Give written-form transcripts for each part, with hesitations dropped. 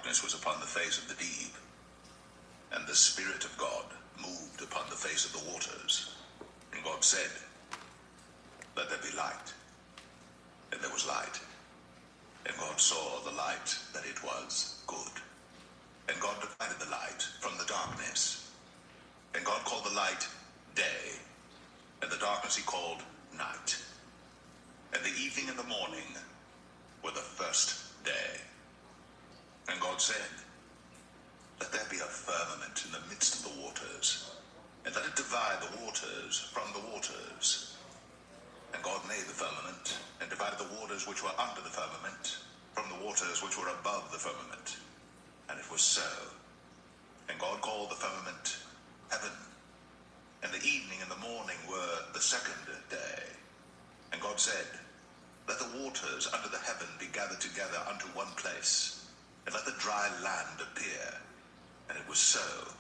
darkness was upon the face of the deep, and the Spirit of God moved upon the face of the waters. And God said, "Let there be light." And there was light. And God saw the light, that it was good. And God divided the light from the darkness. And God called the light day, and the darkness he called night. And the evening and the morning were the first day. And God said, "Let there be a firmament in the midst of the waters, and let it divide the waters from the waters." And God made the firmament, and divided the waters which were under the firmament from the waters which were above the firmament. And it was so. And God called the firmament heaven. And the evening and the morning were the second day. And God said, "Let the waters under the heaven be gathered together unto one place, and let the dry land appear." And it was so.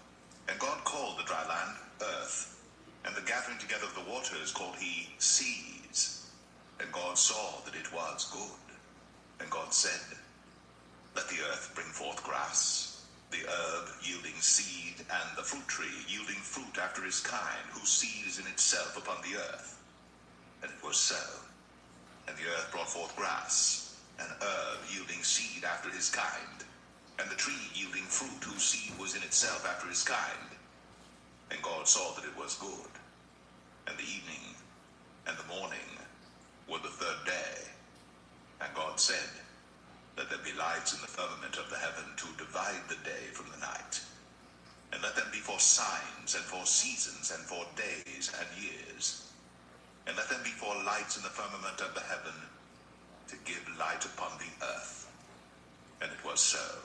And God called the dry land earth, and the gathering together of the waters called he seas. And God saw that it was good. And God said, "Let the earth bring forth grass, the herb yielding seed, and the fruit tree yielding fruit after his kind, whose seed is in itself upon the earth." And it was so. And the earth brought forth grass, an herb yielding seed after his kind, and the tree yielding fruit, whose seed was in itself after his kind. And God saw that it was good. And the evening and the morning were the third day. And God said, "Let there be lights in the firmament of the heaven to divide the day from the night. And let them be for signs and for seasons and for days and years. And let them be for lights in the firmament of the heaven to give light upon the earth." And it was so.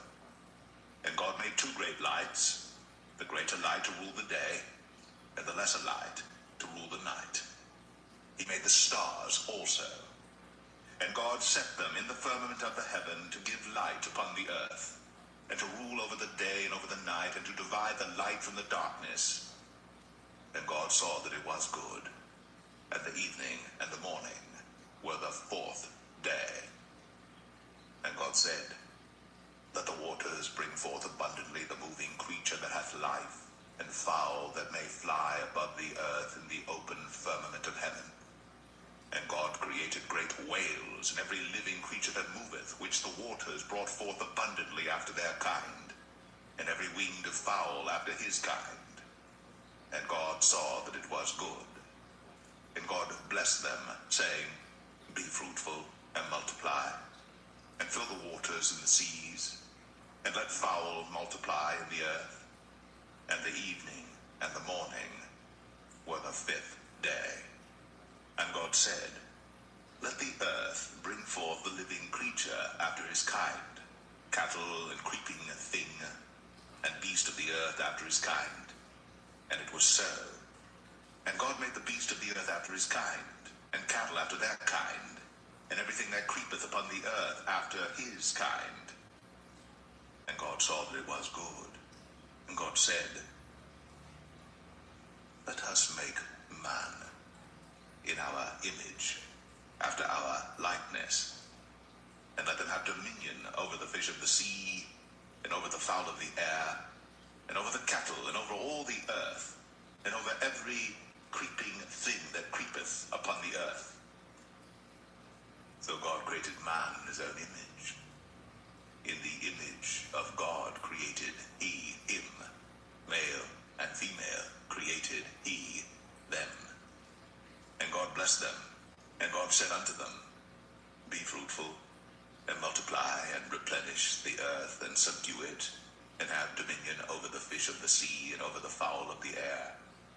And God made two great lights, the greater light to rule the day, and the lesser light to rule the night. He made the stars also. And God set them in the firmament of the heaven to give light upon the earth, and to rule over the day and over the night, and to divide the light from the darkness. And God saw that it was good. And the evening and the morning were the fourth day. And God said, "Let the waters bring forth abundantly the moving creature that hath life, and fowl that may fly above the earth in the open firmament of heaven." And God created great whales, and every living creature that moveth, which the waters brought forth abundantly after their kind, and every winged fowl after his kind. And God saw that it was good. And God blessed them, saying, "Be fruitful, and multiply, and fill the waters in the seas, and let fowl multiply in the earth." And the evening and the morning were the fifth day. And God said, "Let the earth bring forth the living creature after his kind, cattle and creeping thing, and beast of the earth after his kind." And it was so. And God made the beast of the earth after his kind, and cattle after their kind, and everything that creepeth upon the earth after his kind. And God saw that it was good. And God said, "Let us make man in our image, after our likeness, and let them have dominion over the fish of the sea, and over the fowl of the air, and over the cattle, and over all the earth, and over every creeping thing that creepeth upon the earth." So God created man in his own image. In the image of God created he him. Male and female created he them. And God blessed them. And God said unto them, "Be fruitful, and multiply, and replenish the earth, and subdue it, and have dominion over the fish of the sea, and over the fowl of the air,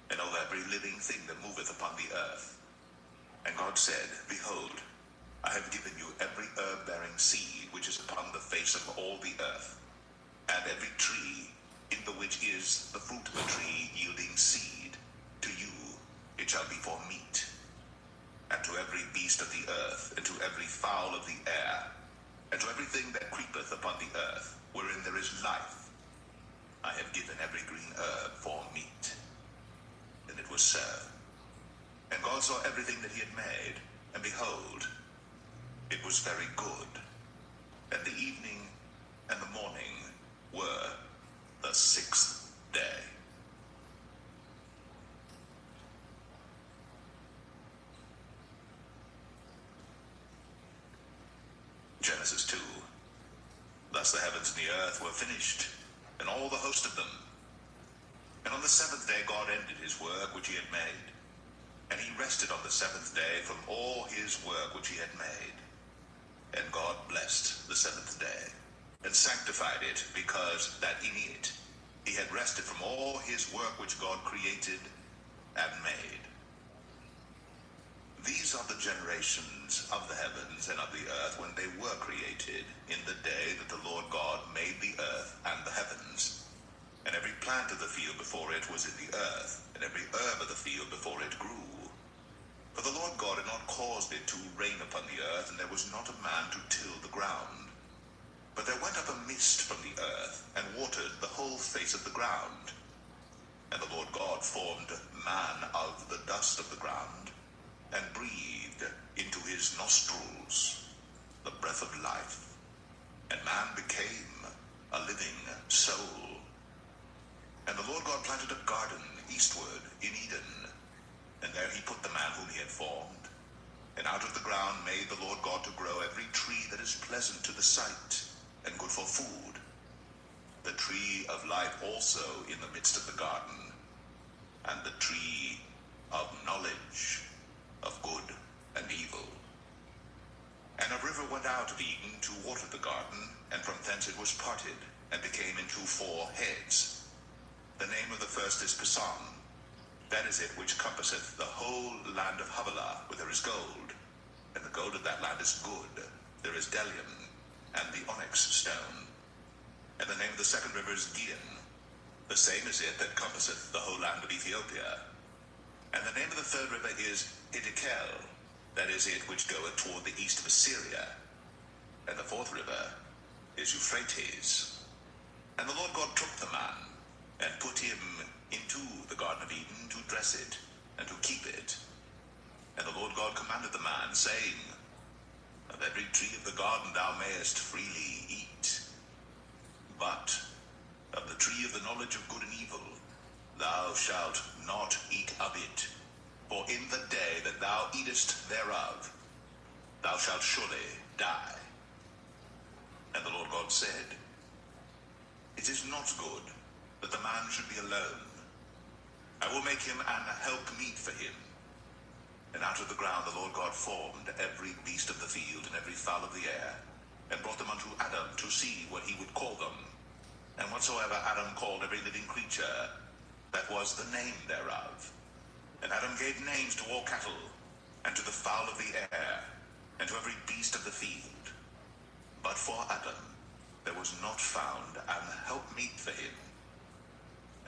and over every living thing that moveth upon the earth." And God said, "Behold, I have given you every herb-bearing seed which is upon the face of all the earth, and every tree in the which is the fruit of a tree yielding seed. To you it shall be for meat. And to every beast of the earth, and to every fowl of the air, and to everything that creepeth upon the earth, wherein there is life, I have given every green herb for meat." And it was so. And God saw everything that he had made, and behold, it was very good. And the evening and the morning the sixth day. Genesis 2. Thus the heavens and the earth were finished, and all the host of them. And on the seventh day God ended his work which he had made. And he rested on the seventh day from all his work which he had made. And God blessed the seventh day, and sanctified it, because that in it he had rested from all his work which God created and made. These are the generations of the heavens and of the earth when they were created, in the day that the Lord God made the earth and the heavens. And every plant of the field before it was in the earth, and every herb of the field before it grew. For the Lord God had not caused it to rain upon the earth, and there was not a man to till the ground. But there went up a mist from the earth, and watered the whole face of the ground. And the Lord God formed man of the dust of the ground, and breathed into his nostrils the breath of life. And man became a living soul. And the Lord God planted a garden eastward in Eden, and there he put the man whom he had formed. And out of the ground made the Lord God to grow every tree that is pleasant to the sight, and good for food. The tree of life also in the midst of the garden, and the tree of knowledge of good and evil. And a river went out of Eden to water the garden, and from thence it was parted, and became into four heads. The name of the first is Pison. That is it which compasseth the whole land of Havilah, where there is gold. And the gold of that land is good. There is bdellium, and the onyx stone. And the name of the second river is Gihon. The same is it that compasseth the whole land of Ethiopia. And the name of the third river is Hiddekel. That is it which goeth toward the east of Assyria. And the fourth river is Euphrates. And the Lord God took the man, and put him into the Garden of Eden to dress it, and to keep it. And the Lord God commanded the man, saying, Of every tree of the garden thou mayest freely eat, but of the tree of the knowledge of good and evil thou shalt not eat of it. For in the day that thou eatest thereof, thou shalt surely die. And the Lord God said, It is not good that the man should be alone. I will make him an helpmeet for him. And out of the ground the Lord God formed every beast of the field and every fowl of the air, and brought them unto Adam to see what he would call them. And whatsoever Adam called every living creature, that was the name thereof. And Adam gave names to all cattle, and to the fowl of the air, and to every beast of the field. But for Adam there was not found an helpmeet for him.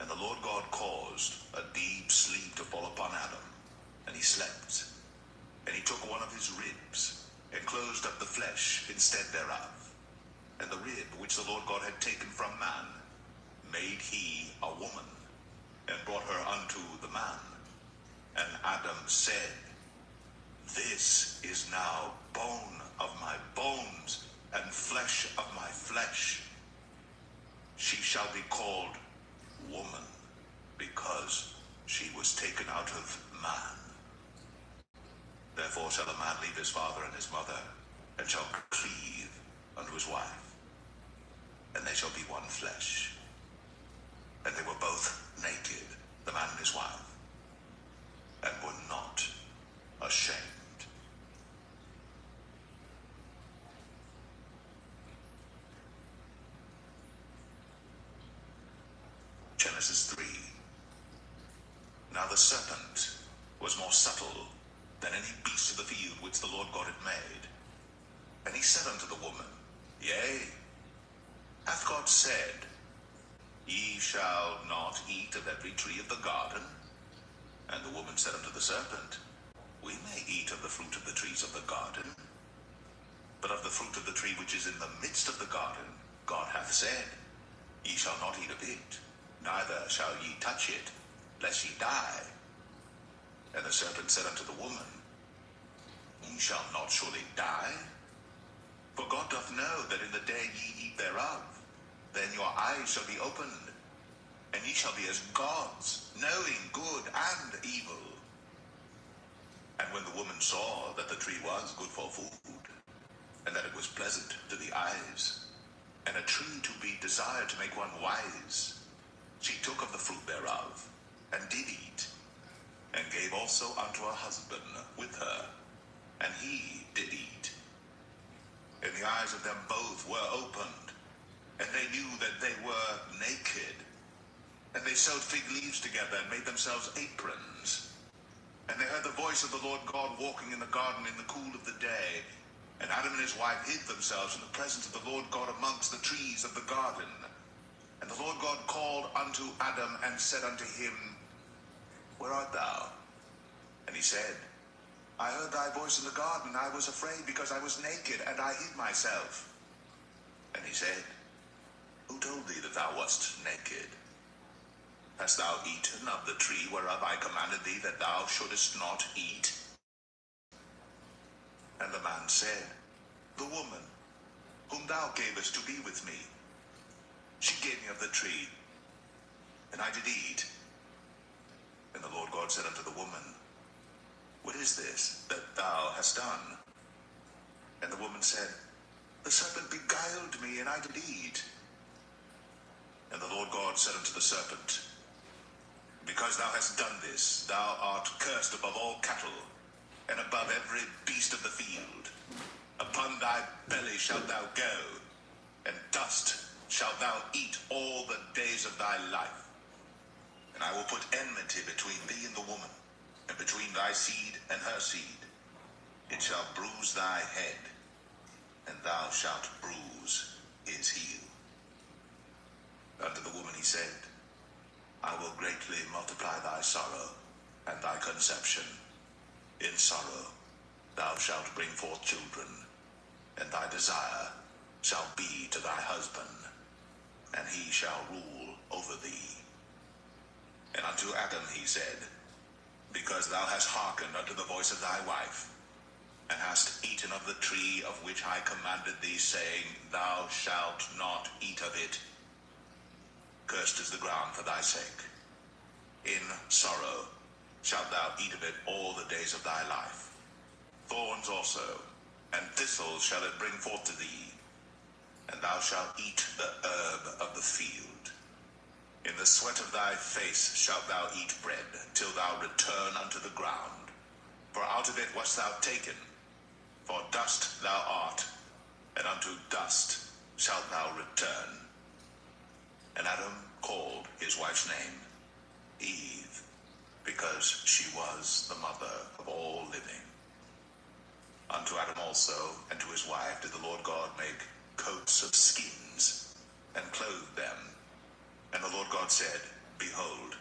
And the Lord God caused a deep sleep to fall upon Adam, and he slept. And he took one of his ribs, and closed up the flesh instead thereof. And the rib which the Lord God had taken from man made he a woman, and brought her unto the man. And Adam said, This is now bone of my bones, and flesh of my flesh. She shall be called woman, because she was taken out of man. Therefore shall a man leave his father and his mother, and shall cleave unto his wife, and they shall be one flesh. And they were both naked, the man and his wife, and were not ashamed. Genesis 3. Now the serpent was more subtle than any beast of the field which the Lord God had made. And he said unto the woman, Yea, hath God said, Ye shall not eat of every tree of the garden? And the woman said unto the serpent, We may eat of the fruit of the trees of the garden, but of the fruit of the tree which is in the midst of the garden, God hath said, Ye shall not eat of it, neither shall ye touch it, lest ye die. And the serpent said unto the woman, Ye shall not surely die, for God doth know that in the day ye eat thereof, then your eyes shall be opened, and ye shall be as gods, knowing good and evil. And when the woman saw that the tree was good for food, and that it was pleasant to the eyes, and a tree to be desired to make one wise, she took of the fruit thereof, and did eat, and gave also unto her husband with her, and he did eat. And the eyes of them both were opened, and they knew that they were naked. And they sewed fig leaves together and made themselves aprons. And they heard the voice of the Lord God walking in the garden in the cool of the day. And Adam and his wife hid themselves in the presence of the Lord God amongst the trees of the garden. And the Lord God called unto Adam and said unto him, Where art thou? And he said, I heard thy voice in the garden. I was afraid because I was naked, and I hid myself. And he said, Who told thee that thou wast naked? Hast thou eaten of the tree whereof I commanded thee that thou shouldest not eat? And the man said, The woman, whom thou gavest to be with me, she gave me of the tree, and I did eat. And the Lord God said unto the woman, What is this that thou hast done? And the woman said, The serpent beguiled me, and I did eat. And the Lord God said unto the serpent, Because thou hast done this, thou art cursed above all cattle, and above every beast of the field. Upon thy belly shalt thou go, and dust shalt thou eat all the days of thy life. And I will put enmity between thee and the woman, and between thy seed and her seed. It shall bruise thy head, and thou shalt bruise his heel. Unto the woman he said, I will greatly multiply thy sorrow and thy conception. In sorrow thou shalt bring forth children, and thy desire shall be to thy husband, and he shall rule over thee. And unto Adam he said, Because thou hast hearkened unto the voice of thy wife, and hast eaten of the tree of which I commanded thee, saying, Thou shalt not eat of it, cursed is the ground for thy sake. In sorrow shalt thou eat of it all the days of thy life. Thorns also and thistles shall it bring forth to thee, and thou shalt eat the herb of the field. In the sweat of thy face shalt thou eat bread, till thou return unto the ground. For out of it wast thou taken, for dust thou art, and unto dust shalt thou return. And Adam called his wife's name Eve, because she was the mother of all living. Unto Adam also and to his wife did the Lord God make coats of skins, and clothed them. And the Lord God said, Behold,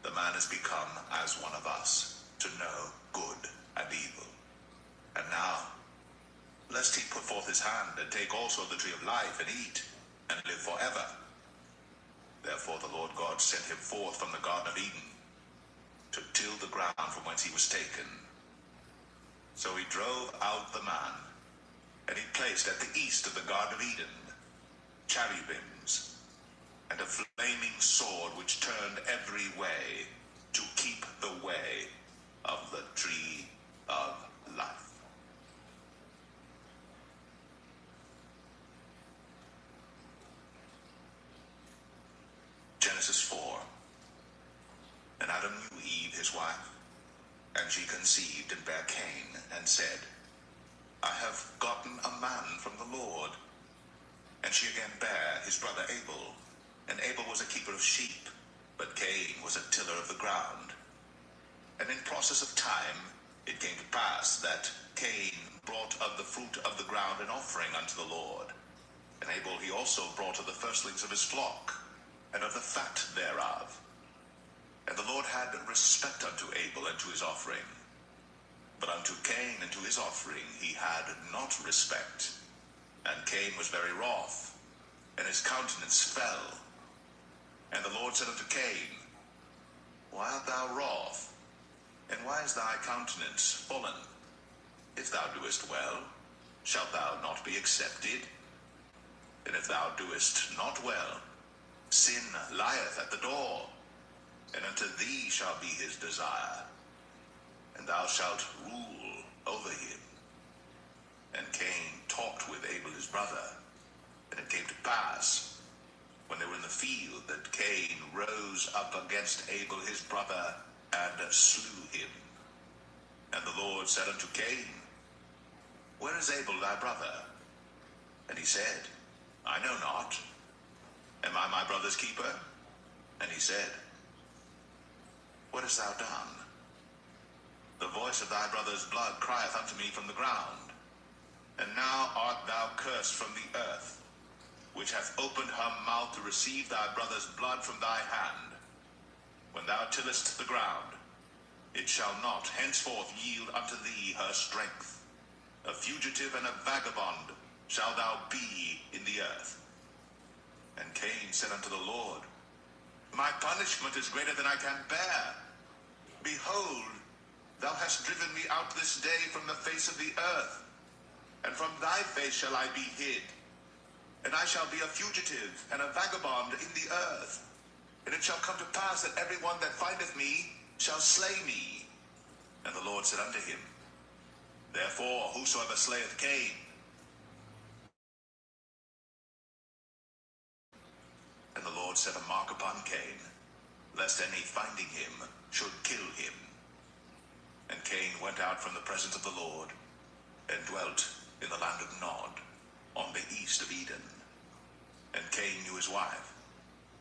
the man is become as one of us, to know good and evil. And now, lest he put forth his hand, and take also the tree of life, and eat, and live forever. Therefore the Lord God sent him forth from the Garden of Eden, to till the ground from whence he was taken. So he drove out the man, and he placed at the east of the Garden of Eden cherubims, and a flaming sword which turned every way, to keep the way of the tree of life. Genesis 4. And Adam knew Eve his wife, and she conceived and bare Cain, and said, I have gotten a man from the Lord. And she again bare his brother Abel. And Abel was a keeper of sheep, but Cain was a tiller of the ground. And in process of time it came to pass that Cain brought of the fruit of the ground an offering unto the Lord. And Abel he also brought of the firstlings of his flock, and of the fat thereof. And the Lord had respect unto Abel and to his offering. But unto Cain and to his offering he had not respect. And Cain was very wroth, and his countenance fell. And the Lord said unto Cain, Why art thou wroth? And why is thy countenance fallen? If thou doest well, shalt thou not be accepted? And if thou doest not well, Sin lieth at the door, and unto thee shall be his desire, and thou shalt rule over him. And Cain talked with Abel his brother, and it came to pass, when they were in the field, that Cain rose up against Abel his brother, and slew him. And the Lord said unto Cain, Where is Abel thy brother? And he said, I know not. Am I my brother's keeper? And he said, What hast thou done? The voice of thy brother's blood crieth unto me from the ground. And now art thou cursed from the earth, which hath opened her mouth to receive thy brother's blood from thy hand. When thou tillest the ground, it shall not henceforth yield unto thee her strength. A fugitive and a vagabond shalt thou be in the earth. And Cain said unto the Lord, My punishment is greater than I can bear. Behold, thou hast driven me out this day from the face of the earth, and from thy face shall I be hid. And I shall be a fugitive and a vagabond in the earth. And it shall come to pass that every one that findeth me shall slay me. And the Lord said unto him, Therefore whosoever slayeth Cain, and the Lord set a mark upon Cain, lest any finding him should kill him. And Cain went out from the presence of the Lord, and dwelt in the land of Nod, on the east of Eden. And Cain knew his wife,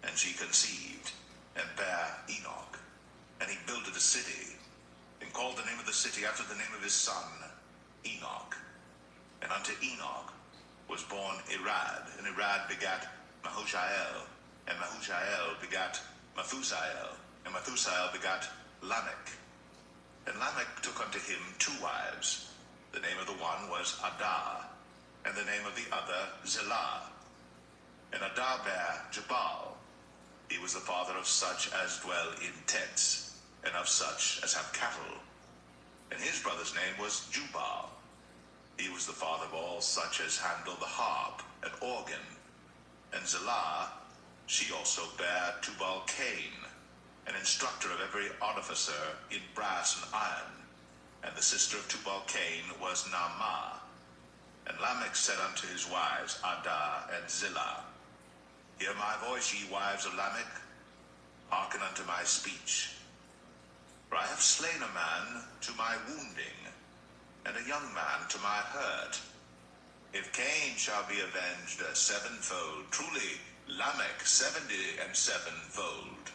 and she conceived, and bare Enoch. And he builded a city, and called the name of the city after the name of his son, Enoch. And unto Enoch was born Irad, and Irad begat Mahushael, and Mahushael begat Methusael, and Methusael begat Lamech. And Lamech took unto him 2 wives. The name of the one was Adah, and the name of the other Zillah. And Adah bare Jabal. He was the father of such as dwell in tents, and of such as have cattle. And his brother's name was Jubal. He was the father of all such as handle the harp and organ. And Zillah, she also bare Tubal-Cain, an instructor of every artificer in brass and iron. And the sister of Tubal-Cain was Naamah. And Lamech said unto his wives, Adah and Zillah, Hear my voice, ye wives of Lamech, hearken unto my speech. For I have slain a man to my wounding, and a young man to my hurt. If Cain shall be avenged 7-fold, truly Lamech 77-fold.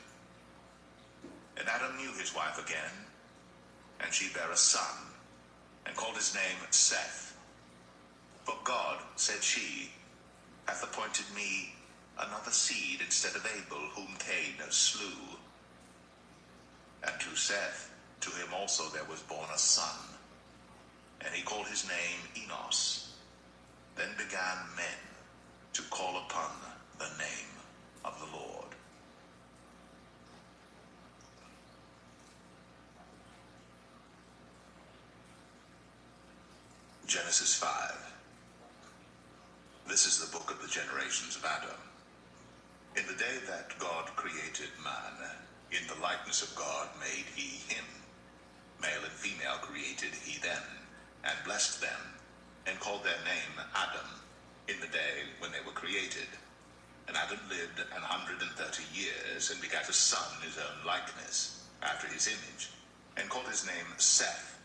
And Adam knew his wife again, and she bare a son, and called his name Seth. For God, said she, hath appointed me another seed instead of Abel, whom Cain slew. And to Seth, to him also there was born a son, and he called his name Enos. Then began men to call upon the name of the Lord. Genesis 5. This is the book of the generations of Adam. In the day that God created man, in the likeness of God made he him. Male and female created he them, and blessed them, and called their name Adam, in the day when they were created. And Adam lived 130 years, and begat a son in his own likeness, after his image, and called his name Seth.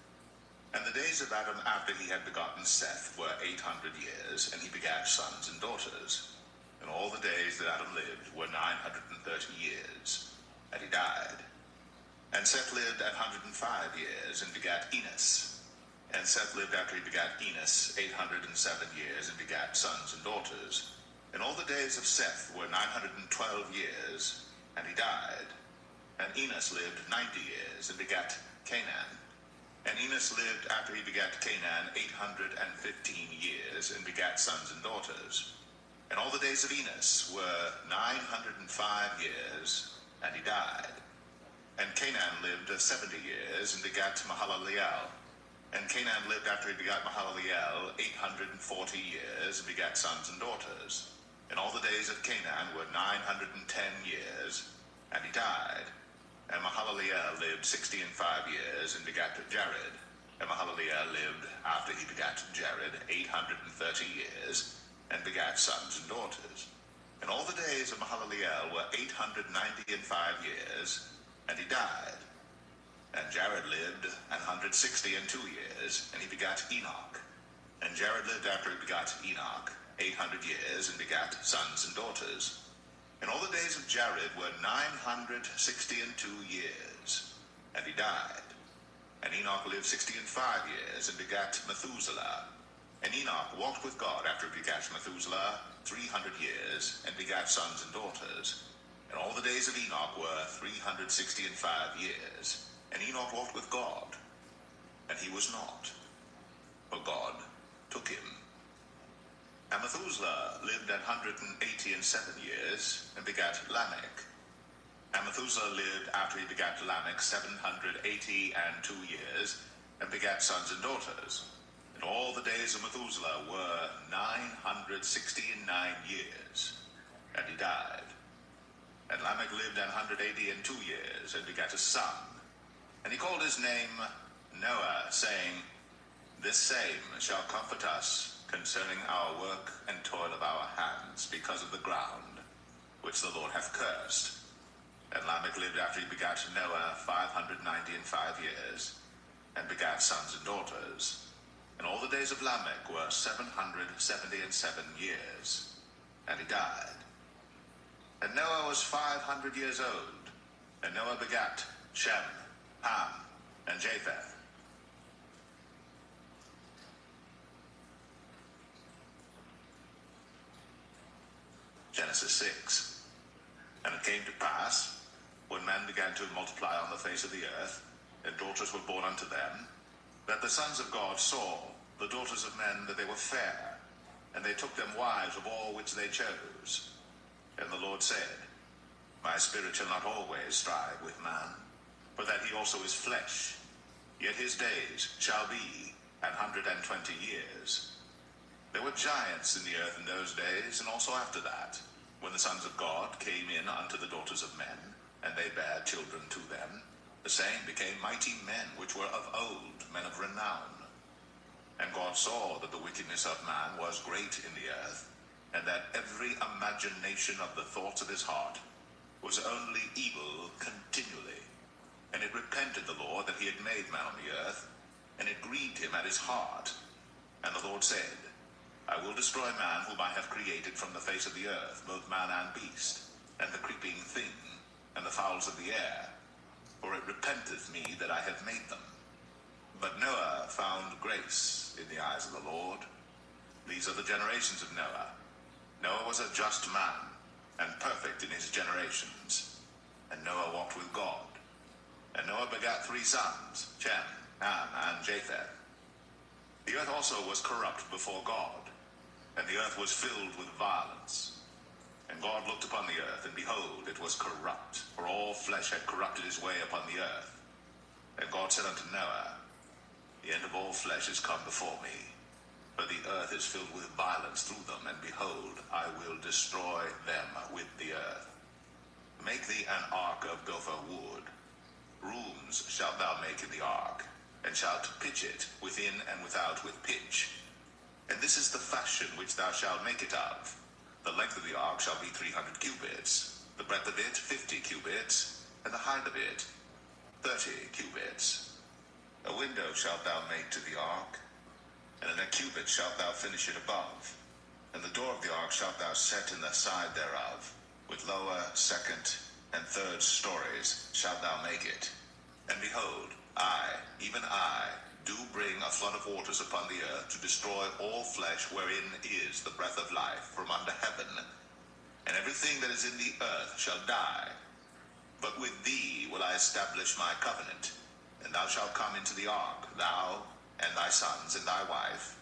And the days of Adam after he had begotten Seth were 800 years, and he begat sons and daughters. And all the days that Adam lived were 930 years, and he died. And Seth lived 105 years, and begat Enos. And Seth lived after he begat Enos 807 years, and begat sons and daughters. And all the days of Seth were 912 years, and he died. And Enos lived 90 years, and begat Canaan. And Enos lived after he begat Canaan 815 years, and begat sons and daughters. And all the days of Enos were 905 years, and he died. And Canaan lived 70 years, and begat Mahalaleel. And Canaan lived after he begat Mahalaleel 840 years, and begat sons and daughters. And all the days of Canaan were 910 years, and he died. And Mahalaleel lived 60 and 5 years, and begat Jared. And Mahalaleel lived, after he begat Jared, 830 years, and begat sons and daughters. And all the days of Mahalaleel were 890 and 5 years, and he died. And Jared lived 160 and 2 years, and he begat Enoch. And Jared lived after he begat Enoch 800 years, and begat sons and daughters. And all the days of Jared were 960 and 2 years, and he died. And Enoch lived 60 and 5 years, and begat Methuselah. And Enoch walked with God after he begat Methuselah 300 years, and begat sons and daughters. And all the days of Enoch were 360 and 5 years. And Enoch walked with God, and he was not, for God took him. And Methuselah lived 180 and 7 years, and begat Lamech. And Methuselah lived after he begat Lamech 780 and 2 years, and begat sons and daughters. And all the days of Methuselah were 969 years, and he died. And Lamech lived 180 and 2 years, and begat a son. And he called his name Noah, saying, This same shall comfort us concerning our work and toil of our hands, because of the ground which the Lord hath cursed. And Lamech lived after he begat Noah 590 and 5 years, and begat sons and daughters. And all the days of Lamech were 770 and 7 years, and he died. And Noah was 500 years old, and Noah begat Shem, Ham, and Japheth. Genesis 6. And it came to pass, when men began to multiply on the face of the earth, and daughters were born unto them, that the sons of God saw the daughters of men that they were fair, and they took them wives of all which they chose. And the Lord said, My spirit shall not always strive with man, for that he also is flesh. Yet his days shall be 120 years. There were giants in the earth in those days, and also after that, when the sons of God came in unto the daughters of men, and they bare children to them. The same became mighty men, which were of old, men of renown. And God saw that the wickedness of man was great in the earth, and that every imagination of the thoughts of his heart was only evil continually. And it repented the Lord that he had made man on the earth, and it grieved him at his heart. And the Lord said, I will destroy man whom I have created from the face of the earth, both man and beast, and the creeping thing, and the fowls of the air, for it repenteth me that I have made them. But Noah found grace in the eyes of the Lord. These are the generations of Noah. Noah was a just man, and perfect in his generations. And Noah walked with God. And Noah begat 3 sons, Shem, Ham, and Japheth. The earth also was corrupt before God, and the earth was filled with violence. And God looked upon the earth, and behold, it was corrupt, for all flesh had corrupted his way upon the earth. And God said unto Noah, The end of all flesh is come before me, for the earth is filled with violence through them, and behold, I will destroy them with the earth. Make thee an ark of gopher wood. Rooms shalt thou make in the ark, and shalt pitch it within and without with pitch. And this is the fashion which thou shalt make it of. The length of the ark shall be 300 cubits, the breadth of it 50 cubits, and the height of it 30 cubits. A window shalt thou make to the ark, and in a cubit shalt thou finish it above. And the door of the ark shalt thou set in the side thereof. With lower, second, and third stories shalt thou make it. And behold, I, even I, do bring a flood of waters upon the earth to destroy all flesh wherein is the breath of life from under heaven. And everything that is in the earth shall die. But with thee will I establish my covenant. And thou shalt come into the ark, thou, and thy sons, and thy wife,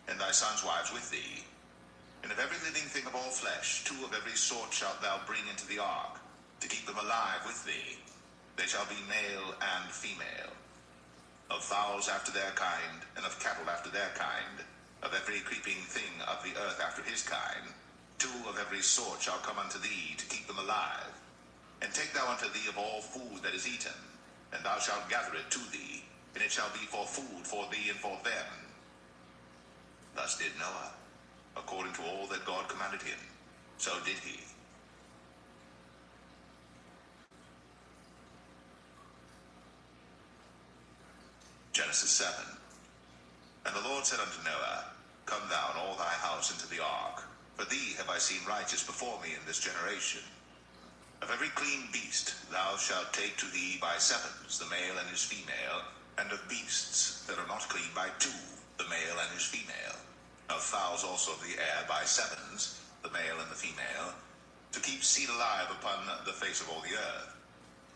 and thy sons' wives with thee. And of every living thing of all flesh, 2 of every sort shalt thou bring into the ark, to keep them alive with thee. They shall be male and female. Of fowls after their kind, and of cattle after their kind, of every creeping thing of the earth after his kind, 2 two of every sort shall come unto thee to keep them alive. And take thou unto thee of all food that is eaten, and thou shalt gather it to thee, and it shall be for food for thee and for them. Thus did Noah, according to all that God commanded him, so did he. Genesis 7. And the Lord said unto Noah, Come thou and all thy house into the ark, for thee have I seen righteous before me in this generation. Of every clean beast thou shalt take to thee by sevens, the male and his female, and of beasts that are not clean by two, the male and his female. Of fowls also of the air by sevens, the male and the female, to keep seed alive upon the face of all the earth.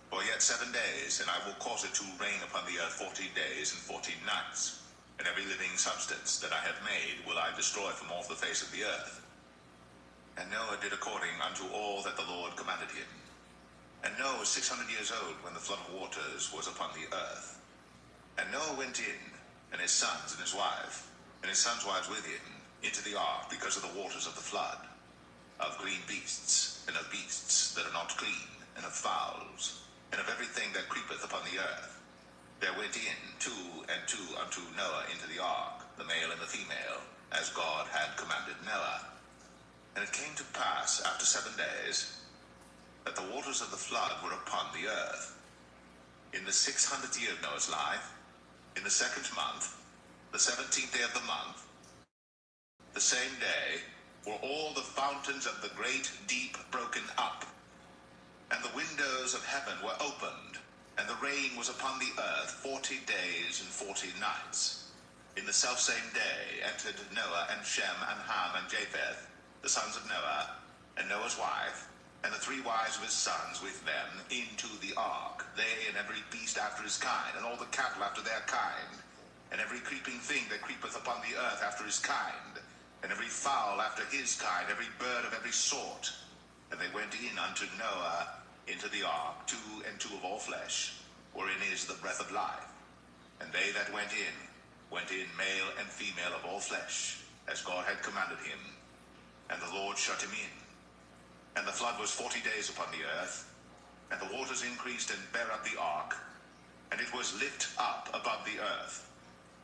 For yet 7 days, and I will cause it to rain upon the earth 40 days and 14 nights. And every living substance that I have made will I destroy from off the face of the earth. And Noah did according unto all that the Lord commanded him. And Noah was 600 years old when the flood of waters was upon the earth. And Noah went in, and his sons and his wife, and his sons' wives with him, into the ark because of the waters of the flood, of clean beasts, and of beasts that are not clean, and of fowls, and of everything that creepeth upon the earth. There went in two and two unto Noah into the ark, the male and the female, as God had commanded Noah. And it came to pass after 7 days, that the waters of the flood were upon the earth. In the 600th year of Noah's life, in the 2nd month, the 17th day of the month, the same day, were all the fountains of the great deep broken up, and the windows of heaven were opened, and the rain was upon the earth 40 days and 40 nights. In the selfsame day entered Noah and Shem and Ham and Japheth, the sons of Noah, and Noah's wife, and the 3 wives of his sons with them, into the ark, they and every beast after his kind, and all the cattle after their kind, and every creeping thing that creepeth upon the earth after his kind, and every fowl after his kind, every bird of every sort. And they went in unto Noah into the ark, 2 and 2 of all flesh, wherein is the breath of life. And they that went in male and female of all flesh, as God had commanded him. And the Lord shut him in. And the flood was 40 days upon the earth, and the waters increased and bare up the ark, and it was lift up above the earth.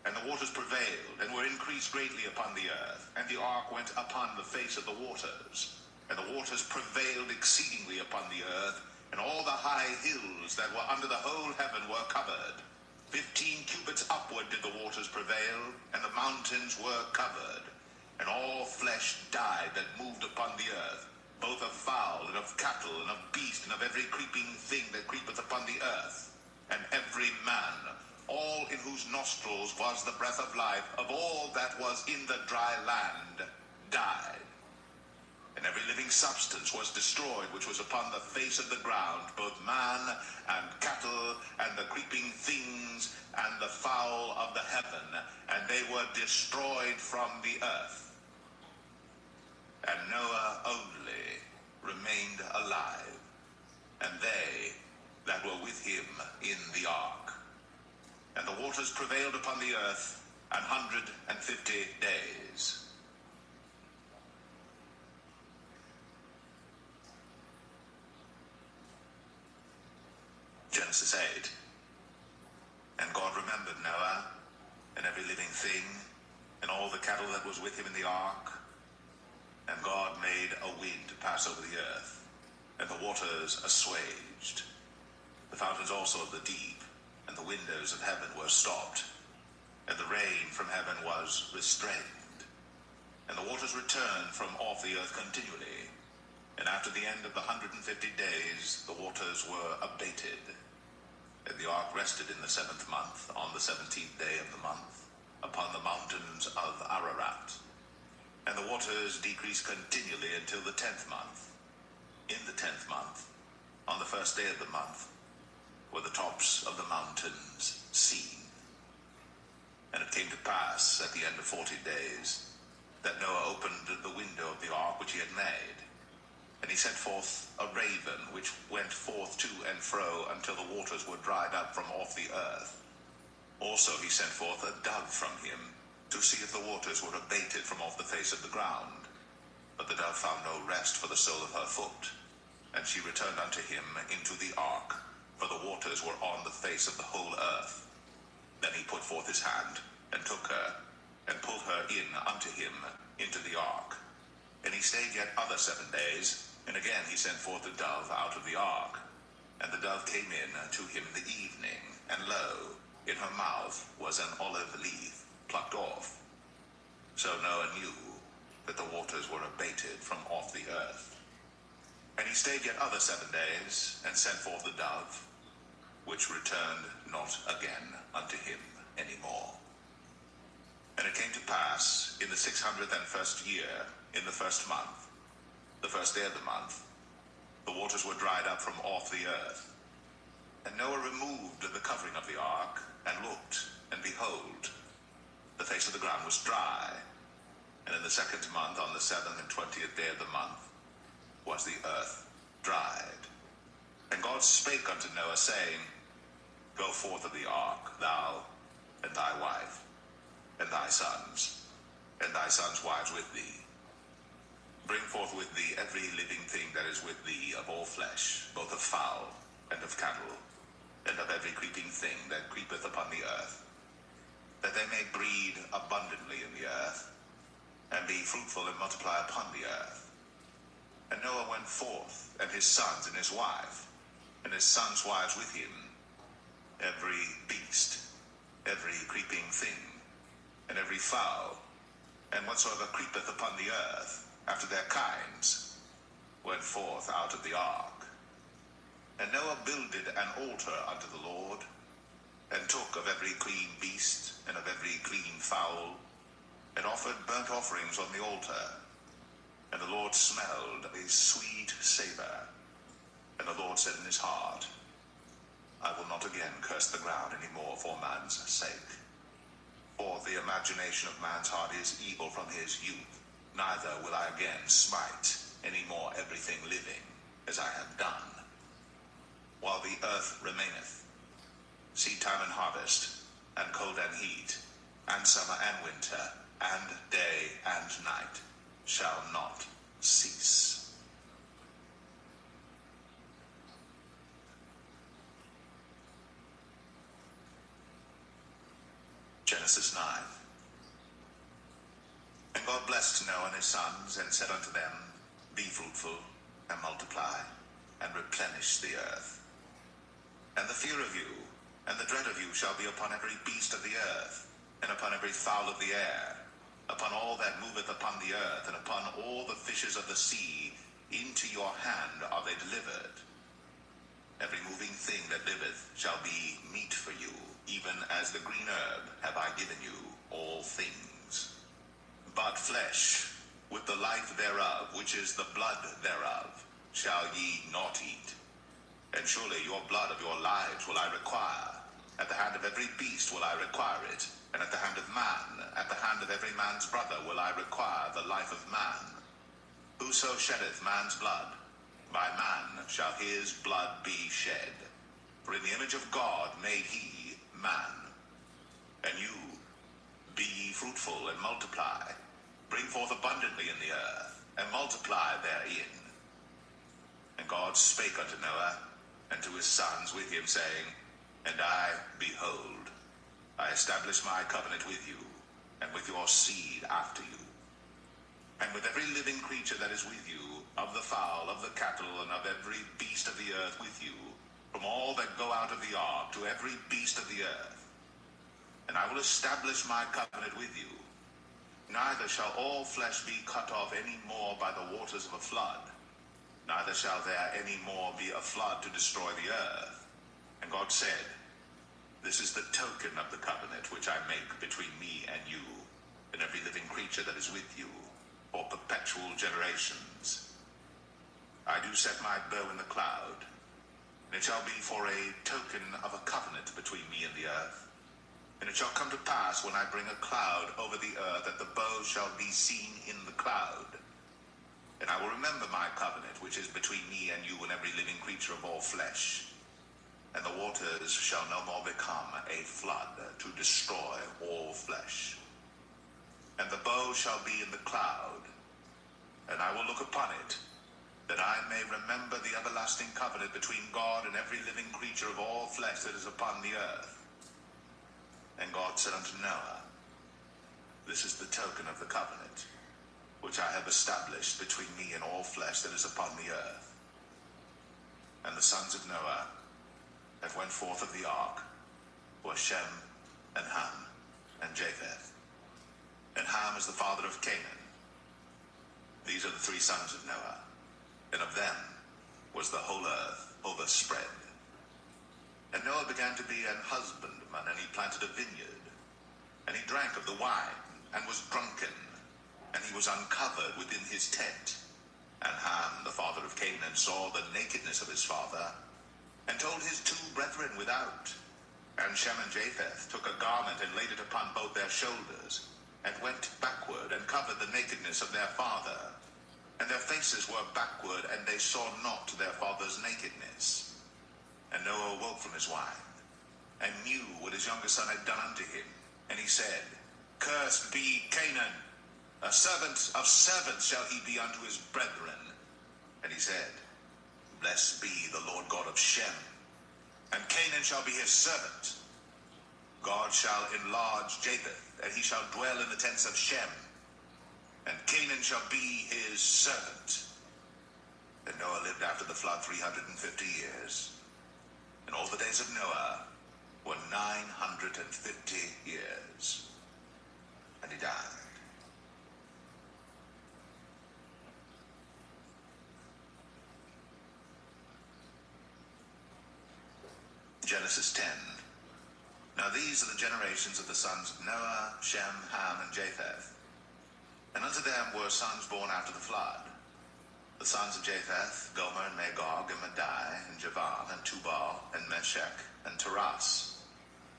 And the waters prevailed, and were increased greatly upon the earth, and the ark went upon the face of the waters. And the waters prevailed exceedingly upon the earth, and all the high hills that were under the whole heaven were covered. 15 cubits upward did the waters prevail, and the mountains were covered. And all flesh died that moved upon the earth, both of fowl, and of cattle, and of beast, and of every creeping thing that creepeth upon the earth. And every man, all in whose nostrils was the breath of life, of all that was in the dry land, died. And every living substance was destroyed which was upon the face of the ground, both man and cattle, and the creeping things, and the fowl of the heaven, and they were destroyed from the earth. And Noah only remained alive, and they that were with him in the ark. And the waters prevailed upon the earth 150 days. Genesis 8. And God remembered Noah, and every living thing, and all the cattle that was with him in the ark. And God made a wind to pass over the earth, and the waters assuaged. The fountains also of the deep, and the windows of heaven were stopped, and the rain from heaven was restrained. And the waters returned from off the earth continually. And after the end of the 150 days, the waters were abated. And the ark rested in the 7th month, on the 17th day of the month, upon the mountains of Ararat. And the waters decreased continually until the 10th month. In the 10th month, on the 1st day of the month, were the tops of the mountains seen. And it came to pass at the end of 40 days that Noah opened the window of the ark which he had made. And he sent forth a raven which went forth to and fro until the waters were dried up from off the earth. Also he sent forth a dove from him to see if the waters were abated from off the face of the ground. But the dove found no rest for the sole of her foot, and she returned unto him into the ark, for the waters were on the face of the whole earth. Then he put forth his hand, and took her, and pulled her in unto him into the ark. And he stayed yet other 7 days, and again he sent forth the dove out of the ark. And the dove came in to him in the evening, and lo, in her mouth was an olive leaf plucked off. So Noah knew that the waters were abated from off the earth. And he stayed yet other 7 days, and sent forth the dove, which returned not again unto him any more. And it came to pass in the 601st year, in the first month, the first day of the month, the waters were dried up from off the earth. And Noah removed the covering of the ark, and looked, and behold, the face of the ground was dry. And in the 2nd month, on the 27th day of the month, was the earth dried. And God spake unto Noah, saying, Go forth of the ark, thou, and thy wife, and thy sons wives with thee. Bring forth with thee every living thing that is with thee of all flesh, both of fowl and of cattle, and of every creeping thing that creepeth upon the earth, that they may breed abundantly in the earth, and be fruitful and multiply upon the earth. And Noah went forth, and his sons and his wife, and his sons' wives with him, every beast, every creeping thing, and every fowl, and whatsoever creepeth upon the earth, after their kinds, went forth out of the ark. And Noah builded an altar unto the Lord, and took of every clean beast, and of every clean fowl, and offered burnt offerings on the altar. And the Lord smelled a sweet savor. And the Lord said in his heart, I will not again curse the ground any more for man's sake. For the imagination of man's heart is evil from his youth. Neither will I again smite any more everything living, as I have done. While the earth remaineth, seed time and harvest, and cold and heat, and summer and winter, and day and night, shall not cease. Genesis 9. And God blessed Noah and his sons, and said unto them, Be fruitful, and multiply, and replenish the earth. And the fear of you, and the dread of you, shall be upon every beast of the earth, and upon every fowl of the air, upon all that moveth upon the earth, and upon all the fishes of the sea. Into your hand are they delivered. Every moving thing that liveth shall be meat for you, even as the green herb have I given you all things. But flesh, with the life thereof, which is the blood thereof, shall ye not eat. And surely your blood of your lives will I require. At the hand of every beast will I require it, and at the hand of man, at the hand of every man's brother will I require the life of man. Whoso sheddeth man's blood, by man shall his blood be shed. For in the image of God made he man. And you, be ye fruitful and multiply, bring forth abundantly in the earth, and multiply therein. And God spake unto Noah, and to his sons with him, saying, And I, behold, I establish my covenant with you, and with your seed after you, and with every living creature that is with you, of the fowl, of the cattle, and of every beast of the earth with you, from all that go out of the ark to every beast of the earth. And I will establish my covenant with you. Neither shall all flesh be cut off any more by the waters of a flood, neither shall there any more be a flood to destroy the earth. And God said, This is the token of the covenant which I make between me and you, and every living creature that is with you, for perpetual generations. I do set my bow in the cloud, and it shall be for a token of a covenant between me and the earth. And it shall come to pass, when I bring a cloud over the earth, that the bow shall be seen in the cloud. And I will remember my covenant, which is between me and you and every living creature of all flesh. And the waters shall no more become a flood to destroy all flesh. And the bow shall be in the cloud, and I will look upon it, that I may remember the everlasting covenant between God and every living creature of all flesh that is upon the earth. And God said unto Noah, This is the token of the covenant, which I have established between me and all flesh that is upon the earth. And the sons of Noah that went forth of the ark were Shem, and Ham, and Japheth. And Ham is the father of Canaan. These are the three sons of Noah, and of them was the whole earth overspread. And Noah began to be an husbandman, and he planted a vineyard, and he drank of the wine, and was drunken, and he was uncovered within his tent. And Ham, the father of Canaan, saw the nakedness of his father, and told his two brethren without. And Shem and Japheth took a garment and laid it upon both their shoulders, and went backward, and covered the nakedness of their father. And their faces were backward, and they saw not their father's nakedness. And Noah awoke from his wine, and knew what his younger son had done unto him. And he said, Cursed be Canaan, a servant of servants shall he be unto his brethren. And he said, Blessed be the Lord God of Shem, and Canaan shall be his servant. God shall enlarge Japheth, and he shall dwell in the tents of Shem, and Canaan shall be his servant. And Noah lived after the flood 350 years. And all the days of Noah were 950 years. And he died. Genesis 10. Now these are the generations of the sons of Noah, Shem, Ham, and Japheth. And unto them were sons born after the flood. The sons of Japheth, Gomer, and Magog, and Madai, and Javan, and Tubal, and Meshech, and Taras.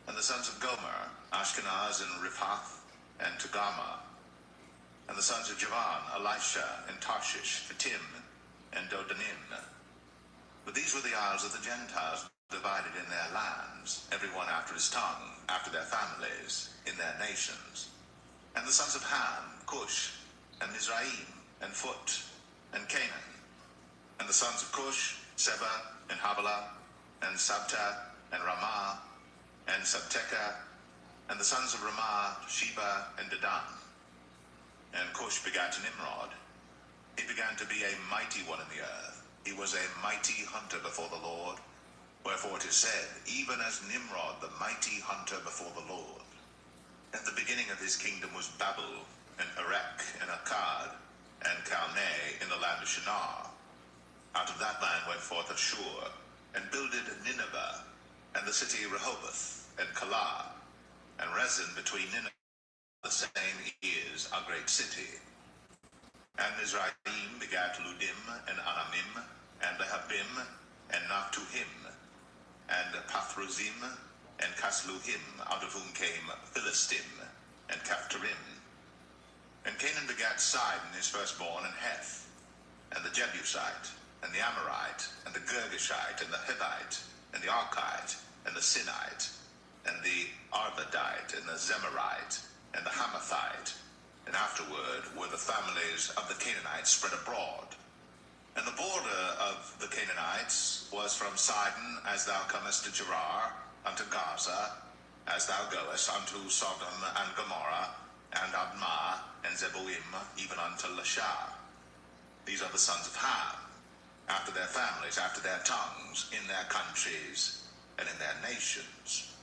And the sons of Gomer, Ashkenaz, and Riphath, and Togarmah. And the sons of Javan, Elisha, and Tarshish, Kittim, and Dodanim. But these were the isles of the Gentiles, divided in their lands, every one after his tongue, after their families, in their nations. And the sons of Ham, Cush, and Mizraim, and Phut, and Canaan. And the sons of Cush, Seba, and Havilah, and Sabta, and Ramah, and Sabteka. And the sons of Ramah, Sheba, and Dedan. And Cush begat Nimrod. He began to be a mighty one in the earth. He was a mighty hunter before the Lord. Wherefore it is said, even as Nimrod, the mighty hunter before the Lord. And the beginning of his kingdom was Babel, and Erech, and Akkad, and Calmness in the land of Shinar. Out of that land went forth Ashur, and builded Nineveh, and the city Rehoboth, and Calah, and Rezin between Nineveh, the same is a great city. And Mizraim begat Ludim, and Anamim, and Lehabim, and Naphtuhim, and Pathruzim, and Casluhim, out of whom came Philistim, and Caphtorim. And Canaan begat Sidon his firstborn, and Heth, and the Jebusite, and the Amorite, and the Girgashite, and the Hivite, and the Archite, and the Sinite, and the Arvadite, and the Zemarite, and the Hamathite. And afterward were the families of the Canaanites spread abroad. And the border of the Canaanites was from Sidon, as thou comest to Gerar, unto Gaza, as thou goest unto Sodom and Gomorrah, and Admah, and Zeboim, even unto Lasha. These are the sons of Ham, after their families, after their tongues, in their countries, and in their nations.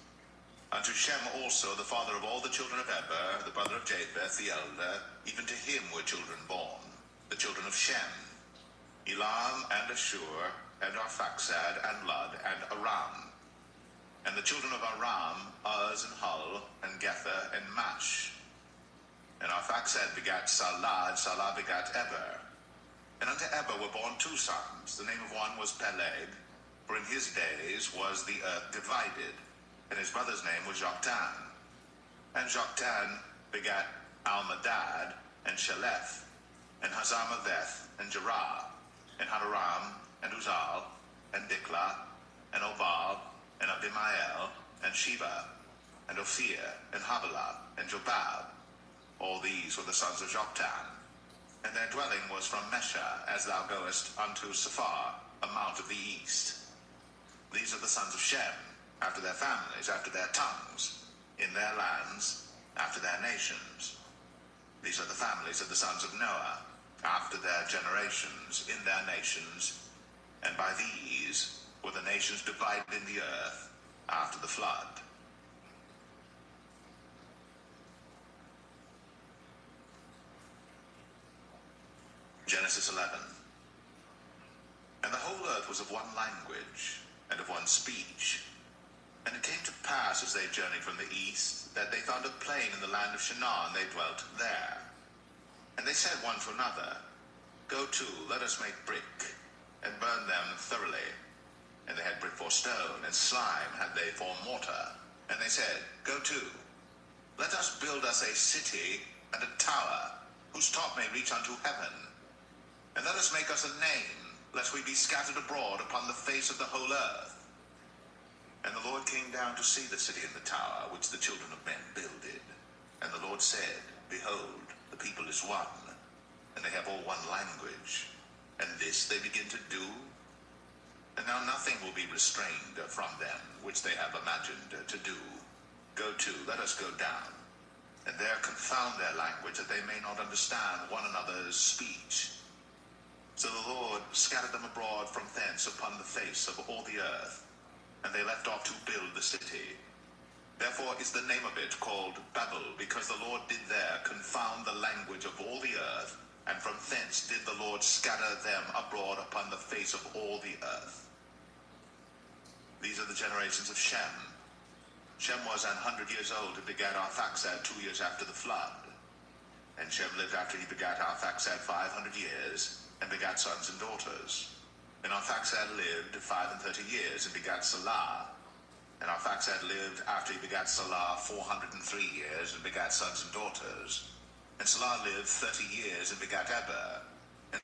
Unto Shem also, the father of all the children of Eber, the brother of Japheth, the elder, even to him were children born, the children of Shem, Elam, and Ashur, and Arphaxad, and Lud, and Aram. And the children of Aram, Uz, and Hul, and Gether, and Mash. And Arphaxad begat Salah, and Salah begat Eber. And unto Eber were born two sons. The name of one was Peleg, for in his days was the earth divided, and his brother's name was Joktan. And Joktan begat Almadad, and Sheleth, and Hazarmaveth, and Jerah, and Hadoram, and Uzal, and Diklah, and Obal, and Abimael, and Sheba, and Ophir, and Havilah, and Jobab. All these were the sons of Joktan. And their dwelling was from Mesha, as thou goest unto Sephar, a mount of the east. These are the sons of Shem, after their families, after their tongues, in their lands, after their nations. These are the families of the sons of Noah, after their generations, in their nations, and by these were the nations divided in the earth after the flood. Genesis 11. And the whole earth was of one language, and of one speech. And it came to pass, as they journeyed from the east, that they found a plain in the land of Shinar, and they dwelt there. And they said one to another, Go to, let us make brick, and burn them thoroughly. And they had brick for stone, and slime had they for mortar. And they said, Go to, let us build us a city and a tower, whose top may reach unto heaven. And let us make us a name, lest we be scattered abroad upon the face of the whole earth. And the Lord came down to see the city and the tower, which the children of men builded. And the Lord said, Behold, the people is one, and they have all one language. And this they begin to do. And now nothing will be restrained from them, which they have imagined to do. Go to, let us go down, and there confound their language, that they may not understand one another's speech. So the Lord scattered them abroad from thence upon the face of all the earth, and they left off to build the city. Therefore is the name of it called Babel, because the Lord did there confound the language of all the earth, and from thence did the Lord scatter them abroad upon the face of all the earth. These are the generations of Shem. Shem was 100 years old and begat Arphaxad 2 years after the flood. And Shem lived after he begat Arphaxad 500 years, and begat sons and daughters. And Arphaxad lived 35 years, and begat Salah. And Arphaxad lived after he begat Salah 403 years, and begat sons and daughters. And Salah lived 30 years, and begat Eber. And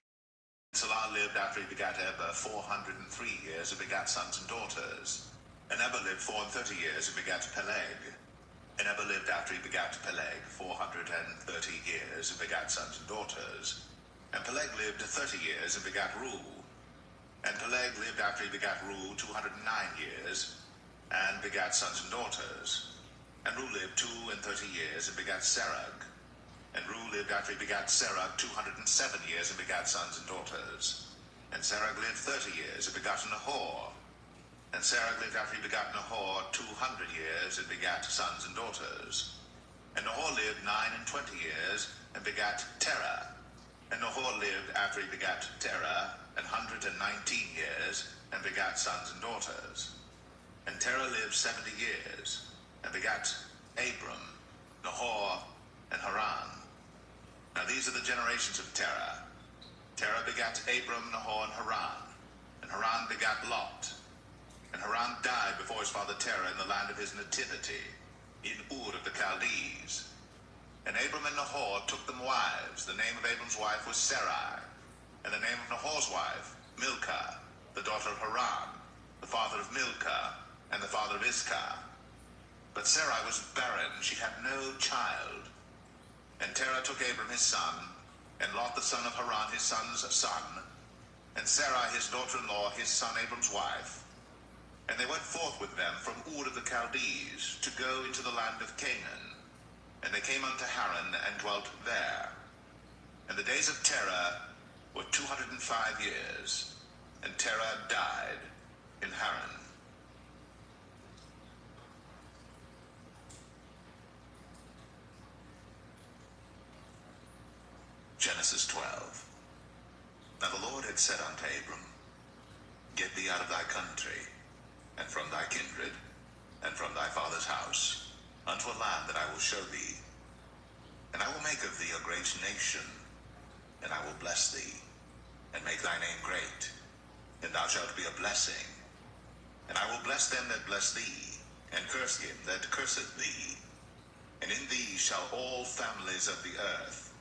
Salah lived after he begat Eber 403 years, and begat sons and daughters. And Eber lived 430 years, and begat Peleg. And Eber lived after he begat Peleg 430 years, and begat sons and daughters. And Peleg lived 30 years, and begat Reu. And Peleg lived after he begat Reu 209 years, and begat sons and daughters. And Reu lived 32 years, and begat Serug. And Reu lived after he begat Serug 207 years, and begat sons and daughters. And Serug lived 30 years, and begat Nahor. And Serug lived after he begat Nahor 200 years, and begat sons and daughters. And Nahor lived 29 years, and begat Terah. And Nahor lived after he begat Terah 119 years, and begat sons and daughters. And Terah lived 70 years, and begat Abram, Nahor, and Haran. Now these are the generations of Terah. Terah begat Abram, Nahor, and Haran. And Haran begat Lot. And Haran died before his father Terah in the land of his nativity, in Ur of the Chaldees. And Abram and Nahor took them wives. The name of Abram's wife was Sarai, and the name of Nahor's wife, Milcah, the daughter of Haran, the father of Milcah, and the father of Iscah. But Sarai was barren, she had no child. And Terah took Abram his son, and Lot the son of Haran his son's son, and Sarai his daughter-in-law his son Abram's wife. And they went forth with them from Ur of the Chaldees, to go into the land of Canaan. And they came unto Haran, and dwelt there. And the days of Terah were 205 years, and Terah died in Haran. Genesis 12. Now the Lord had said unto Abram, Get thee out of thy country, and from thy kindred, and from thy father's house, unto a land that I will show thee. And I will make of thee a great nation, and I will bless thee, and make thy name great, and thou shalt be a blessing. And I will bless them that bless thee, and curse him that curseth thee. And in thee shall all families of the earth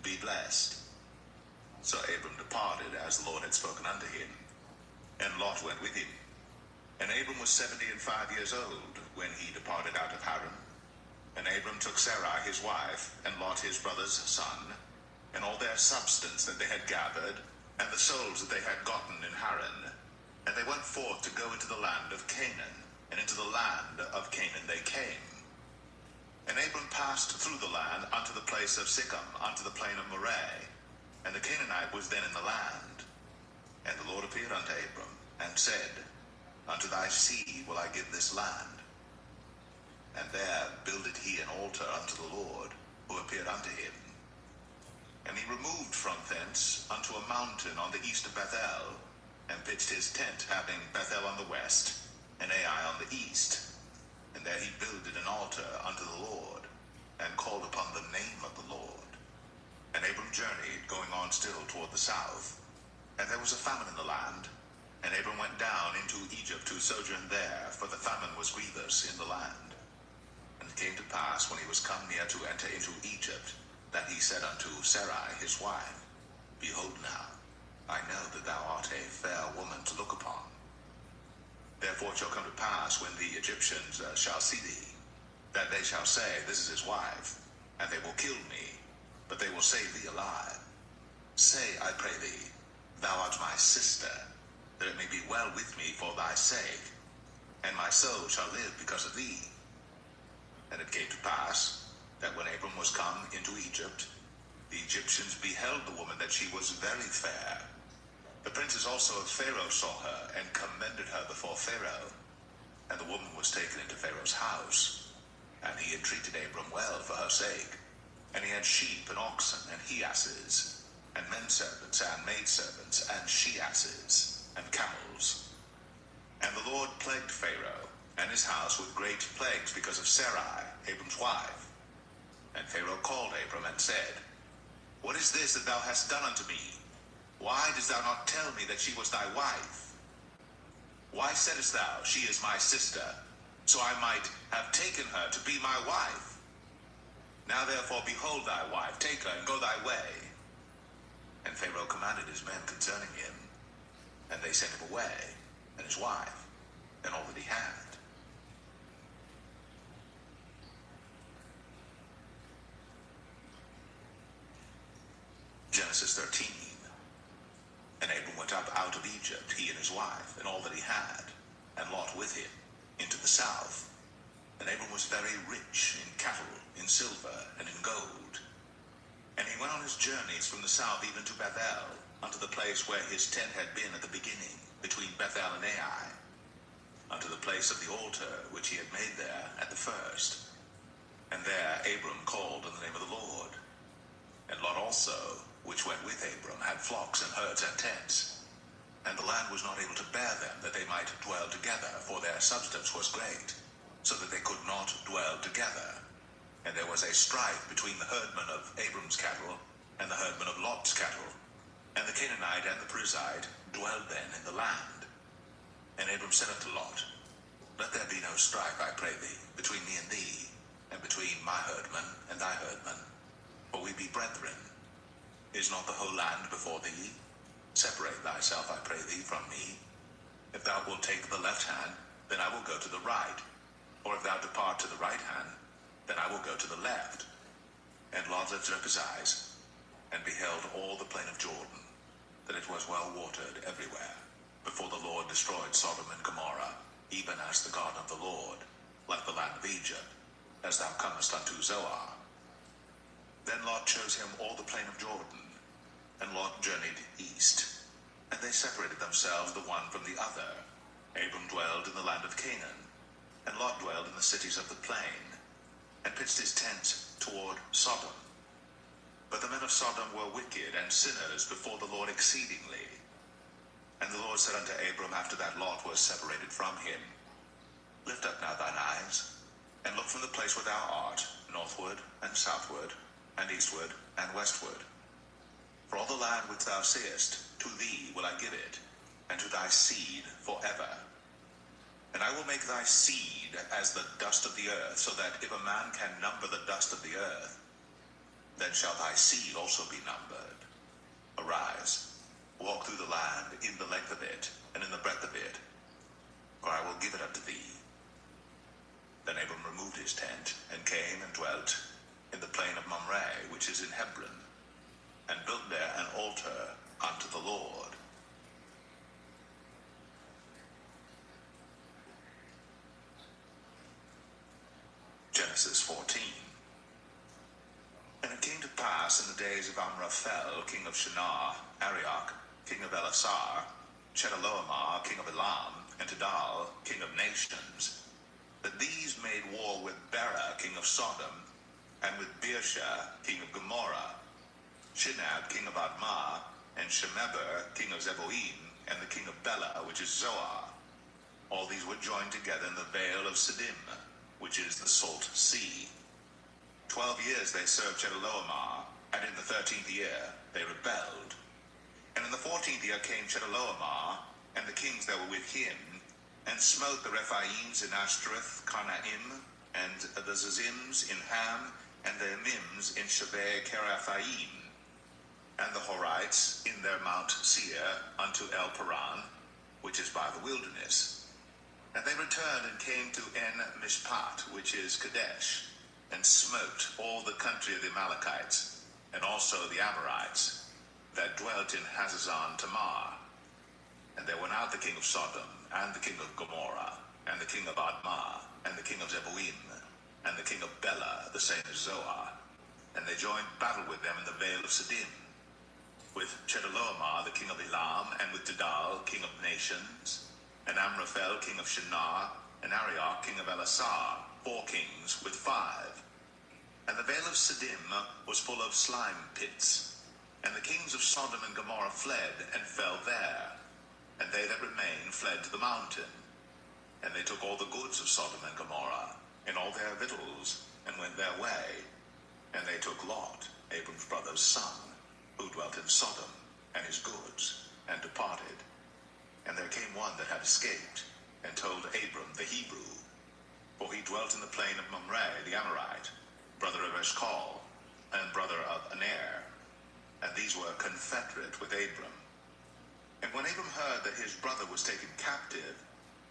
be blessed. So Abram departed, as the Lord had spoken unto him, and Lot went with him. And Abram was 75 years old when he departed out of Haran. And Abram took Sarai his wife, and Lot his brother's son, and all their substance that they had gathered, and the souls that they had gotten in Haran. And they went forth to go into the land of Canaan, and into the land of Canaan they came. And Abram passed through the land unto the place of Sichem, unto the plain of Moreh, and the Canaanite was then in the land. And the Lord appeared unto Abram, and said, Unto thy seed will I give this land. And there builded he an altar unto the Lord, who appeared unto him. And he removed from thence unto a mountain on the east of Bethel, and pitched his tent, having Bethel on the west, and Ai on the east. And there he builded an altar unto the Lord, and called upon the name of the Lord. And Abram journeyed, going on still toward the south. And there was a famine in the land, and Abram went down into Egypt to sojourn there, for the famine was grievous in the land. And it came to pass, when he was come near to enter into Egypt, that he said unto Sarai his wife, Behold now, I know that thou art a fair woman to look upon. Therefore it shall come to pass, when the Egyptians shall see thee, that they shall say, This is his wife, and they will kill me, but they will save thee alive. Say, I pray thee, Thou art my sister, that it may be well with me for thy sake, and my soul shall live because of thee. And it came to pass, that when Abram was come into Egypt, the Egyptians beheld the woman that she was very fair. The princes also of Pharaoh saw her, and commended her before Pharaoh. And the woman was taken into Pharaoh's house, and he entreated Abram well for her sake. And he had sheep and oxen and he-asses, and men-servants and maidservants, and she-asses, and camels. And the Lord plagued Pharaoh and his house with great plagues because of Sarai, Abram's wife. And Pharaoh called Abram and said, What is this that thou hast done unto me? Why didst thou not tell me that she was thy wife? Why saidst thou, She is my sister, so I might have taken her to be my wife? Now therefore behold thy wife, take her, and go thy way. And Pharaoh commanded his men concerning him, and they sent him away, and his wife, and all that he had. Genesis 13. And Abram went up out of Egypt, he and his wife, and all that he had, and Lot with him, into the south. And Abram was very rich in cattle, in silver, and in gold. And he went on his journeys from the south even to Bethel, unto the place where his tent had been at the beginning, between Bethel and Ai, unto the place of the altar which he had made there at the first. And there Abram called on the name of the Lord. And Lot also, which went with Abram, had flocks and herds and tents. And the land was not able to bear them, that they might dwell together, for their substance was great, so that they could not dwell together. And there was a strife between the herdmen of Abram's cattle and the herdmen of Lot's cattle. And the Canaanite and the Perizzite dwelled then in the land. And Abram said unto Lot, Let there be no strife, I pray thee, between me and thee, and between my herdmen and thy herdmen, for we be brethren. Is not the whole land before thee? Separate thyself, I pray thee, from me. If thou wilt take the left hand, then I will go to the right. Or if thou depart to the right hand, then I will go to the left. And Lot lifted up his eyes, and beheld all the plain of Jordan, that it was well watered everywhere, before the Lord destroyed Sodom and Gomorrah, even as the garden of the Lord, like the land of Egypt, as thou comest unto Zoar. Then Lot chose him all the plain of Jordan, and Lot journeyed east, and they separated themselves the one from the other. Abram dwelled in the land of Canaan, and Lot dwelled in the cities of the plain, and pitched his tent toward Sodom. But the men of Sodom were wicked and sinners before the Lord exceedingly. And the Lord said unto Abram, after that Lot was separated from him, Lift up now thine eyes, and look from the place where thou art, northward and southward, and eastward and westward. For all the land which thou seest, to thee will I give it, and to thy seed forever. And I will make thy seed as the dust of the earth, so that if a man can number the dust of the earth, then shall thy seed also be numbered. Arise, walk through the land in the length of it, and in the breadth of it, for I will give it unto thee. Then Abram removed his tent, and came and dwelt in the plain of Mamre, which is in Hebron. an altar unto the Lord. Genesis 14. And it came to pass in the days of Amraphel, king of Shinar, Arioch, king of Elasar, Chedorlaomer, king of Elam, and Tidal, king of nations, that these made war with Bera, king of Sodom, and with Birsha, king of Gomorrah, Shinab, king of Admah, and Shemeber, king of Zeboim, and the king of Bela, which is Zoar. All these were joined together in the vale of Siddim, which is the salt sea. 12 years they served Chedorlaomer, and in the 13th year they rebelled. And in the 14th year came Chedorlaomer, and the kings that were with him, and smote the Rephaims in Ashtoreth, Karnaim, and the Zazims in Ham, and the Emims in Shaveh Kerathaim, and the Horites in their Mount Seir unto El Paran, which is by the wilderness. And they returned and came to En Mishpat, which is Kadesh, and smote all the country of the Amalekites, and also the Amorites, that dwelt in Hazazon Tamar. And there went out the king of Sodom, and the king of Gomorrah, and the king of Admah, and the king of Zeboim, and the king of Bela, the same as Zoar. And they joined battle with them in the vale of Siddim, with Chedorlaomer, the king of Elam, and with Tidal, king of nations, and Amraphel, king of Shinar, and Arioch, king of Elasar, 4 kings with 5. And the vale of Siddim was full of slime pits, and the kings of Sodom and Gomorrah fled, and fell there. And they that remained fled to the mountain. And they took all the goods of Sodom and Gomorrah, and all their victuals, and went their way. And they took Lot, Abram's brother's son, who dwelt in Sodom, and his goods, and departed. And there came one that had escaped, and told Abram the Hebrew, for he dwelt in the plain of Mamre the Amorite, brother of Eshcol, and brother of Aner. And these were confederate with Abram. And when Abram heard that his brother was taken captive,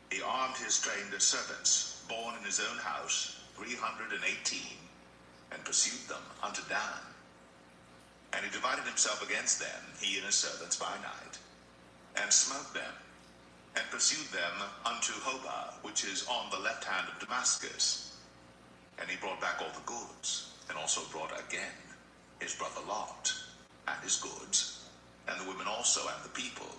he armed his trained servants, born in his own house, 318, and pursued them unto Dan. And he divided himself against them, he and his servants, by night, and smote them, and pursued them unto Hobah, which is on the left hand of Damascus. And he brought back all the goods, and also brought again his brother Lot, and his goods, and the women also, and the people.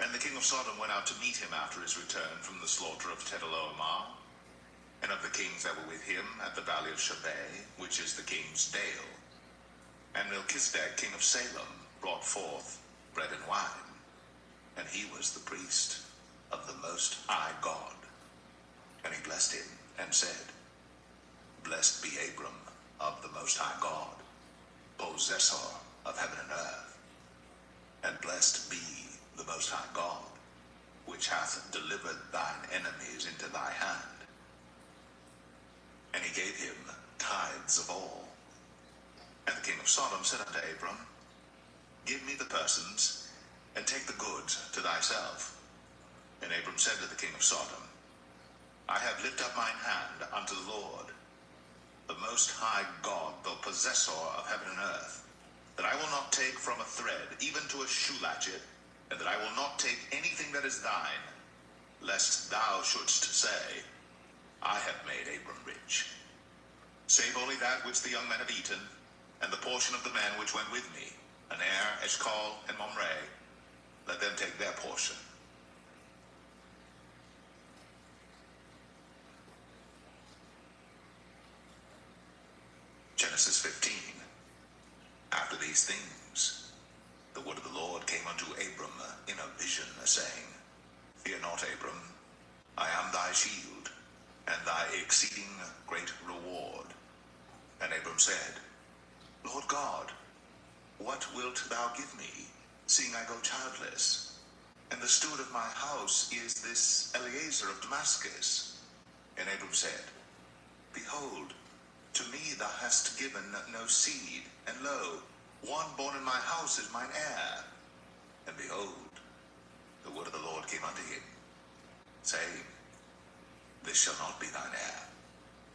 And the king of Sodom went out to meet him after his return from the slaughter of Chedorlaomer, and of the kings that were with him at the valley of Shaveh, which is the king's dale. And Melchizedek, king of Salem, brought forth bread and wine, and he was the priest of the Most High God. And he blessed him, and said, Blessed be Abram of the Most High God, possessor of heaven and earth, and blessed be the Most High God, which hath delivered thine enemies into thy hand. And he gave him tithes of all. And the king of Sodom said unto Abram, Give me the persons, and take the goods to thyself. And Abram said to the king of Sodom, I have lifted up mine hand unto the Lord, the Most High God, the possessor of heaven and earth, that I will not take from a thread, even to a shoe latchet, and that I will not take anything that is thine, lest thou shouldst say, I have made Abram rich. Save only that which the young men have eaten, and the portion of the men which went with me, Aner, Eshcol, and Mamre, let them take their portion. Genesis 15. After these things, the word of the Lord came unto Abram in a vision, saying, Fear not, Abram, I am thy shield, and thy exceeding great reward. And Abram said, Lord God, what wilt thou give me, seeing I go childless? And the steward of my house is this Eliezer of Damascus. And Abram said, Behold, to me thou hast given no seed, and lo, one born in my house is mine heir. And behold, the word of the Lord came unto him, saying, This shall not be thine heir,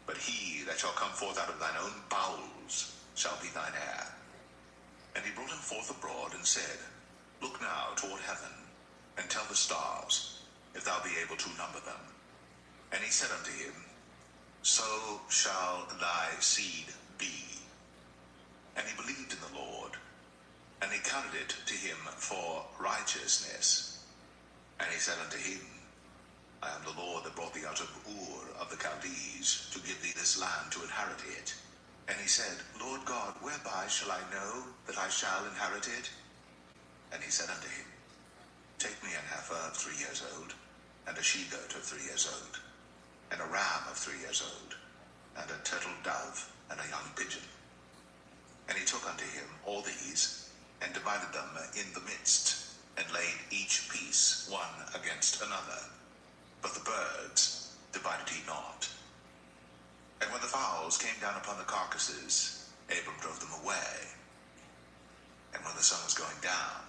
but he that shall come forth out of thine own bowels shall be thine heir. And he brought him forth abroad, and said, Look now toward heaven, and tell the stars, if thou be able to number them. And he said unto him, So shall thy seed be. And he believed in the Lord, and he counted it to him for righteousness. And he said unto him, I am the Lord that brought thee out of Ur of the Chaldees, to give thee this land to inherit it. And he said, Lord God, whereby shall I know that I shall inherit it? And he said unto him, Take me an heifer of 3 years old, and a she-goat of 3 years old, and a ram of 3 years old, and a turtle dove, and a young pigeon. And he took unto him all these, and divided them in the midst, and laid each piece one against another. But the birds divided he not. And when the fowls came down upon the carcasses, Abram drove them away. And when the sun was going down,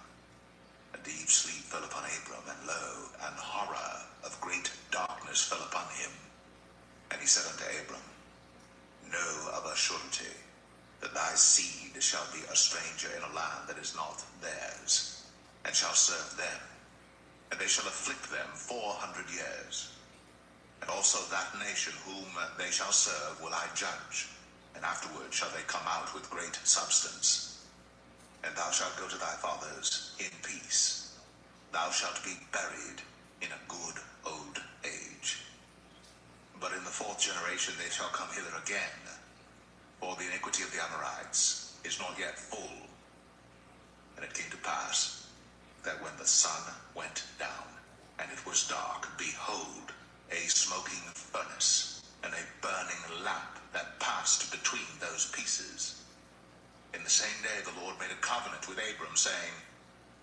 a deep sleep fell upon Abram, and lo, an horror of great darkness fell upon him. And he said unto Abram, Know of a surety that thy seed shall be a stranger in a land that is not theirs, and shall serve them, and they shall afflict them 400 years. And also that nation whom they shall serve will I judge, and afterward shall they come out with great substance. And thou shalt go to thy fathers in peace. Thou shalt be buried in a good old age. But in the 4th generation they shall come hither again, for the iniquity of the Amorites is not yet full. And it came to pass that when the sun went down, and it was dark, behold, a smoking furnace, and a burning lamp that passed between those pieces. In the same day the Lord made a covenant with Abram, saying,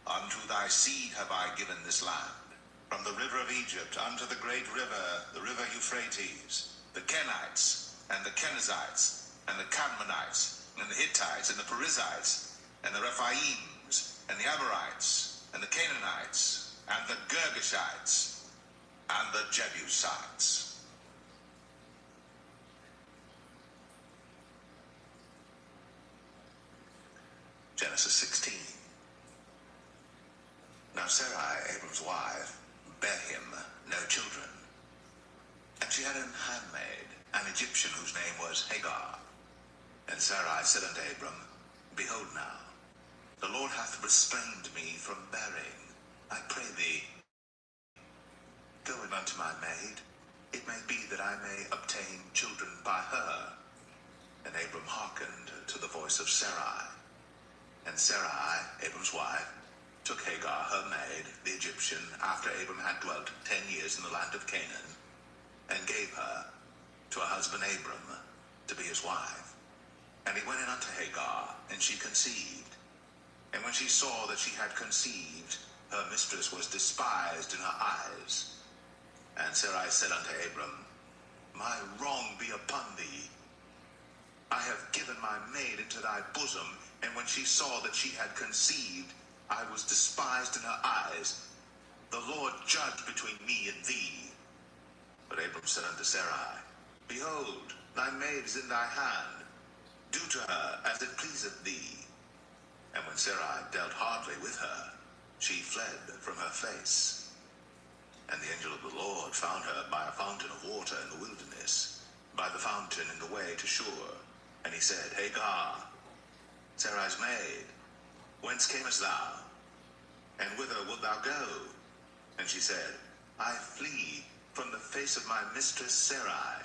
Unto thy seed have I given this land, from the river of Egypt unto the great river, the river Euphrates, the Kenites, and the Kenizzites, and the Cadmonites, and the Hittites, and the Perizzites, and the Rephaims, and the Amorites, and the Canaanites, and the Girgashites, and the Jebusites. Genesis 16. Now Sarai, Abram's wife, bare him no children. And she had an handmaid, an Egyptian, whose name was Hagar. And Sarai said unto Abram, Behold now, the Lord hath restrained me from bearing. I pray thee, go in unto my maid. It may be that I may obtain children by her. And Abram hearkened to the voice of Sarai. And Sarai, Abram's wife, took Hagar, her maid, the Egyptian, after Abram had dwelt 10 years in the land of Canaan, and gave her to her husband Abram to be his wife. And he went in unto Hagar, and she conceived. And when she saw that she had conceived, her mistress was despised in her eyes. And Sarai said unto Abram, My wrong be upon thee. I have given my maid into thy bosom, and when she saw that she had conceived, I was despised in her eyes. The Lord judge between me and thee. But Abram said unto Sarai, Behold, thy maid is in thy hand. Do to her as it pleaseth thee. And when Sarai dealt hardly with her, she fled from her face. And the angel of the Lord found her by a fountain of water in the wilderness, by the fountain in the way to Shur. And he said, Hagar, Sarai's maid, whence camest thou? And whither wilt thou go? And she said, I flee from the face of my mistress Sarai.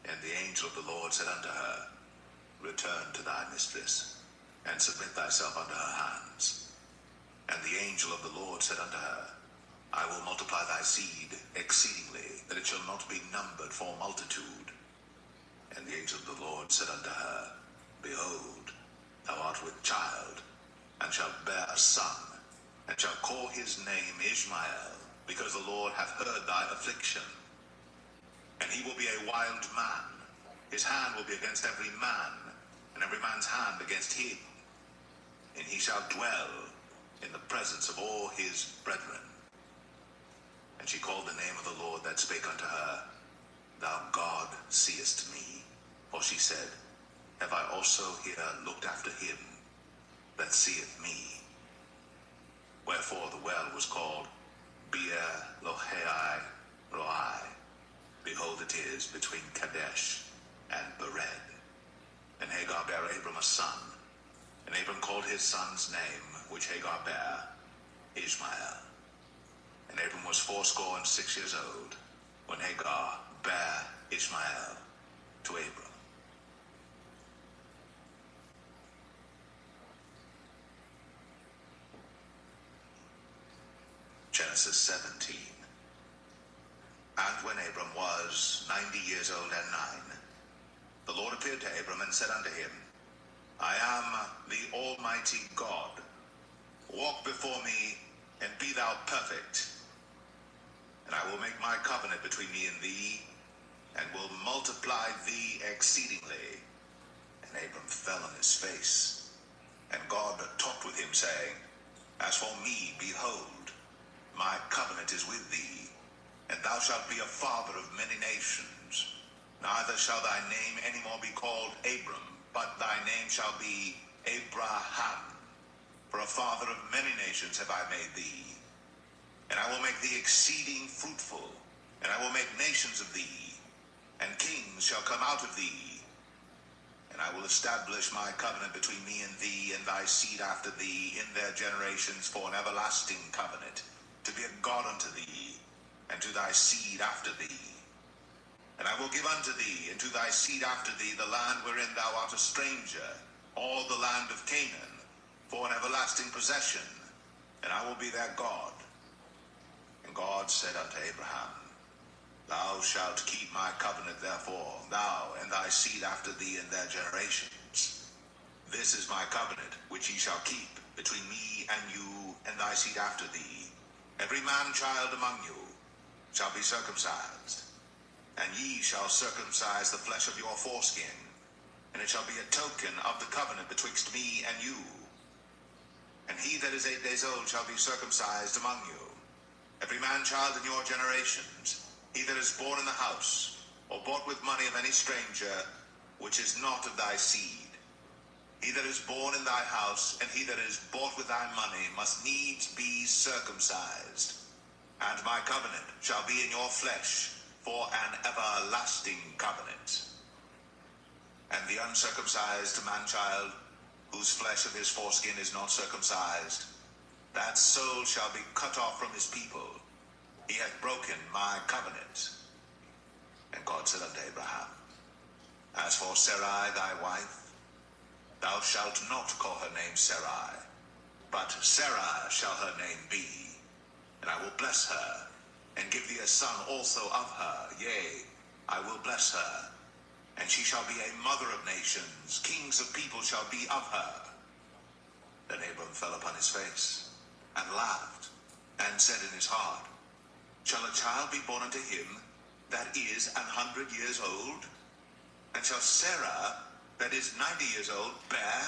And the angel of the Lord said unto her, Return to thy mistress, and submit thyself unto her hands. And the angel of the Lord said unto her, I will multiply thy seed exceedingly, that it shall not be numbered for multitude. And the angel of the Lord said unto her, Behold, thou art with child, and shalt bear a son, and shalt call his name Ishmael, because the Lord hath heard thy affliction. And he will be a wild man. His hand will be against every man, and every man's hand against him. And he shall dwell in the presence of all his brethren. And she called the name of the Lord that spake unto her, Thou God seest me. For she said, Have I also here looked after him that seeth me. Wherefore the well was called Beer Lohai Roi. Behold, it is between Kadesh and Bered. And Hagar bare Abram a son, and Abram called his son's name, which Hagar bare, Ishmael. And Abram was 86 years old when Hagar bare Ishmael to Abram. Genesis 17. And when Abram was 90 years old and 9, the Lord appeared to Abram and said unto him, I am the Almighty God. Walk before me, and be thou perfect. And I will make my covenant between me and thee, and will multiply thee exceedingly. And Abram fell on his face. And God talked with him, saying, As for me, behold, my covenant is with thee, and thou shalt be a father of many nations. Neither shall thy name any more be called Abram, but thy name shall be Abraham. For a father of many nations have I made thee. And I will make thee exceeding fruitful, and I will make nations of thee, and kings shall come out of thee. And I will establish my covenant between me and thee and thy seed after thee in their generations for an everlasting covenant, to be a God unto thee, and to thy seed after thee. And I will give unto thee and to thy seed after thee the land wherein thou art a stranger, all the land of Canaan, for an everlasting possession, and I will be their God. And God said unto Abraham, Thou shalt keep my covenant therefore, thou and thy seed after thee in their generations. This is my covenant which ye shall keep between me and you and thy seed after thee. Every man-child among you shall be circumcised. And ye shall circumcise the flesh of your foreskin, and it shall be a token of the covenant betwixt me and you. And he that is 8 days old shall be circumcised among you, every man-child in your generations, he that is born in the house, or bought with money of any stranger, which is not of thy seed. He that is born in thy house, and he that is bought with thy money, must needs be circumcised. And my covenant shall be in your flesh, for an everlasting covenant. And the uncircumcised man-child, whose flesh of his foreskin is not circumcised, that soul shall be cut off from his people. He hath broken my covenant. And God said unto Abraham, As for Sarai thy wife, thou shalt not call her name Sarai, but Sarah shall her name be. And I will bless her, and give thee a son also of her. Yea, I will bless her, and she shall be a mother of nations. Kings of people shall be of her. Then Abram fell upon his face, and laughed, and said in his heart, Shall a child be born unto him that is 100 years old? And shall Sarah, that is 90 years old, bear?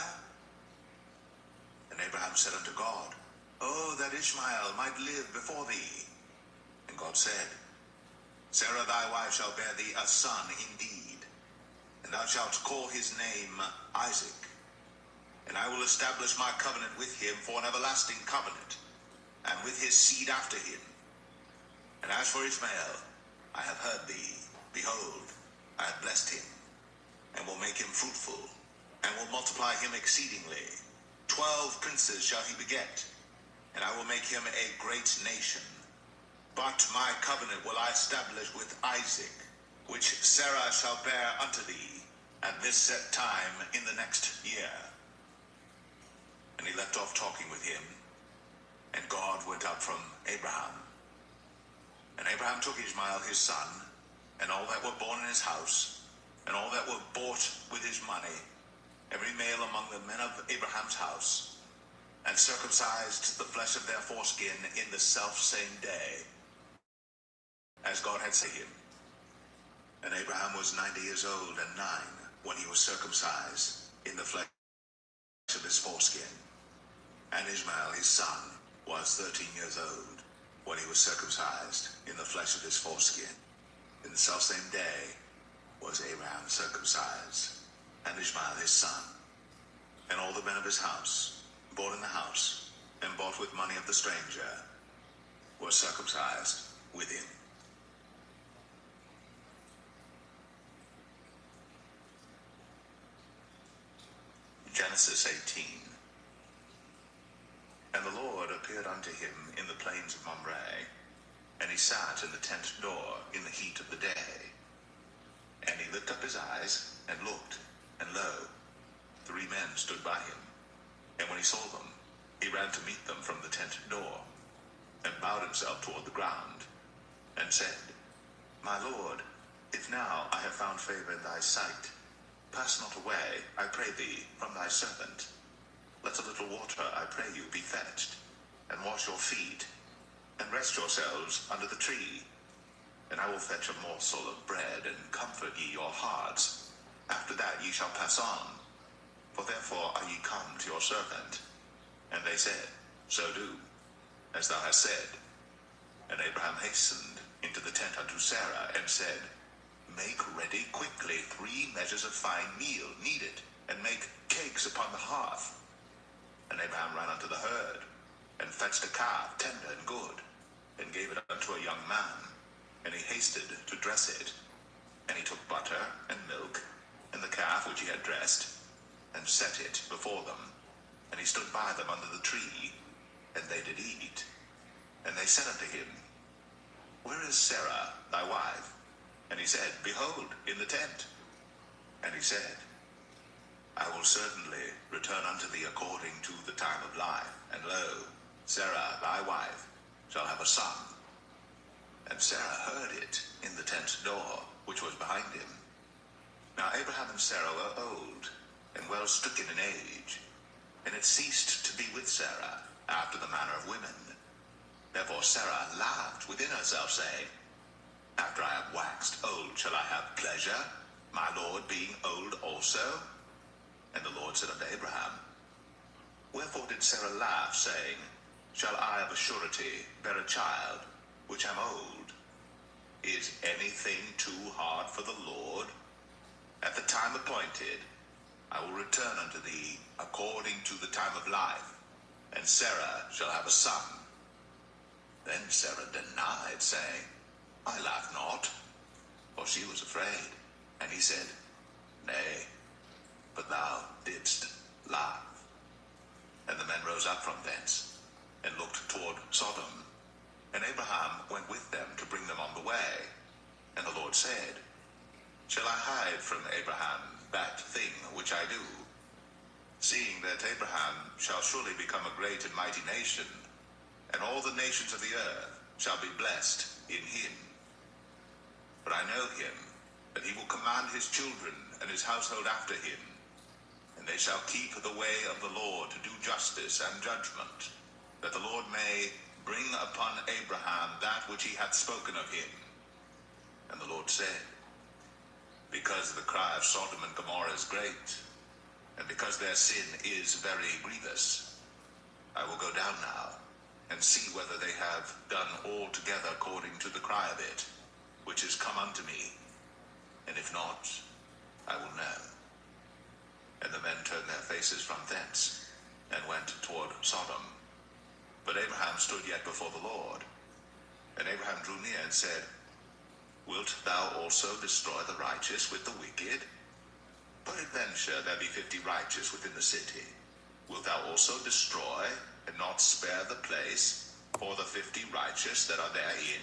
And Abraham said unto God, Oh, that Ishmael might live before thee. And God said, Sarah thy wife shall bear thee a son indeed, and thou shalt call his name Isaac. And I will establish my covenant with him for an everlasting covenant, and with his seed after him. And as for Ishmael, I have heard thee. Behold, I have blessed him, and will make him fruitful, and will multiply him exceedingly. 12 princes shall he beget, and I will make him a great nation. But my covenant will I establish with Isaac, which Sarah shall bear unto thee at this set time in the next year. And he left off talking with him, and God went up from Abraham. And Abraham took Ishmael his son, and all that were born in his house, and all that were bought with his money, every male among the men of Abraham's house, and circumcised the flesh of their foreskin in the selfsame day, as God had said him. And Abraham was 90 years old and 9 when he was circumcised in the flesh of his foreskin. And Ishmael his son was 13 years old when he was circumcised in the flesh of his foreskin. In the selfsame day was Abraham circumcised, and Ishmael his son, and all the men of his house, born in the house, and bought with money of the stranger, was circumcised within. Genesis 18. And the Lord appeared unto him in the plains of Mamre, and he sat in the tent door in the heat of the day. And he lifted up his eyes, and looked, and lo, 3 men stood by him. And when he saw them, he ran to meet them from the tent door, and bowed himself toward the ground, and said, My Lord, if now I have found favor in thy sight, pass not away, I pray thee, from thy servant. Let a little water, I pray you, be fetched, and wash your feet, and rest yourselves under the tree. And I will fetch a morsel of bread, and comfort ye your hearts. After that ye shall pass on. For therefore are ye come to your servant. And they said, So do, as thou hast said. And Abraham hastened into the tent unto Sarah, and said, Make ready quickly 3 measures of fine meal kneaded, and make cakes upon the hearth. And Abraham ran unto the herd, and fetched a calf tender and good, and gave it unto a young man. And he hasted to dress it. And he took butter and milk, and the calf which he had dressed, and set it before them. And he stood by them under the tree, and they did eat. And they said unto him, Where is Sarah thy wife? And he said, Behold, in the tent. And he said, I will certainly return unto thee according to the time of life. And lo, Sarah thy wife shall have a son. And Sarah heard it in the tent door, which was behind him. Now Abraham and Sarah were old, and well stricken in age, and it ceased to be with Sarah after the manner of women. Therefore Sarah laughed within herself, saying, After I have waxed old shall I have pleasure, my Lord being old also? And the Lord said unto Abraham, Wherefore did Sarah laugh, saying, Shall I of a surety bear a child, which am old? Is anything too hard for the Lord? At the time appointed, I will return unto thee according to the time of life, and Sarah shall have a son. Then Sarah denied, saying, I laugh not, for she was afraid. And he said, Nay, but thou didst laugh. And the men rose up from thence, and looked toward Sodom. And Abraham went with them to bring them on the way. And the Lord said, Shall I hide from Abraham that thing which I do? Seeing that Abraham shall surely become a great and mighty nation, and all the nations of the earth shall be blessed in him. But I know him, that he will command his children and his household after him, and they shall keep the way of the Lord to do justice and judgment, that the Lord may bring upon Abraham that which he hath spoken of him. And the Lord said, Because the cry of Sodom and Gomorrah is great, and because their sin is very grievous, I will go down now, and see whether they have done altogether according to the cry of it, which is come unto me, and if not, I will know. And the men turned their faces from thence, and went toward Sodom. But Abraham stood yet before the Lord. And Abraham drew near and said, Wilt thou also destroy the righteous with the wicked? Peradventure there be 50 righteous within the city. Wilt thou also destroy, and not spare the place, for the 50 righteous that are therein?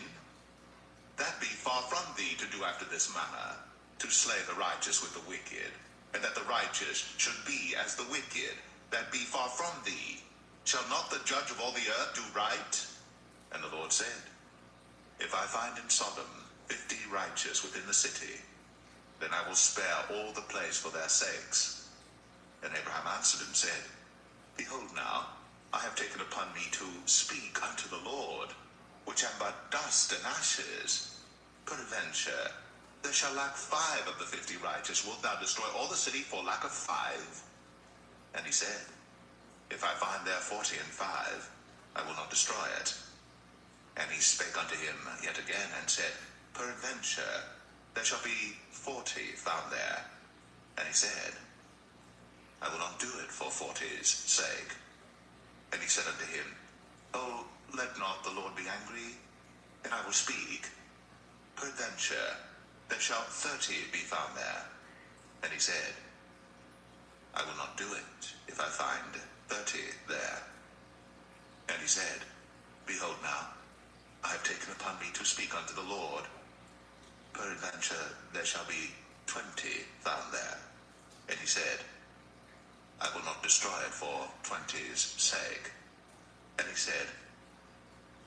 That be far from thee to do after this manner, to slay the righteous with the wicked, and that the righteous should be as the wicked. That be far from thee. Shall not the judge of all the earth do right? And the Lord said, If I find in Sodom 50 righteous within the city, then I will spare all the place for their sakes. And Abraham answered and said, Behold now, I have taken upon me to speak unto the Lord, which am but dust and ashes. Peradventure, there shall lack 5 of the 50 righteous. Wilt thou destroy all the city for lack of 5? And he said, If I find there 40 and 5, I will not destroy it. And he spake unto him yet again, and said, Peradventure, there shall be 40 found there. And he said, I will not do it for 40's sake. And he said unto him, Oh, let not the Lord be angry, and I will speak. Peradventure, there shall 30 be found there. And he said, I will not do it, if I find 30 there. And he said, Behold now, I have taken upon me to speak unto the Lord. Peradventure, there shall be 20 found there. And he said, I will not destroy it for 20's sake. And he said,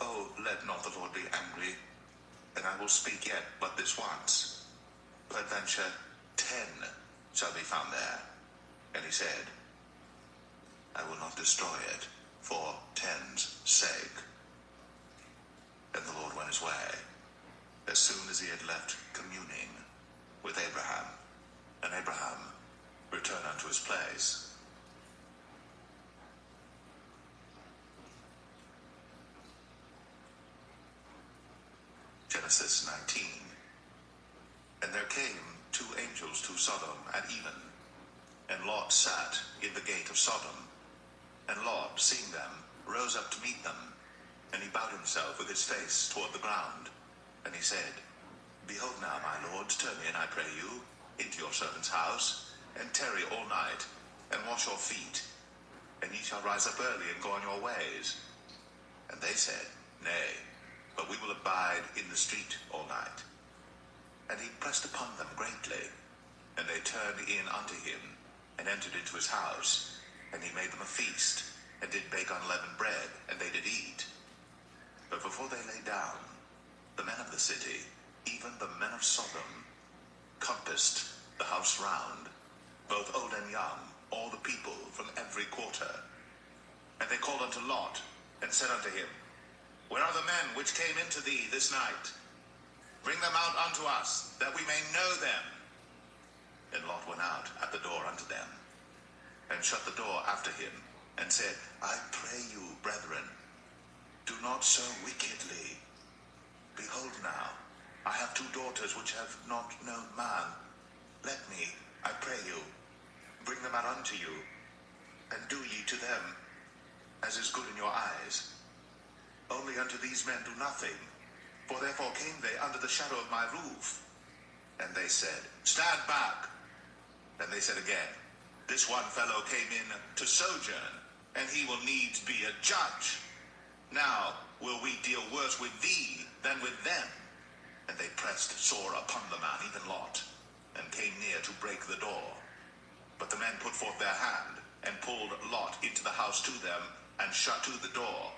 Oh, let not the Lord be angry, and I will speak yet but this once. Peradventure 10 shall be found there. And he said, I will not destroy it for 10's sake. And the Lord went his way, as soon as he had left communing with Abraham. And Abraham returned unto his place. Genesis 19. And there came 2 angels to Sodom at even, and Lot sat in the gate of Sodom. And Lot, seeing them, rose up to meet them, and he bowed himself with his face toward the ground. And he said, Behold now, my lords, turn in, I pray you, into your servant's house, and tarry all night, and wash your feet, and ye shall rise up early and go on your ways. And they said, Nay, but we will abide in the street all night. And he pressed upon them greatly, and they turned in unto him, and entered into his house, and he made them a feast, and did bake unleavened bread, and they did eat. But before they lay down, the men of the city, even the men of Sodom, compassed the house round, both old and young, all the people from every quarter. And they called unto Lot, and said unto him, Where are the men which came into thee this night? Bring them out unto us, that we may know them. And Lot went out at the door unto them, and shut the door after him, and said, I pray you, brethren, do not so wickedly. Behold now, I have 2 daughters which have not known man. Let me, I pray you, bring them out unto you, and do ye to them as is good in your eyes. Only unto these men do nothing, for therefore came they under the shadow of my roof. And they said, Stand back. And they said again, This one fellow came in to sojourn, and he will needs be a judge. Now will we deal worse with thee than with them. And they pressed sore upon the man, even Lot, and came near to break the door. But the men put forth their hand, and pulled Lot into the house to them, and shut to the door.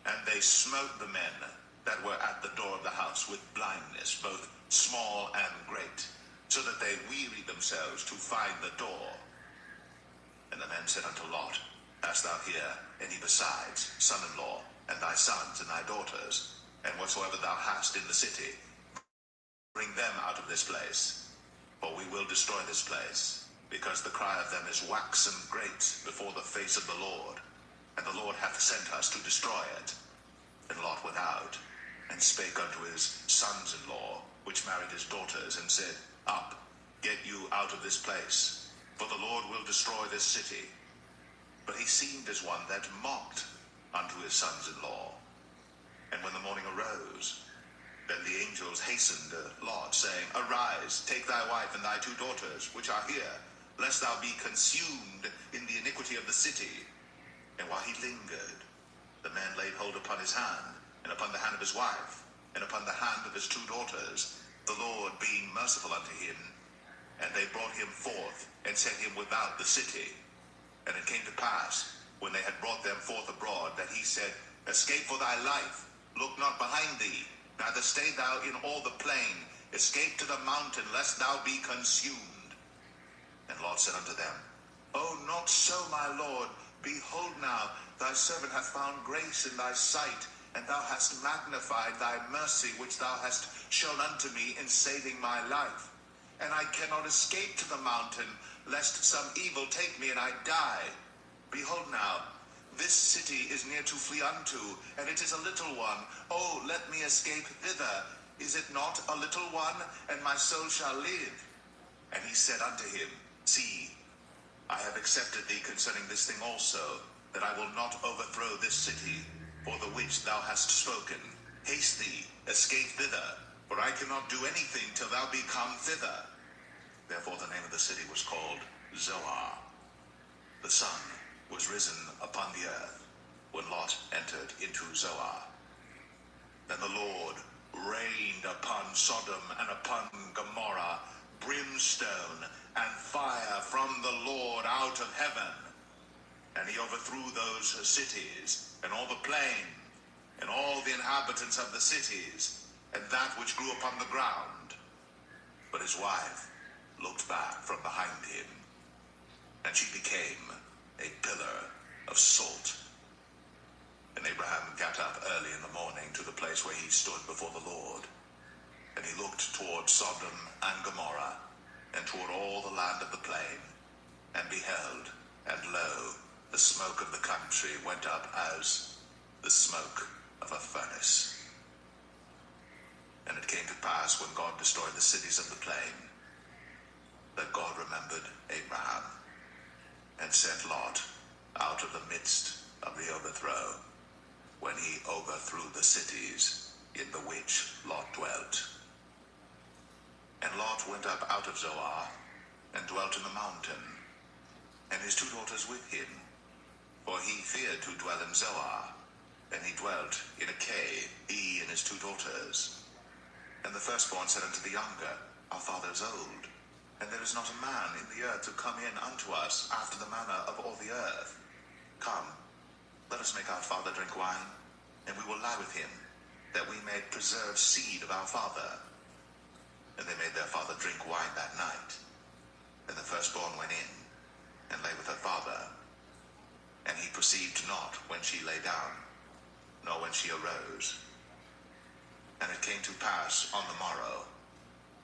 And they smote the men that were at the door of the house with blindness, both small and great, so that they wearied themselves to find the door. And the men said unto Lot, Hast thou here any besides son-in-law, and thy sons and thy daughters, and whatsoever thou hast in the city? Bring them out of this place, for we will destroy this place, because the cry of them is waxen great before the face of the Lord, and the Lord hath sent us to destroy it. And Lot went out, and spake unto his sons-in-law, which married his daughters, and said, Up, get you out of this place, for the Lord will destroy this city. But he seemed as one that mocked unto his sons-in-law. And when the morning arose, then the angels hastened Lot, saying, Arise, take thy wife and thy 2 daughters, which are here, lest thou be consumed in the iniquity of the city. And while he lingered, the man laid hold upon his hand, and upon the hand of his wife, and upon the hand of his 2 daughters, the Lord being merciful unto him. And they brought him forth, and set him without the city. And it came to pass, when they had brought them forth abroad, that he said, Escape for thy life, look not behind thee, neither stay thou in all the plain, escape to the mountain, lest thou be consumed. And Lot said unto them, O not so, my Lord, behold now, thy servant hath found grace in thy sight, and thou hast magnified thy mercy which thou hast shown unto me in saving my life. And I cannot escape to the mountain, lest some evil take me and I die. Behold now, this city is near to flee unto, and it is a little one. Oh, let me escape thither. Is it not a little one, and my soul shall live? And he said unto him, See, I have accepted thee concerning this thing also, that I will not overthrow this city, for the which thou hast spoken. Haste thee, escape thither, for I cannot do anything till thou be come thither. Therefore the name of the city was called Zoar. The sun was risen upon the earth when Lot entered into Zoar. Then the Lord rained upon Sodom and upon Gomorrah brimstone and fire from the Lord out of heaven. And he overthrew those cities, and all the plain, and all the inhabitants of the cities, and that which grew upon the ground. But his wife looked back from behind him, and she became a pillar of salt. And Abraham got up early in the morning to the place where he stood before the Lord. And he looked toward Sodom and Gomorrah, and toward all the land of the plain, and beheld, and lo, the smoke of the country went up as the smoke of a furnace. And it came to pass, when God destroyed the cities of the plain, that God remembered Abraham, and sent Lot out of the midst of the overthrow, when he overthrew the cities in the which Lot dwelt. And Lot went up out of Zoar, and dwelt in the mountain, and his 2 daughters with him, for he feared to dwell in Zoar. And he dwelt in a cave, he and his 2 daughters. And the firstborn said unto the younger, Our father is old, and there is not a man in the earth to come in unto us after the manner of all the earth. Come, let us make our father drink wine, and we will lie with him, that we may preserve seed of our father. And they made their father drink wine that night. And the firstborn went in, and lay with her father. And he perceived not when she lay down, nor when she arose. And it came to pass on the morrow,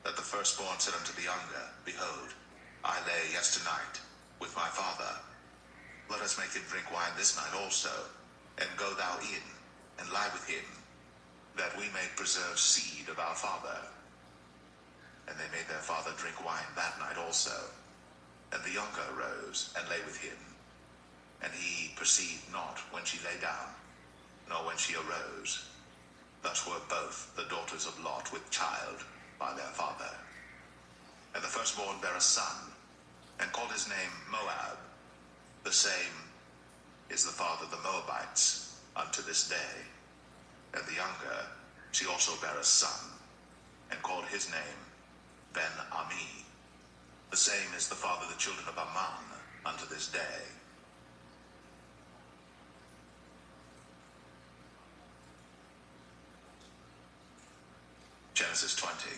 that the firstborn said unto the younger, Behold, I lay yesternight with my father. Let us make him drink wine this night also, and go thou in, and lie with him, that we may preserve seed of our father. And they made their father drink wine that night also. And the younger arose, and lay with him. And he perceived not when she lay down, nor when she arose. Thus were both the daughters of Lot with child by their father. And the firstborn bare a son, and called his name Moab. The same is the father of the Moabites unto this day. And the younger, she also bare a son, and called his name Ben-Ami. The same is the father of the children of Ammon unto this day. Genesis 20.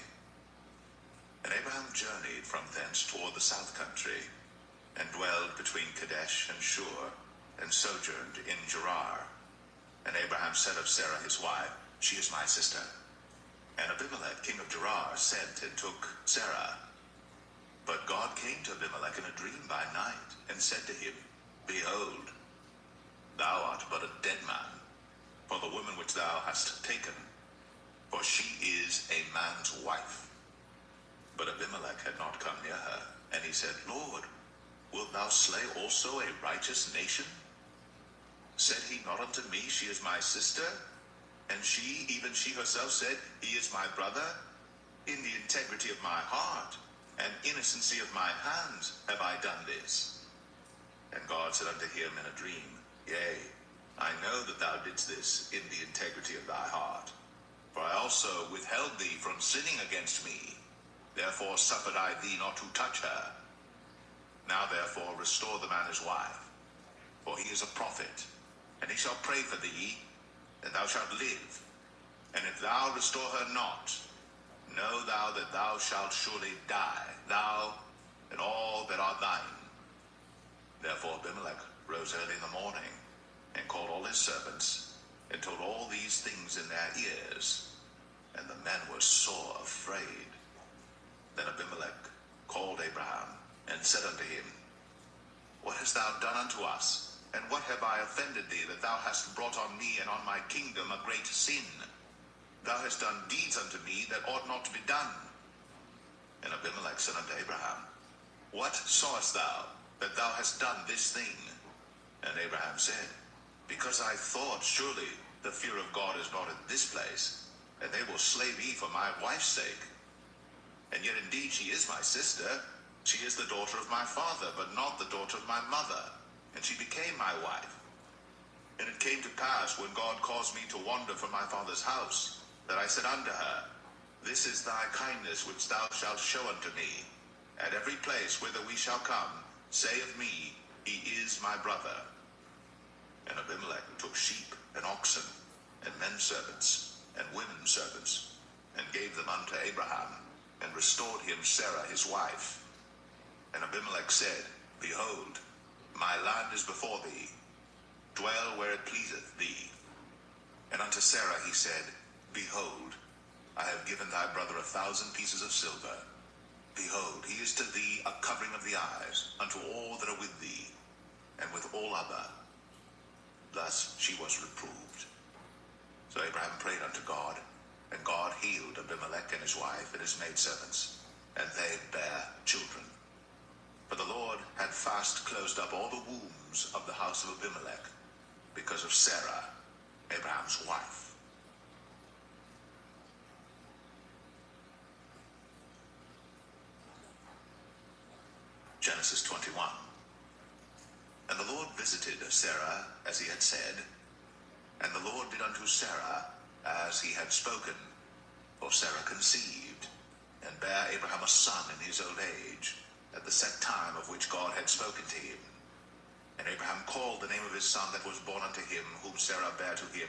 And Abraham journeyed from thence toward the south country, and dwelled between Kadesh and Shur, and sojourned in Gerar. And Abraham said of Sarah his wife, She is my sister. And Abimelech king of Gerar sent and took Sarah. But God came to Abimelech in a dream by night, and said to him, Behold, thou art but a dead man, for the woman which thou hast taken, for she is a man's wife. But Abimelech had not come near her, and he said, Lord, wilt thou slay also a righteous nation? Said he not unto me, She is my sister? And she, even she herself, said, He is my brother? In the integrity of my heart and innocency of my hands have I done this. And God said unto him in a dream, Yea, I know that thou didst this in the integrity of thy heart. For I also withheld thee from sinning against me. Therefore suffered I thee not to touch her. Now therefore restore the man his wife, for he is a prophet, and he shall pray for thee, and thou shalt live. And if thou restore her not, know thou that thou shalt surely die, thou and all that are thine. Therefore Abimelech rose early in the morning, and called all his servants, and told all these things in their ears. And the men were sore afraid. Then Abimelech called Abraham, and said unto him, What hast thou done unto us? And what have I offended thee, that thou hast brought on me and on my kingdom a great sin? Thou hast done deeds unto me that ought not to be done. And Abimelech said unto Abraham, What sawest thou, that thou hast done this thing? And Abraham said, Because I thought, surely the fear of God is not in this place, and they will slay me for my wife's sake. And yet indeed she is my sister. She is the daughter of my father, but not the daughter of my mother. And she became my wife. And it came to pass, when God caused me to wander from my father's house, that I said unto her, This is thy kindness which thou shalt show unto me. At every place whither we shall come, say of me, He is my brother. And Abimelech took sheep and oxen, and men servants, and women servants, and gave them unto Abraham, and restored him Sarah his wife. And Abimelech said, Behold, my land is before thee. Dwell where it pleaseth thee. And unto Sarah he said, Behold, I have given thy brother 1,000 pieces of silver. Behold, he is to thee a covering of the eyes, unto all that are with thee, and with all other. Thus she was reproved. So Abraham prayed unto God, and God healed Abimelech and his wife and his maidservants, and they bare children. For the Lord had fast closed up all the wombs of the house of Abimelech, because of Sarah, Abraham's wife. Genesis 21. And the Lord visited Sarah as he had said, and the Lord did unto Sarah as he had spoken. For Sarah conceived, and bare Abraham a son in his old age, at the set time of which God had spoken to him. And Abraham called the name of his son that was born unto him, whom Sarah bare to him,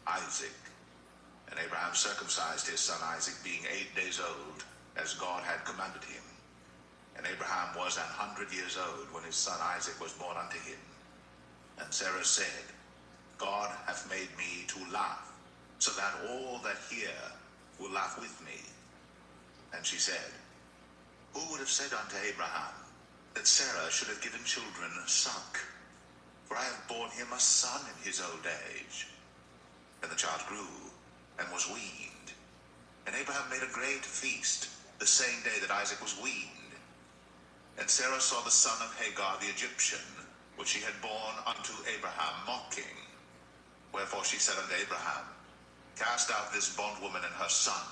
Isaac. And Abraham circumcised his son Isaac, being 8 days old, as God had commanded him. And Abraham was 100 years old when his son Isaac was born unto him. And Sarah said, God hath made me to laugh, so that all that hear will laugh with me. And she said, Who would have said unto Abraham, that Sarah should have given children suck? For I have borne him a son in his old age. And the child grew, and was weaned. And Abraham made a great feast, the same day that Isaac was weaned. And Sarah saw the son of Hagar the Egyptian, which she had borne unto Abraham, mocking. Wherefore she said unto Abraham, Cast out this bondwoman and her son,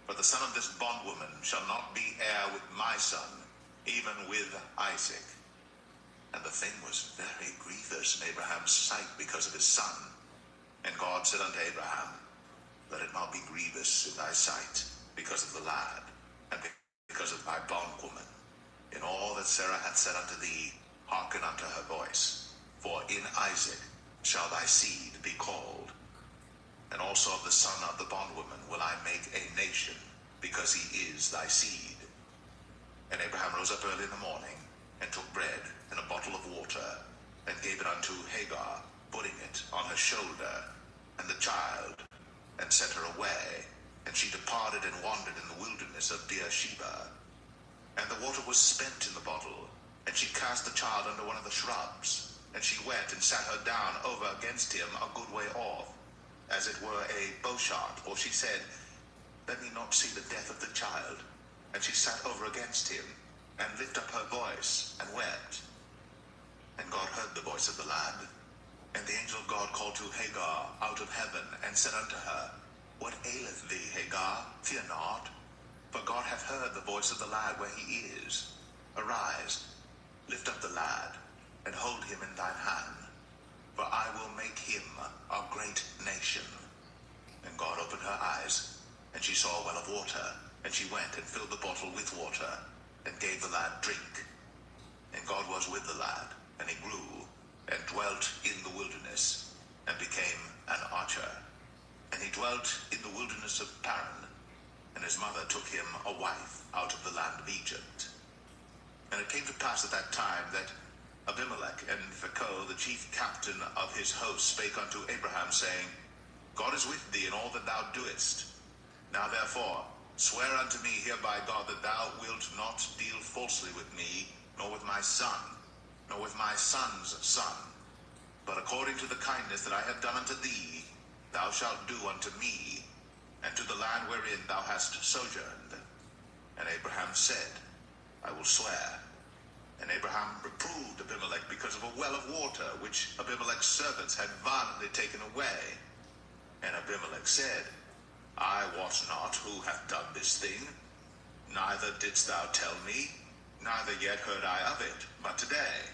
for the son of this bondwoman shall not be heir with my son, even with Isaac. And the thing was very grievous in Abraham's sight because of his son. And God said unto Abraham, Let it not be grievous in thy sight because of the lad, and because of thy bondwoman. In all that Sarah hath said unto thee, hearken unto her voice. For in Isaac shall thy seed be called. And also of the son of the bondwoman will I make a nation, because he is thy seed. And Abraham rose up early in the morning, and took bread and a bottle of water, and gave it unto Hagar, putting it on her shoulder, and the child, and sent her away. And she departed and wandered in the wilderness of Beersheba. And the water was spent in the bottle, and she cast the child under one of the shrubs. And she went and sat her down over against him a good way off, as it were a bowshot. For she said, Let me not see the death of the child. And she sat over against him, and lifted up her voice, and wept. And God heard the voice of the lad. And the angel of God called to Hagar out of heaven, and said unto her, What aileth thee, Hagar? Fear not, for God hath heard the voice of the lad where he is. Arise, lift up the lad, and hold him in thine hand, for I will make him a great nation. And God opened her eyes, and she saw a well of water, and she went and filled the bottle with water, and gave the lad drink. And God was with the lad, and he grew, and dwelt in the wilderness, and became an archer. And he dwelt in the wilderness of Paran, and his mother took him a wife out of the land of Egypt. And it came to pass at that time that Abimelech and Phicol, the chief captain of his host, spake unto Abraham, saying, God is with thee in all that thou doest. Now therefore swear unto me here by God that thou wilt not deal falsely with me, nor with my son, nor with my son's son, but according to the kindness that I have done unto thee, thou shalt do unto me, and to the land wherein thou hast sojourned. And Abraham said, I will swear. And Abraham reproved Abimelech because of a well of water, which Abimelech's servants had violently taken away. And Abimelech said, I wot not who hath done this thing, neither didst thou tell me, neither yet heard I of it, but today.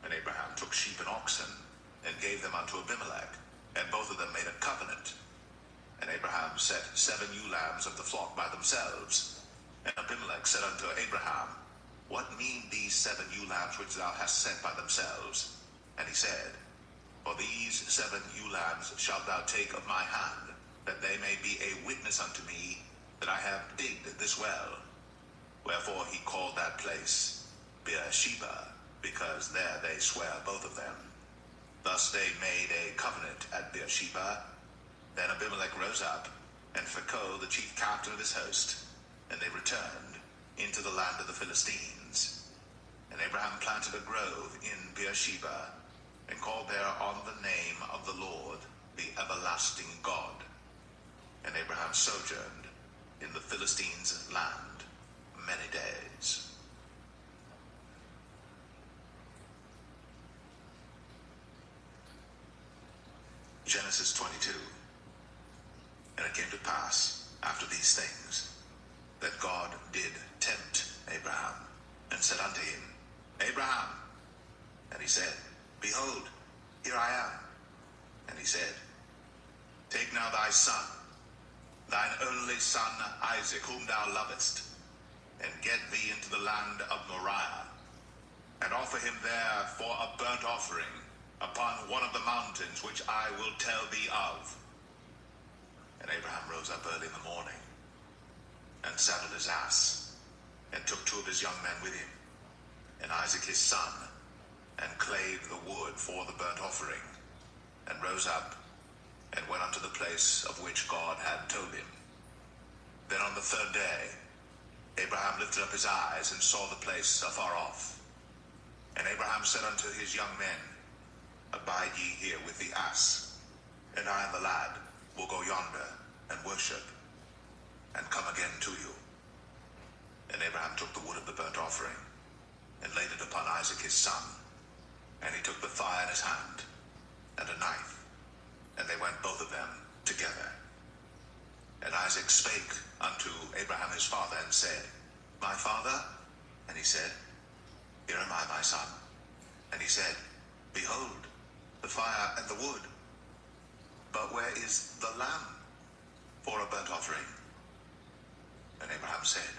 And Abraham took sheep and oxen, and gave them unto Abimelech, and both of them made a covenant. And Abraham set 7 ewe lambs of the flock by themselves. And Abimelech said unto Abraham, What mean these 7 ewe lambs which thou hast set by themselves? And he said, For these 7 ewe lambs shalt thou take of my hand, that they may be a witness unto me that I have digged this well. Wherefore he called that place Beersheba, because there they sware both of them. Thus they made a covenant at Beersheba. Then Abimelech rose up, and Phicol the chief captain of his host, and they returned into the land of the Philistines. And Abraham planted a grove in Beersheba, and called there on the name of the Lord, the everlasting God. And Abraham sojourned in the Philistines' land many days. Genesis 22. And it came to pass, after these things, that God did tempt Abraham, and said unto him, Abraham. And he said, Behold, here I am. And he said, Take now thy son, thine only son Isaac, whom thou lovest, and get thee into the land of Moriah, and offer him there for a burnt offering upon one of the mountains which I will tell thee of. And Abraham rose up early in the morning, and saddled his ass, and took 2 of his young men with him, and Isaac his son, and clave the wood for the burnt offering, and rose up, and went unto the place of which God had told him. Then on the 3rd day, Abraham lifted up his eyes, and saw the place afar off. And Abraham said unto his young men, Abide ye here with the ass, and I and the lad will go yonder, and worship, and come again to you. And Abraham took the wood of the burnt offering, and laid it upon Isaac his son. And he took the fire in his hand, and a knife, and they went both of them together. And Isaac spake unto Abraham his father, and said, My father? And he said, Here am I, my son. And he said, Behold, the fire and the wood, but where is the lamb for a burnt offering? And Abraham said,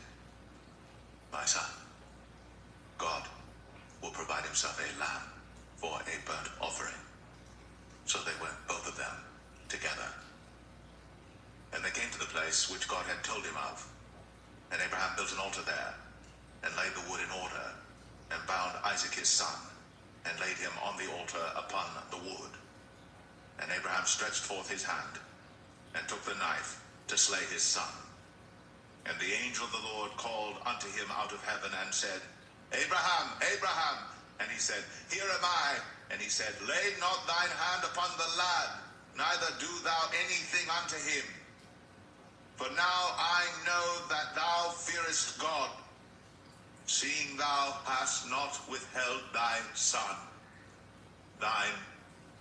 My son, God will provide himself a lamb for a burnt offering. So they went both of them together. And they came to the place which God had told him of. And Abraham built an altar there, and laid the wood in order, and bound Isaac his son, and laid him on the altar upon the wood. And Abraham stretched forth his hand, and took the knife to slay his son. And the angel of the Lord called unto him out of heaven, and said, Abraham, Abraham. And he said, Here am I. And he said, Lay not thine hand upon the lad, neither do thou anything unto him. For now I know that thou fearest God, seeing thou hast not withheld thy son, thine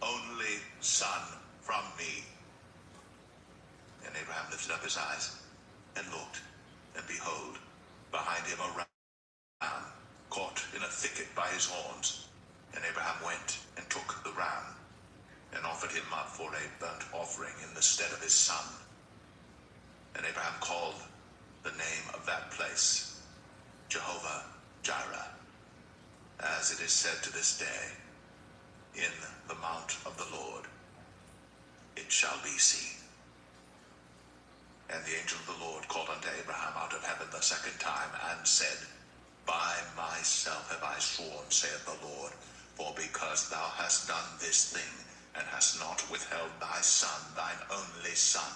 only son, from me. And Abraham lifted up his eyes, and looked, and behold, behind him a ram, caught in a thicket by his horns. And Abraham went, and took the ram, and offered him up for a burnt offering in the stead of his son. And Abraham called the name of that place Jehovah Jireh, as it is said to this day, In the mount of the Lord it shall be seen. And the angel of the Lord called unto Abraham out of heaven the 2nd time, and said, By myself have I sworn, saith the Lord, for because thou hast done this thing, and hast not withheld thy son, thine only son,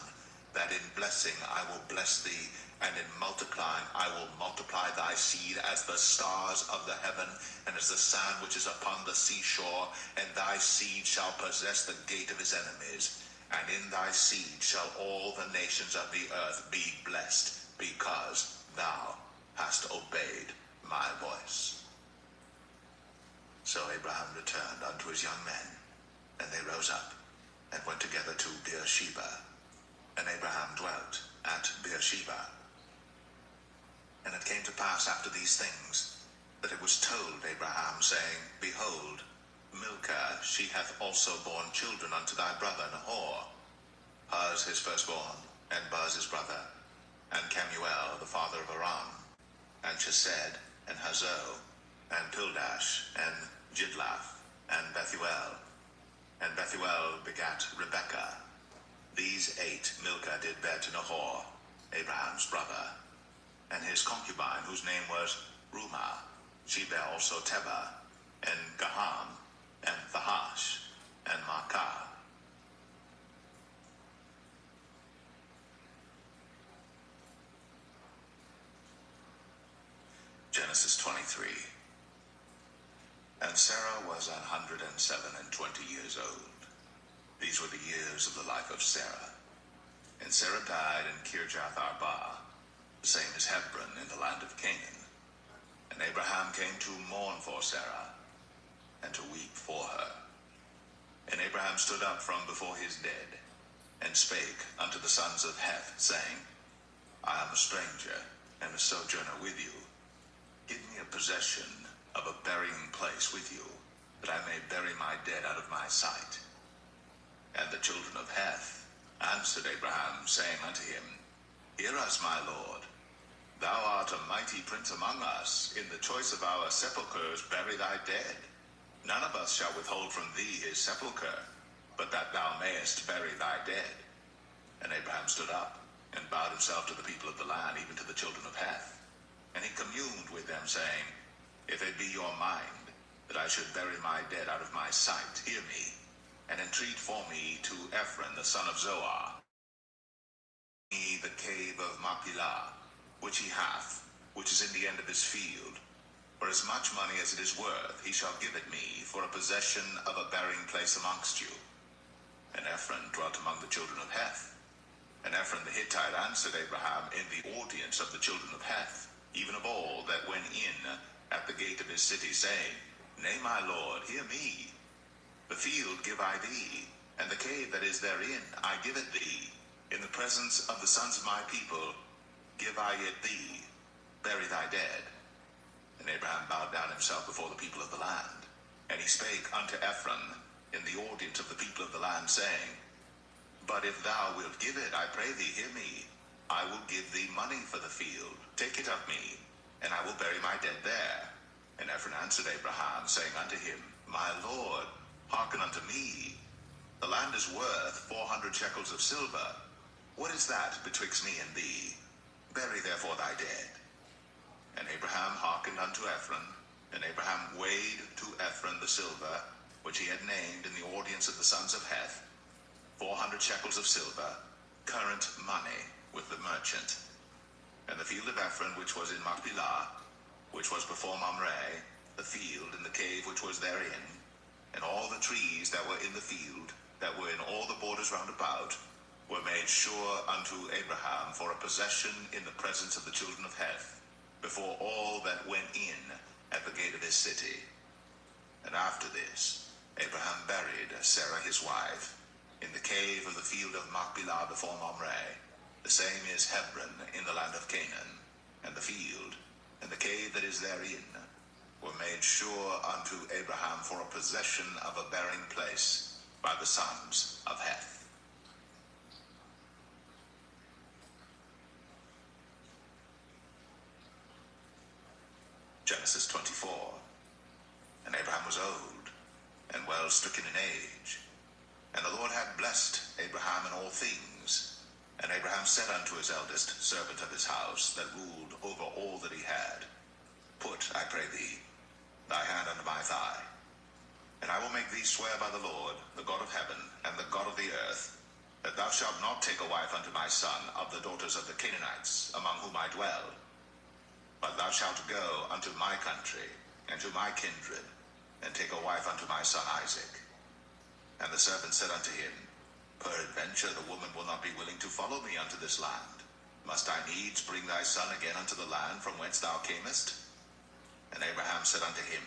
that in blessing I will bless thee, and in multiplying I will multiply thy seed as the stars of the heaven, and as the sand which is upon the seashore, and thy seed shall possess the gate of his enemies. And in thy seed shall all the nations of the earth be blessed, because thou hast obeyed my voice. So Abraham returned unto his young men, and they rose up, and went together to Beersheba. And Abraham dwelt at Beersheba. And it came to pass after these things, that it was told Abraham, saying, Behold, Milcah, she hath also borne children unto thy brother Nahor, Huz his firstborn, and Buz his brother, and Kemuel the father of Aram, and Chesed, and Hazo, and Pildash, and Jidlaph, and Bethuel. And Bethuel begat Rebekah. These 8 Milcah did bear to Nahor, Abraham's brother, and his concubine, whose name was Rumah. She bare also Tebah, and Gaham, and Thahash, and Maacah. Genesis 23. And Sarah was 127 years old. These were the years of the life of Sarah. And Sarah died in Kirjath Arba, the same as Hebron in the land of Canaan. And Abraham came to mourn for Sarah, and to weep for her. And Abraham stood up from before his dead, and spake unto the sons of Heth, saying, I am a stranger, and a sojourner with you. Give me a possession of a burying place with you, that I may bury my dead out of my sight. And the children of Heth answered Abraham, saying unto him, Hear us, my lord. Thou art a mighty prince among us. In the choice of our sepulchres bury thy dead. None of us shall withhold from thee his sepulchre, but that thou mayest bury thy dead. And Abraham stood up, and bowed himself to the people of the land, even to the children of Heth. And he communed with them, saying, If it be your mind, that I should bury my dead out of my sight, hear me, and entreat for me to Ephron the son of Zoar, the cave of Machpelah, which he hath, which is in the end of his field. For as much money as it is worth, he shall give it me for a possession of a burying place amongst you. And Ephron dwelt among the children of Heth. And Ephron the Hittite answered Abraham in the audience of the children of Heth, even of all that went in at the gate of his city, saying, Nay, my lord, hear me. The field give I thee, and the cave that is therein I give it thee. In the presence of the sons of my people give I it thee. Bury thy dead. And Abraham bowed down himself before the people of the land. And he spake unto Ephron in the audience of the people of the land, saying, But if thou wilt give it, I pray thee, hear me. I will give thee money for the field. Take it of me, and I will bury my dead there. And Ephron answered Abraham, saying unto him, My lord, hearken unto me. The land is worth 400 shekels of silver. What is that betwixt me and thee? Bury therefore thy dead. And Abraham hearkened unto Ephron, and Abraham weighed to Ephron the silver, which he had named in the audience of the sons of Heth, 400 shekels of silver, current money, with the merchant. And the field of Ephron, which was in Machpelah, which was before Mamre, the field and the cave which was therein, and all the trees that were in the field, that were in all the borders round about, were made sure unto Abraham for a possession in the presence of the children of Heth, before all that went in at the gate of his city. And after this, Abraham buried Sarah his wife in the cave of the field of Machpelah before Mamre. The same is Hebron in the land of Canaan. And the field and the cave that is therein were made sure unto Abraham for a possession of a burying place by the sons of Heth. Genesis 24. And Abraham was old, and well stricken in age. And the Lord had blessed Abraham in all things. And Abraham said unto his eldest servant of his house, that ruled over all that he had, Put, I pray thee, thy hand under my thigh, and I will make thee swear by the Lord, the God of heaven, and the God of the earth, that thou shalt not take a wife unto my son of the daughters of the Canaanites, among whom I dwell, but thou shalt go unto my country, and to my kindred, and take a wife unto my son Isaac. And the servant said unto him, Peradventure the woman will not be willing to follow me unto this land. Must I needs bring thy son again unto the land from whence thou camest? And Abraham said unto him,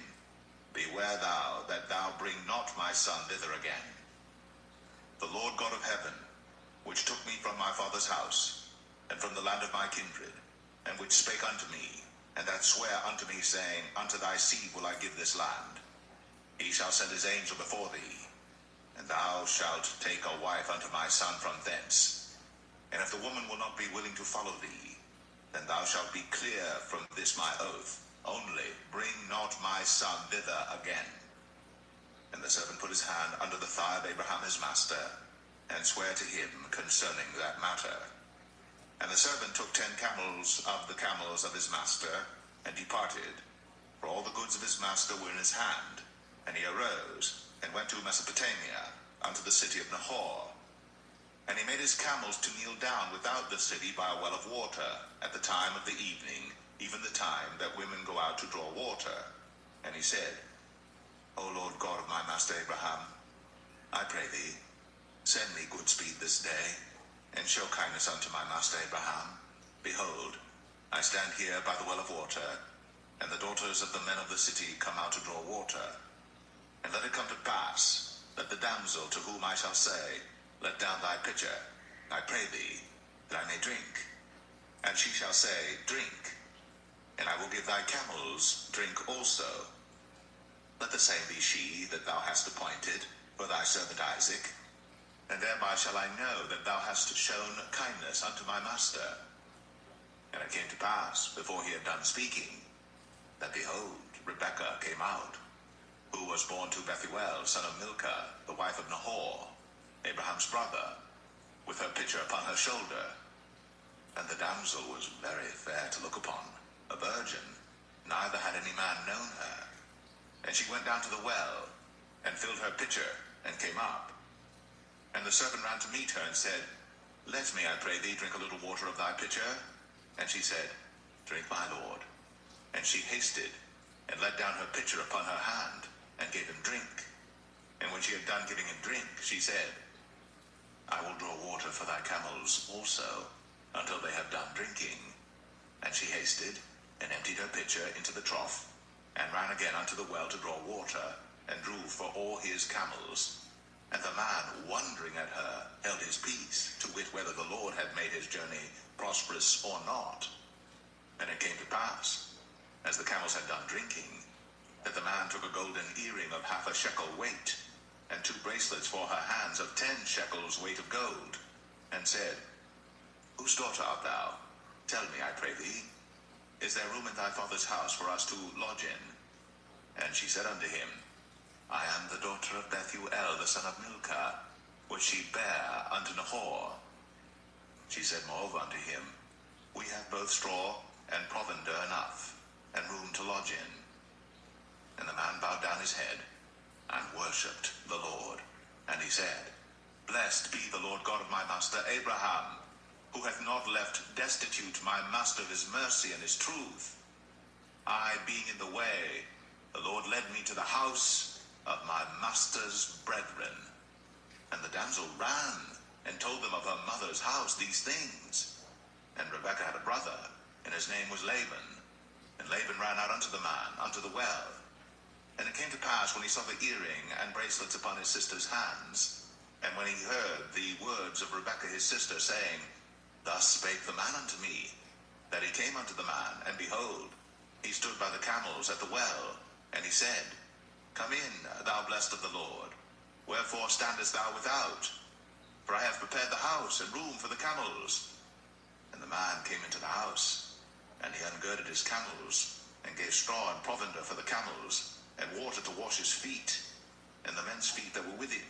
beware thou that thou bring not my son thither again. The Lord God of heaven, which took me from my father's house, and from the land of my kindred, and which spake unto me, and that sware unto me, saying, Unto thy seed will I give this land. He shall send his angel before thee, and thou shalt take a wife unto my son from thence. And if the woman will not be willing to follow thee, then thou shalt be clear from this my oath. Only bring not my son thither again. And the servant put his hand under the thigh of Abraham his master, and sware to him concerning that matter. And the servant took 10 camels of the camels of his master, and departed, for all the goods of his master were in his hand. And he arose, and went to Mesopotamia, unto the city of Nahor. And he made his camels to kneel down without the city by a well of water, at the time of the evening, even the time that women go out to draw water. And he said, O Lord God of my master Abraham, I pray thee, send me good speed this day, and show kindness unto my master Abraham. Behold, I stand here by the well of water, and the daughters of the men of the city come out to draw water. And let it come to pass, that the damsel to whom I shall say, Let down thy pitcher, I pray thee, that I may drink. And she shall say, Drink, and I will give thy camels drink also. Let the same be she that thou hast appointed for thy servant Isaac, and thereby shall I know that thou hast shown kindness unto my master. And it came to pass, before he had done speaking, that behold, Rebekah came out, who was born to Bethuel, son of Milcah, the wife of Nahor, Abraham's brother, with her pitcher upon her shoulder. And the damsel was very fair to look upon, a virgin, neither had any man known her. And she went down to the well, and filled her pitcher, and came up. And the servant ran to meet her, and said, Let me, I pray thee, drink a little water of thy pitcher. And she said, Drink, my lord. And she hasted, and let down her pitcher upon her hand, and gave him drink. And when she had done giving him drink, she said, I will draw water for thy camels also, until they have done drinking. And she hasted, and emptied her pitcher into the trough, and ran again unto the well to draw water, and drew for all his camels. And the man, wondering at her, held his peace, to wit whether the Lord had made his journey prosperous or not. And it came to pass, as the camels had done drinking, that the man took a golden earring of 1/2 shekel weight, and 2 bracelets for her hands of 10 shekels weight of gold, and said, Whose daughter art thou? Tell me, I pray thee, is there room in thy father's house for us to lodge in? And she said unto him, I am the daughter of Bethuel, the son of Milcah, which she bare unto Nahor. She said moreover unto him, We have both straw and provender enough, and room to lodge in. And the man bowed down his head, and worshipped the Lord. And he said, Blessed be the Lord God of my master Abraham, who hath not left destitute my master of his mercy and his truth. I being in the way, the Lord led me to the house of my master's brethren. And the damsel ran, and told them of her mother's house these things. And Rebekah had a brother, and his name was Laban. And Laban ran out unto the man, unto the well. And it came to pass, when he saw the earring and bracelets upon his sister's hands, and when he heard the words of Rebekah his sister, saying, Thus spake the man unto me, that he came unto the man, and behold, he stood by the camels at the well. And he said, Come in, thou blessed of the Lord. Wherefore standest thou without? For I have prepared the house and room for the camels. And the man came into the house, and he ungirded his camels, and gave straw and provender for the camels, and water to wash his feet, and the men's feet that were with him.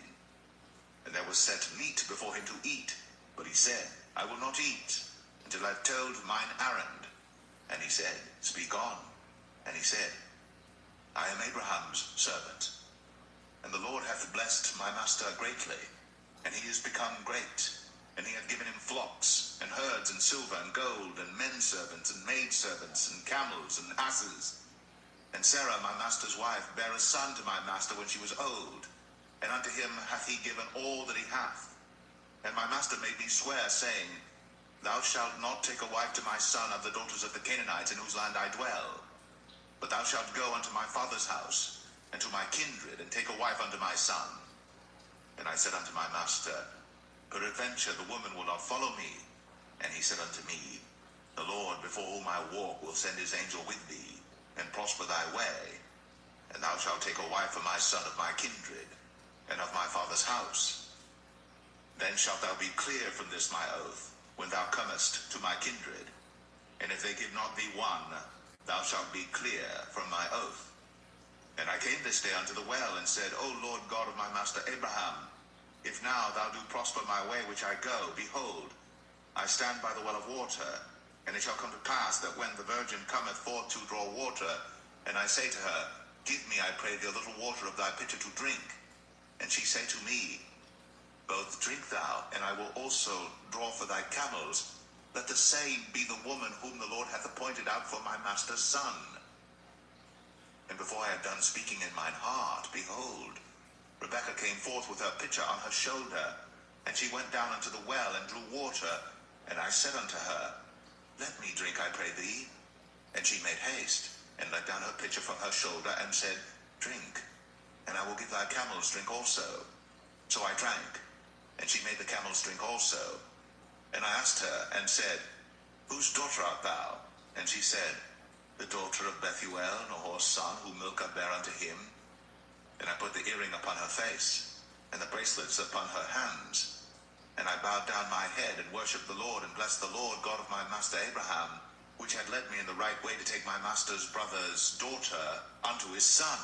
And there was set meat before him to eat, but he said, I will not eat, until I have told mine errand. And he said, Speak on. And he said, I am Abraham's servant, and the Lord hath blessed my master greatly, and he is become great, and he hath given him flocks, and herds, and silver, and gold, and men servants, and maid servants, and camels, and asses. And Sarah, my master's wife, bare a son to my master when she was old, and unto him hath he given all that he hath. And my master made me swear, saying, Thou shalt not take a wife to my son of the daughters of the Canaanites, in whose land I dwell, but thou shalt go unto my father's house, and to my kindred, and take a wife unto my son. And I said unto my master, Peradventure the woman will not follow me. And he said unto me, The Lord before whom I walk will send his angel with thee, and prosper thy way. And thou shalt take a wife for my son of my kindred, and of my father's house. Then shalt thou be clear from this my oath, when thou comest to my kindred. And if they give not thee one, thou shalt be clear from my oath. And I came this day unto the well, and said, O Lord God of my master Abraham, if now thou do prosper my way which I go, behold, I stand by the well of water, and it shall come to pass that when the virgin cometh forth to draw water, and I say to her, Give me, I pray thee, a little water of thy pitcher to drink. And she say to me, Both drink thou, and I will also draw for thy camels. Let the same be the woman whom the Lord hath appointed out for my master's son. And before I had done speaking in mine heart, behold, Rebekah came forth with her pitcher on her shoulder, and she went down unto the well and drew water. And I said unto her, Let me drink, I pray thee. And she made haste, and let down her pitcher from her shoulder, and said, Drink, and I will give thy camels drink also. So I drank, and she made the camels drink also. And I asked her, and said, Whose daughter art thou? And she said, The daughter of Bethuel, Nahor's son, whom Milcah bare unto him. And I put the earring upon her face, and the bracelets upon her hands. And I bowed down my head, and worshipped the Lord, and blessed the Lord God of my master Abraham, which had led me in the right way to take my master's brother's daughter unto his son.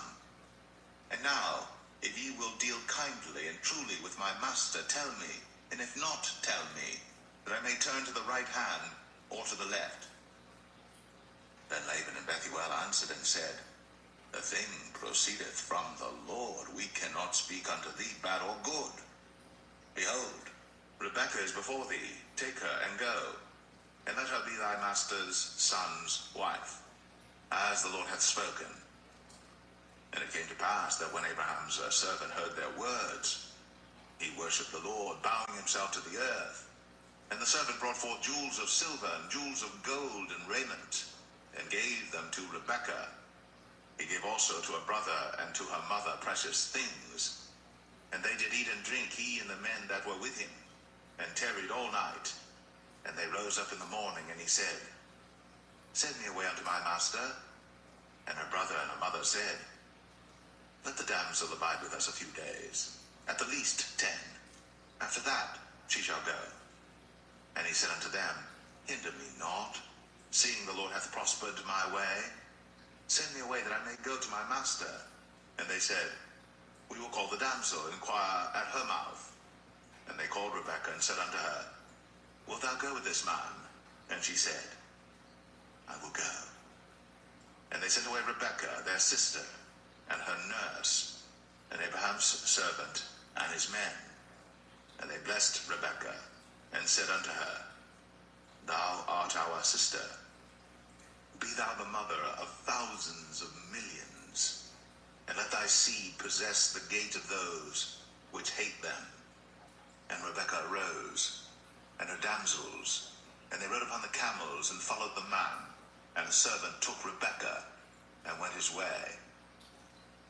And now, if ye will deal kindly and truly with my master, tell me, and if not, tell me, that I may turn to the right hand or to the left. Then Laban and Bethuel answered and said, The thing proceedeth from the Lord. We cannot speak unto thee bad or good. Behold, Rebekah is before thee. Take her and go, and let her be thy master's son's wife, as the Lord hath spoken. And it came to pass that when Abraham's servant heard their words, he worshipped the Lord, bowing himself to the earth. And the servant brought forth jewels of silver and jewels of gold and raiment, and gave them to Rebekah. He gave also to her brother and to her mother precious things. And they did eat and drink, he and the men that were with him, and tarried all night. And they rose up in the morning, and he said, Send me away unto my master. And her brother and her mother said, Let the damsel abide with us a few days, at the least 10. After that she shall go. And he said unto them, Hinder me not, seeing the Lord hath prospered my way. Send me away that I may go to my master. And they said, We will call the damsel, and inquire at her mouth. And they called Rebekah, and said unto her, Wilt thou go with this man? And she said, I will go. And they sent away Rebekah, their sister, and her nurse, and Abraham's servant, and his men. And they blessed Rebekah, and said unto her, Thou art our sister. Be thou the mother of thousands of millions, and let thy seed possess the gate of those which hate them. And Rebekah arose, and her damsels, and they rode upon the camels, and followed the man. And the servant took Rebekah, and went his way.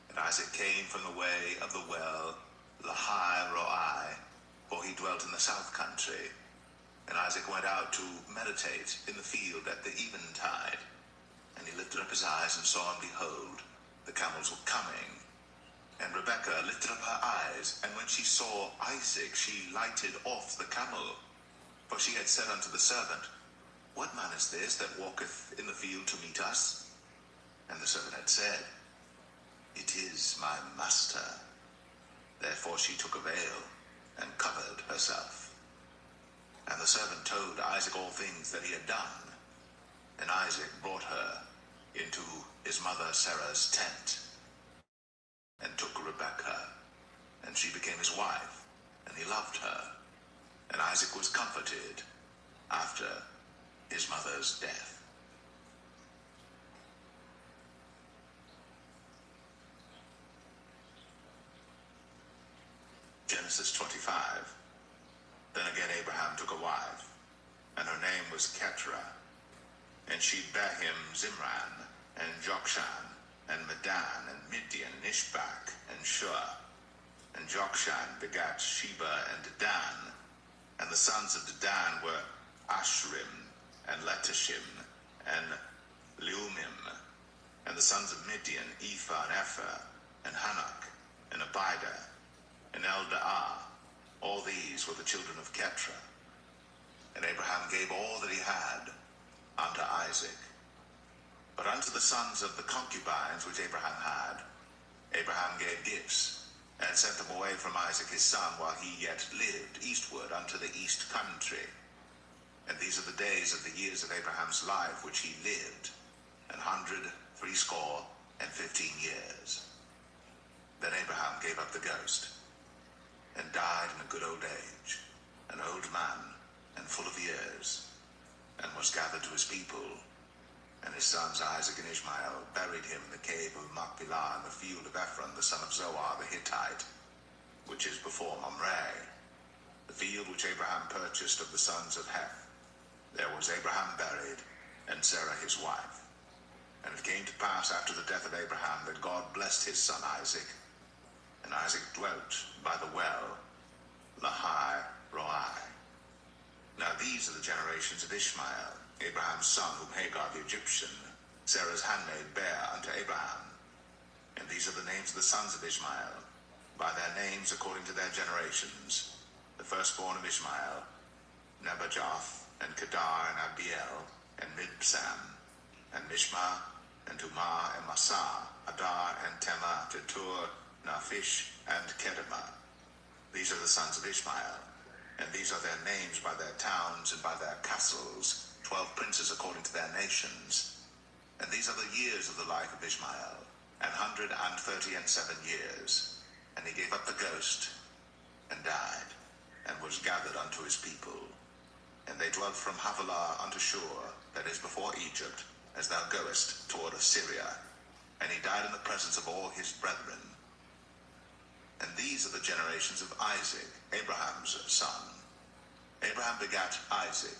And Isaac came from the way of the well, Lahai Roi, for he dwelt in the south country. And Isaac went out to meditate in the field at the eventide. And he lifted up his eyes and saw, and behold, the camels were coming. And Rebekah lifted up her eyes, and when she saw Isaac, she lighted off the camel. For she had said unto the servant, What man is this that walketh in the field to meet us? And the servant had said, It is my master. Therefore she took a veil, and covered herself. And the servant told Isaac all things that he had done. And Isaac brought her into his mother Sarah's tent, and took Rebekah, and she became his wife, and he loved her. And Isaac was comforted after his mother's death. Genesis 25. Then again Abraham took a wife, and her name was Keturah, and she bare him Zimran, and Jokshan, and Medan, and Midian, and Ishbak, and Shua. And Jokshan begat Sheba and Dedan. And the sons of Dedan were Ashrim, and Letashim, and Leumim. And the sons of Midian, Ephah, and Epher, and Hanok, and Abida, and Eldaah. All these were the children of Keturah. And Abraham gave all that he had unto Isaac. But unto the sons of the concubines which Abraham had, Abraham gave gifts, and sent them away from Isaac his son while he yet lived eastward unto the east country. And these are the days of the years of Abraham's life which he lived, 180 years. Then Abraham gave up the ghost, and died in a good old age, an old man, and full of years, and was gathered to his people. And his sons Isaac and Ishmael buried him in the cave of Machpelah in the field of Ephron the son of Zohar the Hittite, which is before Mamre, the field which Abraham purchased of the sons of Heth. There was Abraham buried, and Sarah his wife. And it came to pass after the death of Abraham that God blessed his son Isaac, and Isaac dwelt by the well, Lahai Roi. Now these are the generations of Ishmael, Abraham's son, whom Hagar the Egyptian, Sarah's handmaid, bare unto Abraham. And these are the names of the sons of Ishmael, by their names according to their generations. The firstborn of Ishmael, Nebajoth, and Kedar, and Abiel, and Mibsam, and Mishma, and Dumah, and Massa, Adar, and Tema, Jetur, Naphish, and Kedemah. These are the sons of Ishmael, and these are their names by their towns and by their castles, 12 princes according to their nations. And these are the years of the life of Ishmael, 137 years. And he gave up the ghost, and died, and was gathered unto his people. And they dwelt from Havilah unto Shur, that is before Egypt, as thou goest toward Assyria. And he died in the presence of all his brethren. And these are the generations of Isaac, Abraham's son. Abraham begat Isaac.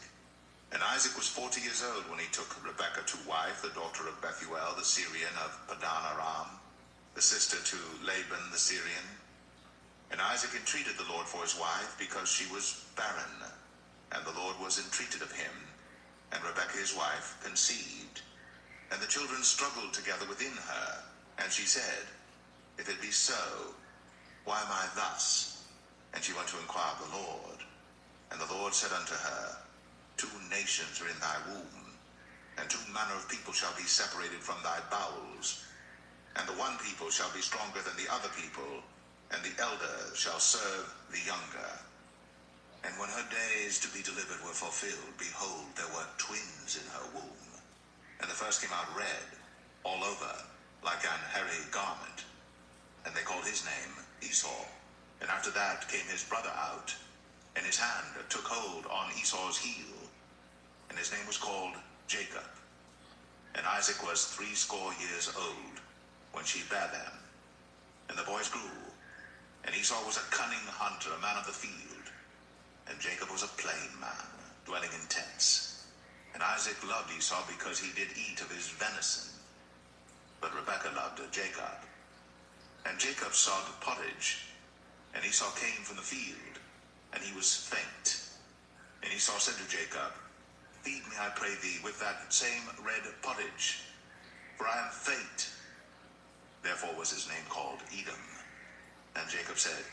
And Isaac was 40 years old when he took Rebekah to wife, the daughter of Bethuel, the Syrian of Padan Aram, the sister to Laban the Syrian. And Isaac entreated the Lord for his wife, because she was barren. And the Lord was entreated of him. And Rebekah his wife conceived. And the children struggled together within her. And she said, If it be so, why am I thus? And she went to inquire of the Lord. And the Lord said unto her, 2 nations are in thy womb, and 2 manner of people shall be separated from thy bowels. And the one people shall be stronger than the other people, and the elder shall serve the younger. And when her days to be delivered were fulfilled, behold, there were twins in her womb. And the first came out red, all over, like an hairy garment. And they called his name Esau. And after that came his brother out, and his hand took hold on Esau's heel, and his name was called Jacob. And Isaac was 80 years old when she bare them. And the boys grew, and Esau was a cunning hunter, a man of the field, and Jacob was a plain man, dwelling in tents. And Isaac loved Esau because he did eat of his venison, but Rebekah loved Jacob. And Jacob sought pottage, and Esau came from the field, and he was faint. And Esau said to Jacob, Feed me, I pray thee, with that same red pottage, for I am faint. Therefore was his name called Edom. And Jacob said,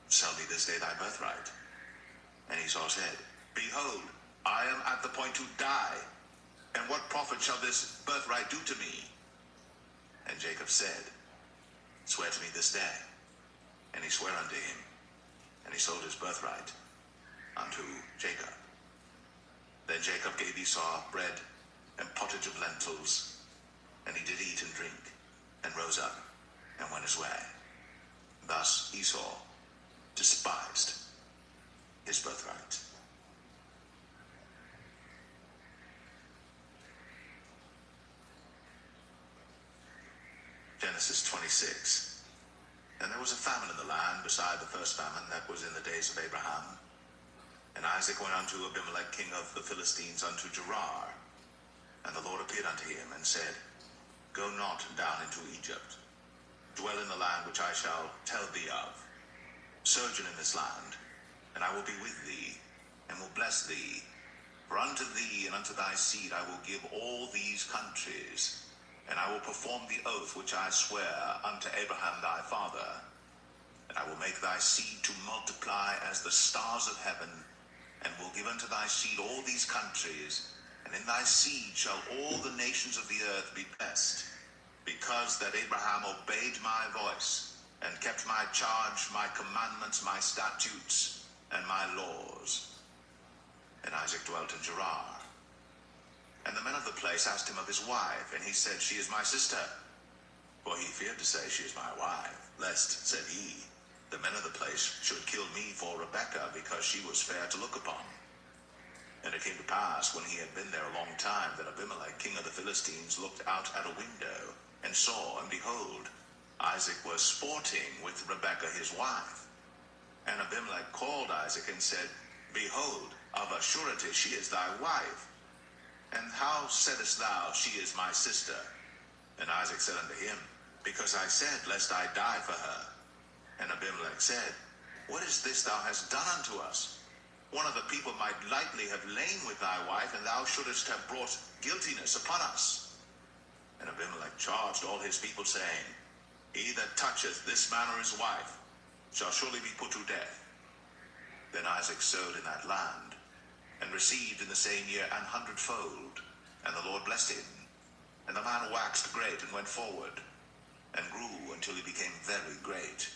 Sell me this day thy birthright. And Esau said, Behold, I am at the point to die, and what profit shall this birthright do to me? And Jacob said, Swear to me this day. And he sware unto him, and he sold his birthright unto Jacob. Then Jacob gave Esau bread and pottage of lentils, and he did eat and drink, and rose up, and went his way. Thus Esau despised his birthright. Genesis 26. And there was a famine in the land beside the first famine that was in the days of Abraham. And Isaac went unto Abimelech king of the Philistines unto Gerar. And the Lord appeared unto him and said, Go not down into Egypt. Dwell in the land which I shall tell thee of. Sojourn in this land, and I will be with thee, and will bless thee. For unto thee and unto thy seed I will give all these countries, and I will perform the oath which I swear unto Abraham thy father. And I will make thy seed to multiply as the stars of heaven, and will give unto thy seed all these countries, and in thy seed shall all the nations of the earth be blessed, because that Abraham obeyed my voice, and kept my charge, my commandments, my statutes, and my laws. And Isaac dwelt in Gerar. And the men of the place asked him of his wife, and he said, She is my sister. For he feared to say, She is my wife, lest, said he, the men of the place should kill me for Rebekah, because she was fair to look upon. And it came to pass, when he had been there a long time, that Abimelech, king of the Philistines, looked out at a window, and saw, and behold, Isaac was sporting with Rebekah his wife. And Abimelech called Isaac and said, Behold, of a surety she is thy wife. And how saidest thou, She is my sister? And Isaac said unto him, Because I said, Lest I die for her. And Abimelech said, What is this thou hast done unto us? One of the people might lightly have lain with thy wife, and thou shouldest have brought guiltiness upon us. And Abimelech charged all his people, saying, He that toucheth this man or his wife shall surely be put to death. Then Isaac sowed in that land, and received in the same year 100-fold. And the Lord blessed him. And the man waxed great, and went forward, and grew until he became very great.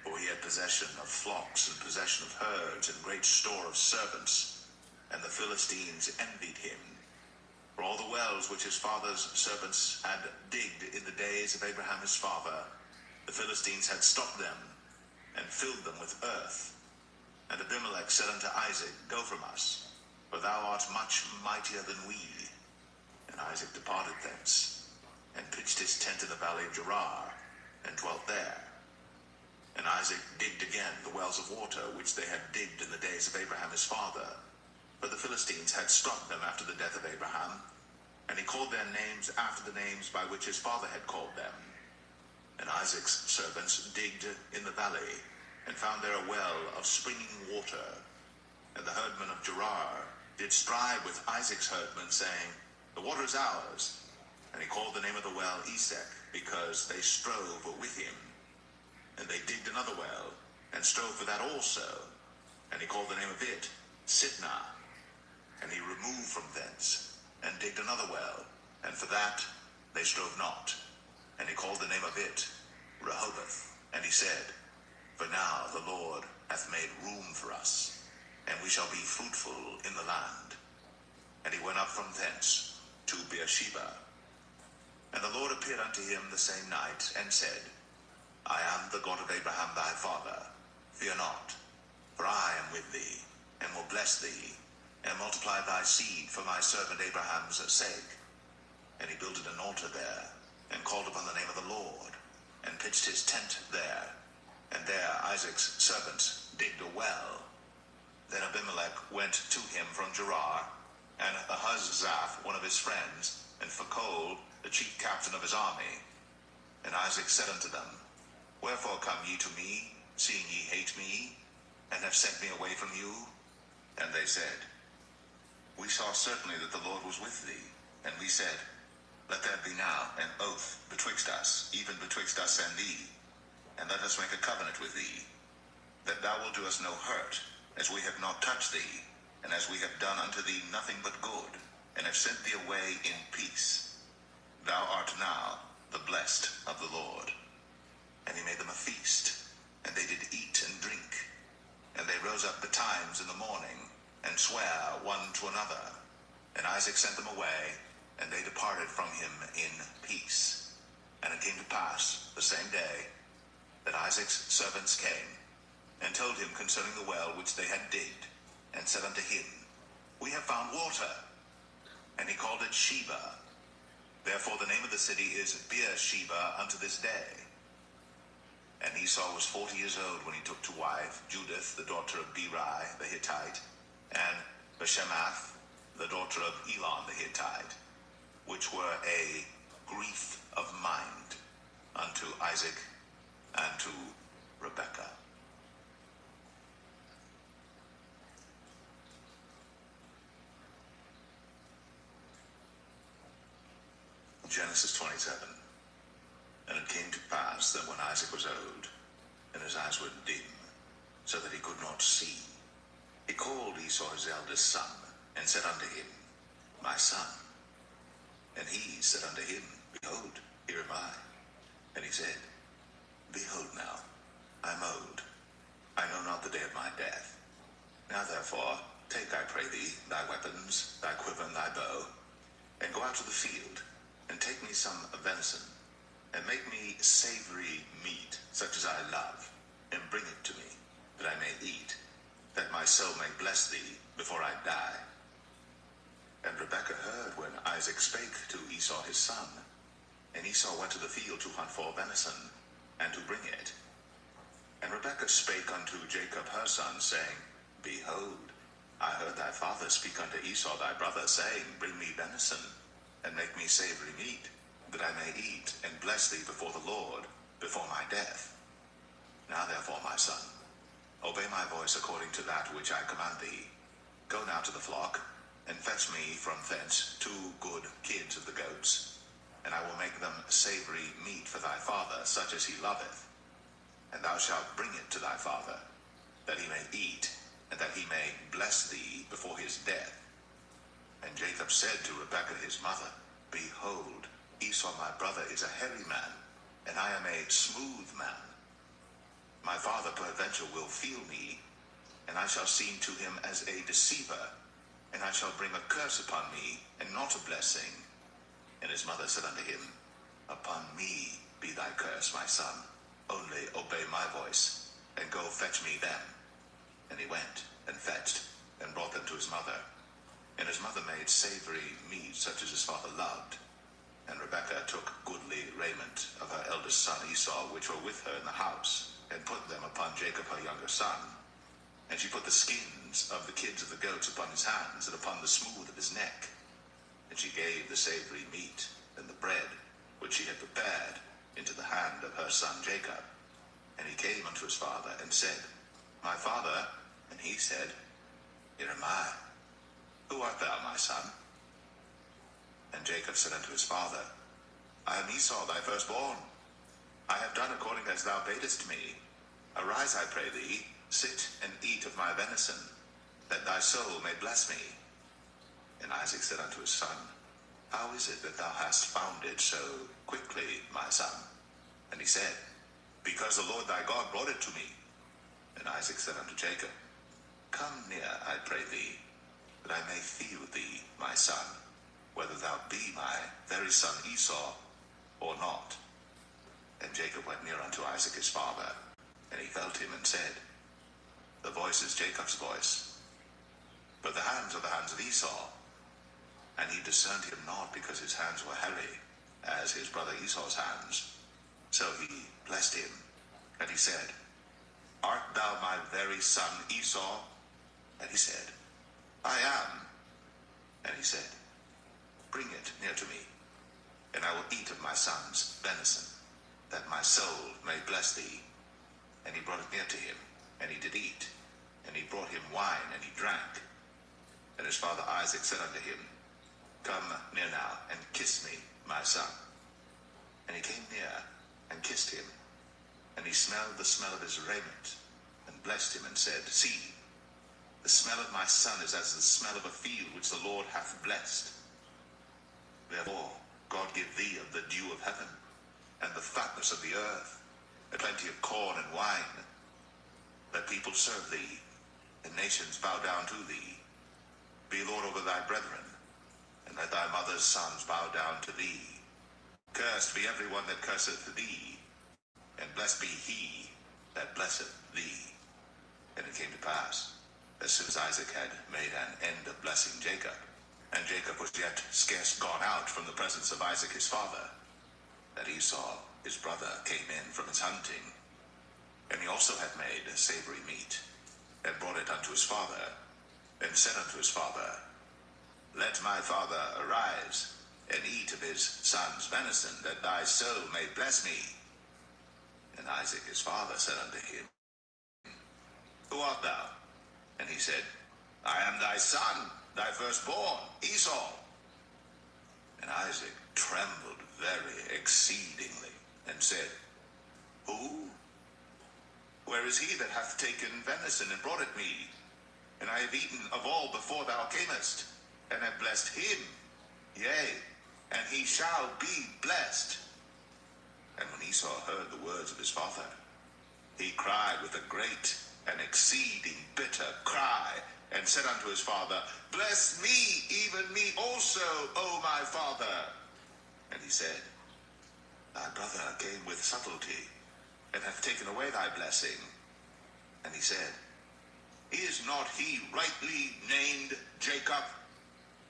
For he had possession of flocks, and possession of herds, and great store of servants. And the Philistines envied him. For all the wells which his father's servants had digged in the days of Abraham his father, the Philistines had stopped them, and filled them with earth. And Abimelech said unto Isaac, Go from us, for thou art much mightier than we. And Isaac departed thence, and pitched his tent in the valley of Gerar, and dwelt there. And Isaac digged again the wells of water, which they had digged in the days of Abraham his father. But the Philistines had struck them after the death of Abraham, and he called their names after the names by which his father had called them. And Isaac's servants digged in the valley, and found there a well of springing water. And the herdmen of Gerar did strive with Isaac's herdmen, saying, The water is ours. And he called the name of the well Esek, because they strove with him. And they digged another well, and strove for that also. And he called the name of it Sitnah. And he removed from thence, and digged another well, and for that they strove not. And he called the name of it Rehoboth. And he said, For now the Lord hath made room for us, and we shall be fruitful in the land. And he went up from thence to Beersheba. And the Lord appeared unto him the same night, and said, I am the God of Abraham thy father. Fear not, for I am with thee, and will bless thee, and multiply thy seed for my servant Abraham's sake. And he builded an altar there, and called upon the name of the Lord, and pitched his tent there. And there Isaac's servants digged a well. Then Abimelech went to him from Gerar, and Ahuzzath, one of his friends, and Phicol, the chief captain of his army. And Isaac said unto them, Wherefore come ye to me, seeing ye hate me, and have sent me away from you? And they said, We saw certainly that the Lord was with thee. And we said, Let there be now an oath betwixt us, even betwixt us and thee, and let us make a covenant with thee, that thou wilt do us no hurt, as we have not touched thee, and as we have done unto thee nothing but good, and have sent thee away in peace. Thou art now the blessed of the Lord. And he made them a feast, and they did eat and drink. And they rose up betimes in the morning, and sware one to another. And Isaac sent them away, and they departed from him in peace. And it came to pass the same day that Isaac's servants came, and told him concerning the well which they had digged, and said unto him, We have found water. And he called it Sheba. Therefore the name of the city is Beersheba unto this day. And Esau was 40 years old when he took to wife Judith, the daughter of Beeri the Hittite, and Bashemath, the daughter of Elon the Hittite, which were a grief of mind unto Isaac and to Rebekah. Genesis 27. And it came to pass that when Isaac was old, and his eyes were dim, so that he could not see, he called Esau his eldest son, and said unto him, My son. And he said unto him, Behold, here am I. And he said, Behold now, I am old, I know not the day of my death. Now therefore, take, I pray thee, thy weapons, thy quiver, and thy bow, and go out to the field, and take me some venison, and make me savory meat, such as I love, and bring it to me, that I may eat, that my soul may bless thee before I die. And Rebekah heard when Isaac spake to Esau his son. And Esau went to the field to hunt for venison, and to bring it. And Rebekah spake unto Jacob her son, saying, Behold, I heard thy father speak unto Esau thy brother, saying, Bring me venison, and make me savory meat, that I may eat, and bless thee before the Lord, before my death. Now therefore, my son, obey my voice according to that which I command thee. Go now to the flock, and fetch me from thence 2 good kids of the goats, and I will make them savory meat for thy father, such as he loveth. And thou shalt bring it to thy father, that he may eat, and that he may bless thee before his death. And Jacob said to Rebekah his mother, Behold, Esau my brother is a hairy man, and I am a smooth man. My father peradventure will feel me, and I shall seem to him as a deceiver, and I shall bring a curse upon me, and not a blessing. And his mother said unto him, Upon me be thy curse, my son. Only obey my voice, and go fetch me them. And he went, and fetched, and brought them to his mother. And his mother made savory meat, such as his father loved. And Rebekah took goodly raiment of her eldest son Esau, which were with her in the house, and put them upon Jacob her younger son. And she put the skins of the kids of the goats upon his hands, and upon the smooth of his neck. And she gave the savory meat and the bread, which she had prepared, into the hand of her son Jacob. And he came unto his father, and said, My father. And he said, Here am I. Who art thou, my son? And Jacob said unto his father, I am Esau thy firstborn. I have done according as thou badest me. Arise, I pray thee, sit and eat of my venison, that thy soul may bless me. And Isaac said unto his son, How is it that thou hast found it so quickly, my son? And he said, Because the Lord thy God brought it to me. And Isaac said unto Jacob, Come near, I pray thee, that I may feel thee, my son, whether thou be my very son Esau, or not. And Jacob went near unto Isaac his father, and he felt him, and said, The voice is Jacob's voice, but the hands are the hands of Esau. And he discerned him not, because his hands were hairy, as his brother Esau's hands. So he blessed him, and he said, Art thou my very son Esau? And he said, I am. And he said, Bring it near to me, and I will eat of my son's venison, that my soul may bless thee. And he brought it near to him, and he did eat. And he brought him wine, and he drank. And his father Isaac said unto him, Come near now, and kiss me, my son. And he came near, and kissed him. And he smelled the smell of his raiment, and blessed him, and said, See, the smell of my son is as the smell of a field which the Lord hath blessed. Therefore God give thee of the dew of heaven, and the fatness of the earth, and plenty of corn and wine. Let people serve thee, and nations bow down to thee. Be Lord over thy brethren, and let thy mother's sons bow down to thee. Cursed be every one that curseth thee, and blessed be he that blesseth thee. And it came to pass, as soon as Isaac had made an end of blessing Jacob, and Jacob was yet scarce gone out from the presence of Isaac his father, that Esau his brother came in from his hunting, and he also had made savory meat, and brought it unto his father, and said unto his father, Let my father arise, and eat of his his son's venison, that thy soul may bless me. And Isaac his father said unto him, Who art thou? And he said, I am thy son, thy firstborn, Esau. And Isaac trembled very exceedingly, and said, Who? Where is he that hath taken venison and brought it me? And I have eaten of all before thou camest, and have blessed him. Yea, and he shall be blessed. And when Esau heard the words of his father, he cried with a great and exceeding bitter cry, and said unto his father, Bless me, even me also, O my father. And he said, Thy brother came with subtlety, and hath taken away thy blessing. And he said, Is not he rightly named Jacob?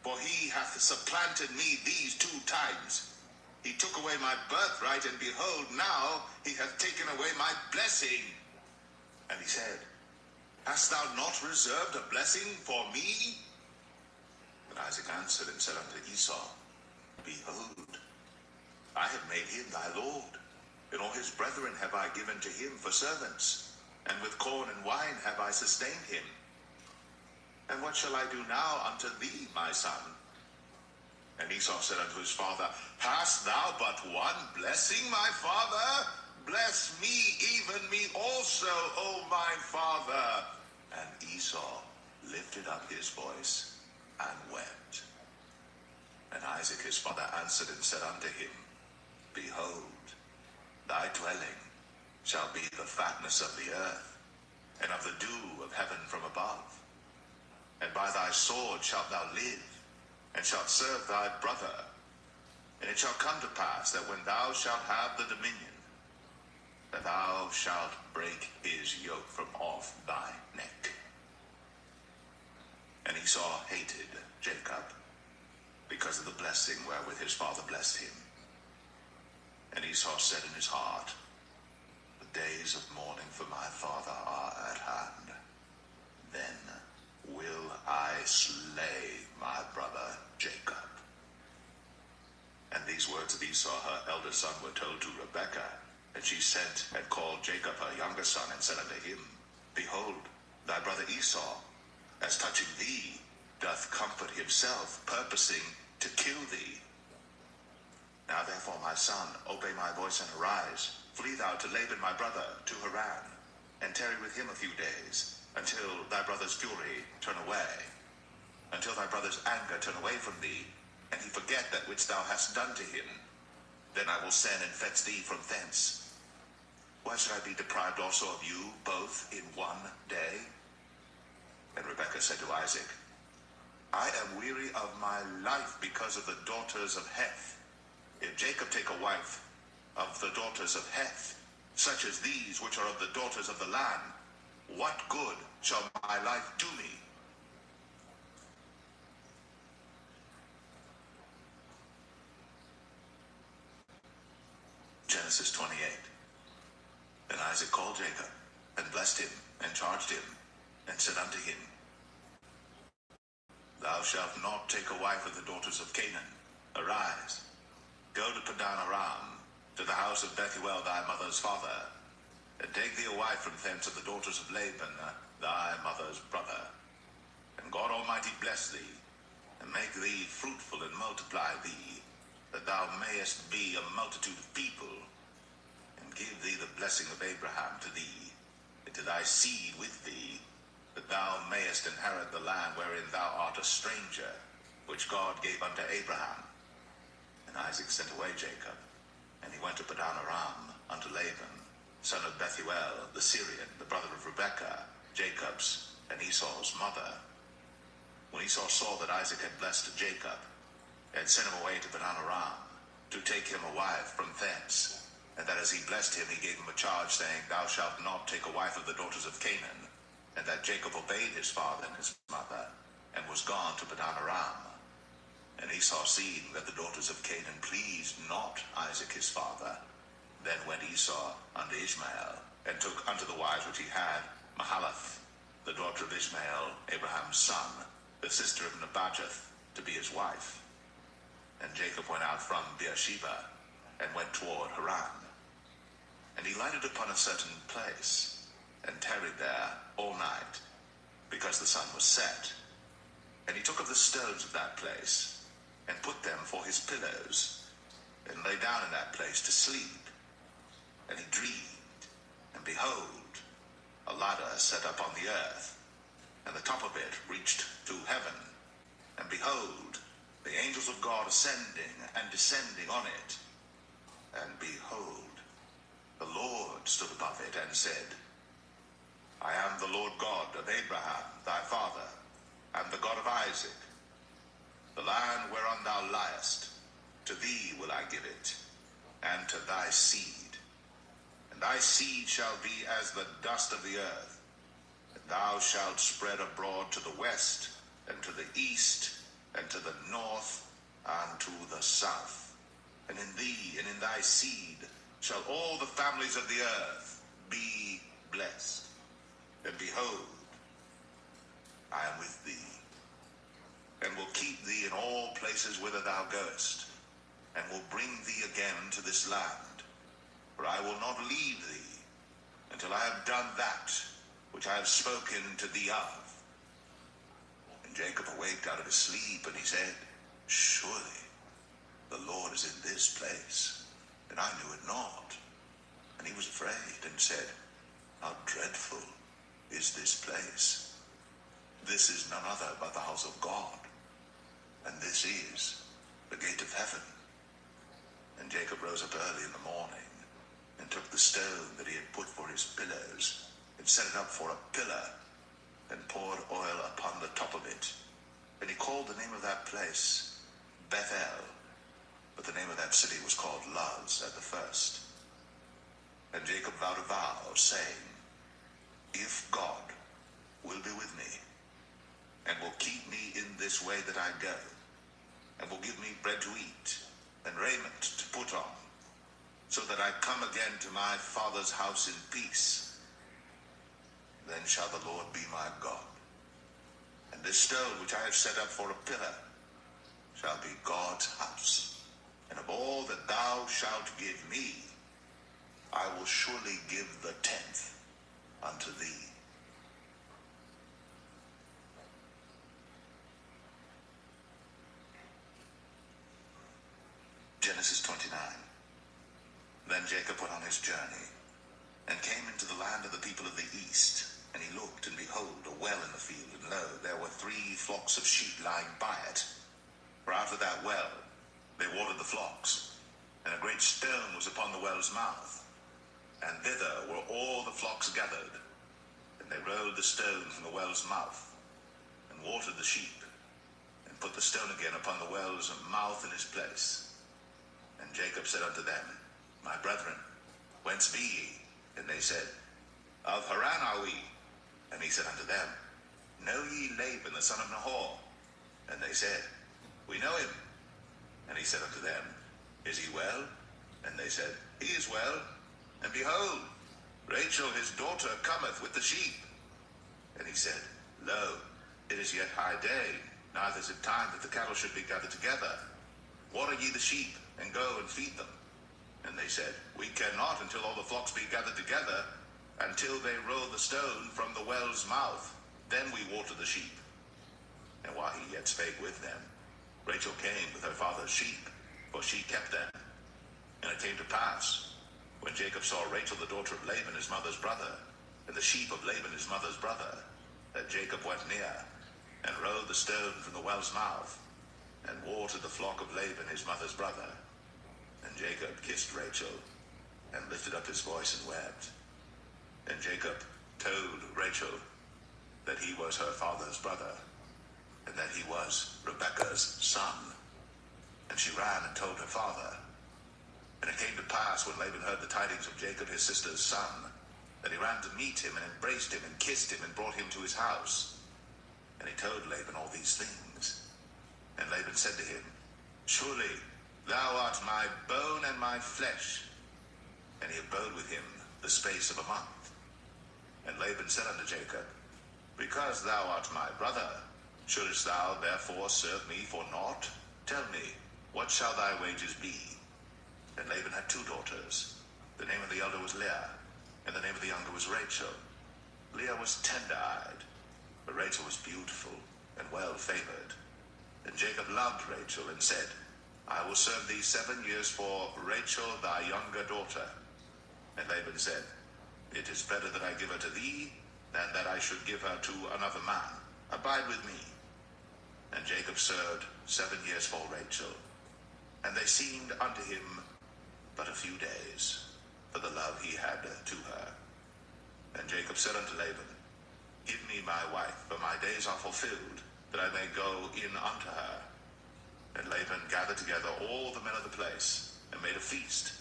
For he hath supplanted me these 2 times. He took away my birthright, and behold, now he hath taken away my blessing. And he said, Hast thou not reserved a blessing for me? But Isaac answered and said unto Esau, Behold, I have made him thy lord, and all his brethren have I given to him for servants, and with corn and wine have I sustained him. And what shall I do now unto thee, my son? And Esau said unto his father, Hast thou but one blessing, my father? Bless me, even me also, O my father. And Esau lifted up his voice and wept. And Isaac his father answered and said unto him, Behold, thy dwelling shall be the fatness of the earth, and of the dew of heaven from above. And by thy sword shalt thou live, and shalt serve thy brother. And it shall come to pass that when thou shalt have the dominion, that thou shalt break his yoke from off thy neck. And Esau hated Jacob, because of the blessing wherewith his father blessed him. And Esau said in his heart, The days of mourning for my father are at hand. Then will I slay my brother Jacob. And these words of Esau, her elder son, were told to Rebekah. And she sent and called Jacob her younger son, and said unto him, Behold, thy brother Esau, as touching thee, doth comfort himself, purposing to kill thee. Now therefore, my son, obey my voice and arise. Flee thou to Laban my brother, to Haran, and tarry with him a few days, until thy brother's fury turn away, until thy brother's anger turn away from thee, and he forget that which thou hast done to him. Then I will send and fetch thee from thence. Why should I be deprived also of you both in one day? And Rebekah said to Isaac, I am weary of my life because of the daughters of Heth. If Jacob take a wife of the daughters of Heth, such as these which are of the daughters of the land, what good shall my life do me? Genesis 28. Then Isaac called Jacob, and blessed him, and charged him, and said unto him, Thou shalt not take a wife of the daughters of Canaan. Arise, go to Padan Aram, to the house of Bethuel thy mother's father, and take thee a wife from thence of the daughters of Laban, thy mother's brother. And God Almighty bless thee, and make thee fruitful, and multiply thee, that thou mayest be a multitude of people, and give thee the blessing of Abraham to thee, and to thy seed with thee, that thou mayest inherit the land wherein thou art a stranger, which God gave unto Abraham. And Isaac sent away Jacob, and he went to Padan Aram unto Laban, son of Bethuel the Syrian, the brother of Rebekah, Jacob's and Esau's mother. When Esau saw that Isaac had blessed Jacob, and sent him away to Padan Aram, to take him a wife from thence, and that as he blessed him, he gave him a charge, saying, Thou shalt not take a wife of the daughters of Canaan. And that Jacob obeyed his father and his mother, and was gone to Padan Aram. And Esau, seeing that the daughters of Canaan pleased not Isaac his father, then went Esau unto Ishmael, and took unto the wives which he had Mahalath, the daughter of Ishmael, Abraham's son, the sister of Nebajoth, to be his wife. And Jacob went out from Beersheba and went toward Haran. And he lighted upon a certain place, and tarried there all night, because the sun was set. And he took of the stones of that place, and put them for his pillows, and lay down in that place to sleep. And he dreamed, and behold, a ladder set up on the earth, and the top of it reached to heaven. And behold, the angels of God ascending and descending on it. And behold, the Lord stood above it and said, I am the Lord God of Abraham thy father, and the God of Isaac. The land whereon thou liest, to thee will I give it, and to thy seed. And thy seed shall be as the dust of the earth, and thou shalt spread abroad to the west, and to the east, and to the north, and to the south. And in thee and in thy seed shall all the families of the earth be blessed. And behold, I am with thee, and will keep thee in all places whither thou goest, and will bring thee again to this land. For I will not leave thee until I have done that which I have spoken to thee of. And Jacob awaked out of his sleep, and he said, Surely the Lord is in this place, and I knew it not. And he was afraid, and said, How dreadful is this place! This is none other but the house of God, and this is the gate of heaven. And Jacob rose up early in the morning, and took the stone that he had put for his pillows, and set it up for a pillar, and poured oil upon the top of it. And he called the name of that place Bethel, but the name of that city was called Luz at the first. And Jacob vowed a vow, saying, If God will be with me, and will keep me in this way that I go, and will give me bread to eat, and raiment to put on, so that I come again to my father's house in peace, then shall the Lord be my God. And this stone which I have set up for a pillar shall be God's house. And of all that thou shalt give me, I will surely give the 10th unto thee. Genesis 29. Then Jacob went on his journey, and came into the land of the people of the east. And he looked, and behold, a well in the field, and lo, there were 3 flocks of sheep lying by it. For out of that well they watered the flocks, and a great stone was upon the well's mouth. And thither were all the flocks gathered, and they rolled the stone from the well's mouth, and watered the sheep, and put the stone again upon the well's mouth in his place. And Jacob said unto them, My brethren, whence be ye? And they said, Of Haran are we. And he said unto them, Know ye Laban the son of Nahor? And they said, We know him. And he said unto them, Is he well? And they said, He is well. And behold, Rachel his daughter cometh with the sheep. And he said, Lo, it is yet high day, neither is it time that the cattle should be gathered together. Water ye the sheep, and go and feed them. And they said, We cannot until all the flocks be gathered together, until they roll the stone from the well's mouth. Then we water the sheep. And while he yet spake with them, Rachel came with her father's sheep, for she kept them. And it came to pass, when Jacob saw Rachel the daughter of Laban his mother's brother, and the sheep of Laban his mother's brother, that Jacob went near, and rolled the stone from the well's mouth, and watered the flock of Laban his mother's brother. And Jacob kissed Rachel, and lifted up his voice and wept. And Jacob told Rachel that he was her father's brother, and that he was Rebekah's son. And she ran and told her father. And it came to pass, when Laban heard the tidings of Jacob his sister's son, that he ran to meet him, and embraced him, and kissed him, and brought him to his house. And he told Laban all these things. And Laban said to him, Surely thou art my bone and my flesh. And he abode with him the space of a month. And Laban said unto Jacob, Because thou art my brother, shouldest thou therefore serve me for naught? Tell me, what shall thy wages be? And Laban had 2 daughters. The name of the elder was Leah, and the name of the younger was Rachel. Leah was tender-eyed, but Rachel was beautiful and well-favored. And Jacob loved Rachel and said, I will serve thee 7 years for Rachel thy younger daughter. And Laban said, it is better that I give her to thee than that I should give her to another man. Abide with me. And Jacob served 7 years for Rachel. And they seemed unto him but a few days, for the love he had to her. And Jacob said unto Laban, give me my wife, for my days are fulfilled, that I may go in unto her. And Laban gathered together all the men of the place, and made a feast.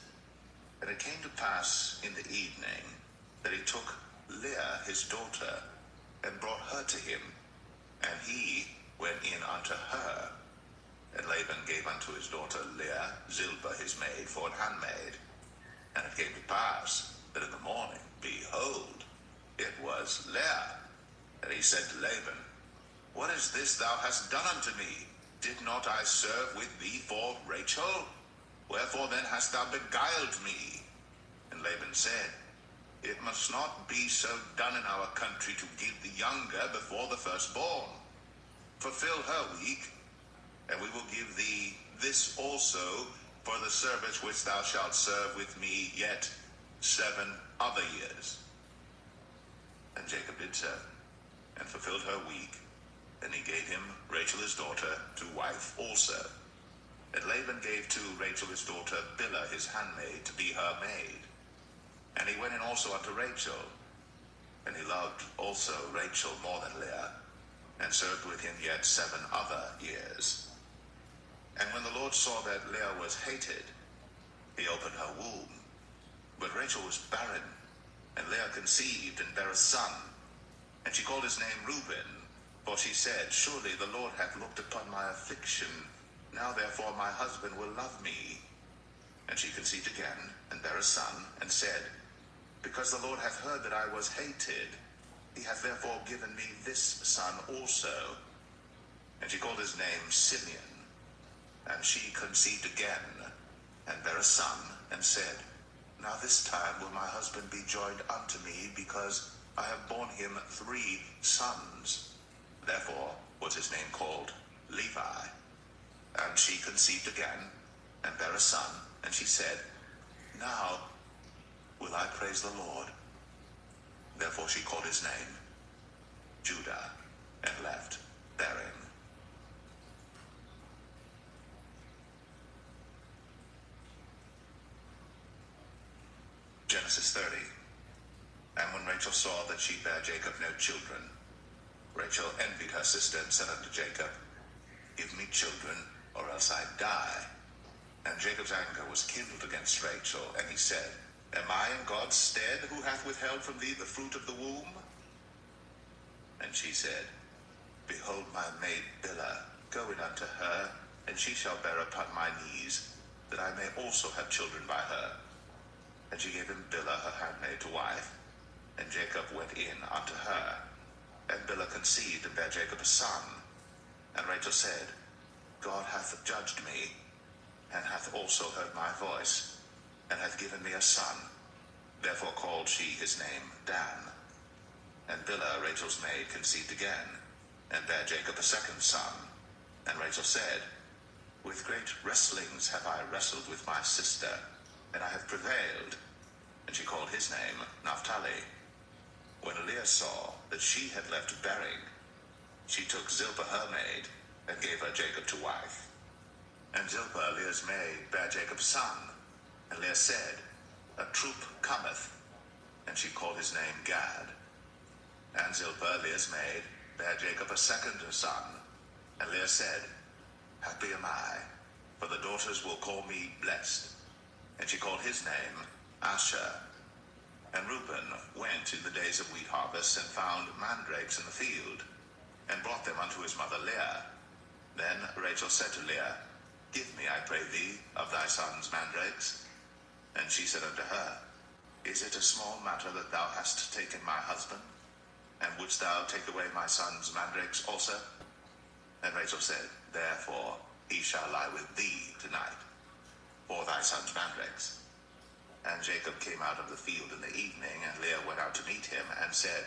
And it came to pass in the evening, that he took Leah his daughter, and brought her to him, and he went in unto her. And Laban gave unto his daughter Leah Zilpah his maid for an handmaid. And it came to pass that in the morning, behold, it was Leah. And he said to Laban, what is this thou hast done unto me? Did not I serve with thee for Rachel? Wherefore then hast thou beguiled me? And Laban said, it must not be so done in our country to give the younger before the firstborn. Fulfill her week, and we will give thee this also for the service which thou shalt serve with me yet 7 other years. And Jacob did so, and fulfilled her week, and he gave him Rachel his daughter to wife also. And Laban gave to Rachel his daughter Bilhah his handmaid to be her maid. And he went in also unto Rachel, and he loved also Rachel more than Leah, and served with him yet 7 other years. And when the Lord saw that Leah was hated, he opened her womb. But Rachel was barren, and Leah conceived and bare a son. And she called his name Reuben, for she said, surely the Lord hath looked upon my affliction. Now therefore my husband will love me. And she conceived again, and bare a son, and said, because the Lord hath heard that I was hated, he hath therefore given me this son also. And she called his name Simeon. And she conceived again, and bare a son, and said, now this time will my husband be joined unto me, because I have borne him 3 sons. Therefore was his name called Levi. And she conceived again, and bare a son, and she said, now will I praise the Lord. Therefore she called his name Judah, and left bearing. Genesis 30. And when Rachel saw that she bare Jacob no children, Rachel envied her sister, and said unto Jacob, give me children, or else I die. And Jacob's anger was kindled against Rachel, and he said, am I in God's stead, who hath withheld from thee the fruit of the womb? And she said, behold my maid Bilhah, go in unto her, and she shall bear upon my knees, that I may also have children by her. And she gave him Bilhah her handmaid to wife, and Jacob went in unto her. And Bilhah conceived, and bare Jacob a son. And Rachel said, God hath judged me, and hath also heard my voice, and hath given me a son. Therefore called she his name Dan. And Bilhah, Rachel's maid, conceived again, and bare Jacob a second son. And Rachel said, with great wrestlings have I wrestled with my sister, and I have prevailed. And she called his name Naphtali. When Leah saw that she had left bearing, she took Zilpah her maid, and gave her Jacob to wife. And Zilpah, Leah's maid, bare Jacob a son. And Leah said, a troop cometh. And she called his name Gad. And Zilpah, Leah's maid, bare Jacob a second son. And Leah said, happy am I, for the daughters will call me blessed. And she called his name Asher. And Reuben went in the days of wheat harvest, and found mandrakes in the field, and brought them unto his mother Leah. Then Rachel said to Leah, give me, I pray thee, of thy son's mandrakes. And she said unto her, is it a small matter that thou hast taken my husband? And wouldst thou take away my son's mandrakes also? And Rachel said, therefore he shall lie with thee tonight, for thy son's mandrakes. And Jacob came out of the field in the evening, and Leah went out to meet him, and said,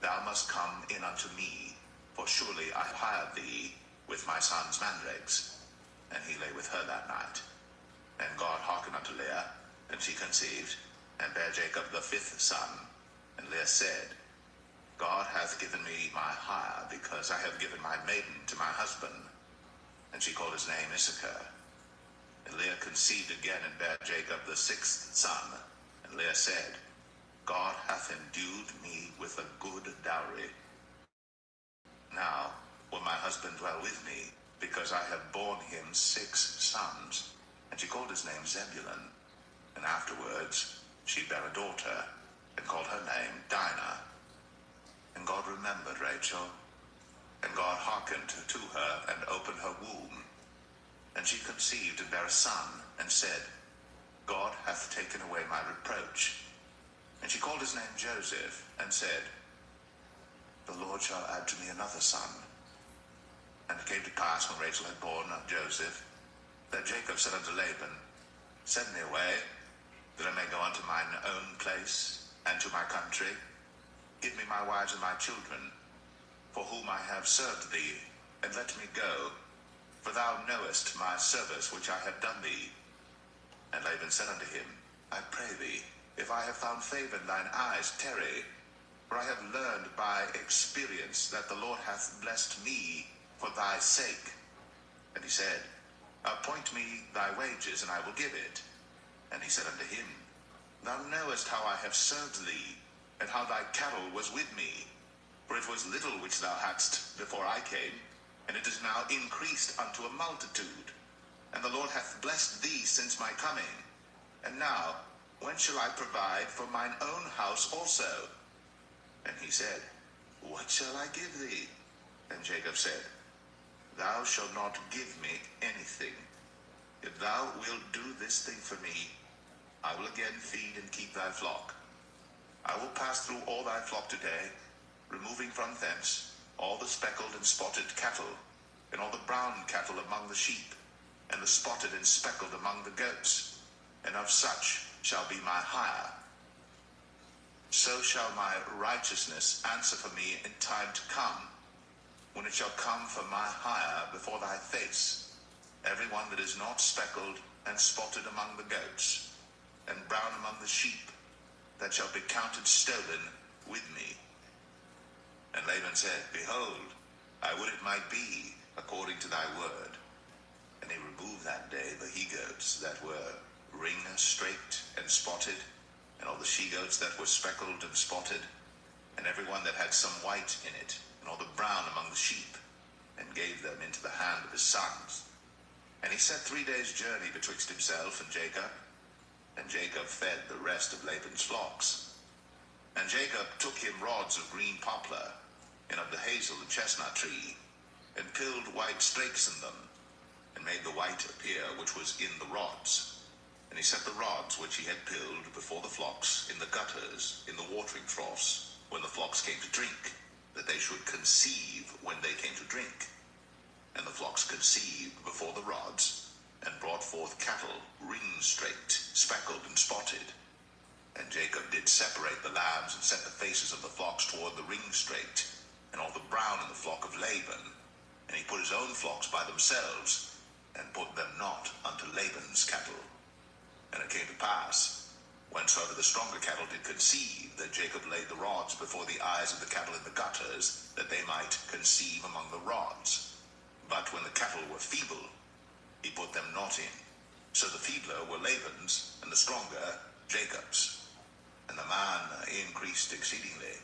Thou must come in unto me, for surely I hired thee with my son's mandrakes. And he lay with her that night. And God hearkened unto Leah, and she conceived, and bare Jacob the 5th son. And Leah said, God hath given me my hire, because I have given my maiden to my husband. And she called his name Issachar. And Leah conceived again, and bare Jacob the 6th son. And Leah said, God hath endued me with a good dowry. Now will my husband dwell with me, because I have borne him 6 sons. And she called his name Zebulun. And afterwards she bare a daughter, and called her name Dinah. And God remembered Rachel, and God hearkened to her, and opened her womb. And she conceived, and bare a son, and said, God hath taken away my reproach. And she called his name Joseph, and said, The Lord shall add to me another son. And it came to pass, when Rachel had borne Joseph, that Jacob said unto Laban, Send me away, that I may go unto mine own place, and to my country. Give me my wives and my children, for whom I have served thee, and let me go, for thou knowest my service which I have done thee. And Laban said unto him, I pray thee, if I have found favor in thine eyes, tarry, for I have learned by experience that the Lord hath blessed me for thy sake. And he said, Appoint me thy wages, and I will give it. And he said unto him, Thou knowest how I have served thee, and how thy cattle was with me. For it was little which thou hadst before I came, and it is now increased unto a multitude. And the Lord hath blessed thee since my coming. And now, when shall I provide for mine own house also? And he said, What shall I give thee? And Jacob said, Thou shalt not give me anything. If thou wilt do this thing for me, I will again feed and keep thy flock. I will pass through all thy flock today, removing from thence all the speckled and spotted cattle, and all the brown cattle among the sheep, and the spotted and speckled among the goats, and of such shall be my hire. So shall my righteousness answer for me in time to come, when it shall come for my hire before thy face, every one that is not speckled and spotted among the goats, and brown among the sheep, that shall be counted stolen with me. And Laban said, Behold, I would it might be according to thy word. And he removed that day the he-goats that were ring-straked and spotted, and all the she-goats that were speckled and spotted, and every one that had some white in it, and all the brown among the sheep, and gave them into the hand of his sons. And he set 3 days' journey betwixt himself and Jacob, and Jacob fed the rest of Laban's flocks. And Jacob took him rods of green poplar, and of the hazel and chestnut tree, and pilled white strakes in them, and made the white appear which was in the rods. And he set the rods which he had pilled before the flocks in the gutters, in the watering troughs, when the flocks came to drink, that they should conceive when they came to drink. And the flocks conceived before the rods, and brought forth cattle, ring-straked, speckled, and spotted. And Jacob did separate the lambs, and set the faces of the flocks toward the ring-straked, and all the brown in the flock of Laban. And he put his own flocks by themselves, and put them not unto Laban's cattle. And it came to pass, whensoever the stronger cattle did conceive, that Jacob laid the rods before the eyes of the cattle in the gutters, that they might conceive among the rods. But when the cattle were feeble, he put them not in. So the feebler were Laban's, and the stronger Jacob's. And the man increased exceedingly,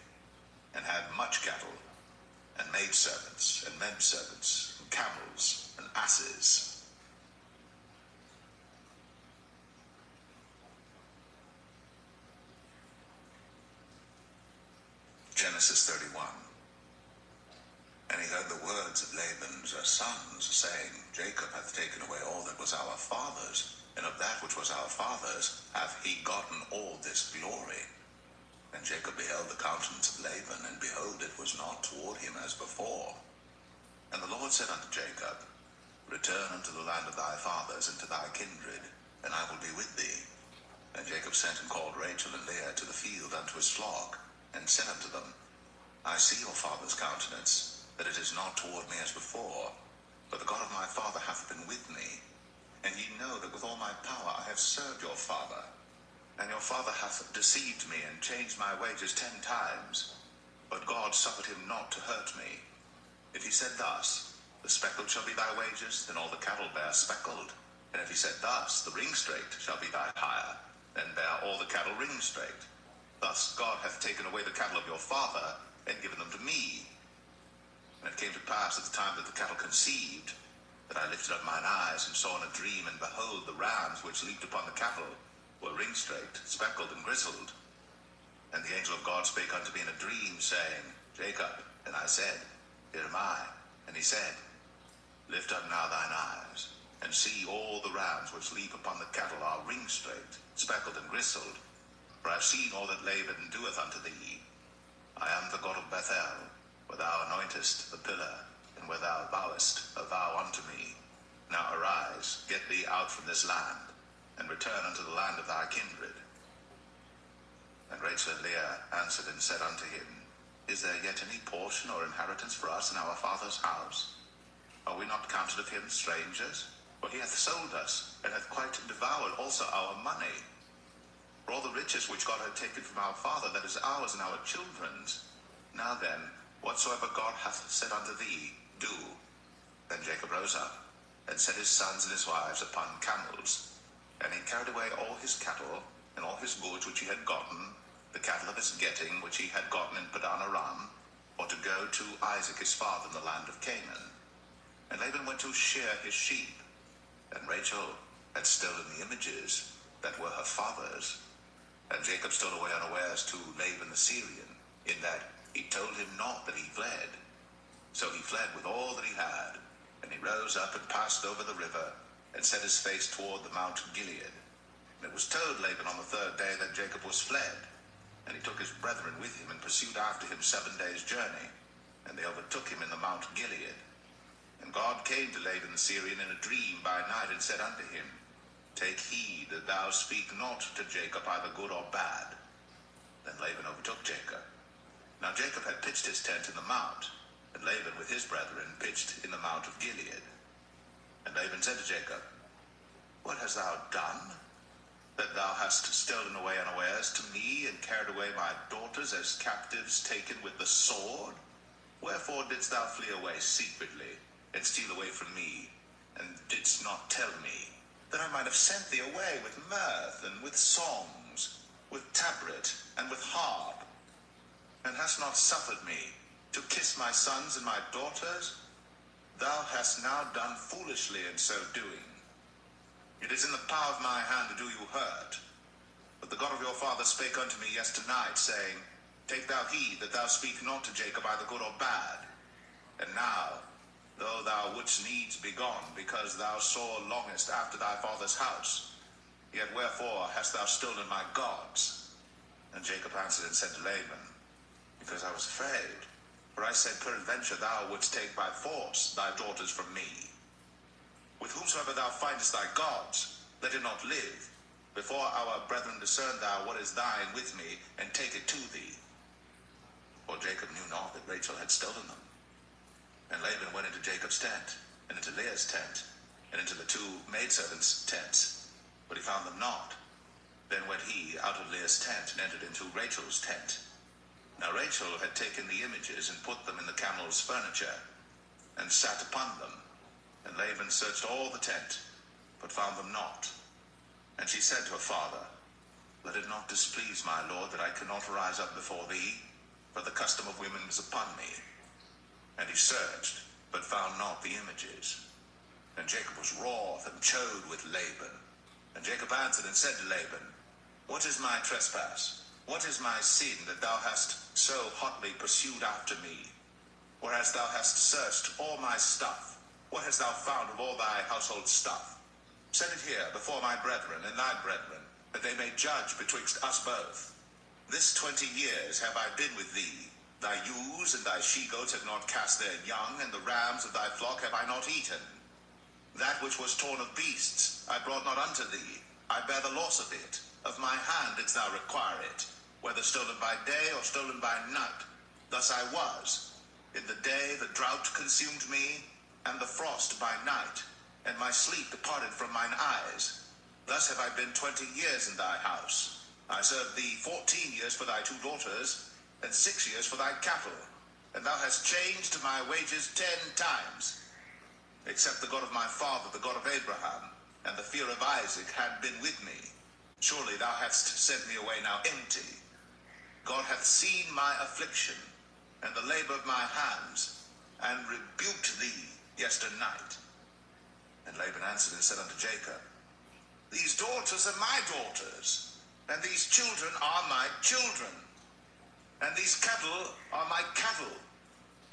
and had much cattle, and maidservants, and menservants, and camels, and asses. Genesis 31. And he heard the words of Laban's sons, saying, Jacob hath taken away all that was our father's, and of that which was our father's hath he gotten all this glory. And Jacob beheld the countenance of Laban, and behold, it was not toward him as before. And the Lord said unto Jacob, Return unto the land of thy fathers and to thy kindred, and I will be with thee. And Jacob sent and called Rachel and Leah to the field unto his flock, and said unto them, I see your father's countenance, that it is not toward me as before, but the God of my father hath been with me. And ye know that with all my power I have served your father. And your father hath deceived me, and changed my wages 10 times. But God suffered him not to hurt me. If he said thus, the speckled shall be thy wages, then all the cattle bear speckled. And if he said thus, the ringstraked shall be thy hire, then bear all the cattle ringstraked. Thus God hath taken away the cattle of your father, and given them to me. And it came to pass at the time that the cattle conceived, that I lifted up mine eyes, and saw in a dream, and behold, the rams which leaped upon the cattle were ringstraked, speckled, and grizzled. And the angel of God spake unto me in a dream, saying, Jacob. And I said, Here am I. And he said, Lift up now thine eyes, and see all the rams which leap upon the cattle are ringstraked, speckled, and grizzled. For I have seen all that Laban doeth unto thee. I am the God of Bethel, where thou anointest the pillar, and where thou vowest a vow unto me. Now arise, get thee out from this land, and return unto the land of thy kindred. And Rachel and Leah answered and said unto him, Is there yet any portion or inheritance for us in our father's house? Are we not counted of him strangers? For he hath sold us, and hath quite devoured also our money. For all the riches which God had taken from our father, that is ours and our children's. Now then, whatsoever God hath said unto thee, do. Then Jacob rose up, and set his sons and his wives upon camels. And he carried away all his cattle, and all his goods which he had gotten, the cattle of his getting which he had gotten in Padan Aram, for to go to Isaac his father in the land of Canaan. And Laban went to shear his sheep, and Rachel had stolen the images that were her father's. And Jacob stole away unawares to Laban the Syrian, in that he told him not that he fled. So he fled with all that he had, and he rose up and passed over the river, and set his face toward the Mount Gilead. And it was told Laban on the 3rd day that Jacob was fled. And he took his brethren with him, and pursued after him 7 days' journey. And they overtook him in the Mount Gilead. And God came to Laban the Syrian in a dream by night, and said unto him, Take heed that thou speak not to Jacob either good or bad. Then Laban overtook Jacob. Now Jacob had pitched his tent in the mount, and Laban with his brethren pitched in the Mount of Gilead. And Laban said to Jacob, What hast thou done, that thou hast stolen away unawares to me, and carried away my daughters as captives taken with the sword? Wherefore didst thou flee away secretly, and steal away from me, and didst not tell me, that I might have sent thee away with mirth, and with songs, with tabret, and with harp, and hast not suffered me to kiss my sons and my daughters? Thou hast now done foolishly in so doing. It is in the power of my hand to do you hurt. But the God of your father spake unto me yesternight, saying, Take thou heed that thou speak not to Jacob either good or bad. And now, though thou wouldst needs be gone, because thou sore longest after thy father's house, yet wherefore hast thou stolen my gods? And Jacob answered and said to Laban, Because I was afraid. For I said, Peradventure thou wouldst take by force thy daughters from me. With whomsoever thou findest thy gods, let him not live. Before our brethren discern thou what is thine with me, and take it to thee. For Jacob knew not that Rachel had stolen them. And Laban went into Jacob's tent, and into Leah's tent, and into the 2 maidservants' tents, but he found them not. Then went he out of Leah's tent, and entered into Rachel's tent. Now Rachel had taken the images, and put them in the camel's furniture, and sat upon them. And Laban searched all the tent, but found them not. And she said to her father, Let it not displease my lord that I cannot rise up before thee, for the custom of women is upon me. And he searched, but found not the images. And Jacob was wroth, and chode with Laban. And Jacob answered and said to Laban, What is my trespass? What is my sin, that thou hast so hotly pursued after me? Whereas thou hast searched all my stuff, what hast thou found of all thy household stuff? Set it here before my brethren and thy brethren, that they may judge betwixt us both. This 20 years have I been with thee. Thy ewes and thy she-goats have not cast their young, and the rams of thy flock have I not eaten. That which was torn of beasts I brought not unto thee. I bear the loss of it. Of my hand didst thou require it, whether stolen by day or stolen by night. Thus I was. In the day the drought consumed me, and the frost by night, and my sleep departed from mine eyes. Thus have I been 20 years in thy house. I served thee 14 years for thy 2 daughters, and 6 years for thy cattle. And thou hast changed my wages 10 times. Except the God of my father, the God of Abraham, and the fear of Isaac had been with me. Surely thou hadst sent me away now empty. God hath seen my affliction, and the labor of my hands, and rebuked thee yesternight. And Laban answered and said unto Jacob, These daughters are my daughters, and these children are my children, and these cattle are my cattle,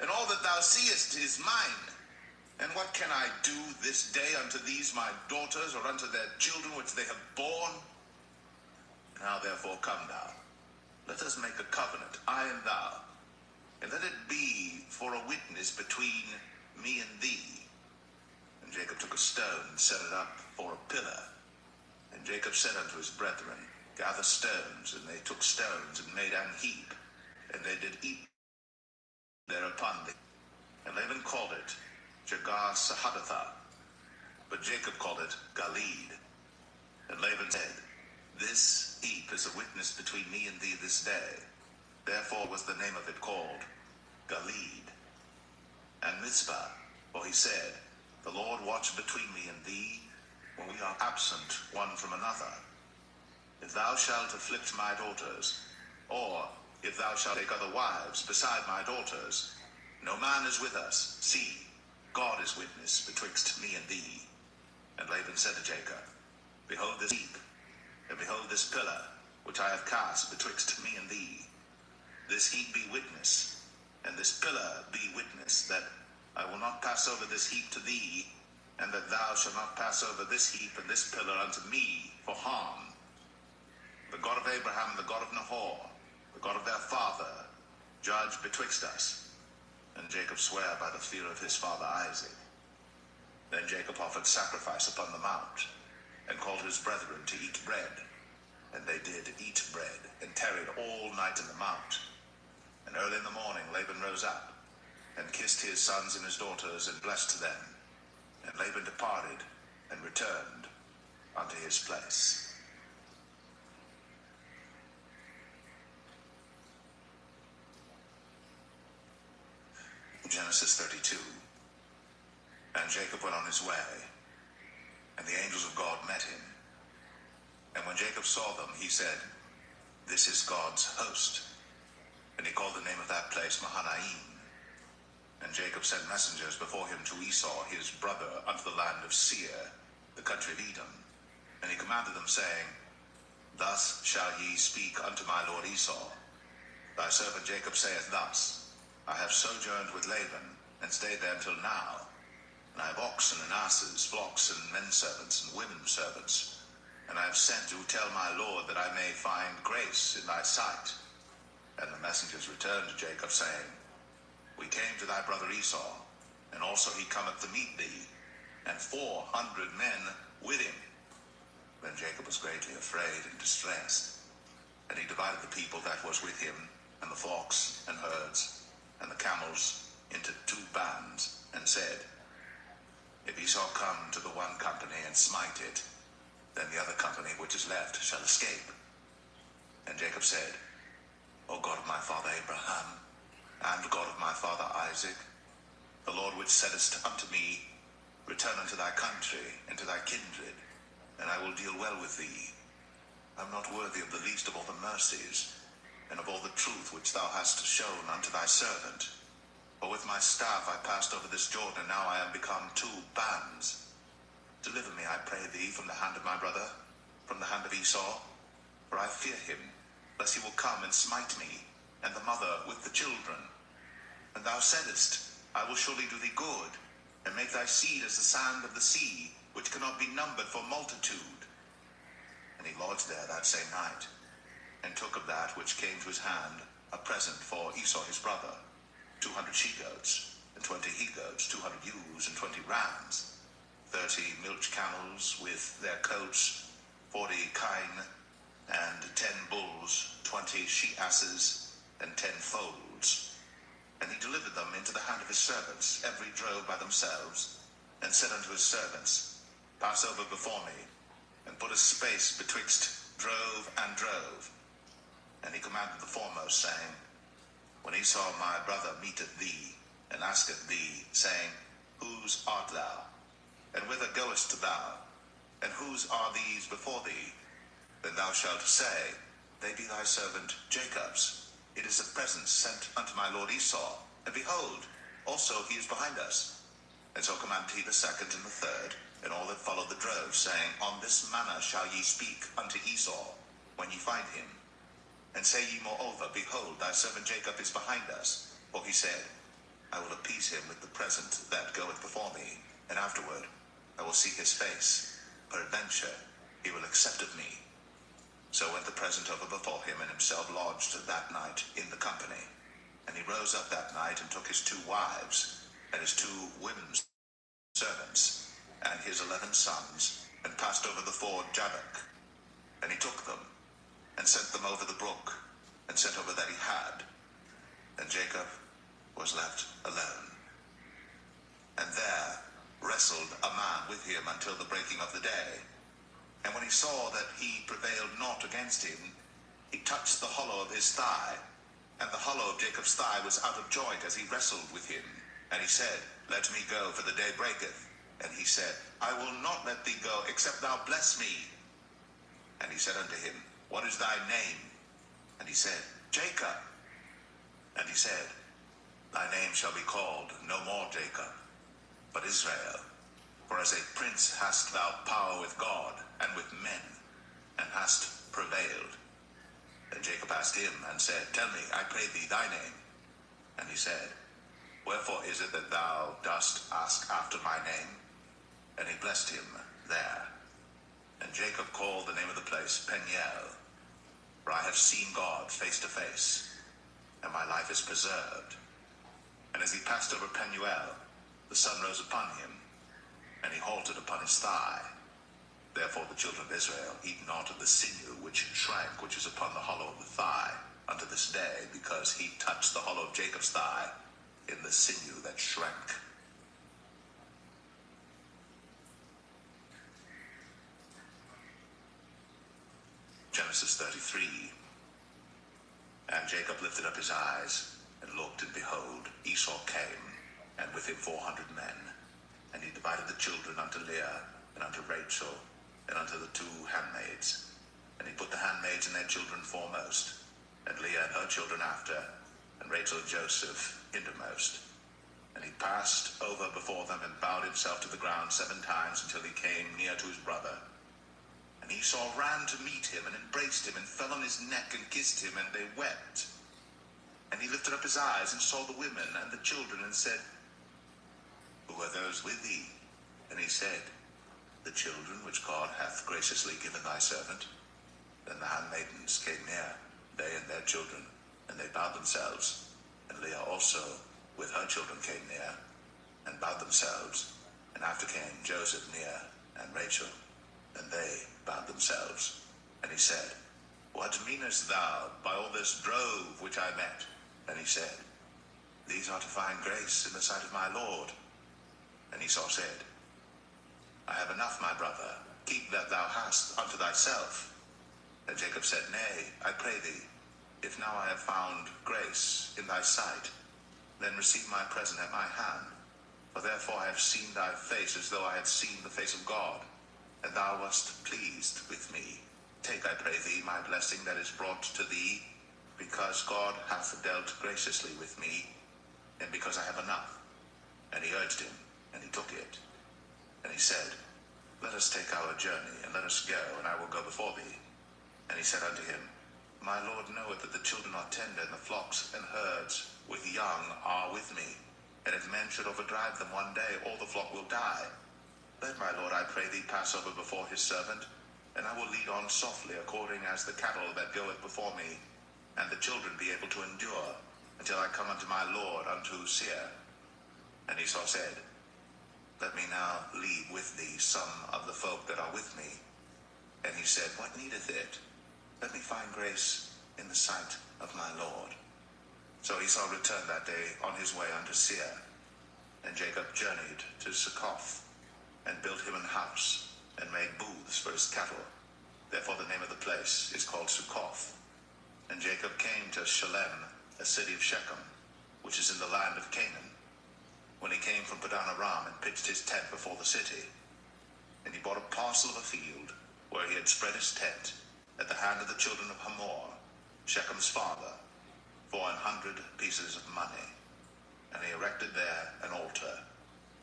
and all that thou seest is mine. And what can I do this day unto these my daughters, or unto their children which they have borne? Now therefore come thou, let us make a covenant, I and thou, and let it be for a witness between me and thee. And Jacob took a stone and set it up for a pillar. And Jacob said unto his brethren, Gather stones. And they took stones and made an heap, and they did eat thereupon thee. And Laban called it Jegar-sahadutha, but Jacob called it Galeed. And Laban said, This heap is a witness between me and thee this day. Therefore was the name of it called Galeed. And Mizpah, for he said, The Lord watch between me and thee, when we are absent one from another. If thou shalt afflict my daughters, or if thou shalt take other wives beside my daughters, no man is with us. See, God is witness betwixt me and thee. And Laban said to Jacob, Behold this heap, and behold this pillar, which I have cast betwixt me and thee. This heap be witness, and this pillar be witness, that I will not pass over this heap to thee, and that thou shalt not pass over this heap and this pillar unto me for harm. The God of Abraham and the God of Nahor, the God of their father, judge betwixt us. And Jacob sware by the fear of his father Isaac. Then Jacob offered sacrifice upon the mount, and called his brethren to eat bread. And they did eat bread, and tarried all night in the mount. And early in the morning Laban rose up, and kissed his sons and his daughters, and blessed them. And Laban departed, and returned unto his place. Genesis 32. And Jacob went on his way, and the angels of God met him. And when Jacob saw them, he said, This is God's host. And he called the name of that place Mahanaim. And Jacob sent messengers before him to Esau his brother unto the land of Seir, the country of Edom. And he commanded them, saying, Thus shall ye speak unto my lord Esau. Thy servant Jacob saith thus, I have sojourned with Laban, and stayed there until now. And I have oxen and asses, flocks and men servants and women servants. And I have sent to tell my lord that I may find grace in thy sight. And the messengers returned to Jacob, saying, We came to thy brother Esau, and also he cometh to meet thee, and 400 men with him. Then Jacob was greatly afraid and distressed. And he divided the people that was with him, and the flocks and herds, and the camels into 2 bands, and said, If Esau come to the one company and smite it, then the other company which is left shall escape. And Jacob said, O God of my father Abraham, and God of my father Isaac, the Lord which saidest unto me, Return unto thy country and to thy kindred, and I will deal well with thee. I am not worthy of the least of all the mercies, and of all the truth which thou hast shown unto thy servant. For with my staff I passed over this Jordan, and now I am become 2 bands. Deliver me, I pray thee, from the hand of my brother, from the hand of Esau, for I fear him, lest he will come and smite me, and the mother with the children. And thou saidest, I will surely do thee good, and make thy seed as the sand of the sea, which cannot be numbered for multitude. And he lodged there that same night, and took of that which came to his hand a present for Esau his brother, 200 she-goats, and 20 he-goats, 200 ewes, and 20 rams, 30 milch camels with their coats, 40 kine, and 10 bulls, 20 she-asses, and 10 foals. And he delivered them into the hand of his servants, every drove by themselves, and said unto his servants, Pass over before me, and put a space betwixt drove and drove. And he commanded the foremost, saying, When Esau my brother meeteth thee, and asketh thee, saying, Whose art thou? And whither goest thou? And whose are these before thee? Then thou shalt say, They be thy servant Jacob's. It is a present sent unto my lord Esau, and behold, also he is behind us. And so commanded he the second and the third, and all that followed the drove, saying, On this manner shall ye speak unto Esau, when ye find him. And say ye moreover, Behold, thy servant Jacob is behind us. For he said, I will appease him with the present that goeth before me, and afterward I will see his face. Peradventure he will accept of me. So went the present over before him, and himself lodged that night in the company. And he rose up that night, and took his 2 wives, and his 2 women servants, and his 11 sons, and passed over the ford Jabbok. And he took them, and sent them over the brook, and sent over that he had. And Jacob was left alone. And there wrestled a man with him until the breaking of the day. And when he saw that he prevailed not against him, he touched the hollow of his thigh, and the hollow of Jacob's thigh was out of joint as he wrestled with him. And he said, Let me go, for the day breaketh. And he said, I will not let thee go, except thou bless me. And he said unto him, What is thy name? And he said, Jacob. And he said, Thy name shall be called no more Jacob, but Israel. For as a prince hast thou power with God and with men, and hast prevailed. And Jacob asked him, and said, Tell me, I pray thee, thy name. And he said, Wherefore is it that thou dost ask after my name? And he blessed him there. And Jacob called the name of the place Peniel, for I have seen God face to face, and my life is preserved. And as he passed over Penuel, the sun rose upon him, and he halted upon his thigh. Therefore the children of Israel eat not of the sinew which shrank, which is upon the hollow of the thigh, unto this day, because he touched the hollow of Jacob's thigh in the sinew that shrank. Genesis 33. And Jacob lifted up his eyes, and looked, and behold, Esau came, and with him 400 men. And he divided the children unto Leah, and unto Rachel, and unto the 2 handmaids. And he put the handmaids and their children foremost, and Leah and her children after, and Rachel and Joseph hindermost. And he passed over before them, and bowed himself to the ground 7 times, until he came near to his brother. And Esau ran to meet him, and embraced him, and fell on his neck, and kissed him, and they wept. And he lifted up his eyes, and saw the women and the children, and said, Who are those with thee? And he said, The children which God hath graciously given thy servant. Then the handmaidens came near, they and their children, and they bowed themselves. And Leah also with her children came near, and bowed themselves. And after came Joseph near, and Rachel, and they bowed themselves. And he said, What meanest thou by all this drove which I met? And he said, These are to find grace in the sight of my Lord. And Esau said, I have enough, my brother, keep that thou hast unto thyself. And Jacob said, Nay, I pray thee, if now I have found grace in thy sight, then receive my present at my hand. For therefore I have seen thy face as though I had seen the face of God, and thou wast pleased with me. Take, I pray thee, my blessing that is brought to thee, because God hath dealt graciously with me, and because I have enough. And he urged him, and he took it. And he said, Let us take our journey, and let us go, and I will go before thee. And he said unto him, My Lord knoweth that the children are tender, and the flocks and herds with young are with me. And if men should overdrive them one day, all the flock will die. Let my Lord, I pray thee, pass over before his servant, and I will lead on softly, according as the cattle that goeth before me, and the children be able to endure, until I come unto my Lord, unto Seir. And Esau said, let me now leave with thee some of the folk that are with me. And he said, What needeth it? Let me find grace in the sight of my Lord. So Esau returned that day on his way unto Seir. And Jacob journeyed to Succoth, and built him an house, and made booths for his cattle. Therefore the name of the place is called Succoth. And Jacob came to Shalem, a city of Shechem, which is in the land of Canaan, when he came from Padan Aram, and pitched his tent before the city. And he bought a parcel of a field, where he had spread his tent, at the hand of the children of Hamor, Shechem's father, for 100 pieces of money. And he erected there an altar,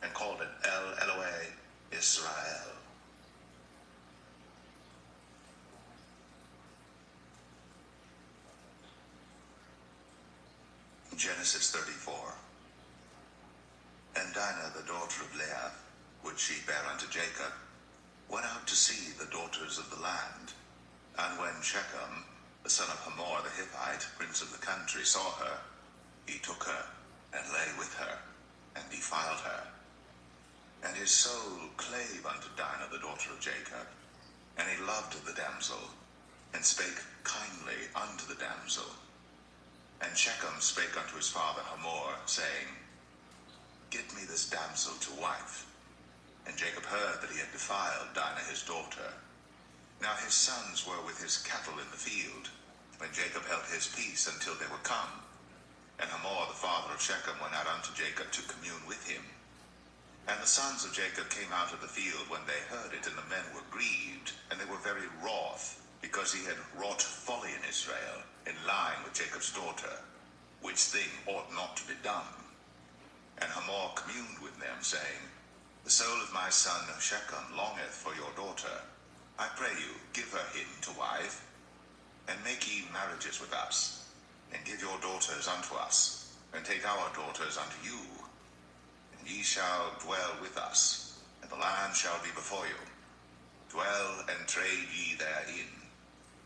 and called it El Elohe Israel. Genesis 34. And Dinah, the daughter of Leah, which she bare unto Jacob, went out to see the daughters of the land. And when Shechem, the son of Hamor the Hittite, prince of the country, saw her, he took her, and lay with her, and defiled her. And his soul clave unto Dinah, the daughter of Jacob, and he loved the damsel, and spake kindly unto the damsel. And Shechem spake unto his father Hamor, saying, Get me this damsel to wife. And Jacob heard that he had defiled Dinah his daughter. Now his sons were with his cattle in the field, and Jacob held his peace until they were come. And Hamor the father of Shechem went out unto Jacob to commune with him. And the sons of Jacob came out of the field when they heard it, and the men were grieved, and they were very wroth, because he had wrought folly in Israel, in lying with Jacob's daughter, which thing ought not to be done. And Hamor communed with them, saying, The soul of my son Shechem longeth for your daughter. I pray you, give her him to wife, and make ye marriages with us, and give your daughters unto us, and take our daughters unto you. And ye shall dwell with us, and the land shall be before you. Dwell and trade ye therein,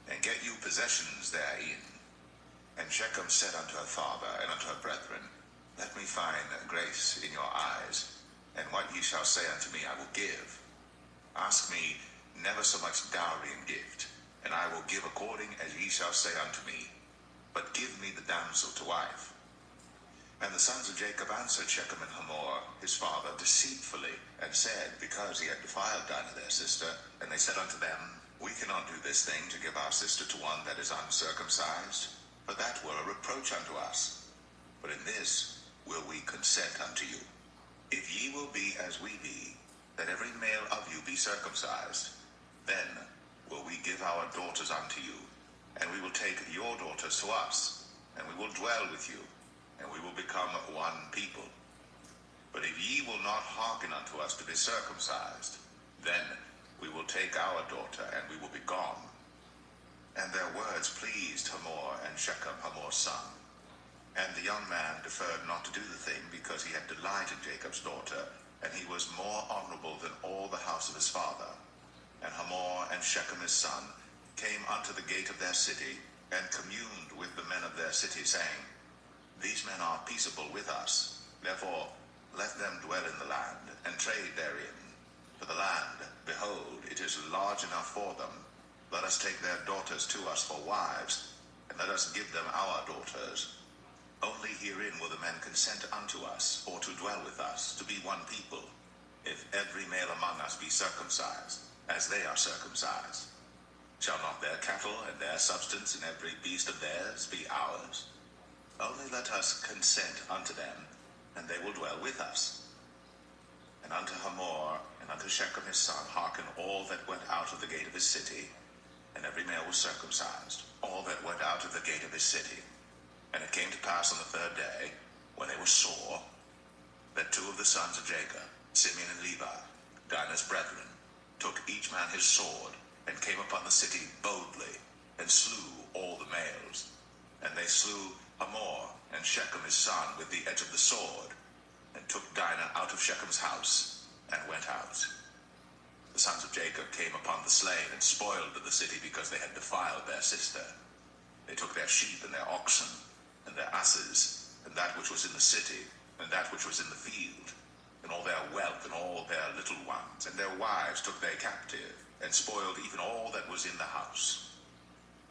and get you possessions therein. And Shechem said unto her father and unto her brethren, Let me find grace in your eyes, and what ye shall say unto me I will give. Ask me never so much dowry and gift, and I will give according as ye shall say unto me. But give me the damsel to wife. And the sons of Jacob answered Shechem and Hamor his father deceitfully, and said, because he had defiled Dinah their sister, and they said unto them, We cannot do this thing to give our sister to one that is uncircumcised, for that were a reproach unto us. But in this will we consent unto you. If ye will be as we be, that every male of you be circumcised, then will we give our daughters unto you, and we will take your daughters to us, and we will dwell with you, and we will become one people. But if ye will not hearken unto us to be circumcised, then we will take our daughter, and we will be gone. And their words pleased Hamor and Shechem, Hamor's son. And the young man deferred not to do the thing, because he had delight in Jacob's daughter, and he was more honorable than all the house of his father. And Hamor and Shechem his son came unto the gate of their city, and communed with the men of their city, saying, These men are peaceable with us, therefore let them dwell in the land, and trade therein. For the land, behold, it is large enough for them. Let us take their daughters to us for wives, and let us give them our daughters. Only herein will the men consent unto us, or to dwell with us, to be one people, if every male among us be circumcised, as they are circumcised. Shall not their cattle and their substance and every beast of theirs be ours? Only let us consent unto them, and they will dwell with us. And unto Hamor and unto Shechem his son hearken all that went out of the gate of his city, and every male was circumcised, all that went out of the gate of his city. And it came to pass on the third day, when they were sore, that two of the sons of Jacob, Simeon and Levi, Dinah's brethren, took each man his sword, and came upon the city boldly, and slew all the males. And they slew Hamor and Shechem his son with the edge of the sword, and took Dinah out of Shechem's house, and went out. The sons of Jacob came upon the slain, and spoiled the city, because they had defiled their sister. They took their sheep and their oxen, and their asses, and that which was in the city, and that which was in the field, and all their wealth, and all their little ones, and their wives took they captive, and spoiled even all that was in the house.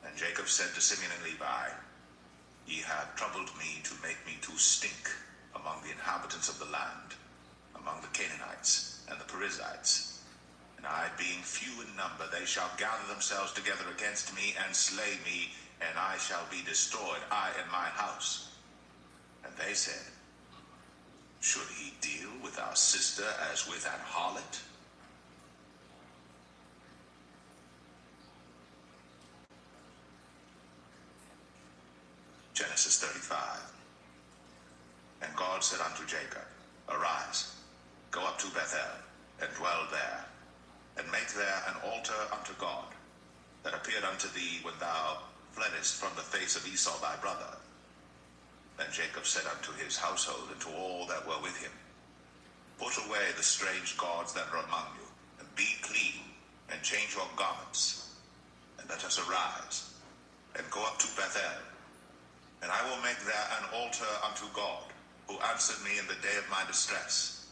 And Jacob said to Simeon and Levi, Ye have troubled me to make me to stink among the inhabitants of the land, among the Canaanites and the Perizzites. And I, being few in number, they shall gather themselves together against me, and slay me, and I shall be destroyed, I and my house. And they said, Should he deal with our sister as with an harlot? Genesis 35. And God said unto Jacob, Arise, go up to Bethel, and dwell there, and make there an altar unto God, that appeared unto thee when thou fleddest from the face of Esau thy brother. Then Jacob said unto his household, and to all that were with him, Put away the strange gods that are among you, and be clean, and change your garments, and let us arise, and go up to Bethel, and I will make there an altar unto God, who answered me in the day of my distress,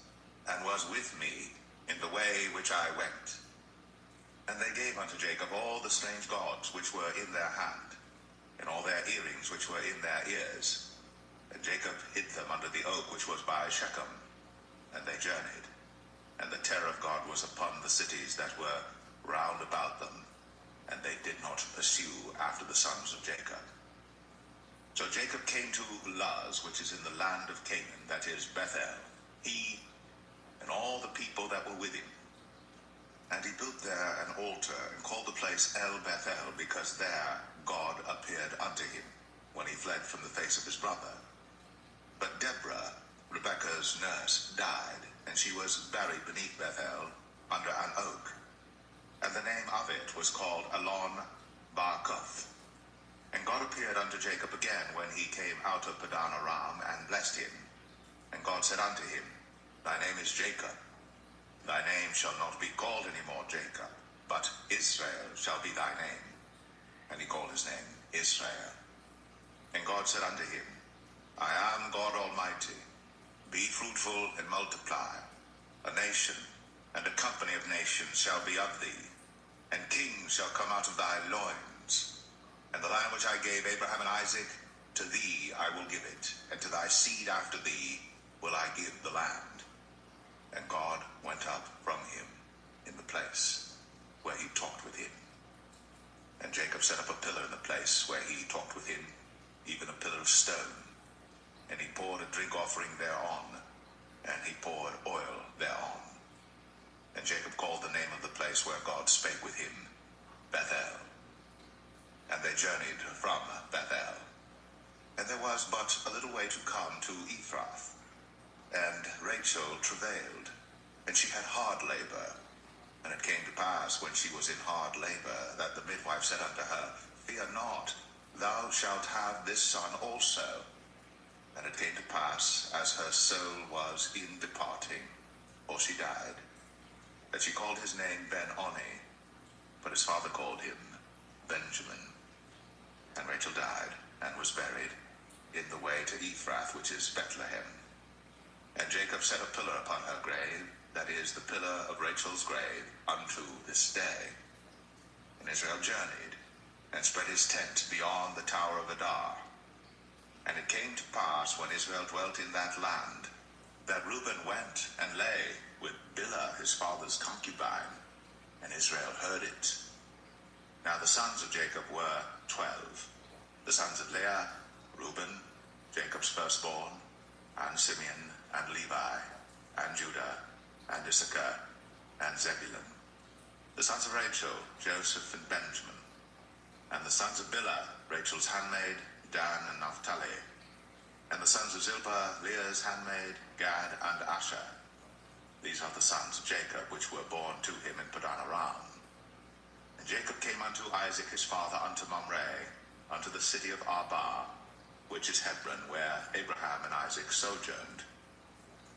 and was with me in the way which I went. And they gave unto Jacob all the strange gods which were in their hand, and all their earrings which were in their ears. And Jacob hid them under the oak which was by Shechem. And they journeyed, and the terror of God was upon the cities that were round about them, and they did not pursue after the sons of Jacob. So Jacob came to Luz, which is in the land of Canaan, that is Bethel, he and all the people that were with him. And he built there an altar, and called the place El Bethel, because there God appeared unto him, when he fled from the face of his brother. But Deborah, Rebekah's nurse, died, and she was buried beneath Bethel, under an oak. And the name of it was called Elon Barkoth. And God appeared unto Jacob again when he came out of Padan Aram, and blessed him. And God said unto him, Thy name is Jacob. Thy name shall not be called any more Jacob, but Israel shall be thy name. And he called his name Israel. And God said unto him, I am God Almighty. Be fruitful and multiply. A nation and a company of nations shall be of thee, and kings shall come out of thy loins. And the land which I gave Abraham and Isaac, to thee I will give it, and to thy seed after thee will I give the land. And God went up from him in the place where he talked with him. And Jacob set up a pillar in the place where he talked with him, even a pillar of stone. And he poured a drink offering thereon, and he poured oil thereon. And Jacob called the name of the place where God spake with him, Bethel. And they journeyed from Bethel. And there was but a little way to come to Ephrath. And Rachel travailed, and she had hard labor. And it came to pass, when she was in hard labor, that the midwife said unto her, Fear not, thou shalt have this son also. And it came to pass, as her soul was in departing, or she died, that she called his name Ben-Oni, but his father called him Benjamin. And Rachel died, and was buried in the way to Ephrath, which is Bethlehem. And Jacob set a pillar upon her grave, that is, the pillar of Rachel's grave, unto this day. And Israel journeyed, and spread his tent beyond the tower of Adar. And it came to pass, when Israel dwelt in that land, that Reuben went and lay with Bilhah his father's concubine, and Israel heard it. Now the sons of Jacob were 12. The sons of Leah, Reuben, Jacob's firstborn, and Simeon, and Levi, and Judah, and Issachar, and Zebulun. The sons of Rachel, Joseph and Benjamin. And the sons of Bilhah, Rachel's handmaid, Dan and Naphtali. And the sons of Zilpah, Leah's handmaid, Gad and Asher. These are the sons of Jacob, which were born to him in Padan Aram. And Jacob came unto Isaac his father unto Mamre, unto the city of Arba, which is Hebron, where Abraham and Isaac sojourned.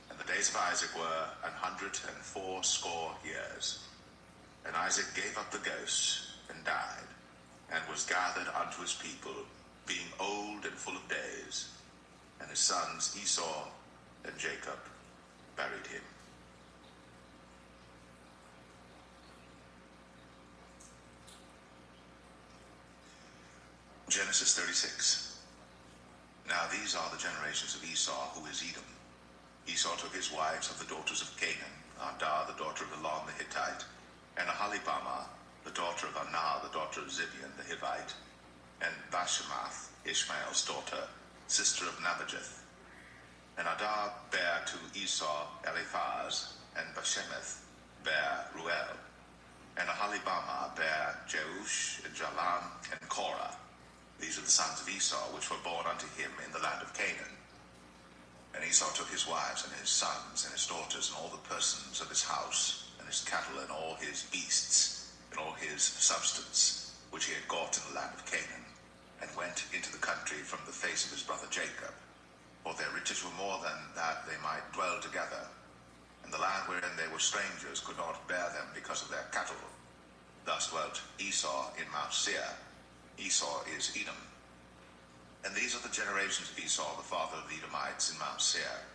And the days of Isaac were 180 years. And Isaac gave up the ghost, and died, and was gathered unto his people, being old and full of days. And his sons Esau and Jacob buried him. Genesis 36. Now these are the generations of Esau, who is Edom. Esau took his wives of the daughters of Canaan, Adah, the daughter of Elon the Hittite, and Aholibamah, the daughter of Anah, the daughter of Zibeon the Hivite, and Bashemath, Ishmael's daughter, sister of Nabajeth. And Adah bare to Esau Eliphaz, and Bashemath bare Ruel, and Aholibamah bare Jeush, and Jalam, and Korah. These are the sons of Esau, which were born unto him in the land of Canaan. And Esau took his wives, and his sons, and his daughters, and all the persons of his house, and his cattle, and all his beasts, and all his substance, which he had got in the land of Canaan, and went into the country from the face of his brother Jacob. For their riches were more than that they might dwell together. And the land wherein they were strangers could not bear them because of their cattle. Thus dwelt Esau in Mount Seir. Esau is Edom. And these are the generations of Esau, the father of the Edomites, in Mount Seir.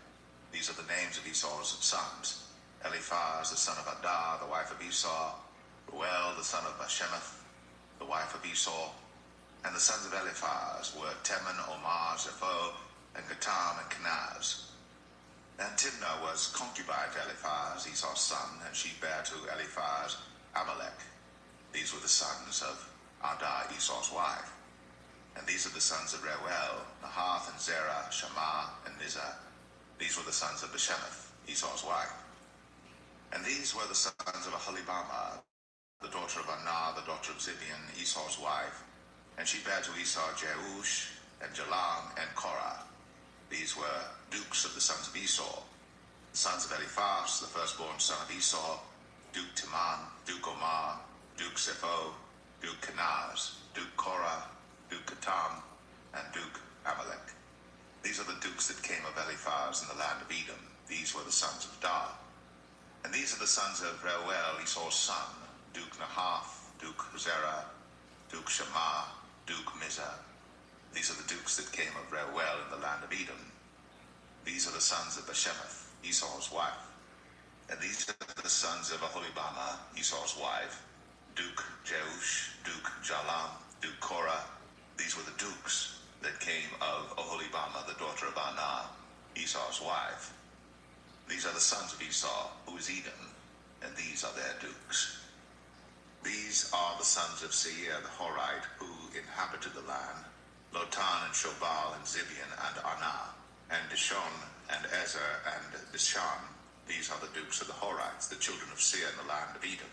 These are the names of Esau's sons: Eliphaz, the son of Adah, the wife of Esau; Ruel, the son of Bashemath, the wife of Esau. And the sons of Eliphaz were Teman, Omar, Zepho, and Gatam, and Kenaz. And Timnah was concubine to Eliphaz, Esau's son, and she bare to Eliphaz Amalek. These were the sons of Adah, Esau's wife. And these are the sons of Reuel, Nahath, and Zerah, Shammah, and Mizah. These were the sons of Bashemath, Esau's wife. And these were the sons of Aholibamah, the daughter of Anah, the daughter of Zibeon, Esau's wife. And she bare to Esau Jeush, and Jalam, and Korah. These were dukes of the sons of Esau. The sons of Eliphaz, the firstborn son of Esau: Duke Timan, Duke Omar, Duke Zepho, Duke Kenaz, Duke Korah, Duke Gatam, and Duke Amalek. These are the dukes that came of Eliphaz in the land of Edom. These were the sons of Dar. And these are the sons of Reuel, Esau's son: Duke Nahath, Duke Zerah, Duke Shammah, Duke Mizah. These are the dukes that came of Reuel in the land of Edom. These are the sons of Bashemath, Esau's wife. And these are the sons of Aholibamah, Esau's wife: Duke Jeush, Duke Jalam, Duke Korah. These were the dukes that came of Aholibamah, the daughter of Anah, Esau's wife. These are the sons of Esau, who is Edom, and these are their dukes. These are the sons of Seir the Horite, who inhabited the land: Lotan, and Shobal, and Zibeon, and Anah, and Dishon, and Ezer, and Dishan. These are the dukes of the Horites, the children of Seir in the land of Edom.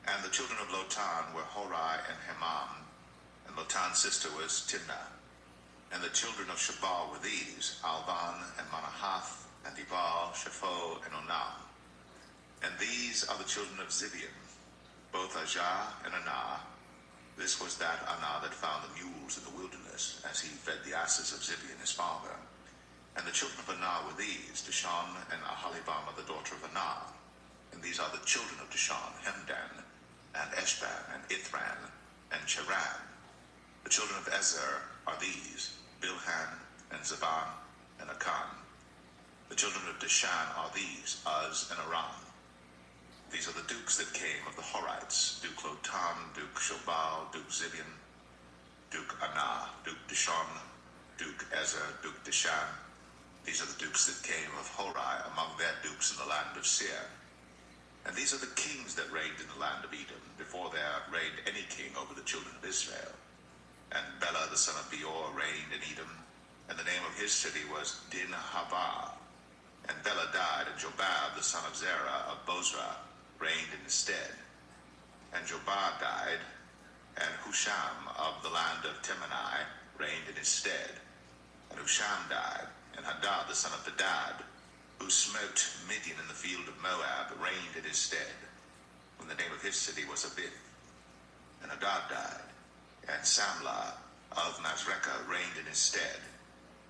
And the children of Lotan were Horai and Hemam, and Lotan's sister was Timnah. And the children of Shobal were these: Alvan, and Manahath, and Ebal, Shepho, and Onam. And these are the children of Zibeon, both Ajah and Anah. This was that Anah that found the mules in the wilderness, as he fed the asses of Zibeon his father. And the children of Anah were these: Dishon, and Aholibamah, the daughter of Anah. And these are the children of Dishon: Hemdan, and Eshban, and Ithran, and Cheran. The children of Ezer are these: Bilhan, and Zaban, and Akan. The children of Dishan are these: Uz, and Aram. These are the dukes that came of the Horites: Duke Lotan, Duke Shobal, Duke Zibeon, Duke Anah, Duke Dishon, Duke Ezer, Duke Dishan. These are the dukes that came of Horai among their dukes in the land of Seir. And these are the kings that reigned in the land of Edom, before there reigned any king over the children of Israel. And Bela the son of Beor reigned in Edom, and the name of his city was Dinhabah. And Bela died, and Jobab the son of Zerah of Bozrah reigned in his stead. And Jobab died, and Husham of the land of Temanai reigned in his stead. And Husham died, and Hadad the son of Bedad, who smote Midian in the field of Moab, reigned in his stead, when the name of his city was Abith. And Hadad died, and Samlah of Masrekah reigned in his stead.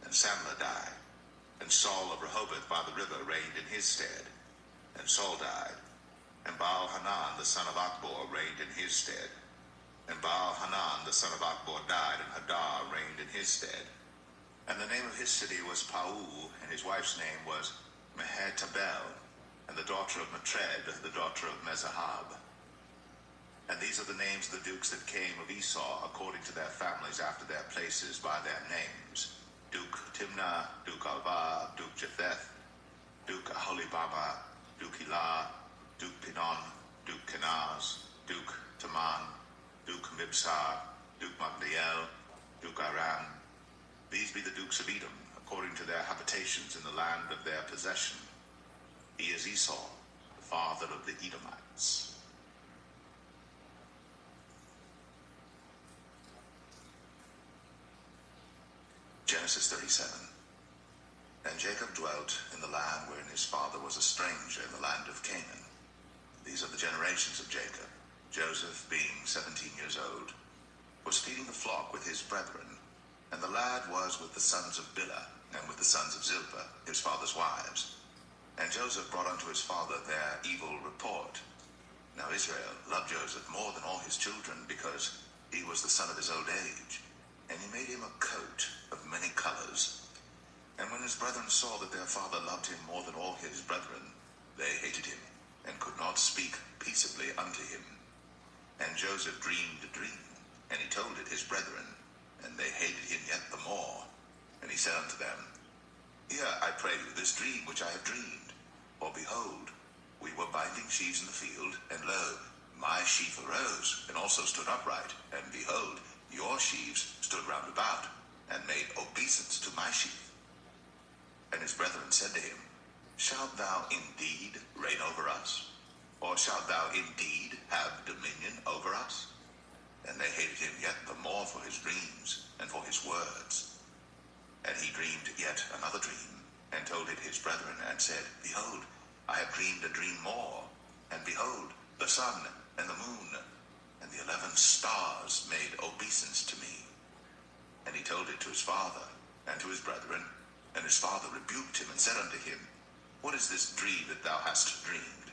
And Samlah died, and Saul of Rehoboth by the river reigned in his stead. And Saul died, and Baal-Hanan the son of Achbor reigned in his stead. And Baal-Hanan the son of Achbor died, and Hadar reigned in his stead. And the name of his city was Pau, and his wife's name was Mehetabel, and the daughter of Matred, the daughter of Mezahab. And these are the names of the dukes that came of Esau, according to their families after their places by their names. Duke Timnah, Duke Alva, Duke Japheth, Duke Aholibama, Duke Elah, Duke Pinon, Duke Kenaz, Duke Taman, Duke Mibsar, Duke Magdiel, Duke Aram. These be the dukes of Edom, according to their habitations in the land of their possession. He is Esau, the father of the Edomites. Genesis 37. And Jacob dwelt in the land wherein his father was a stranger, in the land of Canaan. These are the generations of Jacob. Joseph, being 17 years old, was feeding the flock with his brethren, and the lad was with the sons of Bilhah, and with the sons of Zilpah, his father's wives. And Joseph brought unto his father their evil report. Now Israel loved Joseph more than all his children, because he was the son of his old age. And he made him a coat of many colors. And when his brethren saw that their father loved him more than all his brethren, they hated him, and could not speak peaceably unto him. And Joseph dreamed a dream, and he told it his brethren, and they hated him yet the more. And he said unto them, Hear, I pray you, this dream which I have dreamed. For behold, we were binding sheaves in the field, and lo, my sheaf arose, and also stood upright, and behold, your sheaves stood round about, and made obeisance to my sheaf. And his brethren said to him, Shalt thou indeed reign over us? Or shalt thou indeed have dominion over us? And they hated him yet the more for his dreams, and for his words. And he dreamed yet another dream, and told it his brethren, and said, Behold, I have dreamed a dream more, and behold, the sun and the moon and the 11 stars made obeisance to me. And he told it to his father and to his brethren, and his father rebuked him and said unto him, What is this dream that thou hast dreamed?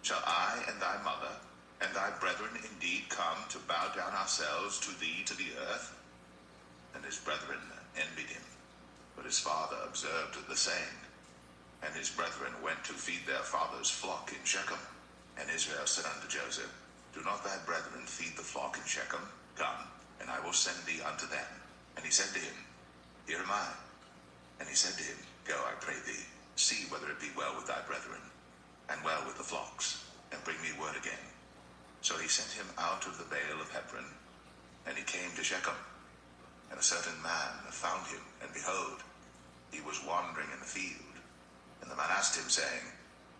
Shall I and thy mother and thy brethren indeed come to bow down ourselves to thee to the earth? And his brethren envied him, but his father observed the saying. And his brethren went to feed their father's flock in Shechem. And Israel said unto Joseph, Do not thy brethren feed the flock in Shechem? Come, and I will send thee unto them. And he said to him, Here am I. And he said to him, Go, I pray thee, see whether it be well with thy brethren, and well with the flocks, and bring me word again. So he sent him out of the vale of Hebron, and he came to Shechem. And a certain man found him, and behold, he was wandering in the field. And the man asked him, saying,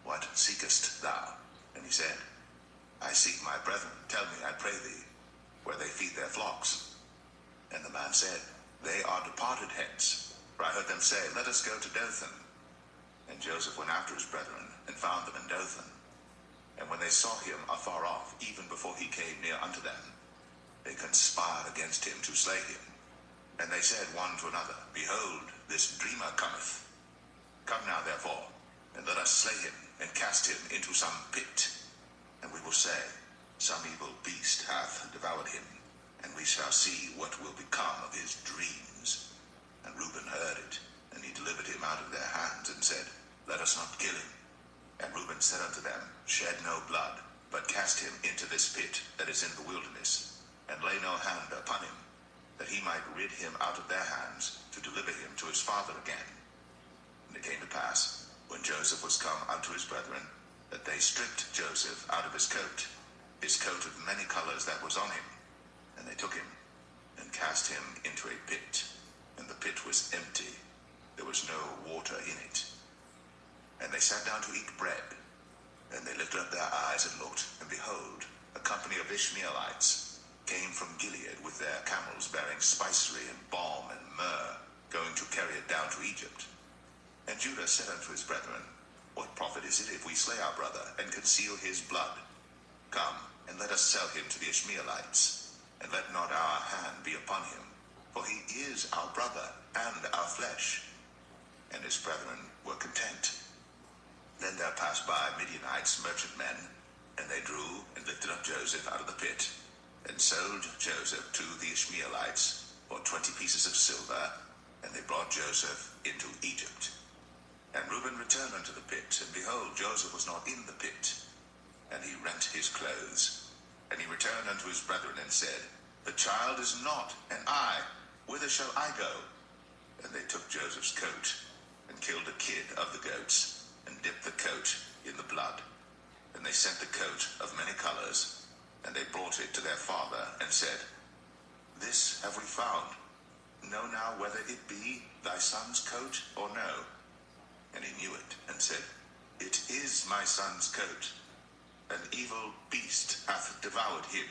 What seekest thou? And he said, I seek my brethren. Tell me, I pray thee, where they feed their flocks. And the man said, They are departed hence, for I heard them say, Let us go to Dothan. And Joseph went after his brethren, and found them in Dothan. And when they saw him afar off, even before he came near unto them, they conspired against him to slay him. And they said one to another, Behold, this dreamer cometh. Come now therefore, and let us slay him, and cast him into some pit. And we will say, Some evil beast hath devoured him, and we shall see what will become of his dreams. And Reuben heard it, and he delivered him out of their hands, and said, Let us not kill him. And Reuben said unto them, Shed no blood, but cast him into this pit that is in the wilderness, and lay no hand upon him, that he might rid him out of their hands, to deliver him to his father again. And it came to pass, when Joseph was come unto his brethren, that they stripped Joseph out of his coat of many colors that was on him. And they took him, and cast him into a pit, and the pit was empty, there was no water in it. And they sat down to eat bread, and they lifted up their eyes and looked, and behold, a company of Ishmaelites came from Gilead with their camels bearing spicery and balm and myrrh, going to carry it down to Egypt. And Judah said unto his brethren, What profit is it if we slay our brother, and conceal his blood? Come, and let us sell him to the Ishmaelites, and let not our hand be upon him, for he is our brother and our flesh. And his brethren were content. Then there passed by Midianites, merchantmen, and they drew and lifted up Joseph out of the pit, and sold Joseph to the Ishmaelites for 20 pieces of silver, and they brought Joseph into Egypt. And Reuben returned unto the pit, and behold, Joseph was not in the pit. And he rent his clothes. And he returned unto his brethren, and said, The child is not, and I, whither shall I go? And they took Joseph's coat, and killed a kid of the goats, and dipped the coat in the blood. And they sent the coat of many colors, and they brought it to their father, and said, This have we found. Know now whether it be thy son's coat or no. And he knew it, and said, It is my son's coat. An evil beast hath devoured him.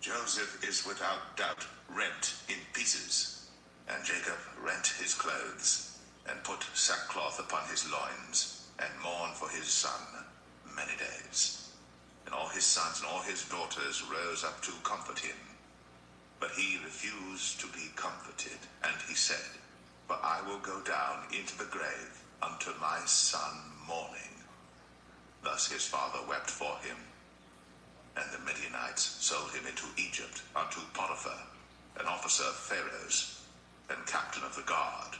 Joseph is without doubt rent in pieces. And Jacob rent his clothes, and put sackcloth upon his loins, and mourned for his son many days. And all his sons and all his daughters rose up to comfort him. But he refused to be comforted, and he said, For I will go down into the grave unto my son mourning. Thus his father wept for him. And the Midianites sold him into Egypt unto Potiphar, an officer of Pharaoh's, and captain of the guard.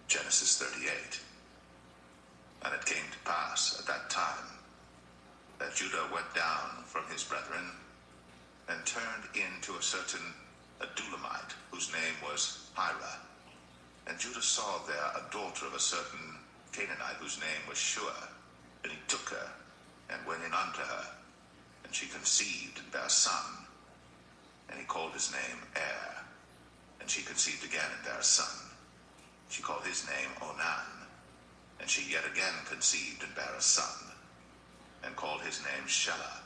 Genesis 38. And it came to pass at that time that Judah went down from his brethren, and turned into a certain Adulamite, whose name was Hira. And Judah saw there a daughter of a certain Canaanite, whose name was Shua. And he took her, and went in unto her. And she conceived, and bare a son. And he called his name Er. And she conceived again, and bare a son. She called his name Onan. And she yet again conceived, and bare a son. And called his name Shelah.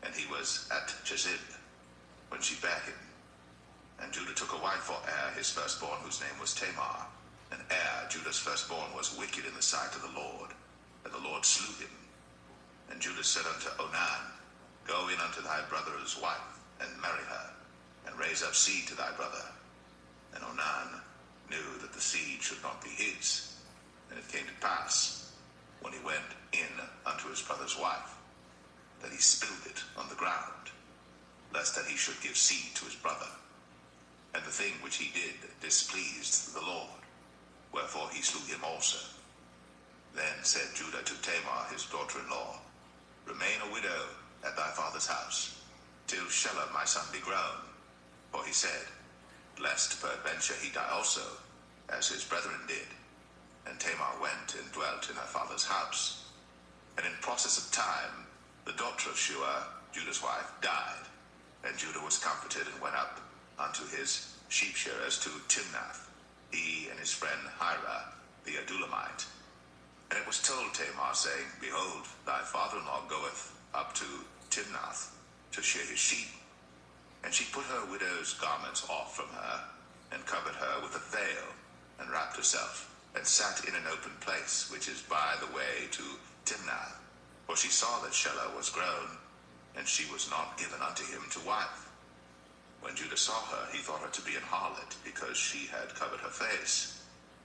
And he was at Chezib, when she bare him. And Judah took a wife for his firstborn, whose name was Tamar. And Judah's firstborn, was wicked in the sight of the Lord, and the Lord slew him. And Judah said unto Onan, Go in unto thy brother's wife, and marry her, and raise up seed to thy brother. And Onan knew that the seed should not be his. And it came to pass, when he went in unto his brother's wife, that he spilled it on the ground, lest that he should give seed to his brother. And the thing which he did displeased the Lord, wherefore he slew him also. Then said Judah to Tamar his daughter-in-law, Remain a widow at thy father's house, till Shelah my son be grown. For he said, Lest peradventure he die also, as his brethren did. And Tamar went and dwelt in her father's house. And in process of time, the daughter of Shua, Judah's wife, died. And Judah was comforted, and went up unto his sheep shearers to Timnath, he and his friend Hira, the Adulamite. And it was told Tamar, saying, Behold, thy father-in-law goeth up to Timnath to shear his sheep. And she put her widow's garments off from her, and covered her with a veil, and wrapped herself, and sat in an open place, which is by the way to Timnath. For she saw that Shelah was grown, and she was not given unto him to wife. When Judah saw her, he thought her to be an harlot, because she had covered her face.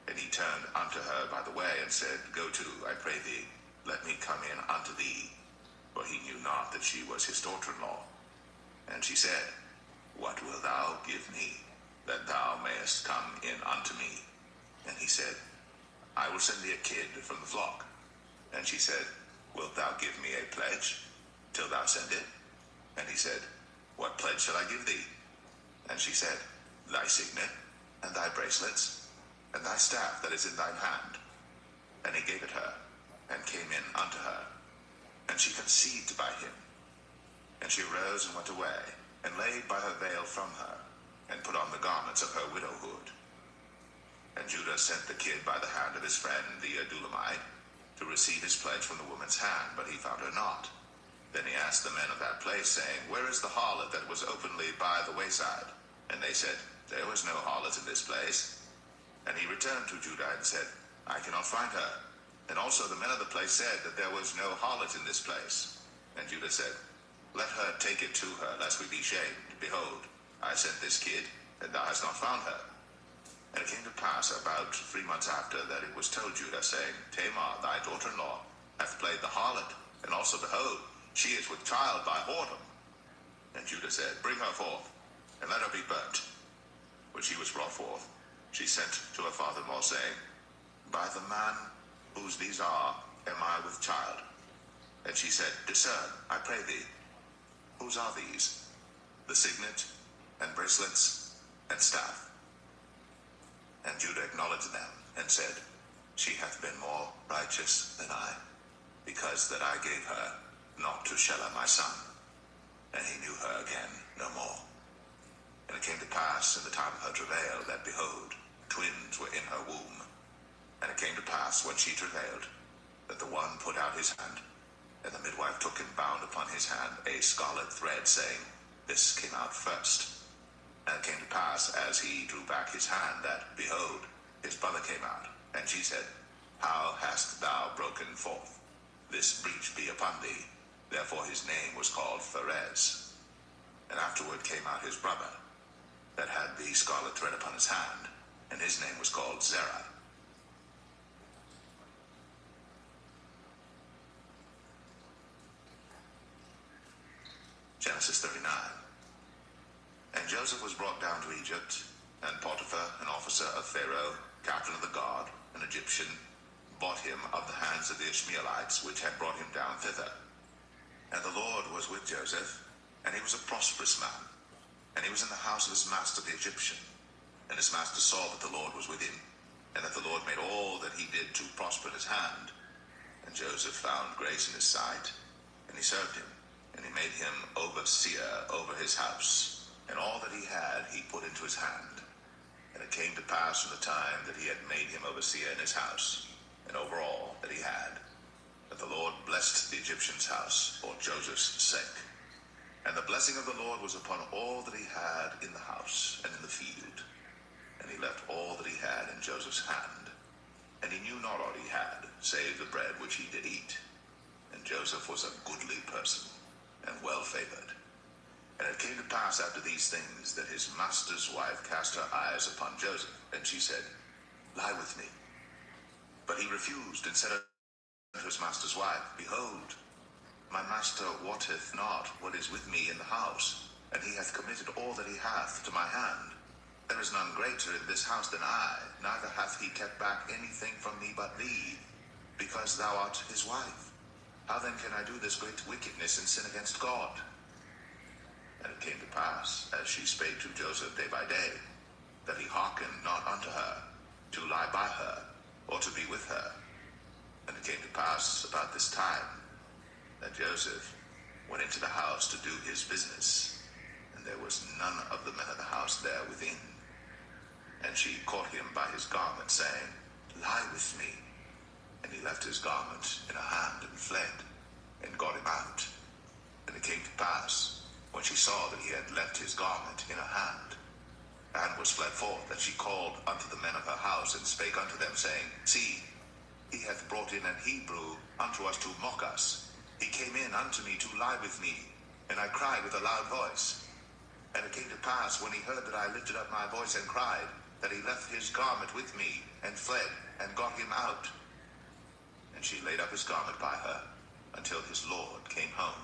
And he turned unto her by the way, and said, Go to, I pray thee, let me come in unto thee. For he knew not that she was his daughter-in-law. And she said, What wilt thou give me, that thou mayest come in unto me? And he said, I will send thee a kid from the flock. And she said, Wilt thou give me a pledge, till thou send it? And he said, What pledge shall I give thee? And she said, Thy signet, and thy bracelets, and thy staff that is in thine hand. And he gave it her, and came in unto her. And she conceived by him. And she arose and went away, and laid by her veil from her, and put on the garments of her widowhood. And Judah sent the kid by the hand of his friend the Adulamite, to receive his pledge from the woman's hand, but he found her not. Then he asked the men of that place, saying, Where is the harlot that was openly by the wayside? And they said, There was no harlot in this place. And he returned to Judah and said, I cannot find her. And also the men of the place said that there was no harlot in this place. And Judah said, Let her take it to her, lest we be shamed. Behold, I sent this kid, and thou hast not found her. And it came to pass about 3 months after, that it was told Judah, saying, Tamar, thy daughter-in-law, hath played the harlot, and also, behold, she is with child by whoredom. And Judah said, Bring her forth, and let her be burnt. When she was brought forth, she sent to her father-in-law, saying, By the man whose these are, am I with child? And she said, Discern, I pray thee, whose are these? The signet, and bracelets, and staff. And Judah acknowledged them, and said, She hath been more righteous than I, because that I gave her not to Shelah my son. And he knew her again no more. And it came to pass in the time of her travail, that, behold, twins were in her womb. And it came to pass, when she travailed, that the one put out his hand, and the midwife took and bound upon his hand a scarlet thread, saying, This came out first. And it came to pass, as he drew back his hand, that, behold, his brother came out. And she said, How hast thou broken forth? This breach be upon thee. Therefore his name was called Pharez. And afterward came out his brother, that had the scarlet thread upon his hand, and his name was called Zerah. Genesis 39. And Joseph was brought down to Egypt, and Potiphar, an officer of Pharaoh, captain of the guard, an Egyptian, bought him of the hands of the Ishmaelites, which had brought him down thither. And the Lord was with Joseph, and he was a prosperous man. And he was in the house of his master the Egyptian. And his master saw that the Lord was with him, and that the Lord made all that he did to prosper in his hand. And Joseph found grace in his sight, and he served him. And he made him overseer over his house. And all that he had he put into his hand. And it came to pass from the time that he had made him overseer in his house, and over all that he had, that the Lord blessed the Egyptian's house for Joseph's sake. And the blessing of the Lord was upon all that he had in the house and in the field. And he left all that he had in Joseph's hand. And he knew not aught he had, save the bread which he did eat. And Joseph was a goodly person, and well favored. And it came to pass after these things, that his master's wife cast her eyes upon Joseph, and she said, Lie with me. But he refused, and said unto his master's wife, Behold, my master wotteth not what is with me in the house, and he hath committed all that he hath to my hand. There is none greater in this house than I, neither hath he kept back anything from me but thee, because thou art his wife. How then can I do this great wickedness and sin against God? And it came to pass, as she spake to Joseph day by day, that he hearkened not unto her, to lie by her, or to be with her. And it came to pass about this time, that Joseph went into the house to do his business, and there was none of the men of the house there within. And she caught him by his garment, saying, Lie with me. And he left his garment in her hand, and fled, and got him out. And it came to pass, when she saw that he had left his garment in her hand, and was fled forth, that she called unto the men of her house, and spake unto them, saying, See, he hath brought in an Hebrew unto us to mock us. He came in unto me to lie with me, and I cried with a loud voice. And it came to pass, when he heard that I lifted up my voice and cried, that he left his garment with me, and fled, and got him out. And she laid up his garment by her, until his Lord came home.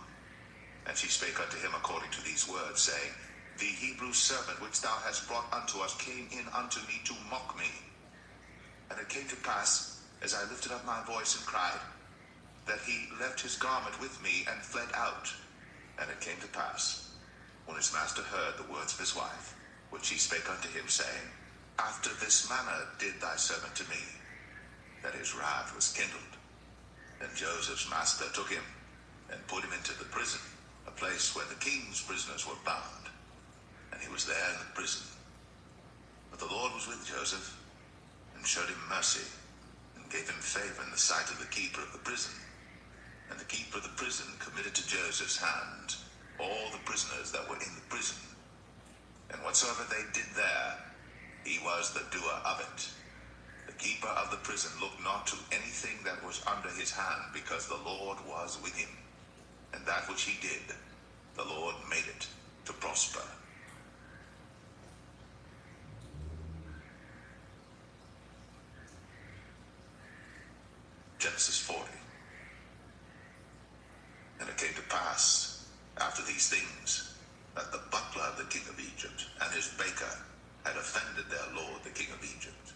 And she spake unto him according to these words, saying, The Hebrew servant which thou hast brought unto us came in unto me to mock me. And it came to pass, as I lifted up my voice and cried, that he left his garment with me, and fled out. And it came to pass, when his master heard the words of his wife, which she spake unto him, saying, After this manner did thy servant to me, that his wrath was kindled. And Joseph's master took him, and put him into the prison, a place where the king's prisoners were bound. And he was there in the prison. But the Lord was with Joseph, and showed him mercy, and gave him favor in the sight of the keeper of the prison. And the keeper of the prison committed to Joseph's hand all the prisoners that were in the prison. And whatsoever they did there, he was the doer of it. The keeper of the prison looked not to anything that was under his hand, because the Lord was with him. And that which he did, the Lord made it to prosper. Genesis 40. And it came to pass, after these things, that the butler of the king of Egypt and his baker had offended their lord the king of Egypt.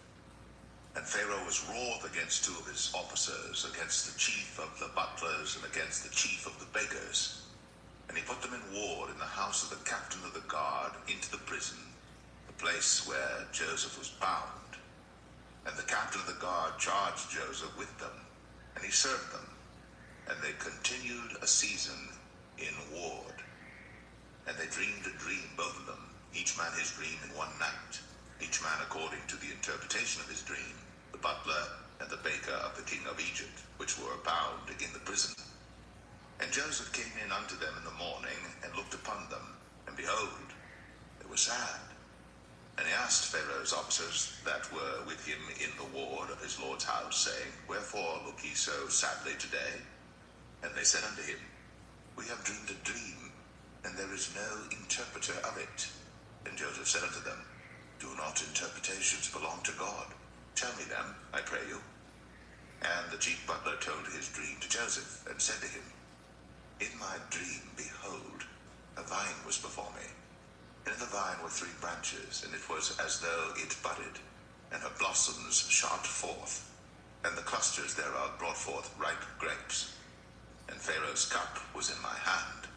And Pharaoh was wroth against two of his officers, against the chief of the butlers and against the chief of the bakers. And he put them in ward in the house of the captain of the guard into the prison, the place where Joseph was bound. And the captain of the guard charged Joseph with them, and he served them. And they continued a season in ward. And they dreamed a dream, both of them, each man his dream in one night, each man according to the interpretation of his dream, the butler and the baker of the king of Egypt, which were bound in the prison. And Joseph came in unto them in the morning, and looked upon them, and behold, they were sad. And he asked Pharaoh's officers that were with him in the ward of his lord's house, saying, Wherefore look ye so sadly today? And they said unto him, We have dreamed a dream, and there is no interpreter of it. And Joseph said unto them, Do not interpretations belong to God? Tell me them, I pray you. And the chief butler told his dream to Joseph, and said to him, In my dream, behold, a vine was before me. And in the vine were 3 branches, and it was as though it budded, and her blossoms shot forth, and the clusters thereof brought forth ripe grapes. And Pharaoh's cup was in my hand,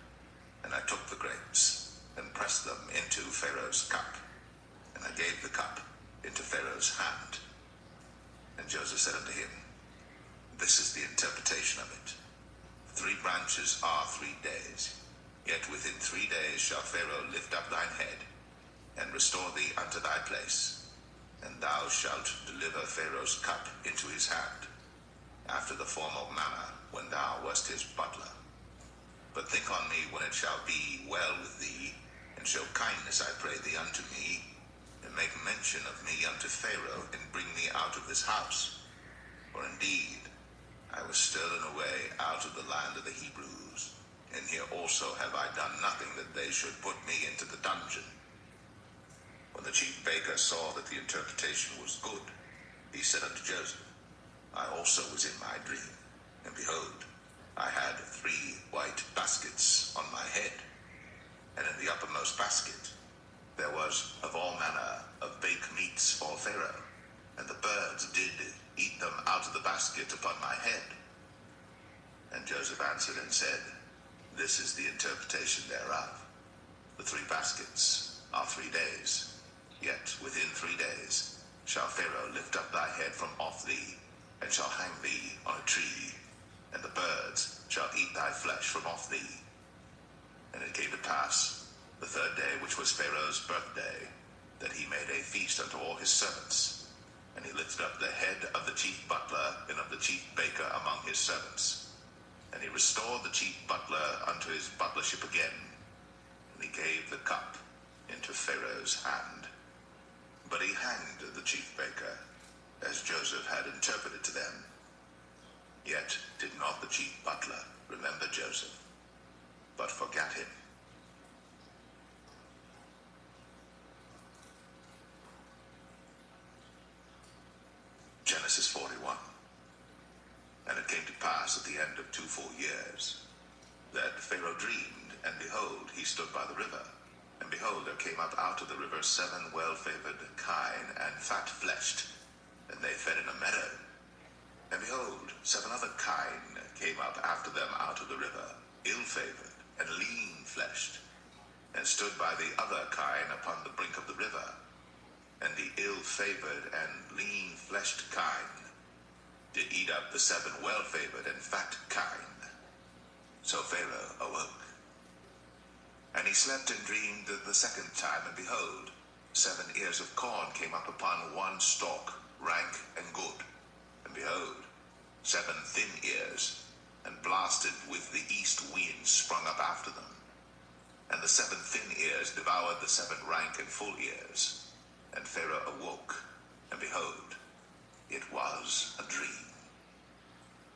and I took the grapes, and pressed them into Pharaoh's cup, and I gave the cup into Pharaoh's hand. And Joseph said unto him, This is the interpretation of it. 3 branches are 3 days. Yet within 3 days shall Pharaoh lift up thine head, and restore thee unto thy place, and thou shalt deliver Pharaoh's cup into his hand, after the former manner when thou wast his butler. But think on me when it shall be well with thee, and show kindness, I pray thee, unto me, and make mention of me unto Pharaoh, and bring me out of this house. For indeed I was stolen away out of the land of the Hebrews, and here also have I done nothing that they should put me into the dungeon. When the chief baker saw that the interpretation was good, he said unto Joseph, I also was in my dream, and behold, I had 3 white baskets on my head, and in the uppermost basket there was of all manner of baked meats for Pharaoh, and the birds did eat them out of the basket upon my head. And Joseph answered and said, This is the interpretation thereof. The 3 baskets are 3 days, yet within 3 days shall Pharaoh lift up thy head from off thee, and shall hang thee on a tree, and the birds shall eat thy flesh from off thee. And it came to pass, the 3rd day, which was Pharaoh's birthday, that he made a feast unto all his servants. And he lifted up the head of the chief butler and of the chief baker among his servants. And he restored the chief butler unto his butlership again, and he gave the cup into Pharaoh's hand. But he hanged the chief baker, as Joseph had interpreted to them. Yet did not the chief butler remember Joseph, but forgat him. Genesis 41. And it came to pass at the end of 2 full years, that Pharaoh dreamed, and behold, he stood by the river. And behold, there came up out of the river 7 well-favored kine, and fat-fleshed, and they fed in a meadow. And behold, 7 other kine came up after them out of the river, ill-favored and lean-fleshed, and stood by the other kine upon the brink of the river. And the ill-favored and lean-fleshed kine did eat up the 7 well-favored and fat kine. So Pharaoh awoke. And he slept and dreamed the 2nd time, and behold, 7 ears of corn came up upon one stalk, rank and good. And behold, 7 thin ears, and blasted with the east wind, sprung up after them. And the 7 thin ears devoured the 7 rank and full ears. And Pharaoh awoke, and behold, it was a dream.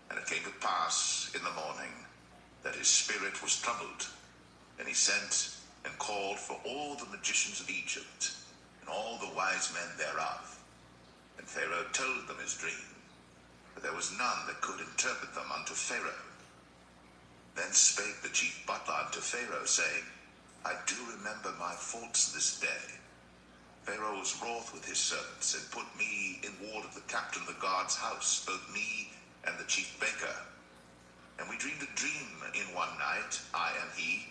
And it came to pass in the morning that his spirit was troubled, and he sent and called for all the magicians of Egypt, and all the wise men thereof. And Pharaoh told them his dream, but there was none that could interpret them unto Pharaoh. Then spake the chief butler unto Pharaoh, saying, I do remember my faults this day. Pharaoh was wroth with his servants, and put me in ward of the captain of the guard's house, both me and the chief baker. And we dreamed a dream in one night, I and he.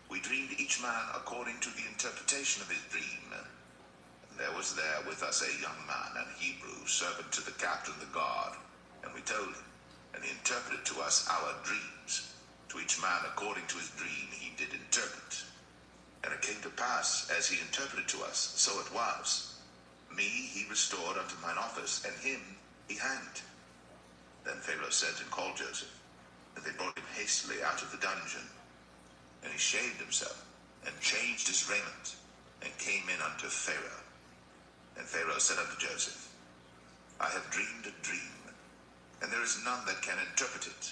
We dreamed each man according to the interpretation of his dream. And there was there with us a young man, an Hebrew, servant to the captain of the guard. And we told him, and he interpreted to us our dreams. To each man according to his dream he did interpret. And it came to pass, as he interpreted to us, so it was. Me he restored unto mine office, and him he hanged. Then Pharaoh sent and called Joseph, and they brought him hastily out of the dungeon. And he shaved himself, and changed his raiment, and came in unto Pharaoh. And Pharaoh said unto Joseph, I have dreamed a dream, and there is none that can interpret it.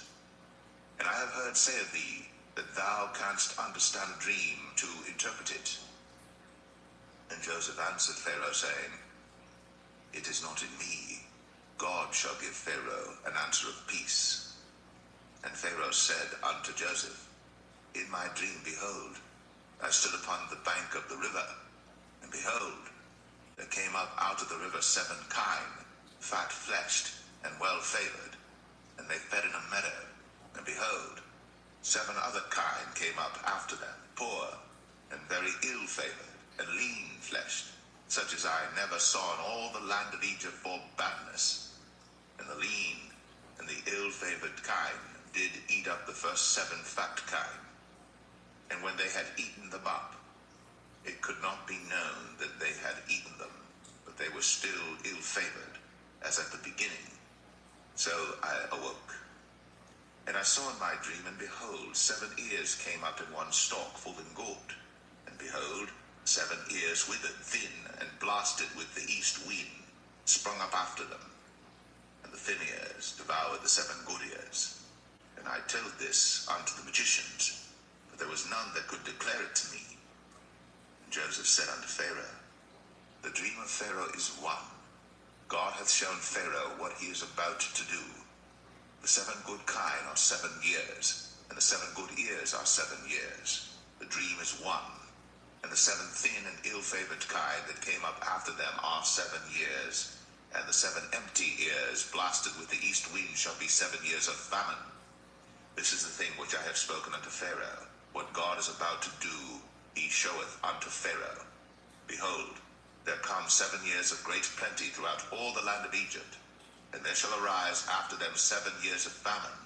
And I have heard say of thee, that thou canst understand a dream to interpret it. And Joseph answered Pharaoh, saying, It is not in me. God shall give Pharaoh an answer of peace. And Pharaoh said unto Joseph, In my dream, behold, I stood upon the bank of the river, and behold, there came up out of the river 7 kine, fat-fleshed and well-favored, and they fed in a meadow. And behold, 7 other kine came up after them, poor, and very ill-favored, and lean-fleshed, such as I never saw in all the land of Egypt for badness. And the lean and the ill-favored kine did eat up the first 7 fat kine. And when they had eaten them up, it could not be known that they had eaten them, but they were still ill-favored, as at the beginning. So I awoke. And I saw in my dream, and behold, 7 ears came up in one stalk full and good. And behold, 7 ears withered, thin, and blasted with the east wind, sprung up after them. And the thin ears devoured the 7 good ears. And I told this unto the magicians, but there was none that could declare it to me. And Joseph said unto Pharaoh, The dream of Pharaoh is one. God hath shown Pharaoh what he is about to do. The 7 good kine are 7 years, and the 7 good ears are 7 years. The dream is one, and the 7 thin and ill-favored kine that came up after them are 7 years, and the 7 empty ears blasted with the east wind shall be 7 years of famine. This is the thing which I have spoken unto Pharaoh. What God is about to do, he showeth unto Pharaoh. Behold, there come 7 years of great plenty throughout all the land of Egypt. And there shall arise after them 7 years of famine,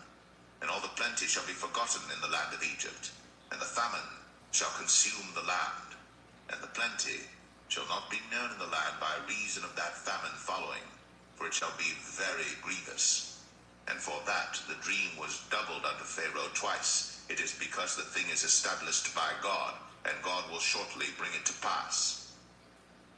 and all the plenty shall be forgotten in the land of Egypt, and the famine shall consume the land, and the plenty shall not be known in the land by reason of that famine following, for it shall be very grievous. And for that the dream was doubled unto Pharaoh twice. It is because the thing is established by God, and God will shortly bring it to pass.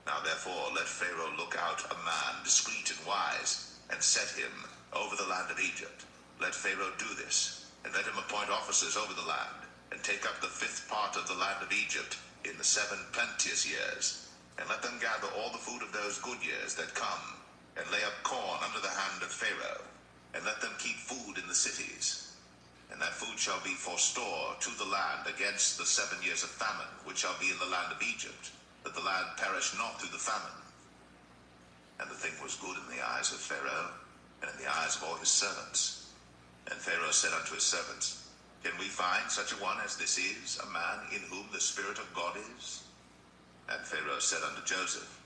Now therefore let Pharaoh look out a man discreet and wise, and set him over the land of Egypt. Let Pharaoh do this, and let him appoint officers over the land, and take up the 5th part of the land of Egypt in the 7 plenteous years, and let them gather all the food of those good years that come, and lay up corn under the hand of Pharaoh, and let them keep food in the cities. And that food shall be for store to the land against the 7 years of famine, which shall be in the land of Egypt, that the land perish not through the famine. And the thing was good in the eyes of Pharaoh, and in the eyes of all his servants. And Pharaoh said unto his servants, Can we find such a one as this is, a man in whom the Spirit of God is? And Pharaoh said unto Joseph,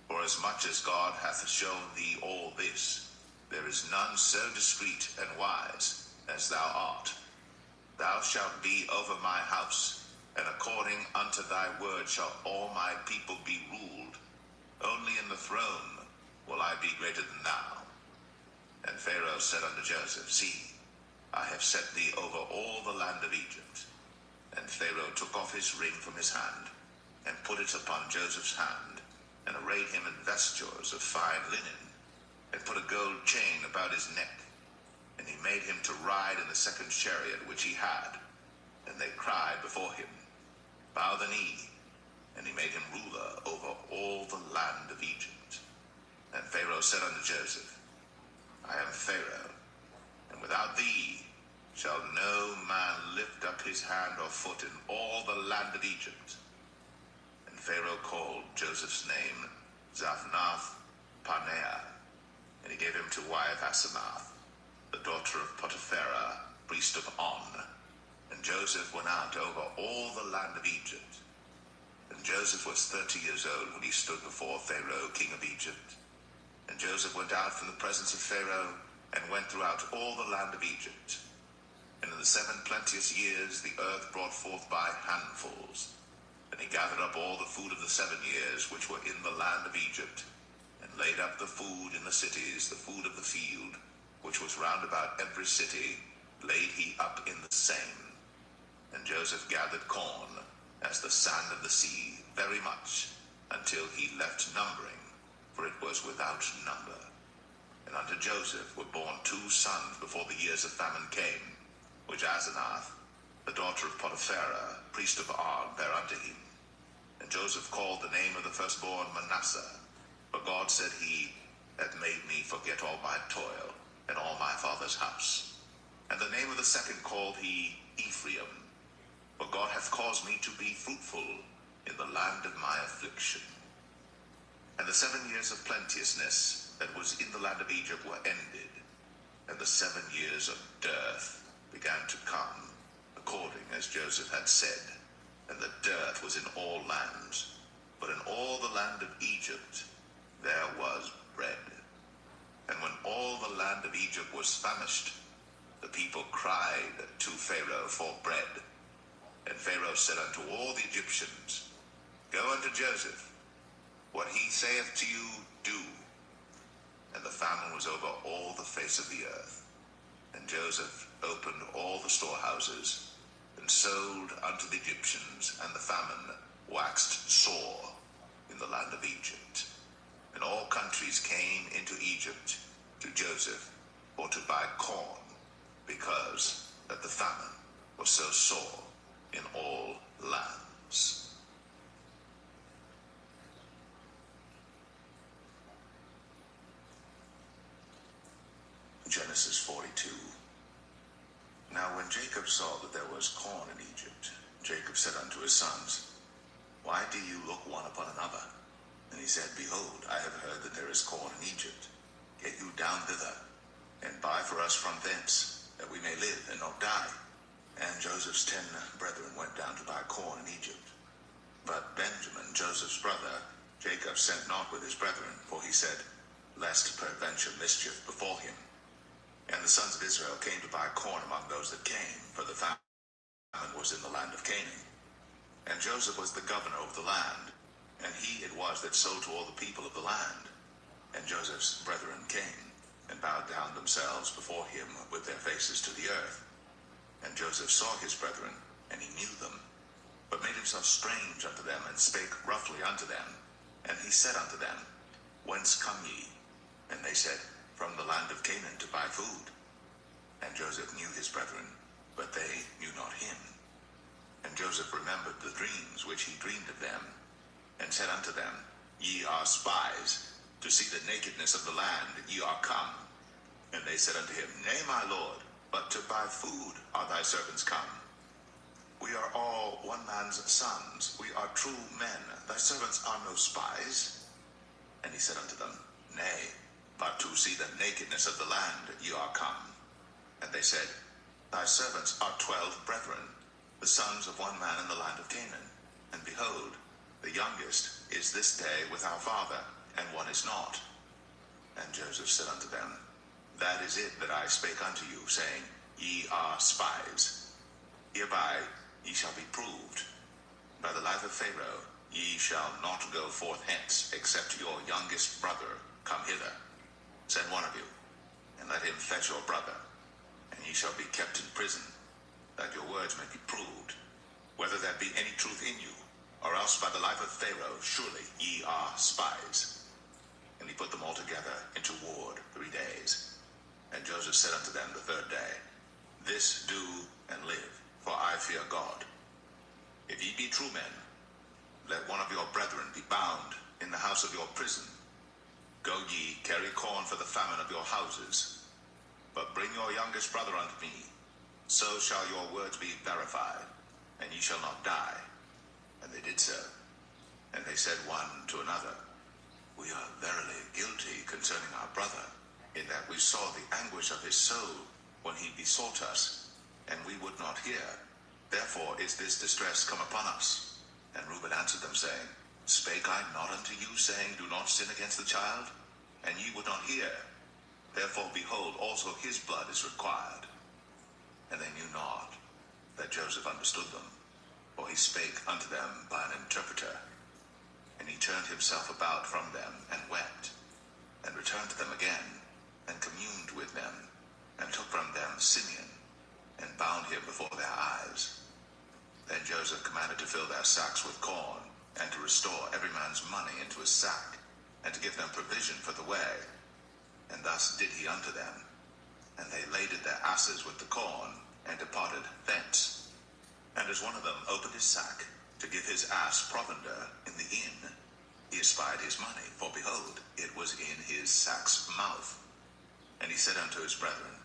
Forasmuch as God hath shown thee all this, there is none so discreet and wise as thou art. Thou shalt be over my house, and according unto thy word shall all my people be ruled. Only in the throne will I be greater than thou. And Pharaoh said unto Joseph, See, I have set thee over all the land of Egypt. And Pharaoh took off his ring from his hand, and put it upon Joseph's hand, and arrayed him in vestures of fine linen, and put a gold chain about his neck. And he made him to ride in the 2nd chariot which he had. And they cried before him, Bow the knee. And he made him ruler over all the land of Egypt. And Pharaoh said unto Joseph, I am Pharaoh, and without thee shall no man lift up his hand or foot in all the land of Egypt. And Pharaoh called Joseph's name Zaphnath Paneah, and he gave him to wife Asenath, the daughter of Potipharah, priest of On. And Joseph went out over all the land of Egypt. And Joseph was 30 years old when he stood before Pharaoh, king of Egypt. And Joseph went out from the presence of Pharaoh, and went throughout all the land of Egypt. And in the 7 plenteous years the earth brought forth by handfuls. And he gathered up all the food of the 7 years which were in the land of Egypt, and laid up the food in the cities, the food of the field, which was round about every city, laid he up in the same. And Joseph gathered corn, as the sand of the sea, very much, until he left numbering, for it was without number. And unto Joseph were born 2 sons before the years of famine came, which Asenath, the daughter of Potipharah, priest of On, bare unto him. And Joseph called the name of the firstborn Manasseh, for God, said he, hath made me forget all my toil, and all my father's house. And the name of the second called he Ephraim, for God hath caused me to be fruitful in the land of my affliction. And the 7 years of plenteousness that was in the land of Egypt were ended, and the 7 years of dearth began to come, according as Joseph had said. And the dearth was in all lands, but in all the land of Egypt there was bread. And when all the land of Egypt was famished, the people cried to Pharaoh for bread. And Pharaoh said unto all the Egyptians, Go unto Joseph, what he saith to you, do. And the famine was over all the face of the earth. And Joseph opened all the storehouses, and sold unto the Egyptians, and the famine waxed sore in the land of Egypt. And all countries came into Egypt to Joseph for to buy corn, because that the famine was so sore in all lands. Genesis 42. Now when Jacob saw that there was corn in Egypt, Jacob said unto his sons, Why do you look one upon another? And he said, Behold, I have heard that there is corn in Egypt. Get you down thither, and buy for us from thence, that we may live and not die. And Joseph's 10 brethren went down to buy corn in Egypt. But Benjamin, Joseph's brother, Jacob sent not with his brethren, for he said, Lest peradventure mischief befall him. And the sons of Israel came to buy corn among those that came, for the famine was in the land of Canaan. And Joseph was the governor over the land, and he it was that sold to all the people of the land. And Joseph's brethren came, and bowed down themselves before him with their faces to the earth. And Joseph saw his brethren, and he knew them, but made himself strange unto them, and spake roughly unto them. And he said unto them, Whence come ye? And they said, From the land of Canaan to buy food. And Joseph knew his brethren, but they knew not him. And Joseph remembered the dreams which he dreamed of them, and said unto them, Ye are spies, to see the nakedness of the land, ye are come. And they said unto him, Nay, my lord, but to buy food are thy servants come. We are all one man's sons, we are true men, thy servants are no spies. And he said unto them, Nay, but to see the nakedness of the land ye are come. And they said, Thy servants are 12 brethren, the sons of one man in the land of Canaan. And behold, the youngest is this day with our father, and one is not. And Joseph said unto them, That is it that I spake unto you, saying, Ye are spies. Hereby ye shall be proved. By the life of Pharaoh, ye shall not go forth hence, except your youngest brother come hither. Send one of you, and let him fetch your brother, and ye shall be kept in prison, that your words may be proved, whether there be any truth in you, or else by the life of Pharaoh, surely ye are spies. And he put them all together into ward 3 days. And Joseph said unto them the 3rd day, This do and live, for I fear God. If ye be true men, let one of your brethren be bound in the house of your prison. Go ye, carry corn for the famine of your houses, but bring your youngest brother unto me, so shall your words be verified, and ye shall not die. And they did so. And they said one to another, We are verily guilty concerning our brother, in that we saw the anguish of his soul when he besought us, and we would not hear. Therefore is this distress come upon us. And Reuben answered them, saying, Spake I not unto you, saying, Do not sin against the child? And ye would not hear. Therefore, behold, also his blood is required. And they knew not that Joseph understood them, for he spake unto them by an interpreter. And he turned himself about from them, and wept, and returned to them again, and communed with them, and took from them Simeon, and bound him before their eyes. Then Joseph commanded to fill their sacks with corn, and to restore every man's money into his sack, and to give them provision for the way. And thus did he unto them. And they laded their asses with the corn, and departed thence. And as one of them opened his sack, to give his ass provender in the inn, he espied his money, for behold, it was in his sack's mouth. And he said unto his brethren,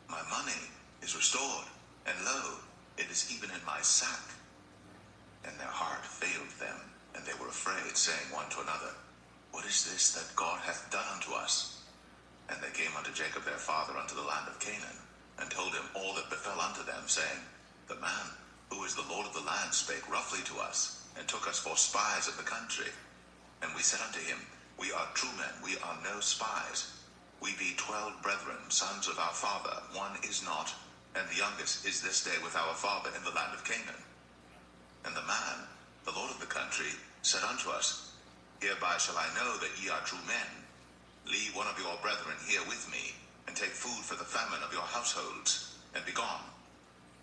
My money is restored, and lo, it is even in my sack. And their heart failed them, and they were afraid, saying one to another, What is this that God hath done unto us? And they came unto Jacob their father unto the land of Canaan, and told him all that befell unto them, saying, The man who is the Lord of the land spake roughly to us, and took us for spies of the country. And we said unto him, We are true men, we are no spies. We be 12 brethren, sons of our father, one is not, and the youngest is this day with our father in the land of Canaan. And the man, the Lord of the country, said unto us, Hereby shall I know that ye are true men. Leave one of your brethren here with me, and take food for the famine of your households, and be gone.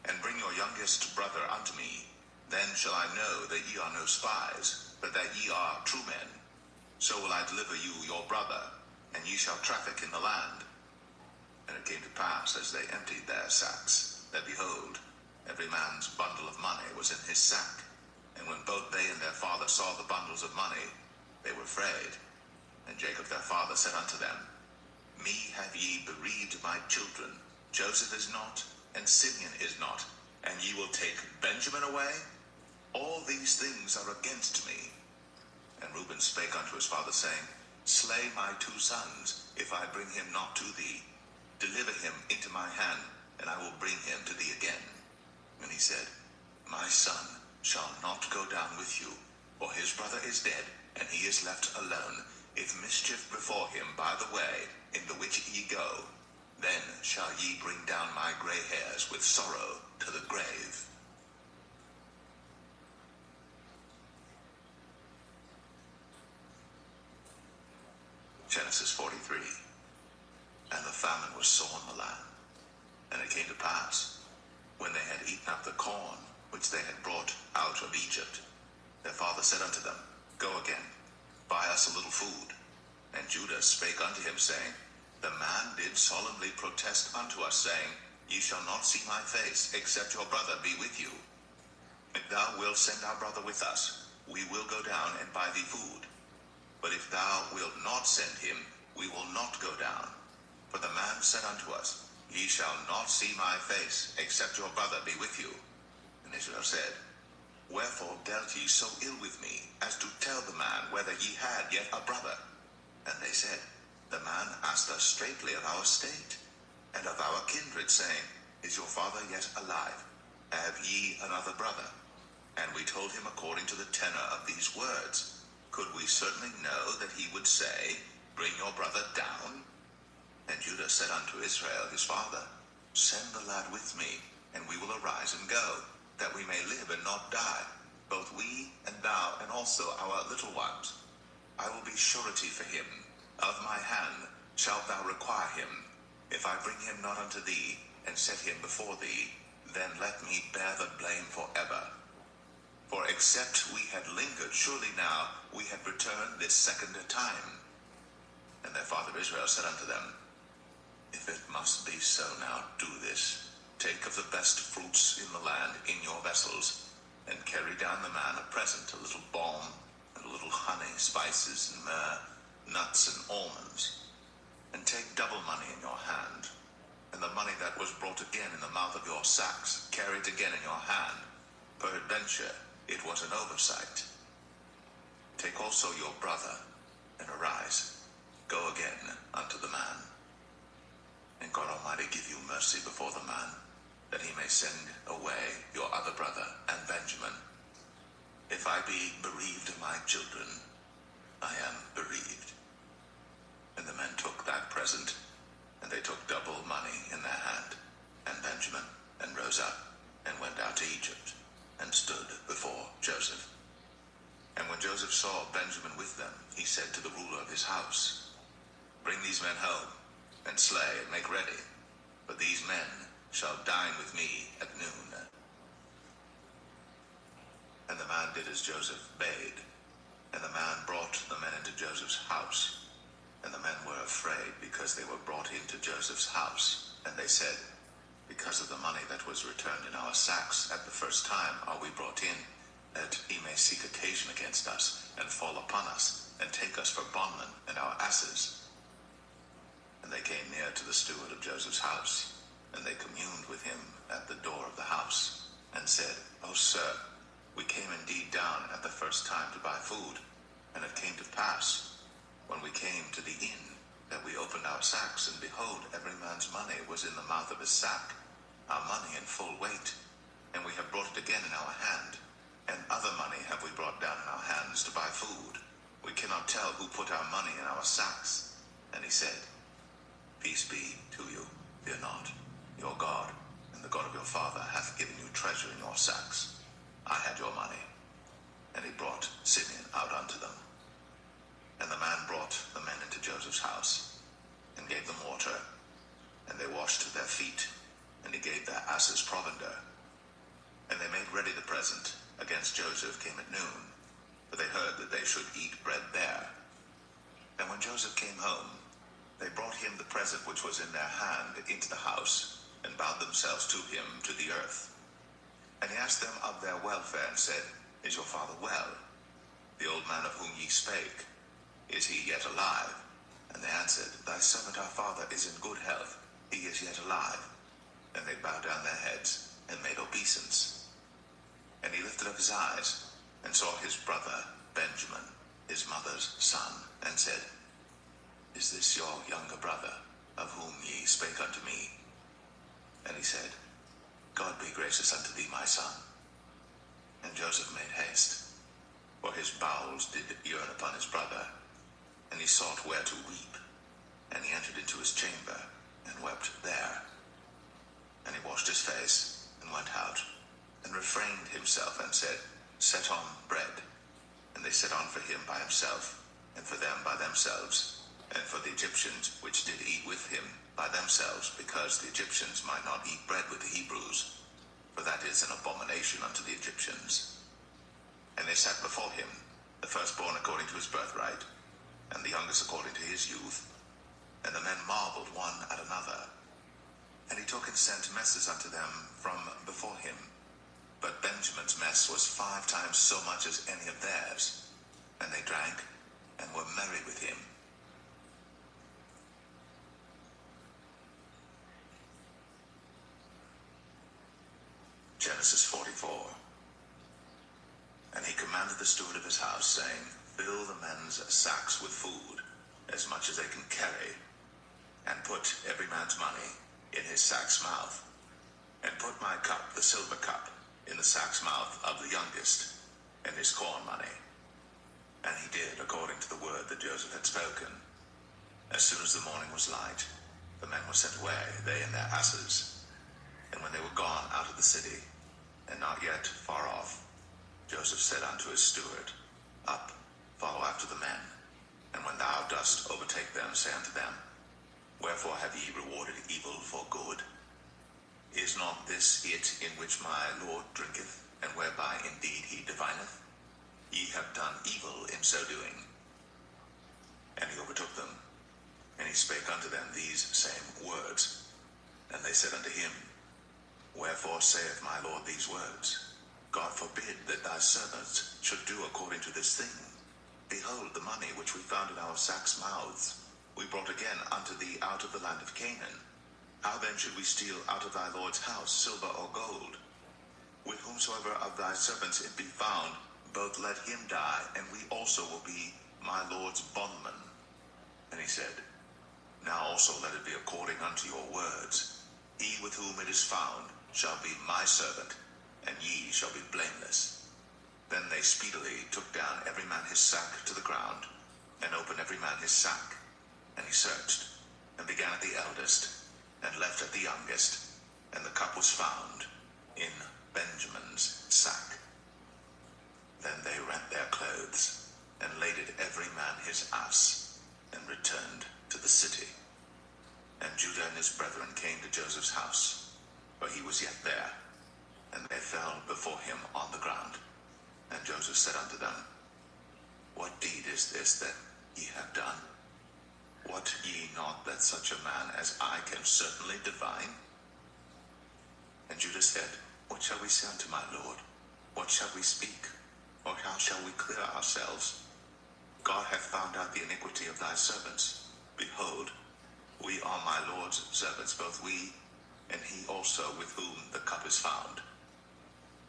And bring your youngest brother unto me. Then shall I know that ye are no spies, but that ye are true men. So will I deliver you your brother, and ye shall traffic in the land. And it came to pass, as they emptied their sacks, that behold, every man's bundle of money was in his sack. And when both they and their father saw the bundles of money, they were afraid. And Jacob their father said unto them, Me have ye bereaved my children. Joseph is not, and Simeon is not, and ye will take Benjamin away? All these things are against me. And Reuben spake unto his father, saying, Slay my 2 sons, if I bring him not to thee. Deliver him into my hand, and I will bring him to thee again. And he said, My son shall not go down with you, for his brother is dead, and he is left alone. If mischief befall him by the way, in the which ye go, then shall ye bring down my gray hairs with sorrow to the grave. Genesis 43. And the famine was sore in the land. And it came to pass, when they had eaten up the corn which they had brought out of Egypt, their father said unto them, Go again, buy us a little food. And Judah spake unto him, saying, The man did solemnly protest unto us, saying, Ye shall not see my face, except your brother be with you. If thou wilt send our brother with us, we will go down and buy thee food. But if thou wilt not send him, we will not go down. For the man said unto us, Ye shall not see my face, except your brother be with you. And Israel said, Wherefore dealt ye so ill with me, as to tell the man whether ye had yet a brother? And they said, The man asked us straitly of our state, and of our kindred, saying, Is your father yet alive? Have ye another brother? And we told him according to the tenor of these words. Could we certainly know that he would say, Bring your brother down? And Judah said unto Israel his father, Send the lad with me, and we will arise and go, that we may live and not die, both we and thou, and also our little ones. I will be surety for him. Of my hand shalt thou require him. If I bring him not unto thee, and set him before thee, then let me bear the blame forever. For except we had lingered, surely now we had returned this second time. And their father Israel said unto them, If it must be so now, do this. Take of the best fruits in the land in your vessels, and carry down the man a present, a little balm, and a little honey, spices, and myrrh, nuts and almonds. And take double money in your hand. and the money that was brought again in the mouth of your sacks, carry it again in your hand. Peradventure, it was an oversight. Take also your brother, and arise, go again unto the man. And God Almighty give you mercy before the man, that he may send away your other brother and Benjamin. If I be bereaved of my children, I am bereaved. And the men took that present, and they took double money in their hand, and Benjamin, and rose up, and went out to Egypt, and stood before Joseph. And when Joseph saw Benjamin with them, he said to the ruler of his house, Bring these men home, and slay, and make ready, for these men shall dine with me at noon. And the man did as Joseph bade, and the man brought the men into Joseph's house. And the men were afraid, because they were brought into Joseph's house. And they said, Because of the money that was returned in our sacks at the first time are we brought in, that he may seek occasion against us, and fall upon us, and take us for bondmen and our asses. And they came near to the steward of Joseph's house, and they communed with him at the door of the house, and said, O sir, we came indeed down at the first time to buy food, and it came to pass, when we came to the inn, that we opened our sacks, and behold, every man's money was in the mouth of his sack, our money in full weight, and we have brought it again in our hand, and other money have we brought down in our hands to buy food. We cannot tell who put our money in our sacks. And he said, Peace be to you, fear not. Your God, and the God of your father, hath given you treasure in your sacks. I had your money. And he brought Simeon out unto them. And the man brought the men into Joseph's house, and gave them water, and they washed their feet, and he gave their asses provender. And they made ready the present against Joseph came at noon, for they heard that they should eat bread there. And when Joseph came home, they brought him the present which was in their hand into the house, and bowed themselves to him to the earth. And he asked them of their welfare, and said, Is your father well? The old man of whom ye spake, is he yet alive? And they answered, Thy servant our father is in good health, he is yet alive. And they bowed down their heads, and made obeisance. And he lifted up his eyes, and saw his brother Benjamin, his mother's son, and said, Is this your younger brother, of whom ye spake unto me? And he said, God be gracious unto thee, my son. And Joseph made haste, for his bowels did yearn upon his brother, and he sought where to weep. And he entered into his chamber, and wept there. And he washed his face, and went out, and refrained himself, and said, Set on bread. And they set on for him by himself, and for them by themselves, and for the Egyptians which did eat with him by themselves, because the Egyptians might not eat bread with the Hebrews, for that is an abomination unto the Egyptians. And they sat before him, the firstborn according to his birthright, and the youngest according to his youth. And the men marveled one at another. And he took and sent messes unto them from before him. But Benjamin's mess was 5 times so much as any of theirs. And they drank, and were merry with him. Genesis 44. And he commanded the steward of his house, saying, Fill the men's sacks with food, as much as they can carry, and put every man's money in his sack's mouth, and put my cup, the silver cup, in the sack's mouth of the youngest, and his corn money. And he did according to the word that Joseph had spoken. As soon as the morning was light, the men were sent away, they and their asses. And when they were gone out of the city, and not yet far off, Joseph said unto his steward, Up, follow after the men, and when thou dost overtake them, say unto them, Wherefore have ye rewarded evil for good? Is not this it in which my Lord drinketh, and whereby indeed he divineth? Ye have done evil in so doing. And he overtook them, and he spake unto them these same words. And they said unto him, Wherefore saith my Lord these words? God forbid that thy servants should do according to this thing. Behold, the money which we found in our sacks' mouths, we brought again unto thee out of the land of Canaan. How then should we steal out of thy Lord's house silver or gold? With whomsoever of thy servants it be found, both let him die, and we also will be my Lord's bondmen. And he said, Now also let it be according unto your words. He with whom it is found shall be my servant, and ye shall be blameless. Then they speedily took down every man his sack to the ground, and opened every man his sack. And he searched, and began at the eldest, and left at the youngest. And the cup was found in Benjamin's sack. Then they rent their clothes, and laded every man his ass, and returned to the city. And Judah and his brethren came to Joseph's house, for he was yet there. And they fell before him on the ground. And Joseph said unto them, What deed is this that ye have done? Wot ye not that such a man as I can certainly divine? And Judah said, What shall we say unto my Lord? What shall we speak? Or how shall we clear ourselves? God hath found out the iniquity of thy servants. Behold, we are my Lord's servants, both we and he also with whom the cup is found.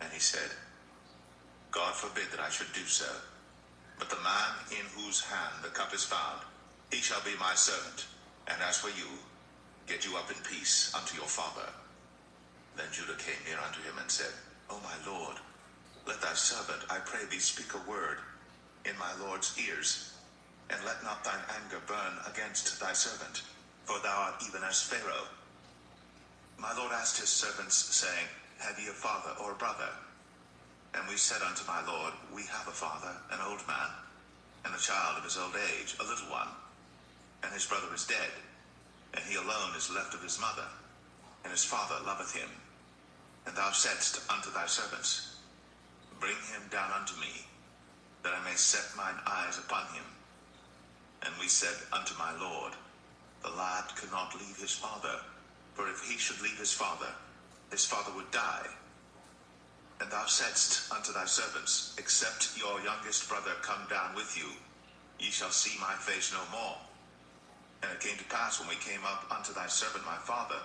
And he said, God forbid that I should do so. But the man in whose hand the cup is found, he shall be my servant. And as for you, get you up in peace unto your father. Then Judah came near unto him and said, O my Lord, let thy servant, I pray thee, speak a word in my Lord's ears, and let not thine anger burn against thy servant, for thou art even as Pharaoh. My Lord asked his servants, saying, Have ye a father or a brother? And we said unto my Lord, We have a father, an old man, and a child of his old age, a little one. And his brother is dead, and he alone is left of his mother, and his father loveth him. And thou saidst unto thy servants, Bring him down unto me, that I may set mine eyes upon him. And we said unto my Lord, The lad could not leave his father, for if he should leave his father would die. And thou saidst unto thy servants, Except your youngest brother come down with you, ye shall see my face no more. And it came to pass, when we came up unto thy servant my father,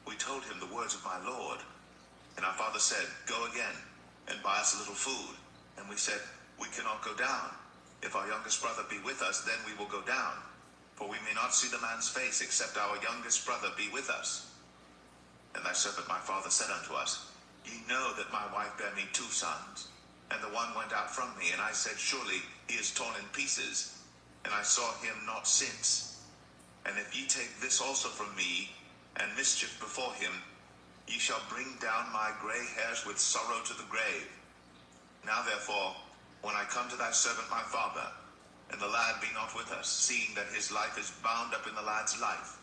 we told him the words of my Lord. And our father said, Go again, and buy us a little food. And we said, We cannot go down. If our youngest brother be with us, then we will go down. For we may not see the man's face, except our youngest brother be with us. And thy servant my father said unto us, Ye know that my wife bare me 2 sons, and the one went out from me, and I said, Surely he is torn in pieces, and I saw him not since. And if ye take this also from me, and mischief before him, ye shall bring down my gray hairs with sorrow to the grave. Now therefore, when I come to thy servant my father, and the lad be not with us, seeing that his life is bound up in the lad's life,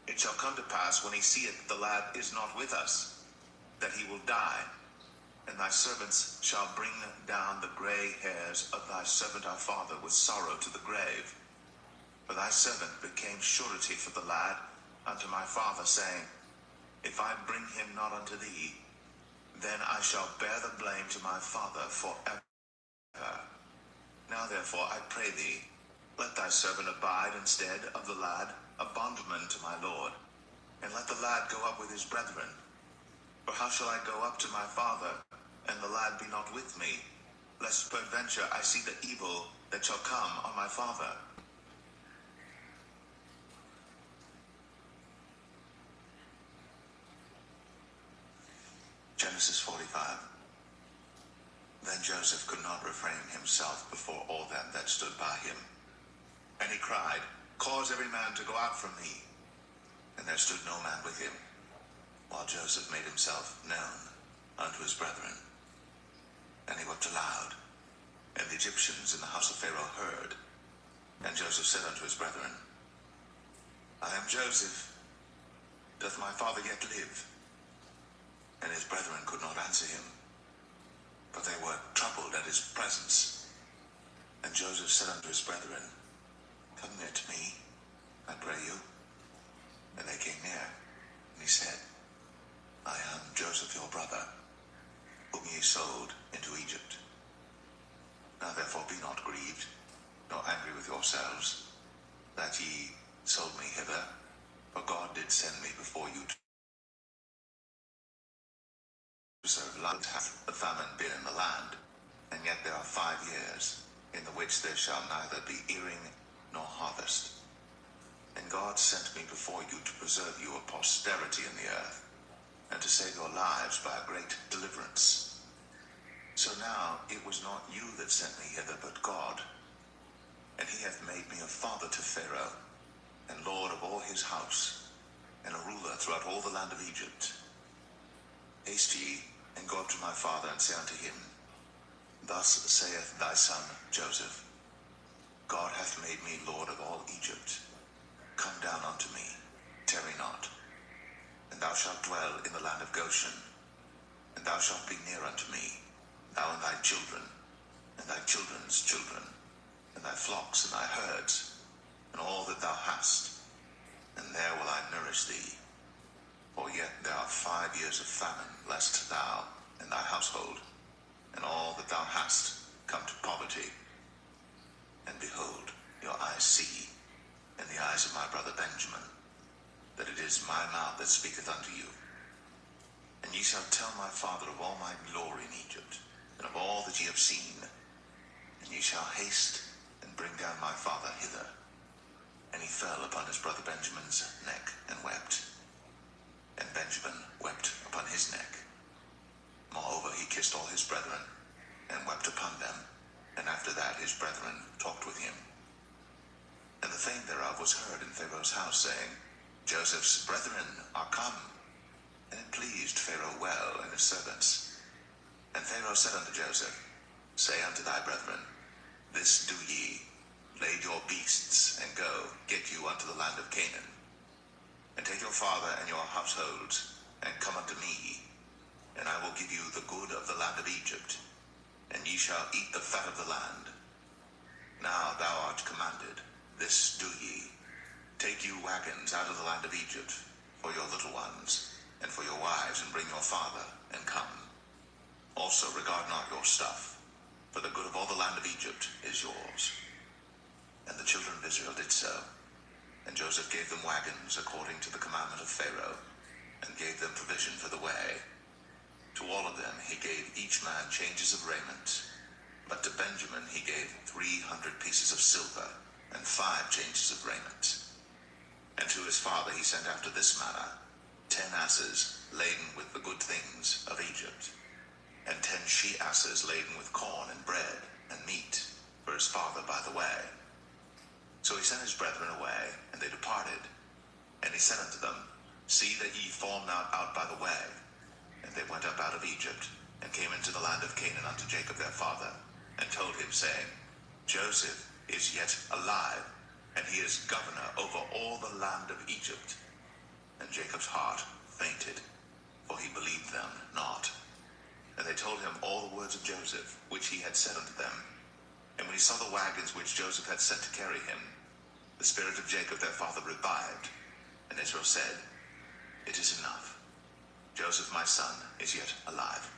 it shall come to pass, when he seeth the lad is not with us, that he will die. And thy servants shall bring down the gray hairs of thy servant our father with sorrow to the grave. For thy servant became surety for the lad unto my father, saying, If I bring him not unto thee, then I shall bear the blame to my father forever. Now therefore I pray thee, let thy servant abide instead of the lad, a bondman to my Lord, and let the lad go up with his brethren. For how shall I go up to my father, and the lad be not with me, lest peradventure I see the evil that shall come on my father? Genesis 45. Then Joseph could not refrain himself before all them that stood by him. And he cried, Cause every man to go out from me. And there stood no man with him, while Joseph made himself known unto his brethren. And he wept aloud, and the Egyptians in the house of Pharaoh heard. And Joseph said unto his brethren, I am Joseph. Doth my father yet live? And his brethren could not answer him, for they were troubled at his presence. And Joseph said unto his brethren, Come near to me, I pray you. And they came near, and he said, I am Joseph your brother, whom ye sold into Egypt. Now therefore be not grieved, nor angry with yourselves, that ye sold me hither. For God did send me before you to preserve life. Hath the famine been in the land? And yet there are 5 years, in the which there shall neither be earing nor harvest. And God sent me before you to preserve you a posterity in the earth, and to save your lives by a great deliverance. So now it was not you that sent me hither, but God. And he hath made me a father to Pharaoh, and lord of all his house, and a ruler throughout all the land of Egypt. Haste ye, and go up to my father, and say unto him, Thus saith thy son Joseph, God hath made me lord of all Egypt. Come down unto me, tarry not. And thou shalt dwell in the land of Goshen, and thou shalt be near unto me, thou and thy children, and thy children's children, and thy flocks and thy herds, and all that thou hast, and there will I nourish thee. For yet there are 5 years of famine, lest thou and thy household, and all that thou hast, come to poverty. And behold, your eyes see, and the eyes of my brother Benjamin, that it is my mouth that speaketh unto you. And ye shall tell my father of all my glory in Egypt, and of all that ye have seen. And ye shall haste and bring down my father hither. And he fell upon his brother Benjamin's neck and wept. And Benjamin wept upon his neck. Moreover, he kissed all his brethren, and wept upon them. And after that his brethren talked with him. And the fame thereof was heard in Pharaoh's house, saying, Joseph's brethren are come. And it pleased Pharaoh well and his servants. And Pharaoh said unto Joseph, Say unto thy brethren, This do ye, lade your beasts, and go, get you unto the land of Canaan. And take your father and your households, and come unto me, and I will give you the good of the land of Egypt, and ye shall eat the fat of the land. Now thou art commanded, this do ye. Take you wagons out of the land of Egypt, for your little ones, and for your wives, and bring your father, and come. Also regard not your stuff, for the good of all the land of Egypt is yours. And the children of Israel did so. And Joseph gave them wagons according to the commandment of Pharaoh, and gave them provision for the way. To all of them he gave each man changes of raiment. But to Benjamin he gave 300 pieces of silver, and 5 changes of raiment. And to his father he sent after this manner 10 asses laden with the good things of Egypt, and 10 she-asses laden with corn and bread and meat for his father by the way. So he sent his brethren away, and they departed. And he said unto them, See that ye fall not out by the way. And they went up out of Egypt, and came into the land of Canaan unto Jacob their father, and told him, saying, Joseph is yet alive, and he is governor over all the land of Egypt. And Jacob's heart fainted, for he believed them not. And they told him all the words of Joseph, which he had said unto them. And when he saw the wagons which Joseph had sent to carry him, the spirit of Jacob their father revived. And Israel said, It is enough. Joseph my son is yet alive.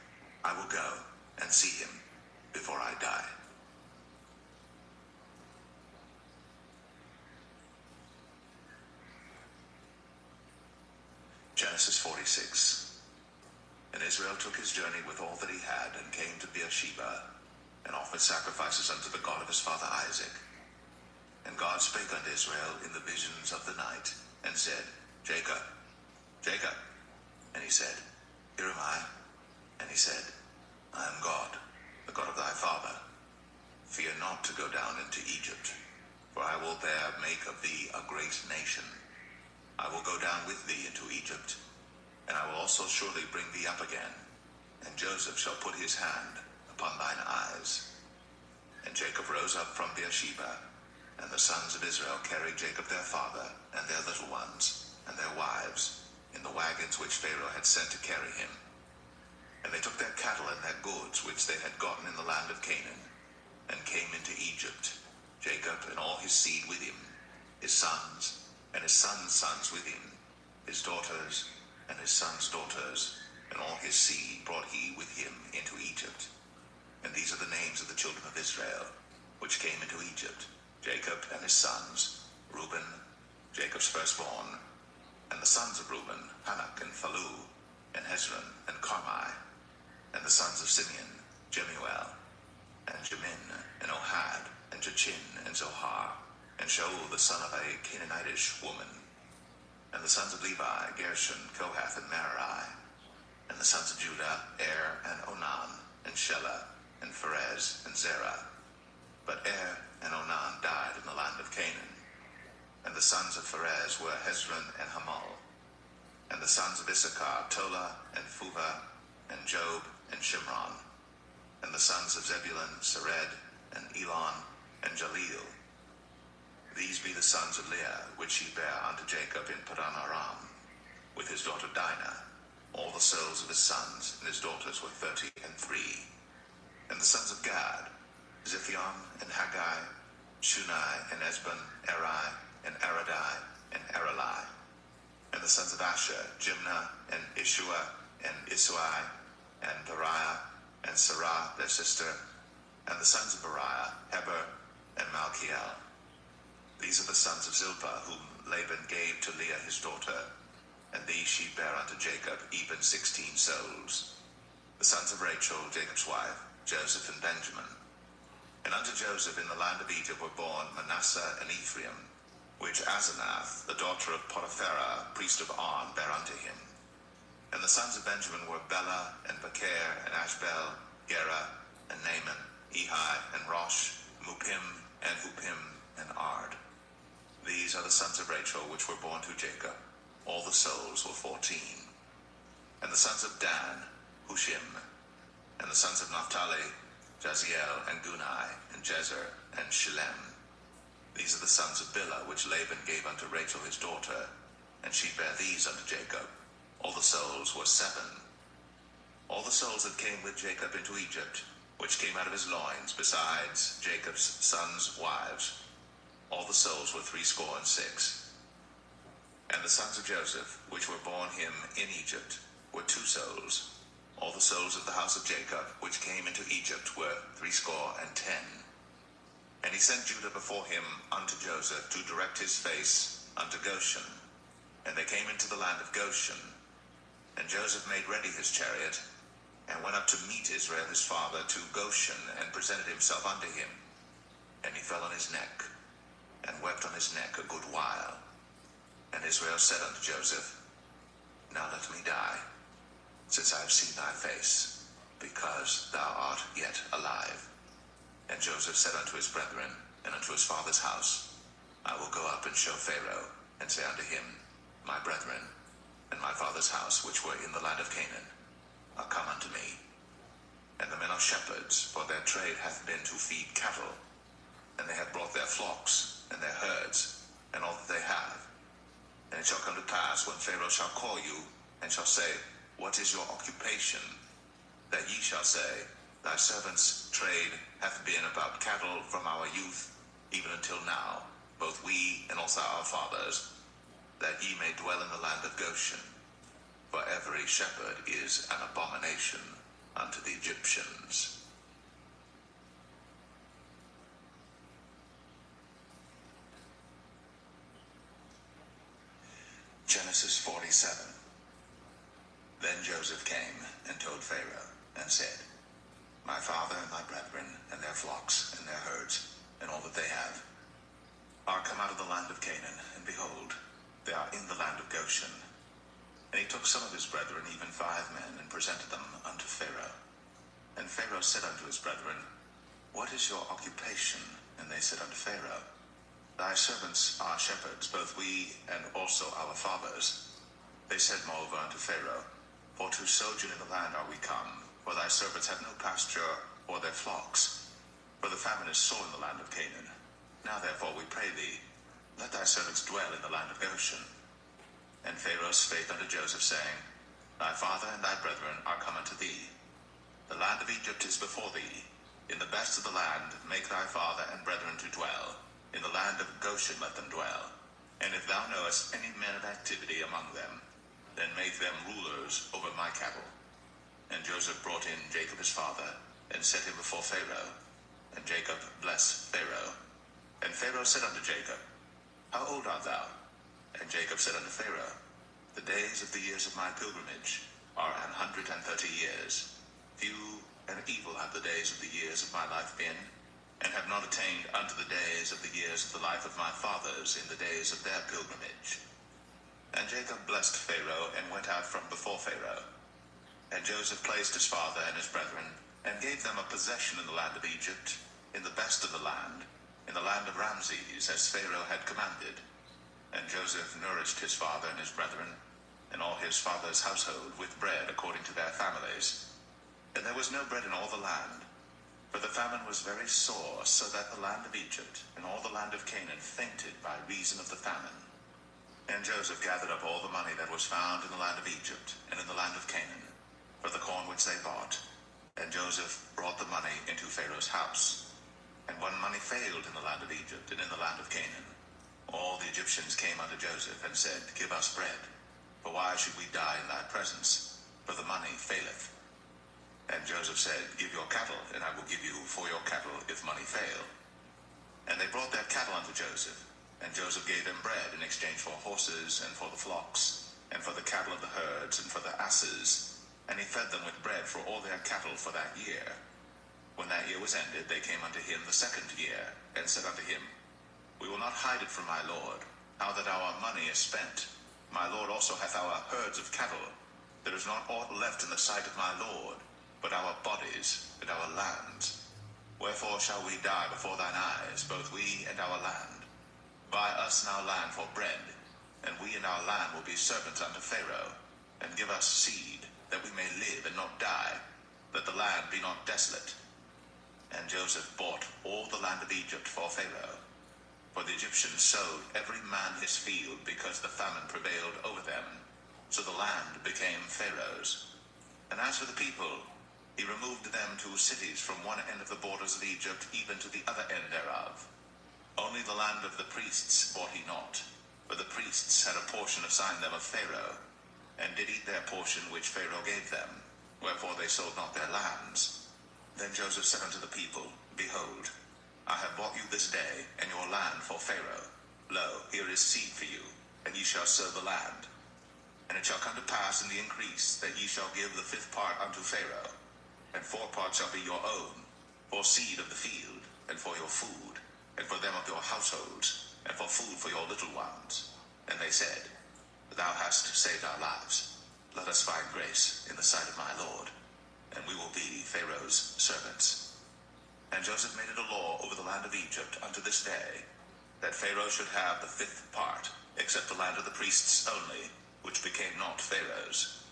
I will go and see him before I die. Genesis 46. And Israel took his journey with all that he had, and came to Beersheba, and offered sacrifices unto the God of his father Isaac. And God spake unto Israel in the visions of the night, and said, Jacob, Jacob. And he said, Here am I. And he said, I am God, the God of thy father. Fear not to go down into Egypt, for I will there make of thee a great nation. I will go down with thee into Egypt, and I will also surely bring thee up again. And Joseph shall put his hand upon thine eyes. And Jacob rose up from Beersheba, and the sons of Israel carried Jacob their father, and their little ones, and their wives, in the wagons which Pharaoh had sent to carry him. And they took their cattle and their goods which they had gotten in the land of Canaan, and came into Egypt, Jacob and all his seed with him, his sons, and his sons' sons with him, his daughters, and his sons' daughters, and all his seed brought he with him into Egypt. And these are the names of the children of Israel, which came into Egypt, Jacob and his sons, Reuben, Jacob's firstborn, And the sons of Reuben, Hanok and Phalu, and Hezron and Carmi. And the sons of Simeon, Jemuel, and Jamin, and Ohad, and Jachin, and Zohar, and Shaul the son of a Canaanitish woman. And the sons of Levi, Gershon, Kohath, and Merari. And the sons of Judah, and Onan, and Shelah, and Pharez, and Zerah. But and Onan died in the land of Canaan. And the sons of Pharez were Hezron and Hamal. And the sons of Issachar, Tola, and Phuvah, and Job, and Shimron. And the sons of Zebulun, Sered, and Elon, and Jaleel. These be the sons of Leah, which he bare unto Jacob in Padan Aram, with his daughter Dinah. All the souls of his sons and his daughters were 33. And the sons of Gad, Ziphion, and Haggai, Shunai, and Esbon, Eri, and Aradai, and Aralai. And the sons of Asher, Jimnah, and Ishua, and Isui, and Beriah, and Sarah, their sister. And the sons of Beriah, Heber, and Malchiel. These are the sons of Zilpah, whom Laban gave to Leah his daughter, and these she bare unto Jacob, even 16 souls. The sons of Rachel, Jacob's wife, Joseph and Benjamin. And unto Joseph in the land of Egypt were born Manasseh and Ephraim, which Asenath, the daughter of Potipharah, priest of On, bare unto him. And the sons of Benjamin were Bela, and Becher, and Ashbel, Gera, and Naaman, Ehi, and Rosh, Mupim, and Hupim, and Ard. These are the sons of Rachel, which were born to Jacob. All the souls were 14. And the sons of Dan, Hushim. And the sons of Naphtali, Jaziel, and Gunai, and Jezer, and Shillem. These are the sons of Bilhah, which Laban gave unto Rachel his daughter, and she bare these unto Jacob. All the souls were 7. All the souls that came with Jacob into Egypt, which came out of his loins, besides Jacob's sons' wives, all the souls were 66. And the sons of Joseph, which were born him in Egypt, were 2 souls. All the souls of the house of Jacob, which came into Egypt, were 70. And he sent Judah before him unto Joseph to direct his face unto Goshen. And they came into the land of Goshen. And Joseph made ready his chariot, and went up to meet Israel his father to Goshen, and presented himself unto him. And he fell on his neck, and wept on his neck a good while. And Israel said unto Joseph, Now let me die, since I have seen thy face, because thou art yet alive. And Joseph said unto his brethren, and unto his father's house, I will go up and show Pharaoh, and say unto him, My brethren, and my father's house, which were in the land of Canaan, are come unto me. And the men are shepherds, for their trade hath been to feed cattle. And they have brought their flocks, and their herds, and all that they have. And it shall come to pass, when Pharaoh shall call you, and shall say, What is your occupation? That ye shall say, Thy servant's trade hath been about cattle from our youth, even until now, both we and also our fathers, that ye may dwell in the land of Goshen. For every shepherd is an abomination unto the Egyptians. Genesis 47. Then Joseph came and told Pharaoh, and said, My father and my brethren, and their flocks, and their herds, and all that they have, are come out of the land of Canaan, and behold, they are in the land of Goshen. And he took some of his brethren, even 5 men, and presented them unto Pharaoh. And Pharaoh said unto his brethren, What is your occupation? And they said unto Pharaoh, Thy servants are shepherds, both we and also our fathers. They said moreover unto Pharaoh, For to sojourn in the land are we come, for thy servants have no pasture or their flocks, for the famine is sore in the land of Canaan. Now therefore we pray thee, let thy servants dwell in the land of Goshen. And Pharaoh spake unto Joseph, saying, Thy father and thy brethren are come unto thee. The land of Egypt is before thee. In the best of the land make thy father and brethren to dwell. In the land of Goshen let them dwell. And if thou knowest any men of activity among them, then make them rulers over my cattle. And Joseph brought in Jacob his father, and set him before Pharaoh. And Jacob blessed Pharaoh. And Pharaoh said unto Jacob, How old art thou? And Jacob said unto Pharaoh, The days of the years of my pilgrimage are 130 years. Few and evil have the days of the years of my life been, and have not attained unto the days of the years of the life of my fathers in the days of their pilgrimage. And Jacob blessed Pharaoh, and went out from before Pharaoh. And Joseph placed his father and his brethren, and gave them a possession in the land of Egypt, in the best of the land, in the land of Ramses, as Pharaoh had commanded. And Joseph nourished his father and his brethren, and all his father's household, with bread according to their families. And there was no bread in all the land, for the famine was very sore, so that the land of Egypt and all the land of Canaan fainted by reason of the famine. And Joseph gathered up all the money that was found in the land of Egypt and in the land of Canaan, for the corn which they bought. And Joseph brought the money into Pharaoh's house. And when money failed in the land of Egypt and in the land of Canaan, all the Egyptians came unto Joseph and said, Give us bread, for why should we die in thy presence? For the money faileth. And Joseph said, Give your cattle, and I will give you for your cattle if money fail. And they brought their cattle unto Joseph. And Joseph gave them bread in exchange for horses, and for the flocks, and for the cattle of the herds, and for the asses. And he fed them with bread for all their cattle for that year. When that year was ended, they came unto him the second year, and said unto him, We will not hide it from my lord, how that our money is spent. My lord also hath our herds of cattle. There is not aught left in the sight of my lord, but our bodies and our lands. Wherefore shall we die before thine eyes, both we and our land? Buy us now land for bread, and we and our land will be servants unto Pharaoh, and give us seed, that we may live and not die, that the land be not desolate. And Joseph bought all the land of Egypt for Pharaoh. For the Egyptians sowed every man his field, because the famine prevailed over them. So the land became Pharaoh's. And as for the people, he removed them to cities from one end of the borders of Egypt, even to the other end thereof. Only the land of the priests bought he not, for the priests had a portion assigned them of Pharaoh, and did eat their portion which Pharaoh gave them, wherefore they sold not their lands. Then Joseph said unto the people, Behold, I have bought you this day, and your land for Pharaoh. Lo, here is seed for you, and ye shall sow the land. And it shall come to pass in the increase, that ye shall give the fifth part unto Pharaoh, and 4 parts shall be your own, for seed of the field, and for your food, and for them of your households, and for food for your little ones. And they said, Thou hast saved our lives. Let us find grace in the sight of my Lord, and we will be Pharaoh's servants. And Joseph made it a law over the land of Egypt unto this day, that Pharaoh should have the 5th part, except the land of the priests only, which became not Pharaoh's.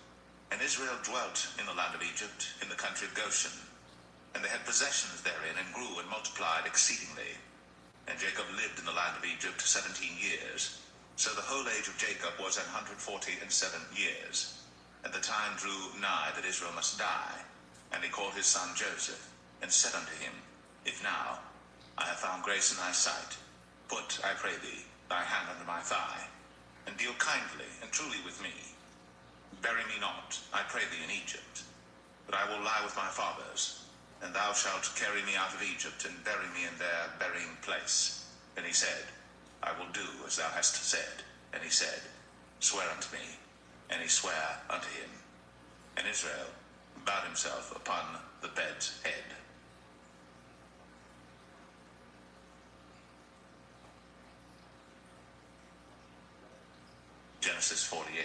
And Israel dwelt in the land of Egypt, in the country of Goshen. And they had possessions therein, and grew and multiplied exceedingly. And Jacob lived in the land of Egypt 17 years. So the whole age of Jacob was 147 years. And the time drew nigh that Israel must die. And he called his son Joseph, and said unto him, If now I have found grace in thy sight, put, I pray thee, thy hand under my thigh, and deal kindly and truly with me. Bury me not, I pray thee, in Egypt, but I will lie with my fathers, and thou shalt carry me out of Egypt, and bury me in their burying place. And he said, I will do as thou hast said. And he said, Swear unto me. And he sware unto him. And Israel bowed himself upon the bed's head. Genesis 48.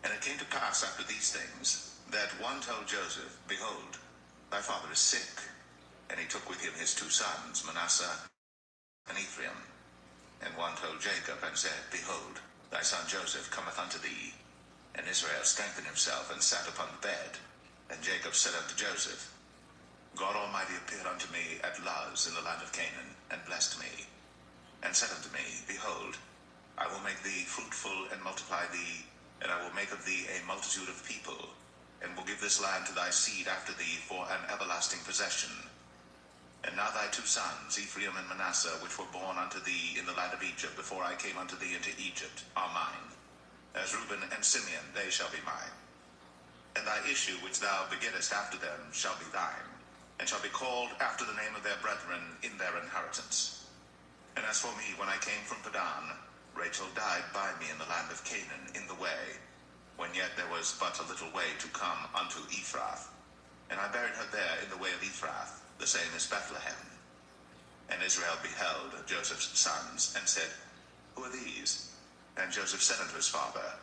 And it came to pass after these things, that one told Joseph, Behold, thy father is sick. And he took with him his 2 sons, Manasseh and Ephraim. And one told Jacob, and said, Behold, thy son Joseph cometh unto thee. And Israel strengthened himself, and sat upon the bed. And Jacob said unto Joseph, God Almighty appeared unto me at Luz in the land of Canaan, and blessed me, and said unto me, Behold, I will make thee fruitful, and multiply thee, and I will make of thee a multitude of people, and will give this land to thy seed after thee for an everlasting possession. And now thy 2 sons, Ephraim and Manasseh, which were born unto thee in the land of Egypt before I came unto thee into Egypt, are mine. As Reuben and Simeon, they shall be mine. And thy issue which thou begettest after them shall be thine, and shall be called after the name of their brethren in their inheritance. And as for me, when I came from Padan, Rachel died by me in the land of Canaan in the way, when yet there was but a little way to come unto Ephrath. And I buried her there in the way of Ephrath, the same as Bethlehem. And Israel beheld Joseph's sons, and said, Who are these? And Joseph said unto his father,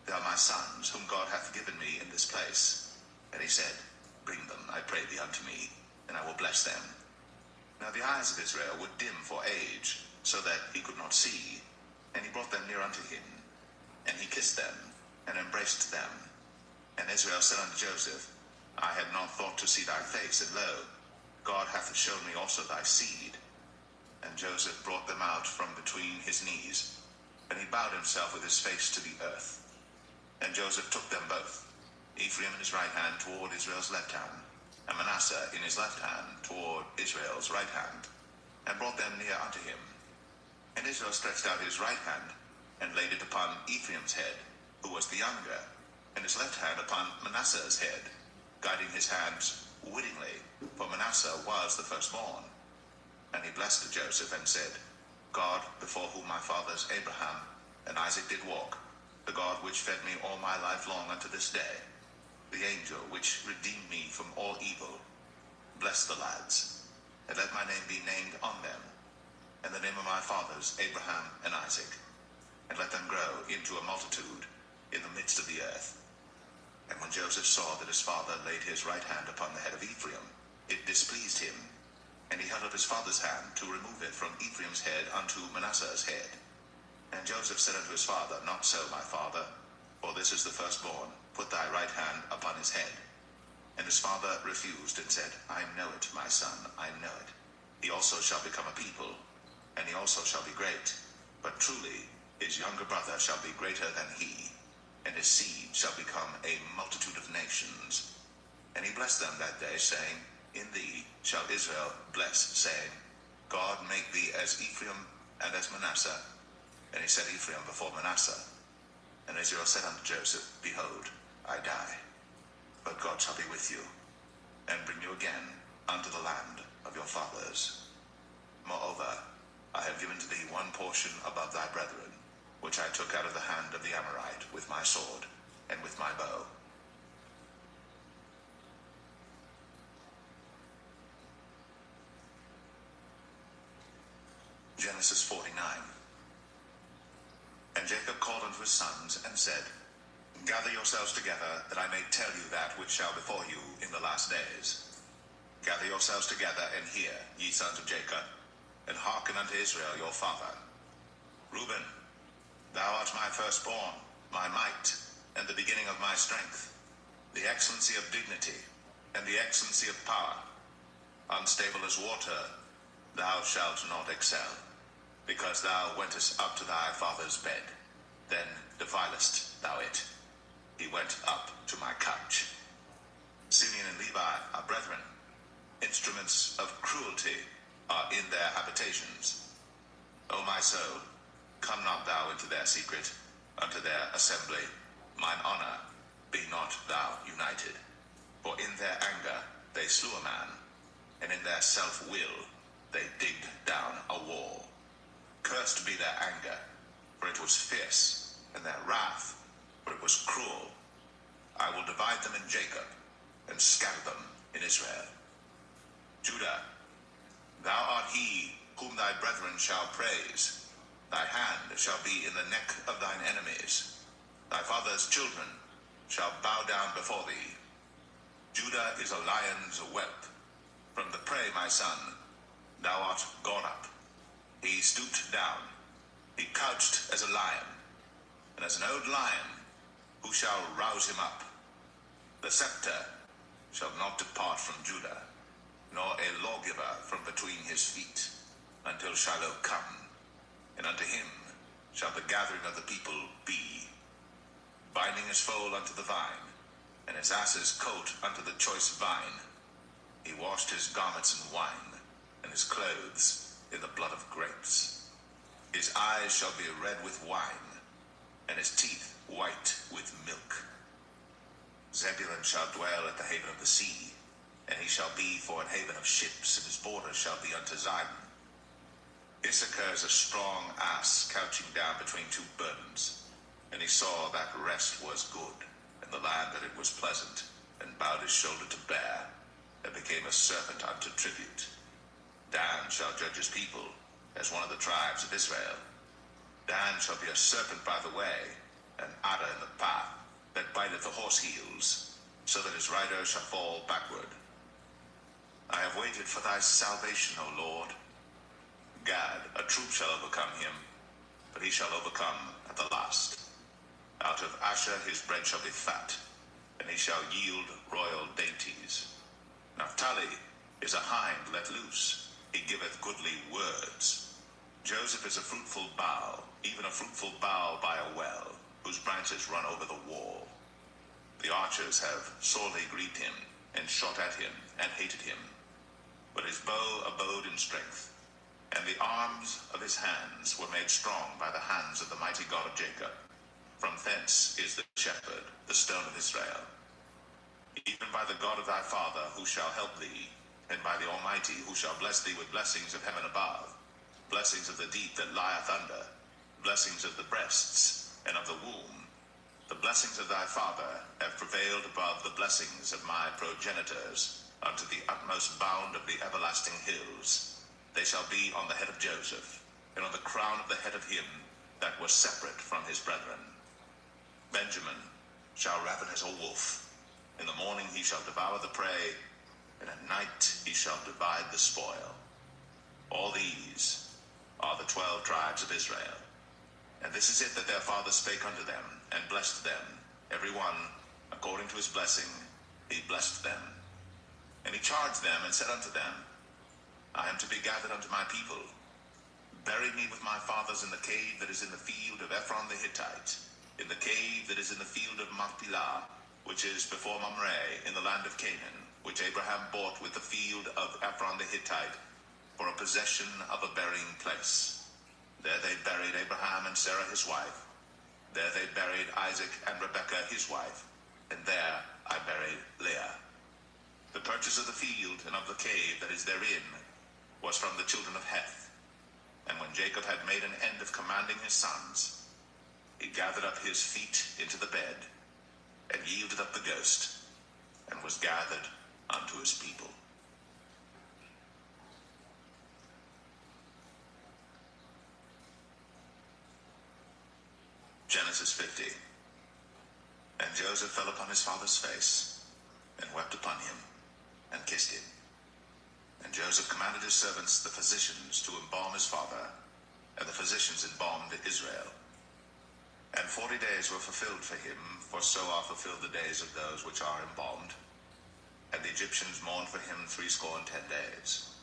They are my sons, whom God hath given me in this place. And he said, Bring them, I pray thee, unto me, and I will bless them. Now the eyes of Israel were dim for age, so that he could not see. And he brought them near unto him, and he kissed them, and embraced them. And Israel said unto Joseph, I had not thought to see thy face, and lo, God hath shown me also thy seed. And Joseph brought them out from between his knees, and he bowed himself with his face to the earth. And Joseph took them both, Ephraim in his right hand toward Israel's left hand, and Manasseh in his left hand toward Israel's right hand, and brought them near unto him. And Israel stretched out his right hand, and laid it upon Ephraim's head, who was the younger, and his left hand upon Manasseh's head, guiding his hands wittingly, for Manasseh was the firstborn. And he blessed Joseph, and said, God, before whom my fathers Abraham and Isaac did walk, the God which fed me all my life long unto this day, the angel which redeemed me from all evil, bless the lads, and let my name be named on them, and the name of my fathers Abraham and Isaac, and let them grow into a multitude in the midst of the earth. And when Joseph saw that his father laid his right hand upon the head of Ephraim, it displeased him, and he held up his father's hand to remove it from Ephraim's head unto Manasseh's head. And Joseph said unto his father, Not so, my father, for this is the firstborn. Put thy right hand upon his head. And his father refused, and said, I know it, my son, I know it. He also shall become a people, and he also shall be great. But truly his younger brother shall be greater than he, and his seed shall become a multitude of nations. And he blessed them that day, saying, In thee shall Israel bless, saying, God make thee as Ephraim and as Manasseh. And he set Ephraim before Manasseh. And Israel said unto Joseph, Behold, I die, but God shall be with you, and bring you again unto the land of your fathers. Moreover, I have given to thee one portion above thy brethren, which I took out of the hand of the Amorite with my sword and with my bow. Genesis 49. And Jacob called unto his sons, and said, Gather yourselves together, that I may tell you that which shall befall you in the last days. Gather yourselves together, and hear, ye sons of Jacob, and hearken unto Israel your father. Reuben, thou art my firstborn, my might, and the beginning of my strength, the excellency of dignity, and the excellency of power. Unstable as water, thou shalt not excel, because thou wentest up to thy father's bed, then defilest thou it. He went up to my couch. Simeon and Levi are brethren. Instruments of cruelty are in their habitations. O my soul, come not thou into their secret, unto their assembly. Mine honor, be not thou united. For in their anger they slew a man, and in their self-will they digged down a wall. Cursed be their anger, for it was fierce, and their wrath, for it was cruel. I will divide them in Jacob, and scatter them in Israel. Judah, thou art he whom thy brethren shall praise. Thy hand shall be in the neck of thine enemies. Thy father's children shall bow down before thee. Judah is a lion's whelp. From the prey, my son, thou art gone up. He stooped down. He couched as a lion, and as an old lion, who shall rouse him up? The scepter shall not depart from Judah, nor a lawgiver from between his feet, until Shiloh come, and unto him shall the gathering of the people be. Binding his foal unto the vine, and his ass's coat unto the choice vine. He washed his garments in wine, and his clothes in the blood of grapes. His eyes shall be red with wine, and his teeth white with milk. Zebulun shall dwell at the haven of the sea, and he shall be for an haven of ships, and his borders shall be unto Zidon. Issachar is a strong ass couching down between two burdens. And he saw that rest was good, and the land that it was pleasant, and bowed his shoulder to bear, and became a servant unto tribute. Dan shall judge his people, as one of the tribes of Israel. Dan shall be a serpent by the way, an adder in the path, that biteth the horse heels, so that his rider shall fall backward. I have waited for thy salvation, O Lord. Gad, a troop shall overcome him, but he shall overcome at the last. Out of Asher his bread shall be fat, and he shall yield royal dainties. Naphtali is a hind let loose, he giveth goodly words. Joseph is a fruitful bough, even a fruitful bough by a well, whose branches run over the wall. The archers have sorely grieved him, and shot at him, and hated him. But his bow abode in strength, and the arms of his hands were made strong by the hands of the mighty God of Jacob. From thence is the shepherd, the stone of Israel. Even by the God of thy father, who shall help thee, and by the Almighty, who shall bless thee with blessings of heaven above, blessings of the deep that lieth under, blessings of the breasts and of the womb. The blessings of thy father have prevailed above the blessings of my progenitors, unto the utmost bound of the everlasting hills. They shall be on the head of Joseph, and on the crown of the head of him that was separate from his brethren. Benjamin shall raven as a wolf. In the morning he shall devour the prey, and at night he shall divide the spoil. All these are the 12 tribes of Israel. And this is it that their father spake unto them, and blessed them, every one according to his blessing, he blessed them. And he charged them, and said unto them, I am to be gathered unto my people. Bury me with my fathers in the cave that is in the field of Ephron the Hittite, in the cave that is in the field of Machpelah, which is before Mamre, in the land of Canaan, which Abraham bought with the field of Ephron the Hittite, for a possession of a burying place. There they buried Abraham and Sarah his wife. There they buried Isaac and Rebekah his wife. And there I buried Leah. The purchase of the field and of the cave that is therein was from the children of Heth. And when Jacob had made an end of commanding his sons, he gathered up his feet into the bed, and yielded up the ghost, and was gathered unto his people. Genesis 50. And Joseph fell upon his father's face, and wept upon him, and kissed him. And Joseph commanded his servants, the physicians, to embalm his father, and the physicians embalmed Israel. And 40 days were fulfilled for him, for so are fulfilled the days of those which are embalmed. And the Egyptians mourned for him 70 days.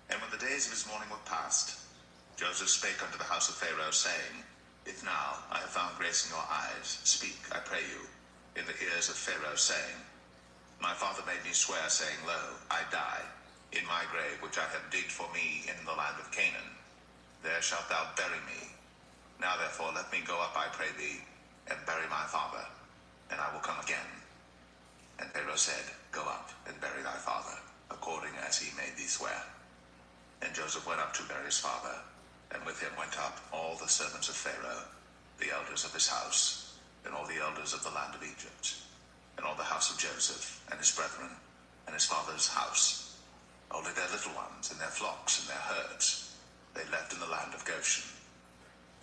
And when the days of his mourning were past, Joseph spake unto the house of Pharaoh, saying, If now I have found grace in your eyes, speak, I pray you, in the ears of Pharaoh, saying, My father made me swear, saying, Lo, I die in my grave which I have digged for me in the land of Canaan. There shalt thou bury me. Now therefore let me go up, I pray thee, and bury my father, and I will come again. And Pharaoh said, Go up and bury thy father, according as he made thee swear. And Joseph went up to bury his father, and with him went up all the servants of Pharaoh, the elders of his house, and all the elders of the land of Egypt, and all the house of Joseph, and his brethren, and his father's house. Only their little ones, and their flocks, and their herds, they left in the land of Goshen.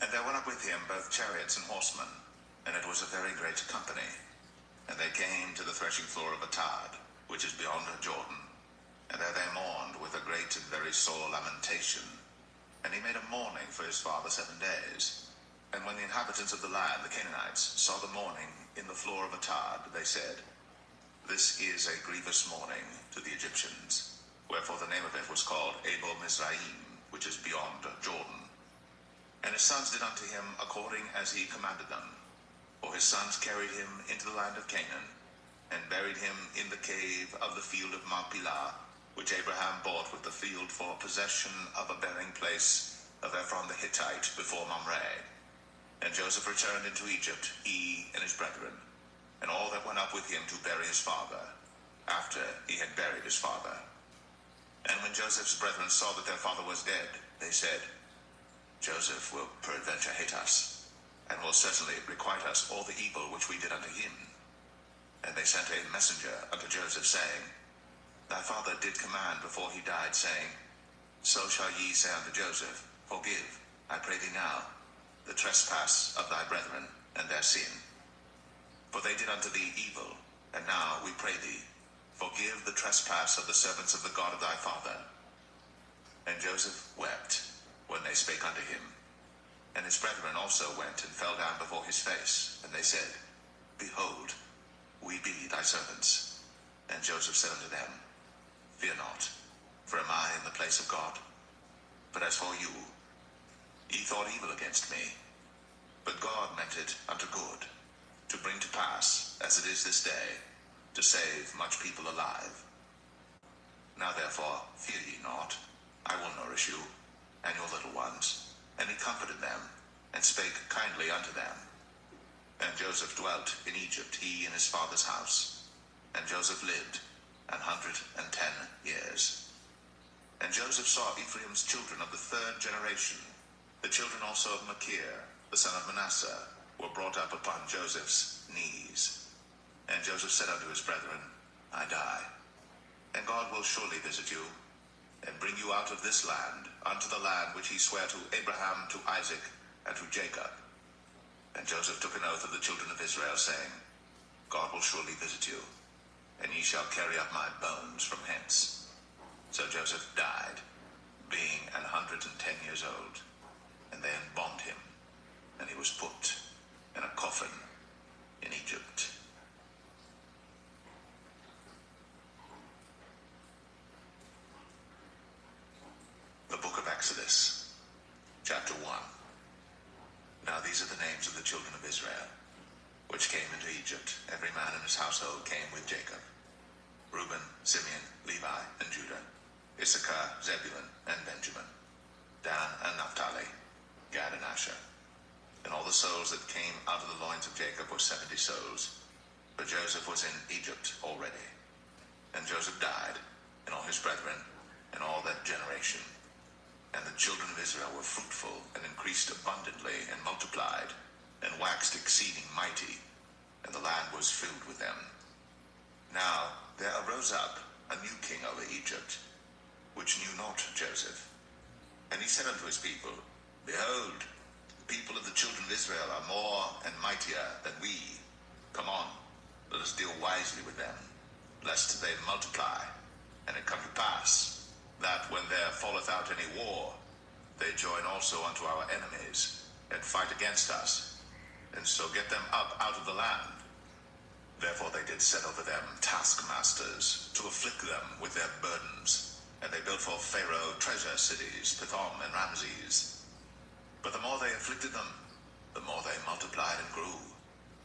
And there went up with him both chariots and horsemen, and it was a very great company. And they came to the threshing floor of Atad, which is beyond Jordan. And there they mourned with a great and very sore lamentation. And he made a mourning for his father 7 days. And when the inhabitants of the land, the Canaanites, saw the mourning in the floor of Atad, they said, This is a grievous mourning to the Egyptians. Wherefore the name of it was called Abel Mizraim, which is beyond Jordan. And his sons did unto him according as he commanded them. For his sons carried him into the land of Canaan, and buried him in the cave of the field of Machpelah, which Abraham bought with the field for possession of a burying place of Ephron the Hittite before Mamre. And Joseph returned into Egypt, he and his brethren, and all that went up with him to bury his father, after he had buried his father. And when Joseph's brethren saw that their father was dead, they said, Joseph will peradventure hate us, and will certainly requite us all the evil which we did unto him. And they sent a messenger unto Joseph, saying, Thy father did command before he died, saying, So shall ye say unto Joseph, Forgive, I pray thee now, the trespass of thy brethren, and their sin. For they did unto thee evil, and now we pray thee, forgive the trespass of the servants of the God of thy father. And Joseph wept when they spake unto him. And his brethren also went and fell down before his face, and they said, Behold, we be thy servants. And Joseph said unto them, Fear not, for am I in the place of God? But as for you, ye thought evil against me, but God meant it unto good, to bring to pass, as it is this day, to save much people alive. Now therefore fear ye not, I will nourish you, and your little ones. And he comforted them, and spake kindly unto them. And Joseph dwelt in Egypt, he and his father's house. And Joseph lived 110 years. And Joseph saw Ephraim's children of the third generation. The children also of Machir, the son of Manasseh, were brought up upon Joseph's knees. And Joseph said unto his brethren, I die, and God will surely visit you, and bring you out of this land, unto the land which he sware to Abraham, to Isaac, and to Jacob. And Joseph took an oath of the children of Israel, saying, God will surely visit you, and ye shall carry up my bones from hence. So Joseph died, being 110 years old, and they embalmed him, and he was put in a coffin in Egypt. The book of Exodus, chapter 1. Now these are the names of the children of Israel, which came into Egypt. Every man in his household came with Jacob: Reuben, Simeon, Levi, and Judah, Issachar, Zebulun, and Benjamin, Dan and Naphtali, Gad and Asher. And all the souls that came out of the loins of Jacob were 70 souls, but Joseph was in Egypt already. And Joseph died, and all his brethren, and all that generation. And the children of Israel were fruitful, and increased abundantly, and multiplied, and waxed exceeding mighty, and the land was filled with them. Now there arose up a new king over Egypt, which knew not Joseph. And he said unto his people, Behold, the people of the children of Israel are more and mightier than we. Come on, let us deal wisely with them, lest they multiply. And it come to pass, that when there falleth out any war, they join also unto our enemies, and fight against us, and so get them up out of the land. Therefore they did set over them taskmasters, to afflict them with their burdens. And they built for Pharaoh treasure cities, Pithom and Ramses. But the more they afflicted them, the more they multiplied and grew.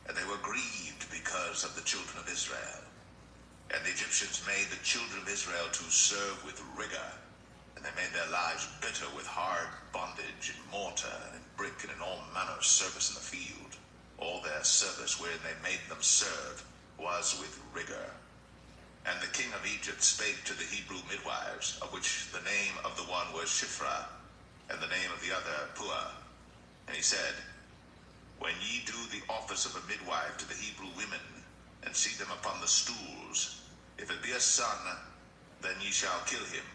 And they were grieved because of the children of Israel. And the Egyptians made the children of Israel to serve with rigor, and they made their lives bitter with hard bondage, in mortar, and in brick, and in all manner of service in the field. All their service wherein they made them serve was with rigor. And the king of Egypt spake to the Hebrew midwives, of which the name of the one was Shiphrah, and the name of the other Puah. And he said, When ye do the office of a midwife to the Hebrew women, and see them upon the stools, if it be a son, then ye shall kill him.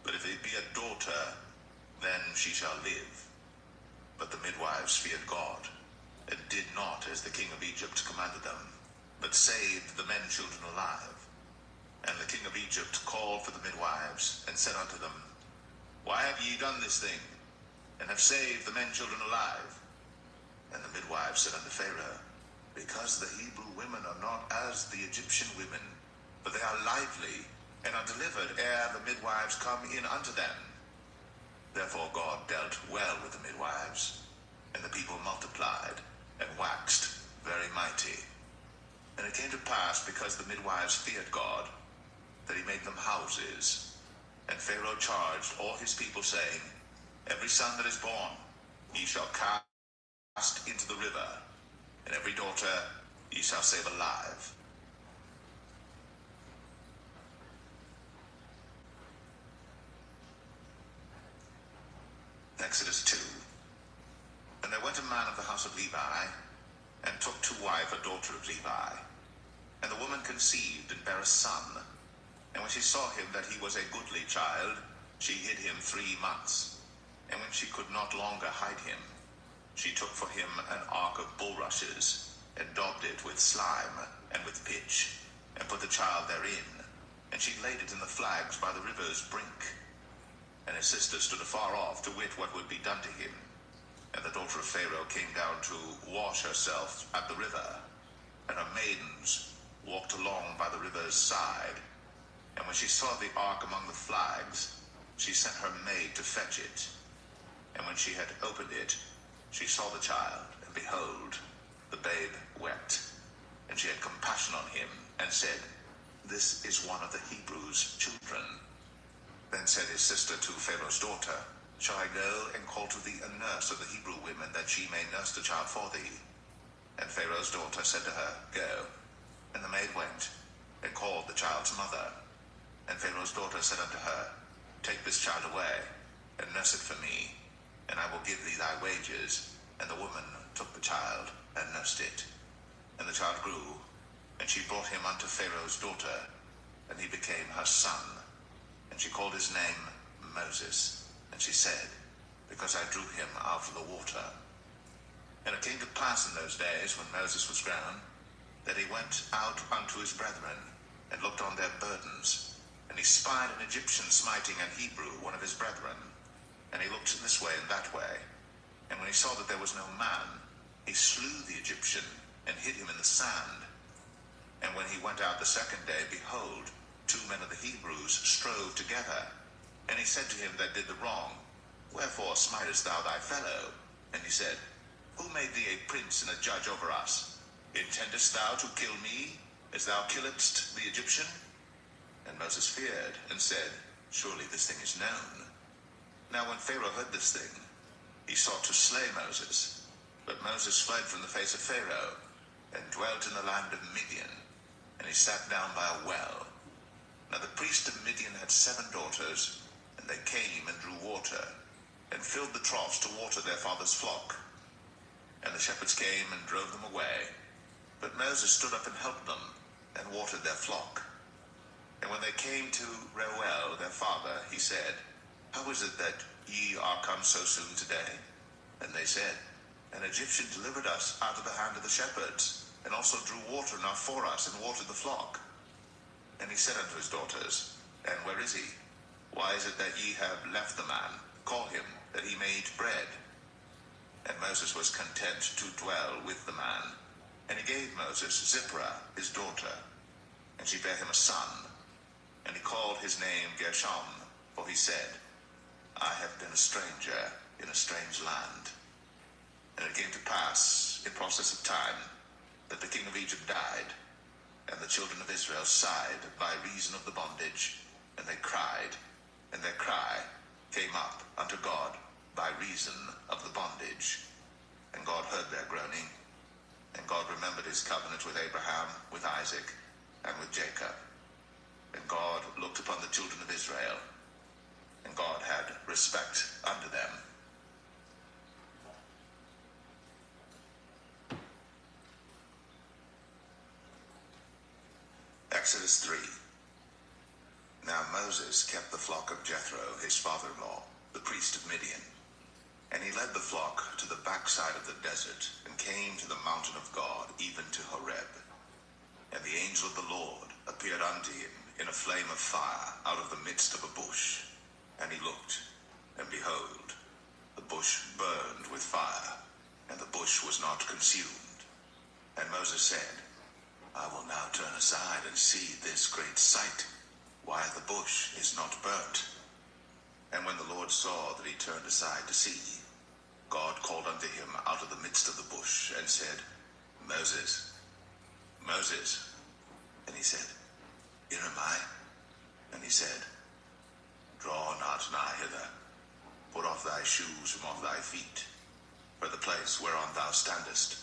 But if it be a daughter, then she shall live. But the midwives feared God, and did not as the king of Egypt commanded them, but saved the men children alive. And the king of Egypt called for the midwives, and said unto them, Why have ye done this thing, and have saved the men children alive? And the midwives said unto Pharaoh, Because the Hebrew women are not as the Egyptian women, but they are lively, and are delivered ere the midwives come in unto them. Therefore God dealt well with the midwives, and the people multiplied, and waxed very mighty. And it came to pass, because the midwives feared God, that he made them houses. And Pharaoh charged all his people, saying, Every son that is born ye shall cast into the river, and every daughter ye shall save alive. Exodus 2. man of the house of Levi, and took to wife a daughter of Levi. And the woman conceived and bare a son. And when she saw him that he was a goodly child, she hid him 3 months. And when she could not longer hide him, she took for him an ark of bulrushes, and daubed it with slime and with pitch, and put the child therein. And she laid it in the flags by the river's brink. And his sister stood afar off to wit what would be done to him. And the daughter of Pharaoh came down to wash herself at the river. And her maidens walked along by the river's side. And when she saw the ark among the flags, she sent her maid to fetch it. And when she had opened it, she saw the child, and behold, the babe wept. And she had compassion on him, and said, This is one of the Hebrews' children. Then said his sister to Pharaoh's daughter, Shall I go and call to thee a nurse of the Hebrew women, that she may nurse the child for thee? And Pharaoh's daughter said to her, Go. And the maid went, and called the child's mother. And Pharaoh's daughter said unto her, Take this child away, and nurse it for me, and I will give thee thy wages. And the woman took the child, and nursed it. And the child grew, and she brought him unto Pharaoh's daughter, and he became her son. And she called his name Moses. And she said, Because I drew him out of the water. And it came to pass in those days, when Moses was grown, that he went out unto his brethren, and looked on their burdens. And he spied an Egyptian smiting an Hebrew, one of his brethren. And he looked this way and that way. And when he saw that there was no man, he slew the Egyptian, and hid him in the sand. And when he went out the second day, behold, 2 men of the Hebrews strove together. And he said to him that did the wrong, Wherefore smitest thou thy fellow? And he said, Who made thee a prince and a judge over us? Intendest thou to kill me, as thou killedst the Egyptian? And Moses feared, and said, Surely this thing is known. Now when Pharaoh heard this thing, he sought to slay Moses. But Moses fled from the face of Pharaoh, and dwelt in the land of Midian. And he sat down by a well. Now the priest of Midian had 7 daughters, and they came and drew water, and filled the troughs to water their father's flock. And the shepherds came and drove them away. But Moses stood up and helped them, and watered their flock. And when they came to Reuel their father, he said, How is it that ye are come so soon today? And they said, An Egyptian delivered us out of the hand of the shepherds, and also drew water enough for us, and watered the flock. And he said unto his daughters, And where is he? Why is it that ye have left the man? Call him, that he may eat bread. And Moses was content to dwell with the man. And he gave Moses Zipporah his daughter, and she bare him a son. And he called his name Gershom, for he said, I have been a stranger in a strange land. And it came to pass, in process of time, that the king of Egypt died, and the children of Israel sighed by reason of the bondage, and they cried, and their cry came up unto God by reason of the bondage. And God heard their groaning, and God remembered his covenant with Abraham, with Isaac, and with Jacob. And God looked upon the children of Israel, and God had respect unto them. Exodus 3. Now Moses kept the flock of Jethro, his father-in-law, the priest of Midian. And he led the flock to the backside of the desert, and came to the mountain of God, even to Horeb. And the angel of the Lord appeared unto him in a flame of fire out of the midst of a bush. And he looked, and behold, the bush burned with fire, and the bush was not consumed. And Moses said, I will now turn aside and see this great sight, why the bush is not burnt. And when the Lord saw that he turned aside to see, God called unto him out of the midst of the bush, and said, Moses, Moses. And he said, Here am I. And he said, Draw not nigh hither. Put off thy shoes from off thy feet, for the place whereon thou standest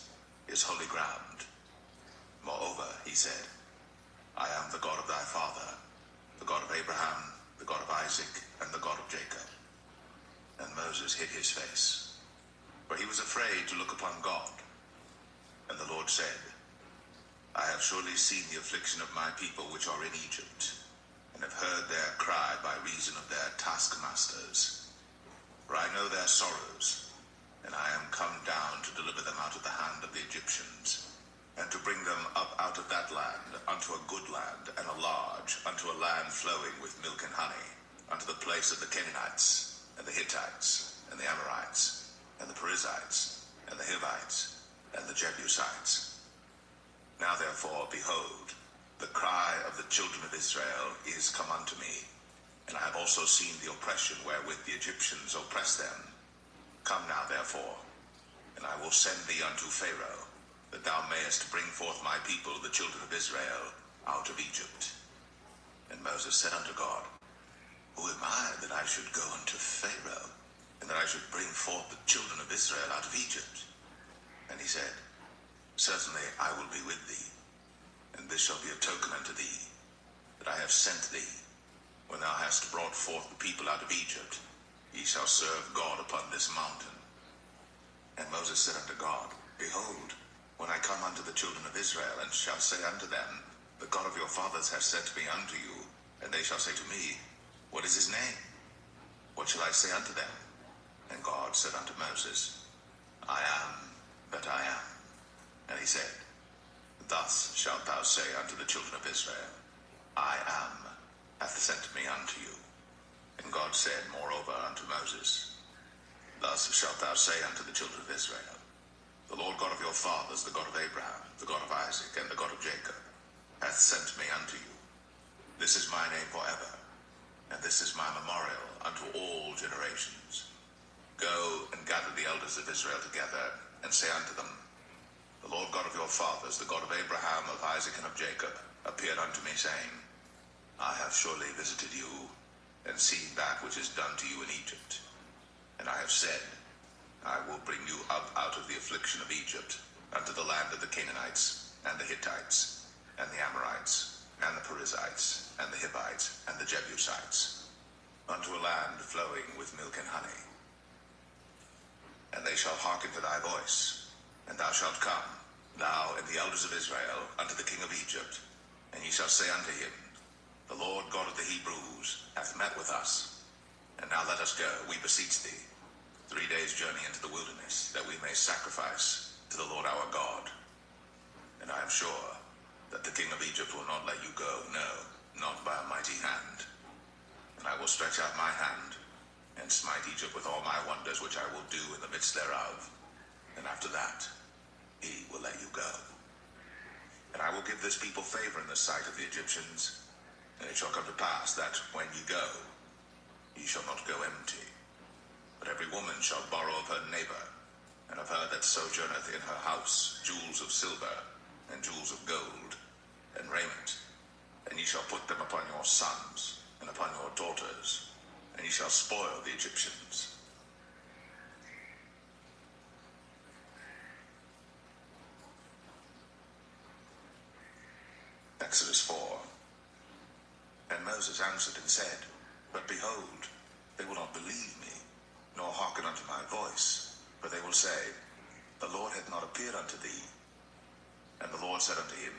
is holy ground. Moreover, he said, I am the God of thy father, the God of Abraham, the God of Isaac, and the God of Jacob. And Moses hid his face. for he was afraid to look upon God. And the Lord said, I have surely seen the affliction of my people which are in Egypt, and have heard their cry by reason of their taskmasters. For I know their sorrows, and I am come down to deliver them out of the hand of the Egyptians, and to bring them up out of that land unto a good land, and a large, unto a land flowing with milk and honey, unto the place of the Canaanites, and the Hittites, and the Amorites, and the Perizzites, and the Hivites, and the Jebusites. Now therefore, behold, the cry of the children of Israel is come unto me, and I have also seen the oppression wherewith the Egyptians oppress them. Come now therefore, and I will send thee unto Pharaoh, that thou mayest bring forth my people, the children of Israel, out of Egypt. And Moses said unto God, Who am I that I should go unto Pharaoh, and that I should bring forth the children of Israel out of Egypt? And he said, Certainly I will be with thee, and this shall be a token unto thee, that I have sent thee. When thou hast brought forth the people out of Egypt, ye shall serve God upon this mountain. And Moses said unto God, Behold, when I come unto the children of Israel, and shall say unto them, The God of your fathers hath sent me unto you, and they shall say to me, What is his name? What shall I say unto them? And God said unto Moses, I am that I am. And he said, Thus shalt thou say unto the children of Israel, I am hath sent me unto you. And God said moreover unto Moses, Thus shalt thou say unto the children of Israel, The Lord God of your fathers, the God of Abraham, the God of Isaac, and the God of Jacob, hath sent me unto you. This is my name forever, and this is my memorial unto all generations. Go and gather the elders of Israel together, and say unto them, The Lord God of your fathers, the God of Abraham, of Isaac, and of Jacob, appeared unto me, saying, I have surely visited you, and seen that which is done to you in Egypt. And I have said, I will bring you up out of the affliction of Egypt, unto the land of the Canaanites, and the Hittites, and the Amorites, and the Perizzites, and the Hivites, and the Jebusites, unto a land flowing with milk and honey. And they shall hearken to thy voice, and thou shalt come, thou and the elders of Israel, unto the king of Egypt, and ye shall say unto him, The Lord God of the Hebrews hath met with us. And now let us go, we beseech thee, 3 days' journey into the wilderness, that we may sacrifice to the Lord our God. And I am sure that the king of Egypt will not let you go, no, not by a mighty hand. And I will stretch out my hand, and smite Egypt with all my wonders, which I will do in the midst thereof. And after that, he will let you go. And I will give this people favor in the sight of the Egyptians. And it shall come to pass that when ye go, ye shall not go empty. But every woman shall borrow of her neighbor, and of her that sojourneth in her house, jewels of silver, and jewels of gold, and raiment. And ye shall put them upon your sons, and upon your daughters, and ye shall spoil the Egyptians. Exodus 4. And Moses answered and said, But behold, they will not believe me, nor hearken unto my voice, for they will say, The Lord hath not appeared unto thee. And the Lord said unto him,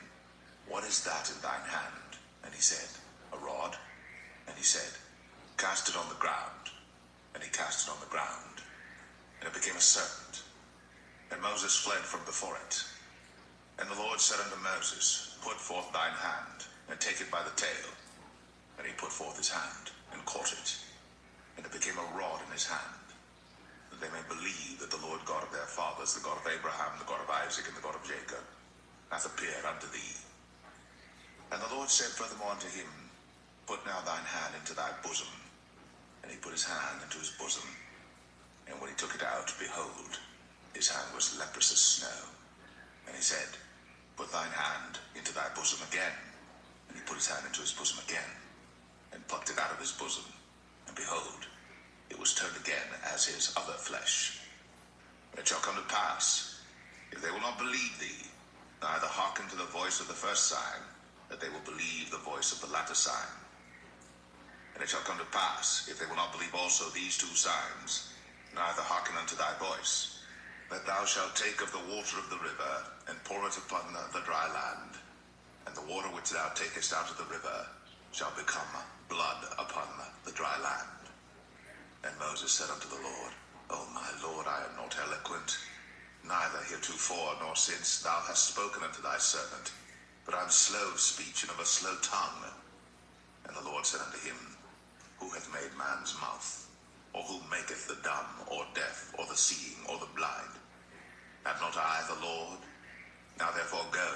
What is that in thine hand? And he said, A rod. And he said, Cast it on the ground. And he cast it on the ground, and it became a serpent. And Moses fled from before it. And the Lord said unto Moses, Put forth thine hand, and take it by the tail. And he put forth his hand, and caught it. And it became a rod in his hand, that they may believe that the Lord God of their fathers, the God of Abraham, the God of Isaac, and the God of Jacob, hath appeared unto thee. And the Lord said furthermore unto him, Put now thine hand into thy bosom. And he put his hand into his bosom. And when he took it out, behold, his hand was leprous as snow. And he said, Put thine hand into thy bosom again. And he put his hand into his bosom again, and plucked it out of his bosom. And behold, it was turned again as his other flesh. And it shall come to pass, if they will not believe thee, neither hearken to the voice of the first sign, that they will believe the voice of the latter sign. And it shall come to pass, if they will not believe also these 2 signs, neither hearken unto thy voice, that thou shalt take of the water of the river, and pour it upon the dry land, and the water which thou takest out of the river shall become blood upon the dry land. And Moses said unto the Lord, O my Lord, I am not eloquent, neither heretofore nor since thou hast spoken unto thy servant, but I am slow of speech and of a slow tongue. And the Lord said unto him, Who hath made man's mouth? Or who maketh the dumb, or deaf, or the seeing, or the blind? Have not I the Lord? Now therefore go,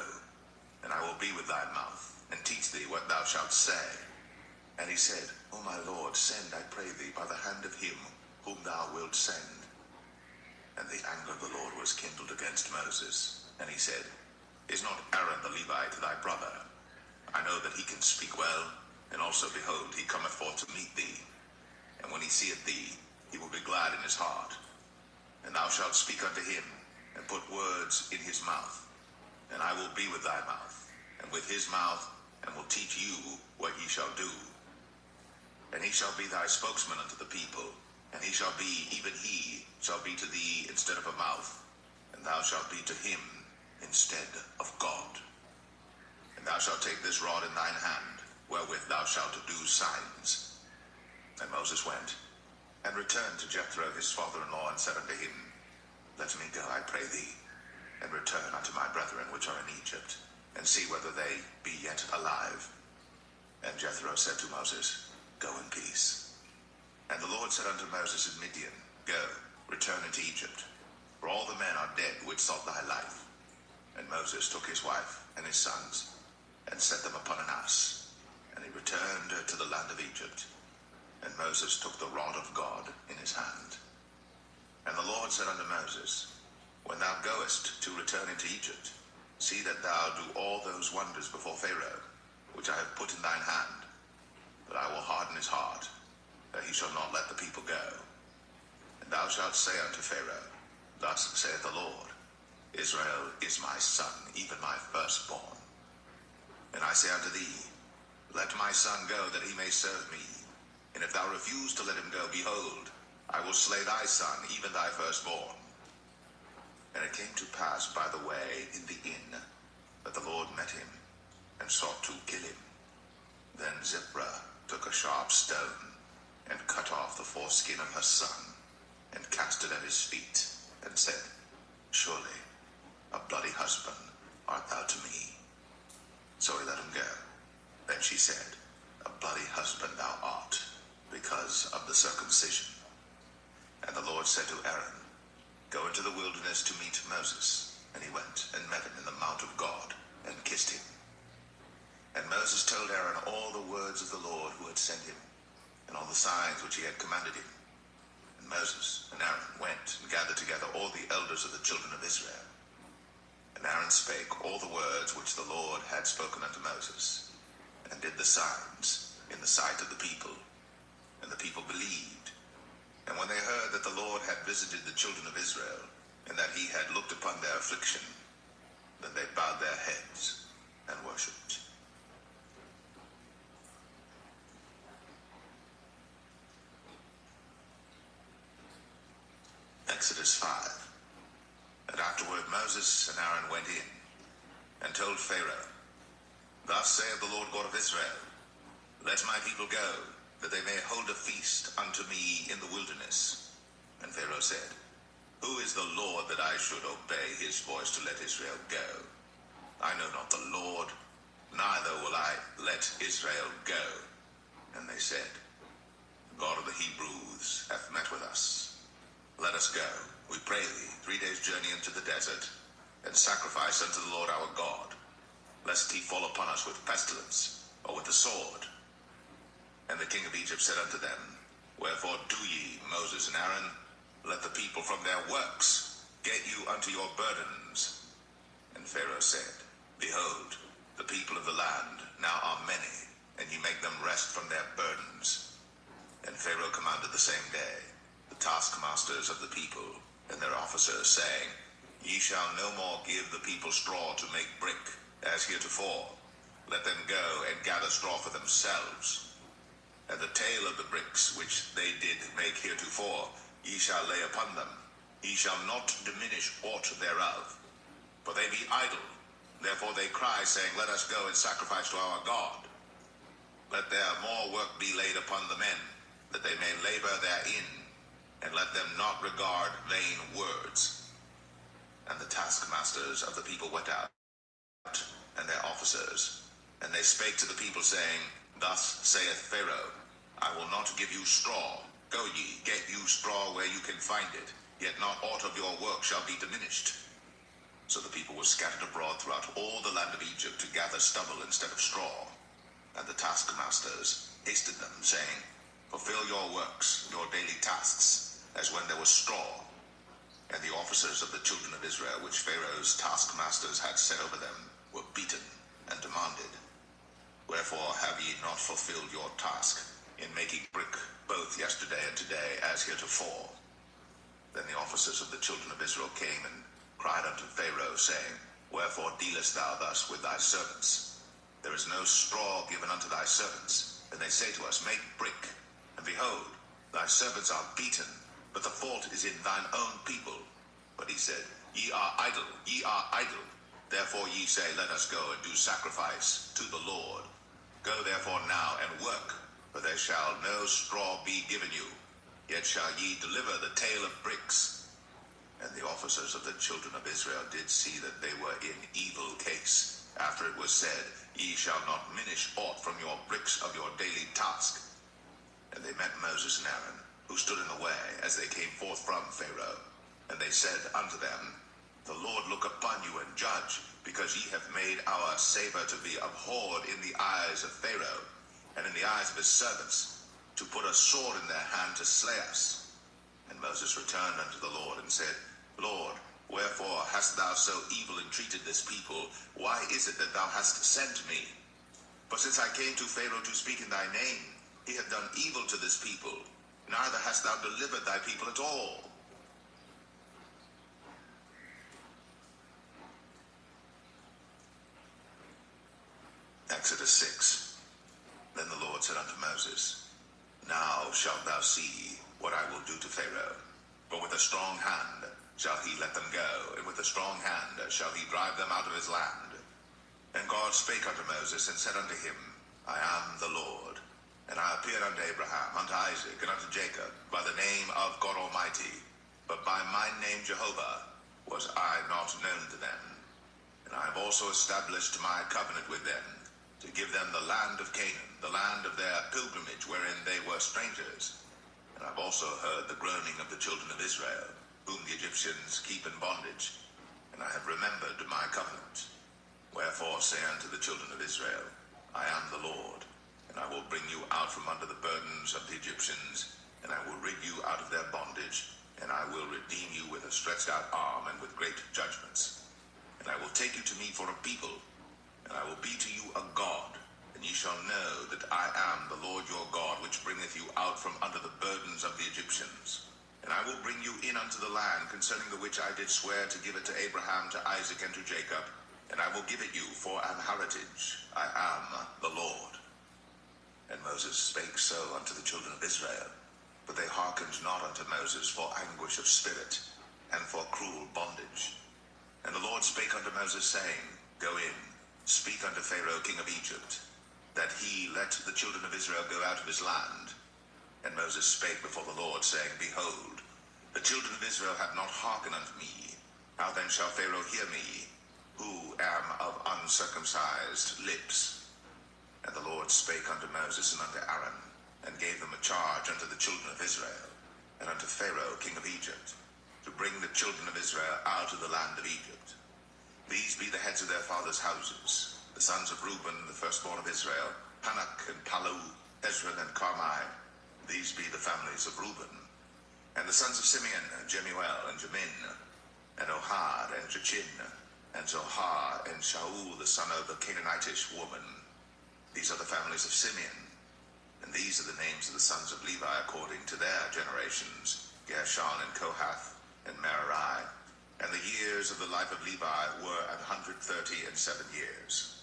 and I will be with thy mouth, and teach thee what thou shalt say. And he said, O my Lord, send, I pray thee, by the hand of him whom thou wilt send. And the anger of the Lord was kindled against Moses. And he said, Is not Aaron the Levite thy brother? I know that he can speak well, and also, behold, he cometh forth to meet thee. And when he seeth thee, he will be glad in his heart. And thou shalt speak unto him, and put words in his mouth. And I will be with thy mouth, and with his mouth, and will teach you what ye shall do. And he shall be thy spokesman unto the people, and he shall be, even he shall be to thee instead of a mouth, and thou shalt be to him instead of God. And thou shalt take this rod in thine hand, wherewith thou shalt do signs. And Moses went, and returned to Jethro his father-in-law, and said unto him, Let me go, I pray thee, and return unto my brethren which are in Egypt, and see whether they be yet alive. And Jethro said to Moses, Go in peace. And the Lord said unto Moses in Midian, Go, return into Egypt, for all the men are dead which sought thy life. And Moses took his wife and his sons, and set them upon an ass, and he returned to the land of Egypt. And Moses took the rod of God in his hand. And the Lord said unto Moses, When thou goest to return into Egypt, see that thou do all those wonders before Pharaoh, which I have put in thine hand. But I will harden his heart, that he shall not let the people go. And thou shalt say unto Pharaoh, Thus saith the Lord, Israel is my son, even my firstborn. And I say unto thee, Let my son go, that he may serve me. And if thou refuse to let him go, behold, I will slay thy son, even thy firstborn. And it came to pass by the way in the inn, that the Lord met him, and sought to kill him. Then Zipporah took a sharp stone, and cut off the foreskin of her son, and cast it at his feet, and said, Surely a bloody husband art thou to me. So he let him go. Then she said, A bloody husband thou art, because of the circumcision. And the Lord said to Aaron, Go into the wilderness to meet Moses. And he went and met him in the mount of God, and kissed him. And Moses told Aaron all the words of the Lord who had sent him, and all the signs which he had commanded him. And Moses and Aaron went and gathered together all the elders of the children of Israel. And Aaron spake all the words which the Lord had spoken unto Moses, and did the signs in the sight of the people. And the people believed. And when they heard that the Lord had visited the children of Israel, and that he had looked upon their affliction, then they bowed their heads and worshipped. Exodus 5. And afterward Moses and Aaron went in, and told Pharaoh, Thus saith the Lord God of Israel, Let my people go, that they may hold a feast unto me in the wilderness. And Pharaoh said, Who is the Lord that I should obey his voice to let Israel go? I know not the Lord, neither will I let Israel go. And they said, The God of the Hebrews hath met with us. Let us go, we pray thee, 3 days' journey into the desert, and sacrifice unto the Lord our God, lest he fall upon us with pestilence, or with the sword. And the king of Egypt said unto them, Wherefore do ye, Moses and Aaron, let the people from their works get you unto your burdens. And Pharaoh said, Behold, the people of the land now are many, and ye make them rest from their burdens. And Pharaoh commanded the same day the taskmasters of the people and their officers, saying, Ye shall no more give the people straw to make brick, as heretofore. Let them go and gather straw for themselves. And the tail of the bricks which they did make heretofore, ye shall lay upon them, He shall not diminish aught thereof. For they be idle, therefore they cry, saying, Let us go and sacrifice to our God. Let their more work be laid upon the men, that they may labor therein, and let them not regard vain words. And the taskmasters of the people went out, and their officers, and they spake to the people, saying, Thus saith Pharaoh, I will not give you straw. Go ye, get you straw where you can find it, yet not aught of your work shall be diminished. So the people were scattered abroad throughout all the land of Egypt to gather stubble instead of straw. And the taskmasters hasted them, saying, Fulfill your works, your daily tasks, as when there was straw. And the officers of the children of Israel, which Pharaoh's taskmasters had set over them, were beaten and demanded, Wherefore have ye not fulfilled your task in making brick both yesterday and today as heretofore? Then the officers of the children of Israel came and cried unto Pharaoh, saying, Wherefore dealest thou thus with thy servants? There is no straw given unto thy servants. And they say to us, Make brick. And behold, thy servants are beaten, but the fault is in thine own people. But he said, Ye are idle, ye are idle. Therefore ye say, Let us go and do sacrifice to the Lord. Go therefore now and work, for there shall no straw be given you. Yet shall ye deliver the tale of bricks. And the officers of the children of Israel did see that they were in evil case, after it was said, Ye shall not minish aught from your bricks of your daily task. And they met Moses and Aaron, who stood in the way, as they came forth from Pharaoh. And they said unto them, The Lord look upon you and judge, because ye have made our savor to be abhorred in the eyes of Pharaoh, and in the eyes of his servants, to put a sword in their hand to slay us. And Moses returned unto the Lord and said, Lord, wherefore hast thou so evil entreated this people? Why is it that thou hast sent me? For since I came to Pharaoh to speak in thy name, he hath done evil to this people, neither hast thou delivered thy people at all. Exodus 6. Then the Lord said unto Moses, Now shalt thou see what I will do to Pharaoh. For with a strong hand shall he let them go, and with a strong hand shall he drive them out of his land. And God spake unto Moses, and said unto him, I am the Lord. And I appeared unto Abraham, unto Isaac, and unto Jacob, by the name of God Almighty. But by my name Jehovah was I not known to them. And I have also established my covenant with them, to give them the land of Canaan, the land of their pilgrimage, wherein they were strangers. And I have also heard the groaning of the children of Israel, whom the Egyptians keep in bondage. And I have remembered my covenant. Wherefore say unto the children of Israel, I am the Lord, and I will bring you out from under the burdens of the Egyptians, and I will rid you out of their bondage, and I will redeem you with a stretched out arm and with great judgments. And I will take you to me for a people, and I will be to you a God, and ye shall know that I am the Lord your God, which bringeth you out from under the burdens of the Egyptians. And I will bring you in unto the land concerning the which I did swear to give it to Abraham, to Isaac, and to Jacob, and I will give it you for an heritage. I am the Lord. And Moses spake so unto the children of Israel, but they hearkened not unto Moses for anguish of spirit, and for cruel bondage. And the Lord spake unto Moses, saying, Go in, speak unto Pharaoh king of Egypt, that he let the children of Israel go out of his land. And Moses spake before the Lord, saying, Behold, the children of Israel have not hearkened unto me. How then shall Pharaoh hear me, who am of uncircumcised lips? And the Lord spake unto Moses and unto Aaron, and gave them a charge unto the children of Israel, and unto Pharaoh king of Egypt, to bring the children of Israel out of the land of Egypt. These be the heads of their fathers' houses, the sons of Reuben, the firstborn of Israel, Hanok and Palu, Hezron and Carmi. These be the families of Reuben. And the sons of Simeon, Jemuel and Jamin, and Ohad and Jachin, and Zohar and Shaul, the son of the Canaanitish woman. These are the families of Simeon. And these are the names of the sons of Levi according to their generations, Gershon and Kohath and Merari. And the years of the life of Levi were 137 years.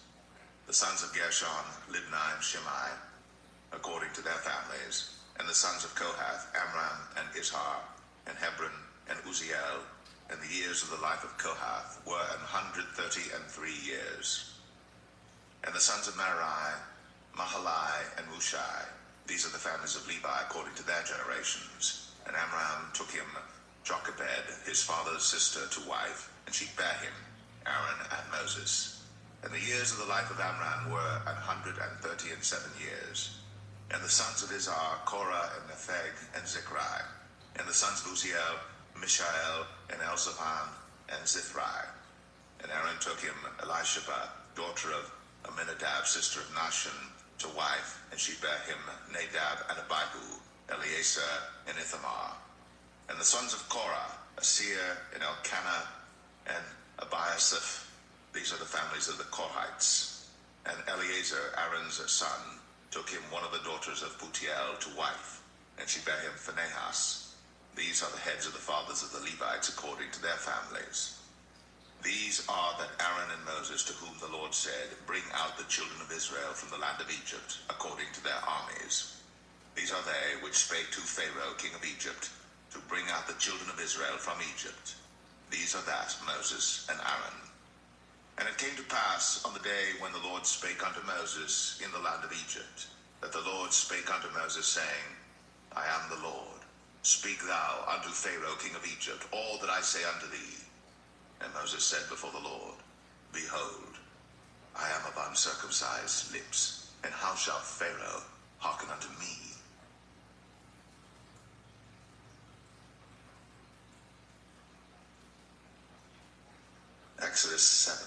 The sons of Gershon, Libni and Shimei, according to their families. And the sons of Kohath, Amram and Ishar, and Hebron, and Uzziel, and the years of the life of Kohath were 133 years. And the sons of Merari, Mahalai, and Mushai, these are the families of Levi according to their generations. And Amram took him Jochebed, his father's sister, to wife, and she bare him Aaron and Moses. And the years of the life of Amram were 137 years. And the sons of Izhar, Korah, and Nepheg, and Zikri. And the sons of Uzziel, Mishael, and Elzaphan, and Zithri. And Aaron took him Elisheba, daughter of Aminadab, sister of Nahshon, to wife, and she bare him Nadab and Abihu, Eleazar, and Ithamar. And the sons of Korah, Asir, and Elkanah, and Abiasaph, these are the families of the Korhites. And Eleazar, Aaron's son, took him one of the daughters of Putiel to wife, and she bare him Phinehas. These are the heads of the fathers of the Levites according to their families. These are that Aaron and Moses, to whom the Lord said, bring out the children of Israel from the land of Egypt, according to their armies. These are they which spake to Pharaoh, king of Egypt, to bring out the children of Israel from Egypt. These are that Moses and Aaron. And it came to pass on the day when the Lord spake unto Moses in the land of Egypt, that the Lord spake unto Moses, saying, I am the Lord. Speak thou unto Pharaoh, king of Egypt, all that I say unto thee. And Moses said before the Lord, Behold, I am of uncircumcised lips, and how shall Pharaoh hearken unto me? Exodus 7.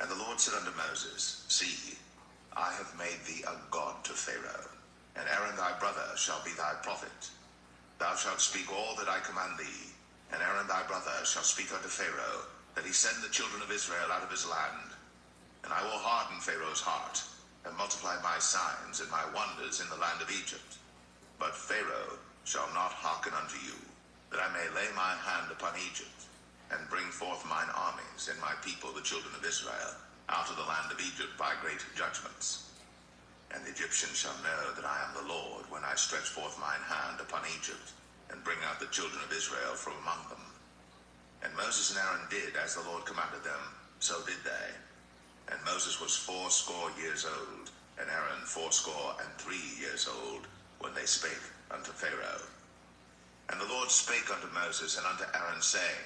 And the Lord said unto Moses, See, I have made thee a god to Pharaoh, and Aaron thy brother shall be thy prophet. Thou shalt speak all that I command thee, and Aaron thy brother shall speak unto Pharaoh, that he send the children of Israel out of his land. And I will harden Pharaoh's heart, and multiply my signs and my wonders in the land of Egypt. But Pharaoh shall not hearken unto you, that I may lay my hand upon Egypt, and bring forth mine armies and my people, the children of Israel, out of the land of Egypt by great judgments. And the Egyptians shall know that I am the Lord, when I stretch forth mine hand upon Egypt, and bring out the children of Israel from among them. And Moses and Aaron did as the Lord commanded them, so did they. And Moses was 80 years old, and Aaron 83 years old, when they spake unto Pharaoh. And the Lord spake unto Moses and unto Aaron, saying,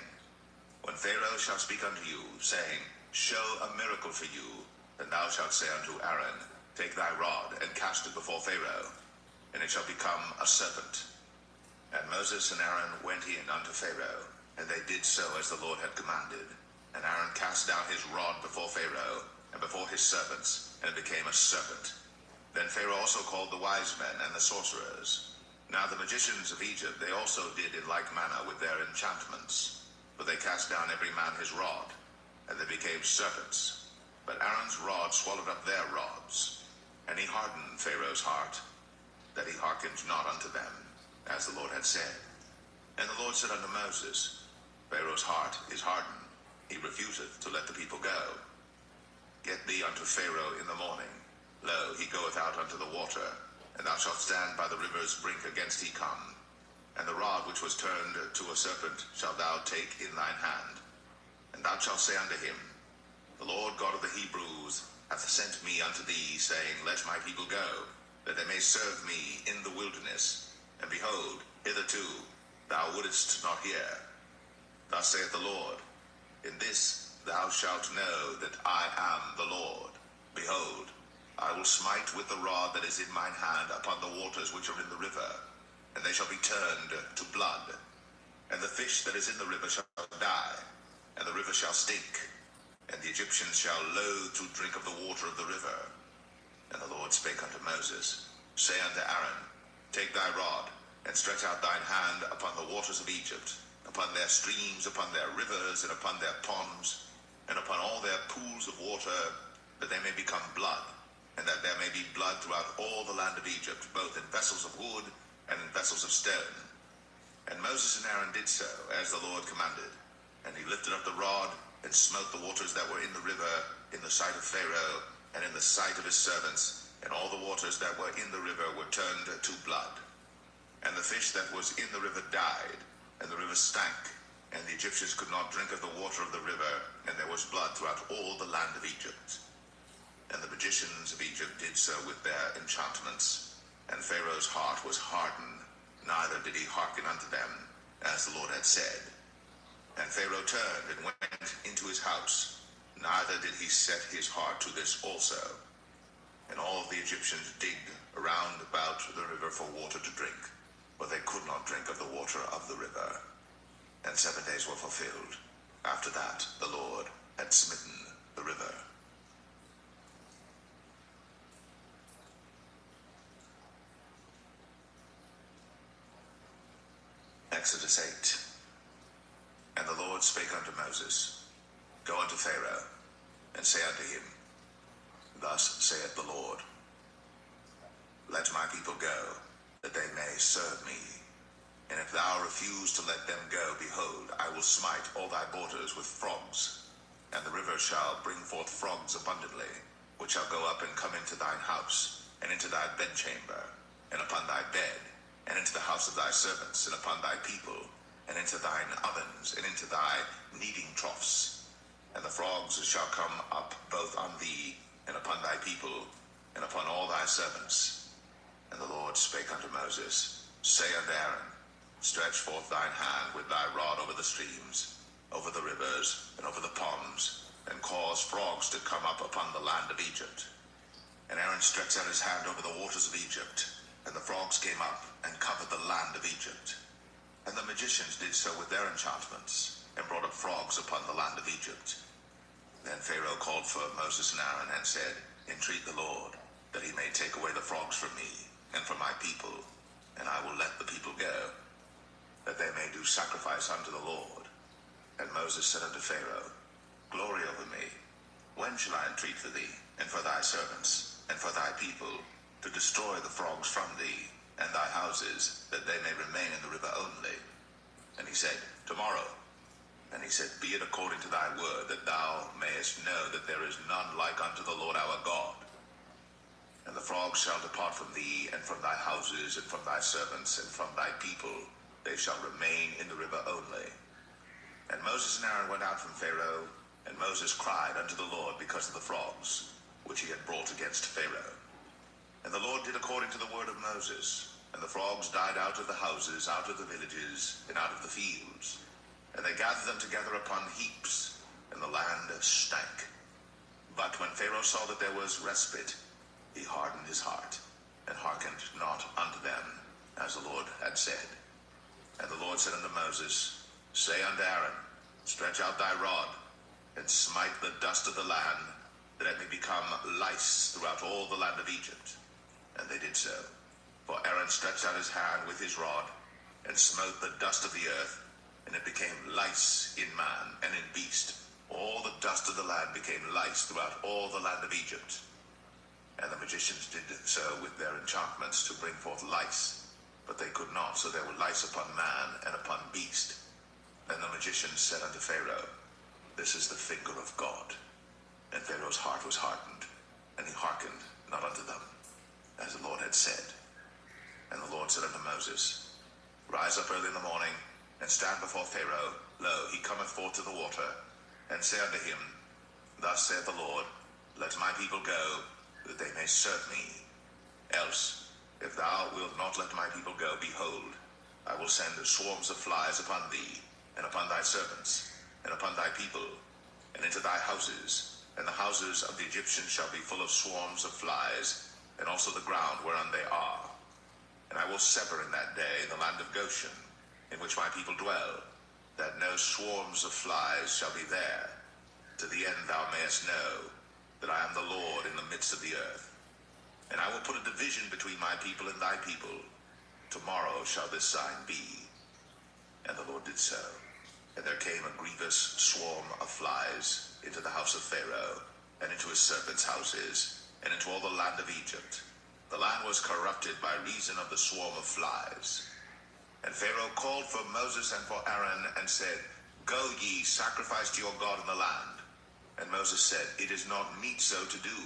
When Pharaoh shall speak unto you, saying, Show a miracle for you, then thou shalt say unto Aaron, Take thy rod, and cast it before Pharaoh, and it shall become a serpent. And Moses and Aaron went in unto Pharaoh, and they did so as the Lord had commanded. And Aaron cast down his rod before Pharaoh, and before his servants, and it became a serpent. Then Pharaoh also called the wise men and the sorcerers. Now the magicians of Egypt, they also did in like manner with their enchantments. For they cast down every man his rod, and they became serpents. But Aaron's rod swallowed up their rods. And he hardened Pharaoh's heart, that he hearkened not unto them, as the Lord had said. And the Lord said unto Moses, Pharaoh's heart is hardened, he refuseth to let the people go. Get thee unto Pharaoh in the morning. Lo, he goeth out unto the water, and thou shalt stand by the river's brink against he come. And the rod which was turned to a serpent shalt thou take in thine hand. And thou shalt say unto him, The Lord God of the Hebrews hath sent me unto thee, saying, Let my people go, that they may serve me in the wilderness. And behold, hitherto thou wouldest not hear. Thus saith the Lord, In this thou shalt know that I am the Lord. Behold, I will smite with the rod that is in mine hand upon the waters which are in the river, and they shall be turned to blood. And the fish that is in the river shall die, and the river shall stink, and the Egyptians shall loathe to drink of the water of the river. And the Lord spake unto Moses, Say unto Aaron, Take thy rod, and stretch out thine hand upon the waters of Egypt, upon their streams, upon their rivers, and upon their ponds, and upon all their pools of water, that they may become blood, and that there may be blood throughout all the land of Egypt, both in vessels of wood and in vessels of stone. And Moses and Aaron did so, as the Lord commanded. And he lifted up the rod, and smote the waters that were in the river, in the sight of Pharaoh, and in the sight of his servants, and all the waters that were in the river were turned to blood. And the fish that was in the river died, and the river stank, and the Egyptians could not drink of the water of the river, and there was blood throughout all the land of Egypt. And the magicians of Egypt did so with their enchantments, and Pharaoh's heart was hardened, neither did he hearken unto them, as the Lord had said. And Pharaoh turned and went into his house, neither did he set his heart to this also. And all the Egyptians digged around about the river for water to drink, but they could not drink of the water of the river. And 7 days were fulfilled. After that, the Lord had smitten the river. Exodus 8. And the Lord spake unto Moses, Go unto Pharaoh, and say unto him, Thus saith the Lord, Let my people go, that they may serve me. And if thou refuse to let them go, behold, I will smite all thy borders with frogs, and the river shall bring forth frogs abundantly, which shall go up and come into thine house, and into thy bedchamber, and upon thy bed, and into the house of thy servants, and upon thy people, and into thine ovens, and into thy kneading troughs. And the frogs shall come up both on thee, and upon thy people, and upon all thy servants. And the Lord spake unto Moses, Say unto Aaron, Stretch forth thine hand with thy rod over the streams, over the rivers, and over the ponds, and cause frogs to come up upon the land of Egypt. And Aaron stretched out his hand over the waters of Egypt, and the frogs came up and covered the land of Egypt. And the magicians did so with their enchantments, and brought up frogs upon the land of Egypt. Then Pharaoh called for Moses and Aaron, and said, Entreat the Lord, that he may take away the frogs from me, and from my people, and I will let the people go, that they may do sacrifice unto the Lord. And Moses said unto Pharaoh, Glory over me, when shall I entreat for thee, and for thy servants, and for thy people, to destroy the frogs from thee, and thy houses, that they may remain in the river only? And he said, Tomorrow. And he said, Be it according to thy word, that thou mayest know that there is none like unto the Lord our God. And the frogs shall depart from thee, and from thy houses, and from thy servants, and from thy people. They shall remain in the river only. And Moses and Aaron went out from Pharaoh, and Moses cried unto the Lord because of the frogs, which he had brought against Pharaoh. And the Lord did according to the word of Moses, and the frogs died out of the houses, out of the villages, and out of the fields. And they gathered them together upon heaps, and the land stank. But when Pharaoh saw that there was respite, he hardened his heart, and hearkened not unto them, as the Lord had said. And the Lord said unto Moses, Say unto Aaron, Stretch out thy rod, and smite the dust of the land, that it may become lice throughout all the land of Egypt. And they did so. For Aaron stretched out his hand with his rod, and smote the dust of the earth, and it became lice in man and in beast. All the dust of the land became lice throughout all the land of Egypt. And the magicians did so with their enchantments to bring forth lice, but they could not, so there were lice upon man and upon beast. Then the magicians said unto Pharaoh, This is the finger of God. And Pharaoh's heart was hardened, and he hearkened not unto them, as the Lord had said. And the Lord said unto Moses, Rise up early in the morning, and stand before Pharaoh. Lo, he cometh forth to the water. And say unto him, Thus saith the Lord, Let my people go, that they may serve me. Else, if thou wilt not let my people go, behold, I will send swarms of flies upon thee, and upon thy servants, and upon thy people, and into thy houses, and the houses of the Egyptians shall be full of swarms of flies, and also the ground whereon they are. And I will sever in that day the land of Goshen, in which my people dwell, that no swarms of flies shall be there, to the end thou mayest know that I am the Lord in the midst of the earth. And I will put a division between my people and thy people. Tomorrow shall this sign be. And the Lord did so. And there came a grievous swarm of flies into the house of Pharaoh, and into his servants' houses, and into all the land of Egypt. The land was corrupted by reason of the swarm of flies. And Pharaoh called for Moses and for Aaron, and said, Go ye, sacrifice to your God in the land. And Moses said, It is not meet so to do,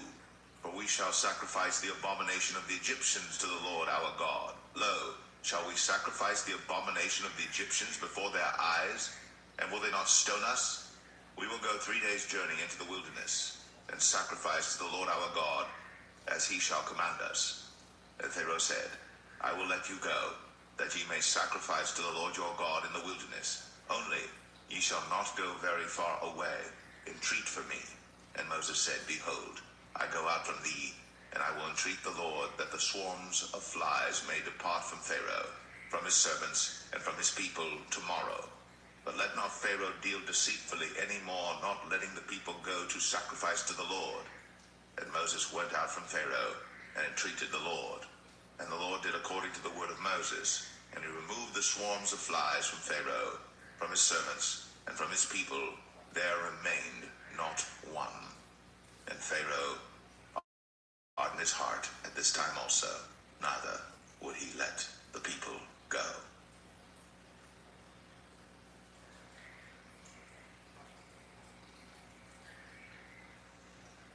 for we shall sacrifice the abomination of the Egyptians to the Lord our God. Lo, Shall we sacrifice the abomination of the Egyptians before their eyes? And will they not stone us? We will go 3 days' journey into the wilderness, and sacrifice to the Lord our God, as he shall command us. And Pharaoh said, I will let you go, that ye may sacrifice to the Lord your God in the wilderness. Only ye shall not go very far away. Entreat for me. And Moses said, Behold, I go out from thee, and I will entreat the Lord that the swarms of flies may depart from Pharaoh, from his servants, and from his people tomorrow. But let not Pharaoh deal deceitfully any more, not letting the people go to sacrifice to the Lord. And Moses went out from Pharaoh, and entreated the Lord. And the Lord did according to the word of Moses, and he removed the swarms of flies from Pharaoh, from his servants, and from his people. There remained not one. And Pharaoh hardened his heart at this time also, neither would he let the people go.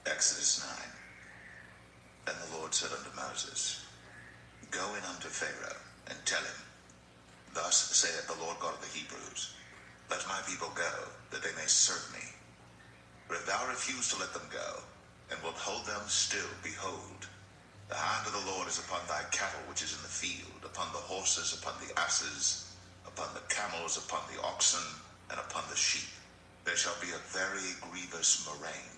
Exodus 9. Then the Lord said unto Moses, Go in unto Pharaoh, and tell him, Thus saith the Lord God of the Hebrews, Let my people go, that they may serve me. But if thou refuse to let them go, and wilt hold them still, behold, the hand of the Lord is upon thy cattle which is in the field, upon the horses, upon the asses, upon the camels, upon the oxen, and upon the sheep. There shall be a very grievous murrain.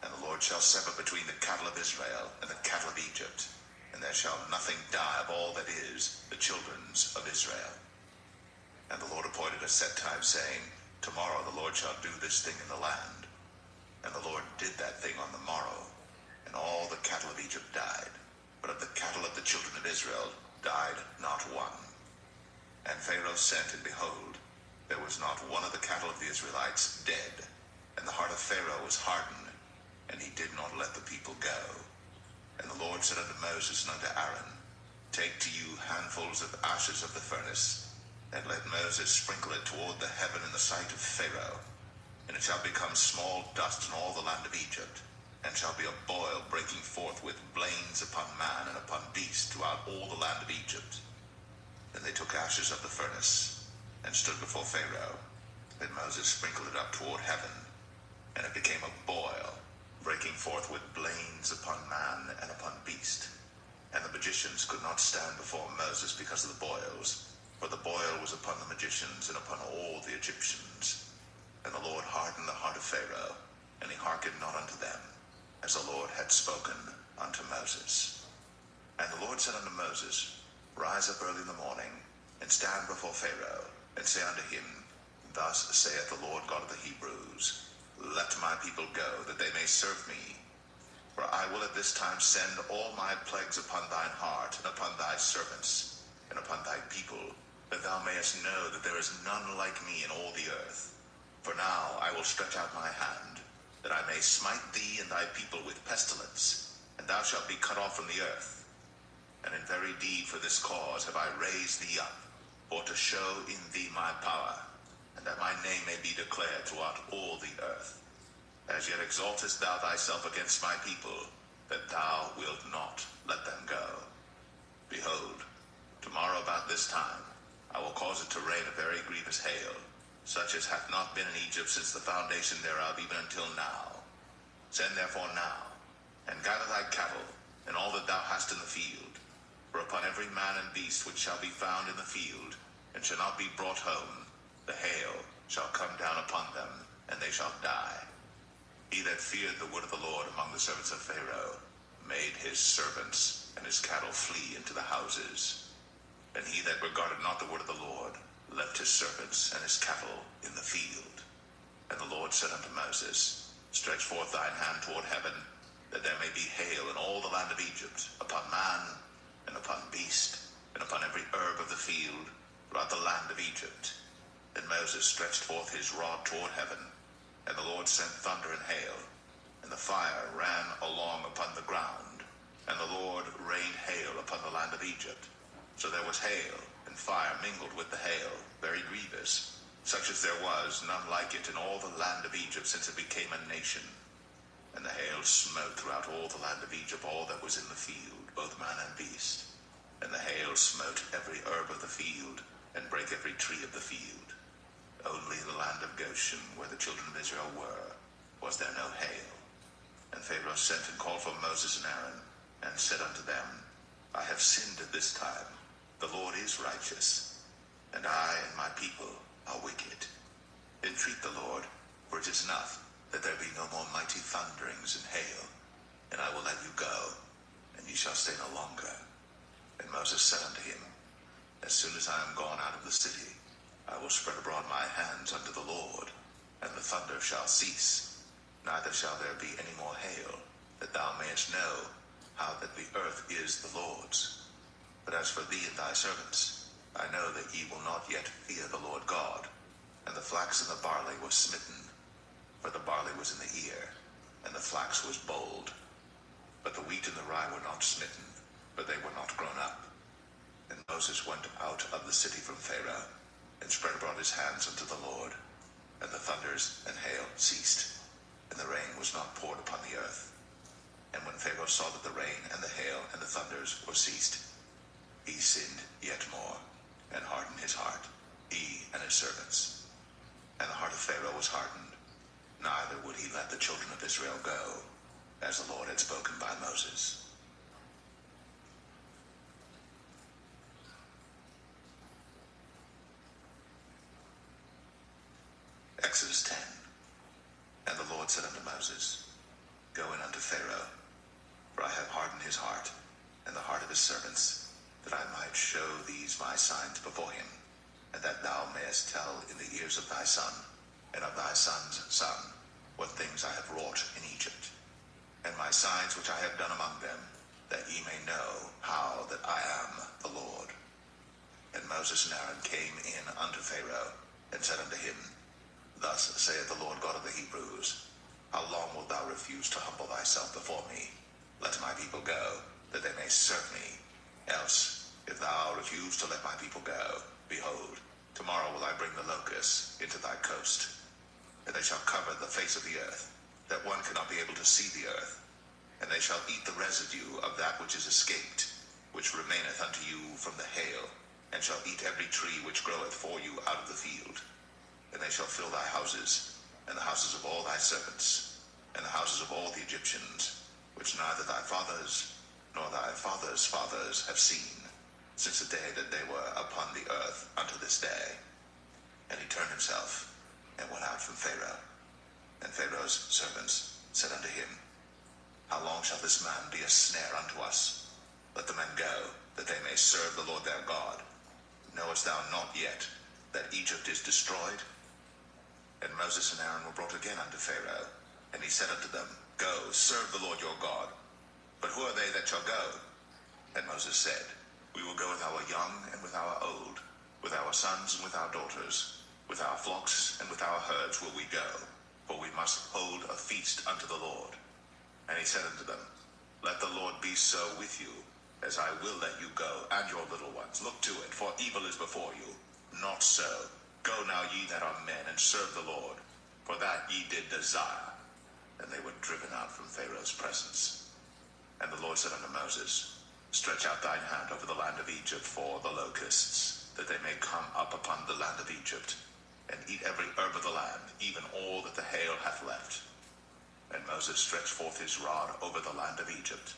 And the Lord shall sever between the cattle of Israel and the cattle of Egypt, and there shall nothing die of all that is the children's of Israel. And the Lord appointed a set time, saying, Tomorrow the Lord shall do this thing in the land. And the Lord did that thing on the morrow, and all the cattle of Egypt died, but of the cattle of the children of Israel died not one. And Pharaoh sent, and behold, there was not one of the cattle of the Israelites dead. And the heart of Pharaoh was hardened, and he did not let the people go. And the Lord said unto Moses and unto Aaron, Take to you handfuls of ashes of the furnace, and let Moses sprinkle it toward the heaven in the sight of Pharaoh. And it shall become small dust in all the land of Egypt, and shall be a boil breaking forth with blains upon man and upon beast throughout all the land of Egypt. Then they took ashes of the furnace, and stood before Pharaoh. Then Moses sprinkled it up toward heaven, and it became a boil, breaking forth with blains upon man and upon beast. And the magicians could not stand before Moses because of the boils, for the boil was upon the magicians and upon all the Egyptians. And the Lord hardened the heart of Pharaoh, and he hearkened not unto them, as the Lord had spoken unto Moses. And the Lord said unto Moses, Rise up early in the morning, and stand before Pharaoh, and say unto him, Thus saith the Lord God of the Hebrews, Let my people go, that they may serve me. For I will at this time send all my plagues upon thine heart, and upon thy servants, and upon thy people, that thou mayest know that there is none like me in all the earth. For now I will stretch out my hand, that I may smite thee and thy people with pestilence, and thou shalt be cut off from the earth. And in very deed for this cause have I raised thee up, for to show in thee my power, and that my name may be declared throughout all the earth. As yet exaltest thou thyself against my people, that thou wilt not let them go. Behold, tomorrow about this time I will cause it to rain a very grievous hail, such as hath not been in Egypt since the foundation thereof even until now. Send therefore now, and gather thy cattle, and all that thou hast in the field. For upon every man and beast which shall be found in the field, and shall not be brought home, the hail shall come down upon them, and they shall die. He that feared the word of the Lord among the servants of Pharaoh made his servants and his cattle flee into the houses. And he that regarded not the word of the Lord left his servants and his cattle in the field. And the Lord said unto Moses, Stretch forth thine hand toward heaven, that there may be hail in all the land of Egypt, upon man, and upon beast, and upon every herb of the field, throughout the land of Egypt. Then Moses stretched forth his rod toward heaven, and the Lord sent thunder and hail, and the fire ran along upon the ground, and the Lord rained hail upon the land of Egypt. So there was hail and fire mingled with the hail, very grievous, such as there was none like it in all the land of Egypt since it became a nation. And the hail smote throughout all the land of Egypt all that was in the field, both man and beast. And the hail smote every herb of the field, and brake every tree of the field. Only in the land of Goshen, where the children of Israel were, was there no hail. And Pharaoh sent and called for Moses and Aaron, and said unto them, I have sinned at this time. The Lord is righteous, and I and my people are wicked. Entreat the Lord, for it is enough that there be no more mighty thunderings and hail, and I will let you go, and ye shall stay no longer. And Moses said unto him, As soon as I am gone out of the city, I will spread abroad my hands unto the Lord, and the thunder shall cease, neither shall there be any more hail, that thou mayest know how that the earth is the Lord's. But as for thee and thy servants, I know that ye will not yet fear the Lord God. And the flax and the barley was smitten, for the barley was in the ear, and the flax was bold. But the wheat and the rye were not smitten, for they were not grown up. And Moses went out of the city from Pharaoh, and spread abroad his hands unto the Lord, and the thunders and hail ceased, and the rain was not poured upon the earth. And when Pharaoh saw that the rain and the hail and the thunders were ceased, he sinned yet more, and hardened his heart, he and his servants. And the heart of Pharaoh was hardened, neither would he let the children of Israel go, as the Lord had spoken by Moses. Exodus 10. And the Lord said unto Moses, Go in unto Pharaoh, for I have hardened his heart, and the heart of his servants, that I might show these my signs before him, and that thou mayest tell in the ears of thy son, and of thy son's son, what things I have wrought in Egypt, and my signs which I have done among them, that ye may know how that I am the Lord. And Moses and Aaron came in unto Pharaoh, and said unto him, Thus saith the Lord God of the Hebrews, How long wilt thou refuse to humble thyself before me? Let my people go, that they may serve me. Else, if thou refuse to let my people go, behold, tomorrow will I bring the locusts into thy coast, and they shall cover the face of the earth, that one cannot be able to see the earth. And they shall eat the residue of that which is escaped, which remaineth unto you from the hail, and shall eat every tree which groweth for you out of the field. And they shall fill thy houses, and the houses of all thy servants, and the houses of all the Egyptians, which neither thy fathers nor thy fathers' fathers have seen, since the day that they were upon the earth unto this day. And he turned himself, and went out from Pharaoh. And Pharaoh's servants said unto him, How long shall this man be a snare unto us? Let the men go, that they may serve the Lord their God. Knowest thou not yet that Egypt is destroyed? And Moses and Aaron were brought again unto Pharaoh, and he said unto them, Go, serve the Lord your God. But who are they that shall go? And Moses said, We will go with our young and with our old, with our sons and with our daughters, with our flocks and with our herds will we go, for we must hold a feast unto the Lord. And he said unto them, Let the Lord be so with you, as I will let you go, and your little ones. Look to it, for evil is before you. Not so. Go now ye that are men, and serve the Lord, for that ye did desire. And they were driven out from Pharaoh's presence. And the Lord said unto Moses, Stretch out thine hand over the land of Egypt for the locusts, that they may come up upon the land of Egypt, and eat every herb of the land, even all that the hail hath left. And Moses stretched forth his rod over the land of Egypt,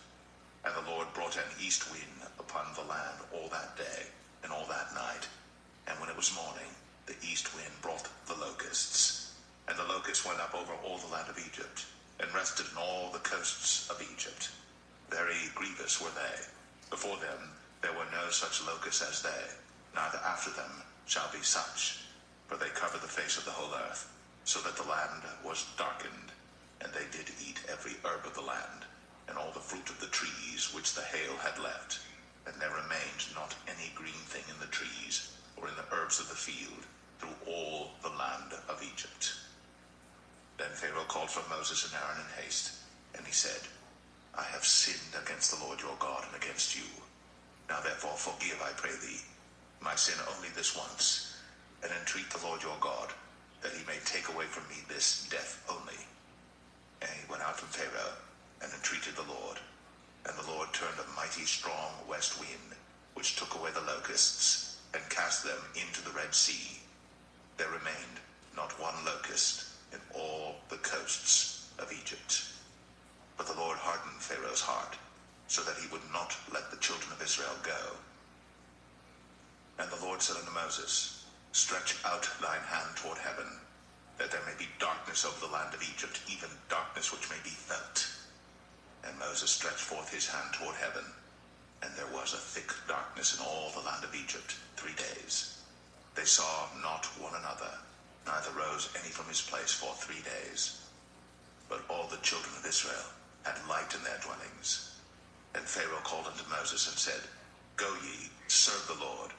and the Lord brought an east wind upon the land all that day, and all that night. And when it was morning, the east wind brought the locusts, and the locusts went up over all the land of Egypt, and rested in all the coasts of Egypt. Very grievous were they. Before them there were no such locusts as they, neither after them shall be such. For they covered the face of the whole earth, so that the land was darkened. And they did eat every herb of the land, and all the fruit of the trees which the hail had left. And there remained not any green thing in the trees, or in the herbs of the field, through all the land of Egypt. Then Pharaoh called for Moses and Aaron in haste, and he said, I have sinned against the Lord your God and against you. Now therefore forgive, I pray thee, my sin only this once, and entreat the Lord your God, that he may take away from me this death only. And he went out from Pharaoh, and entreated the Lord. And the Lord turned a mighty strong west wind, which took away the locusts, and cast them into the Red Sea. There remained not one locust in all the coasts of Egypt. But the Lord hardened Pharaoh's heart, so that he would not let the children of Israel go. And the Lord said unto Moses, Stretch out thine hand toward heaven, that there may be darkness over the land of Egypt, even darkness which may be felt. And Moses stretched forth his hand toward heaven, and there was a thick darkness in all the land of Egypt 3 days. They saw not one another, neither rose any from his place for 3 days. But all the children of Israel had light in their dwellings. And Pharaoh called unto Moses and said, Go ye, serve the Lord.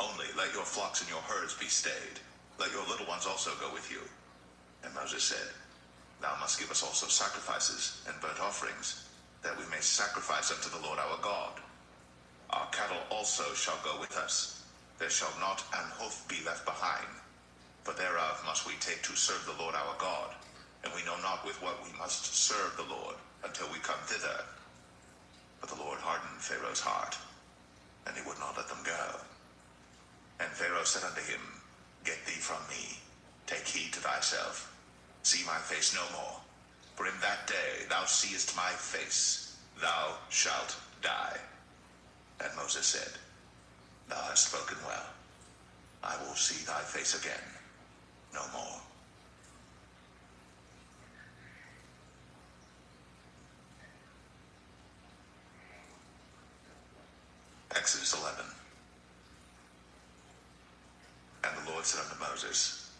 Only let your flocks and your herds be stayed. Let your little ones also go with you. And Moses said, Thou must give us also sacrifices and burnt offerings, that we may sacrifice unto the Lord our God. Our cattle also shall go with us. There shall not an hoof be left behind. For thereof must we take to serve the Lord our God, and we know not with what we must serve the Lord until we come thither. But the Lord hardened Pharaoh's heart, and he would not let them go. And Pharaoh said unto him, Get thee from me, take heed to thyself, see my face no more. For in that day thou seest my face, thou shalt die. And Moses said, Thou hast spoken well. I will see thy face again no more. Exodus 11. And the Lord said unto Moses,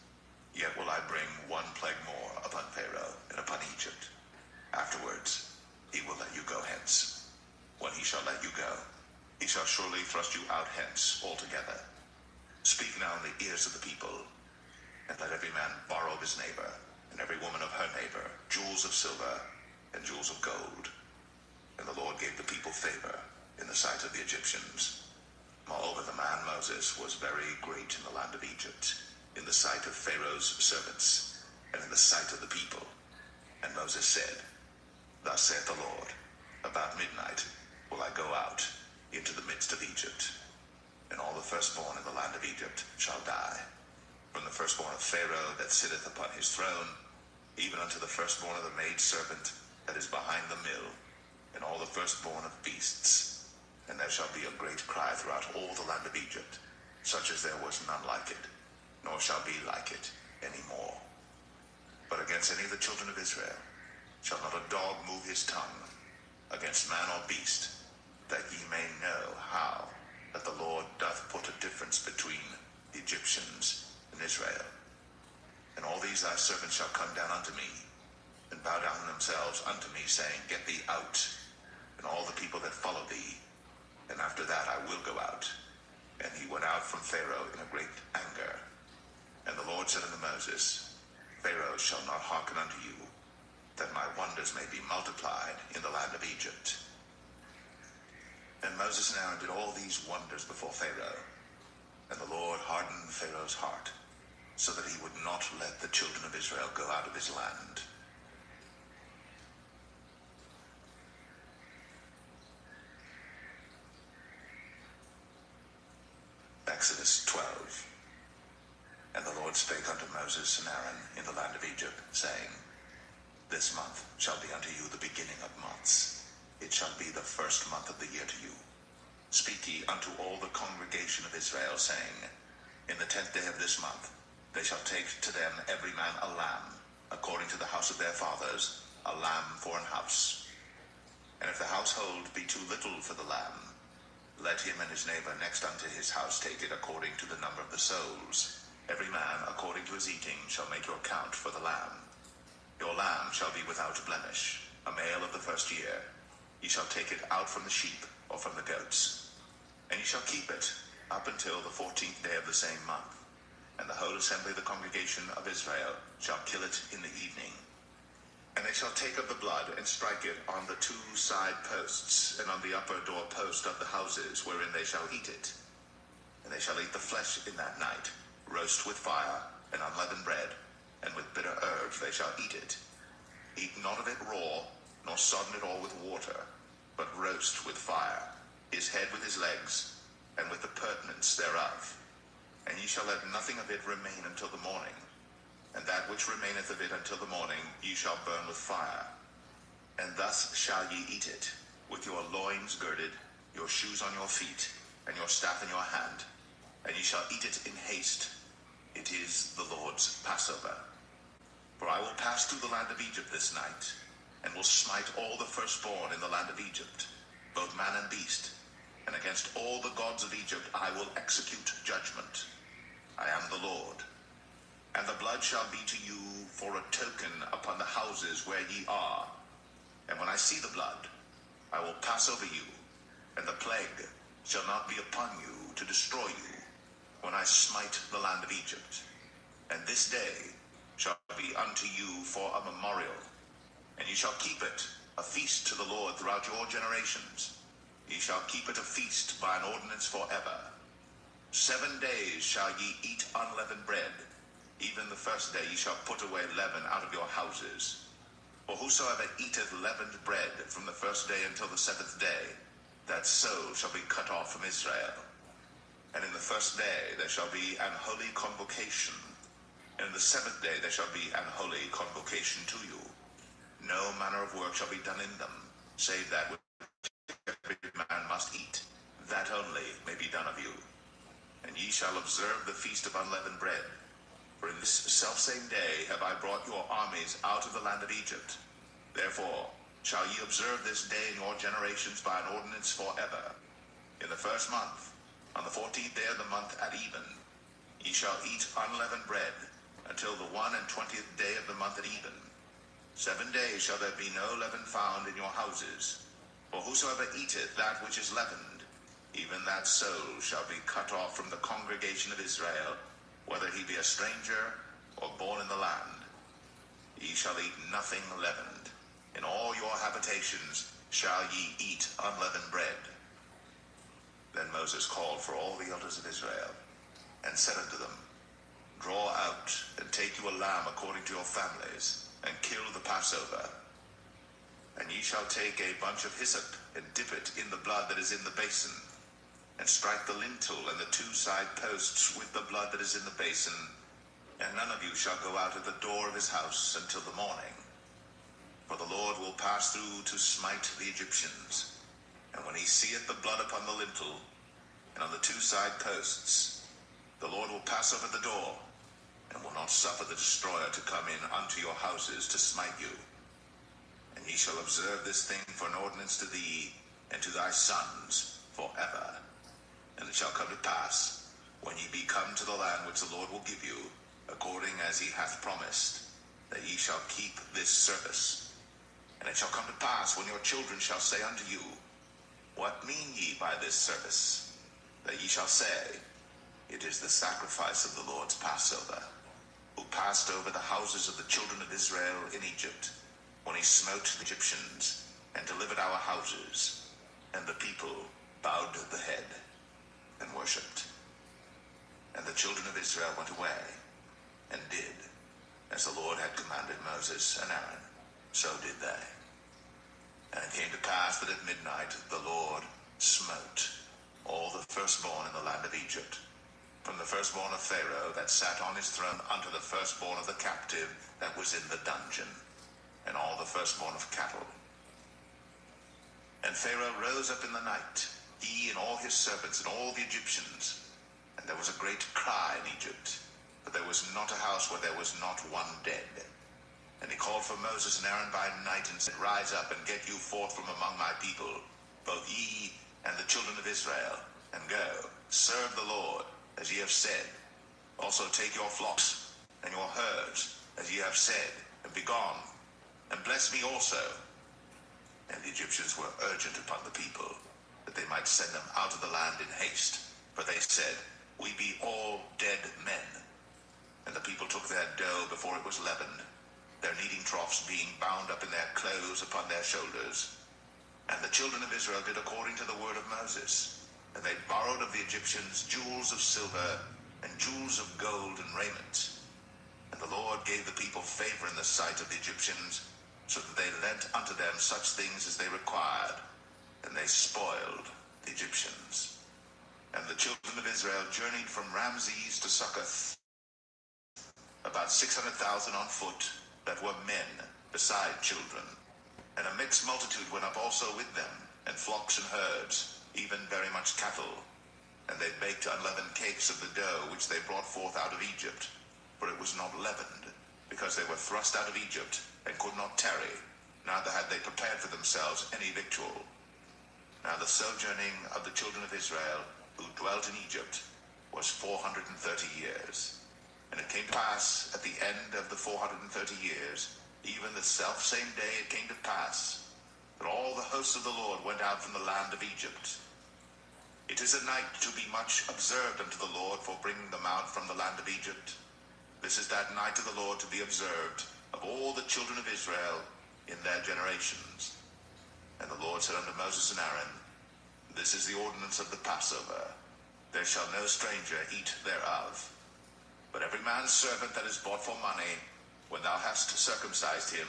Yet will I bring one plague more upon Pharaoh and upon Egypt. Afterwards he will let you go hence. When he shall let you go, he shall surely thrust you out hence altogether. Speak now in the ears of the people, and let every man borrow of his neighbor, and every woman of her neighbor, jewels of silver and jewels of gold. And the Lord gave the people favor in the sight of the Egyptians. Moreover, the man Moses was very great in the land of Egypt, in the sight of Pharaoh's servants, and in the sight of the people. And Moses said, Thus saith the Lord, About midnight will I go out into the midst of Egypt, and all the firstborn in the land of Egypt shall die, from the firstborn of Pharaoh that sitteth upon his throne, even unto the firstborn of the maidservant that is behind the mill, and all the firstborn of beasts. And there shall be a great cry throughout all the land of Egypt, such as there was none like it, nor shall be like it any more. But against any of the children of Israel shall not a dog move his tongue, against man or beast, that ye may know how that the Lord doth put a difference between the Egyptians and Israel. And all these thy servants shall come down unto me, and bow down themselves unto me, saying, Get thee out, and all the people that follow thee. And after that I will go out. And he went out from Pharaoh in a great anger. And the Lord said unto Moses, Pharaoh shall not hearken unto you, that my wonders may be multiplied in the land of Egypt. And Moses and Aaron did all these wonders before Pharaoh. And the Lord hardened Pharaoh's heart, so that he would not let the children of Israel go out of his land. Exodus 12. And the Lord spake unto Moses and Aaron in the land of Egypt, saying, This month shall be unto you the beginning of months. It shall be the first month of the year to you. Speak ye unto all the congregation of Israel, saying, In the 10th day of this month they shall take to them every man a lamb, according to the house of their fathers, a lamb for an house. And if the household be too little for the lamb, let him and his neighbor next unto his house take it according to the number of the souls. Every man according to his eating shall make your count for the lamb. Your lamb shall be without blemish, a male of the first year. Ye shall take it out from the sheep or from the goats. And ye shall keep it up until the 14th day of the same month. And the whole assembly of the congregation of Israel shall kill it in the evening. And they shall take of the blood and strike it on the 2 side posts and on the upper door post of the houses wherein they shall eat it. And they shall eat the flesh in that night, roast with fire and unleavened bread, and with bitter herbs they shall eat it. Eat not of it raw, nor sodden it all with water, but roast with fire, his head with his legs, and with the purtenance thereof. And ye shall let nothing of it remain until the morning, and that which remaineth of it until the morning ye shall burn with fire. And thus shall ye eat it, with your loins girded, your shoes on your feet, and your staff in your hand, and ye shall eat it in haste. It is the Lord's Passover. For I will pass through the land of Egypt this night, and will smite all the firstborn in the land of Egypt, both man and beast, and against all the gods of Egypt I will execute judgment. I am the Lord. And the blood shall be to you for a token upon the houses where ye are. And when I see the blood, I will pass over you, and the plague shall not be upon you to destroy you, when I smite the land of Egypt. And this day shall be unto you for a memorial, and ye shall keep it a feast to the Lord throughout your generations. Ye shall keep it a feast by an ordinance forever. 7 days shall ye eat unleavened bread. Even the first day ye shall put away leaven out of your houses. For whosoever eateth leavened bread from the first day until the 7th day, that soul shall be cut off from Israel. And in the first day there shall be an holy convocation, and in the 7th day there shall be an holy convocation to you. No manner of work shall be done in them, save that which every man must eat, that only may be done of you. And ye shall observe the feast of unleavened bread. For in this selfsame day have I brought your armies out of the land of Egypt. Therefore shall ye observe this day in your generations by an ordinance forever. In the first month, on the 14th day of the month at even, ye shall eat unleavened bread, until the 21st day of the month at even. 7 days shall there be no leaven found in your houses. For whosoever eateth that which is leavened, even that soul shall be cut off from the congregation of Israel, whether he be a stranger or born in the land. Ye shall eat nothing leavened. In all your habitations shall ye eat unleavened bread. Then Moses called for all the elders of Israel, and said unto them, Draw out, and take you a lamb according to your families, and kill the Passover. And ye shall take a bunch of hyssop, and dip it in the blood that is in the basin, and strike the lintel and the 2 side posts with the blood that is in the basin, and none of you shall go out of the door of his house until the morning. For the Lord will pass through to smite the Egyptians. And when he seeth the blood upon the lintel, and on the 2 side posts, the Lord will pass over the door, and will not suffer the destroyer to come in unto your houses to smite you. And ye shall observe this thing for an ordinance to thee, and to thy sons forever. And it shall come to pass, when ye be come to the land which the Lord will give you, according as he hath promised, that ye shall keep this service. And it shall come to pass, when your children shall say unto you, What mean ye by this service? That ye shall say, It is the sacrifice of the Lord's Passover, who passed over the houses of the children of Israel in Egypt, when he smote the Egyptians, and delivered our houses. And the people bowed the head, and worshipped. And the children of Israel went away, and did as the Lord had commanded Moses and Aaron, so did they. And it came to pass that at midnight the Lord smote all the firstborn in the land of Egypt, from the firstborn of Pharaoh that sat on his throne unto the firstborn of the captive that was in the dungeon, and all the firstborn of cattle. And Pharaoh rose up in the night, he and all his servants and all the Egyptians, and there was a great cry in Egypt, but there was not a house where there was not one dead. And he called for Moses and Aaron by night, and said, Rise up, and get you forth from among my people, both ye and the children of Israel, and go, serve the Lord, as ye have said. Also take your flocks and your herds, as ye have said, and be gone, and bless me also. And the Egyptians were urgent upon the people, that they might send them out of the land in haste. For they said, We be all dead men. And the people took their dough before it was leavened, their kneading troughs being bound up in their clothes upon their shoulders. And the children of Israel did according to the word of Moses. And they borrowed of the Egyptians jewels of silver, and jewels of gold and raiment. And the Lord gave the people favor in the sight of the Egyptians, so that they lent unto them such things as they required, and they spoiled the Egyptians. And the children of Israel journeyed from Ramses to Succoth, about 600,000 on foot, that were men, beside children. And a mixed multitude went up also with them, and flocks and herds, even very much cattle. And they baked unleavened cakes of the dough which they brought forth out of Egypt, for it was not leavened, because they were thrust out of Egypt, and could not tarry, neither had they prepared for themselves any victual. Now the sojourning of the children of Israel, who dwelt in Egypt, was 430 years. And it came to pass at the end of the 430 years, even the selfsame day it came to pass, that all the hosts of the Lord went out from the land of Egypt. It is a night to be much observed unto the Lord for bringing them out from the land of Egypt. This is that night of the Lord to be observed of all the children of Israel in their generations. And the Lord said unto Moses and Aaron, This is the ordinance of the Passover. There shall no stranger eat thereof. But every man's servant that is bought for money, when thou hast circumcised him,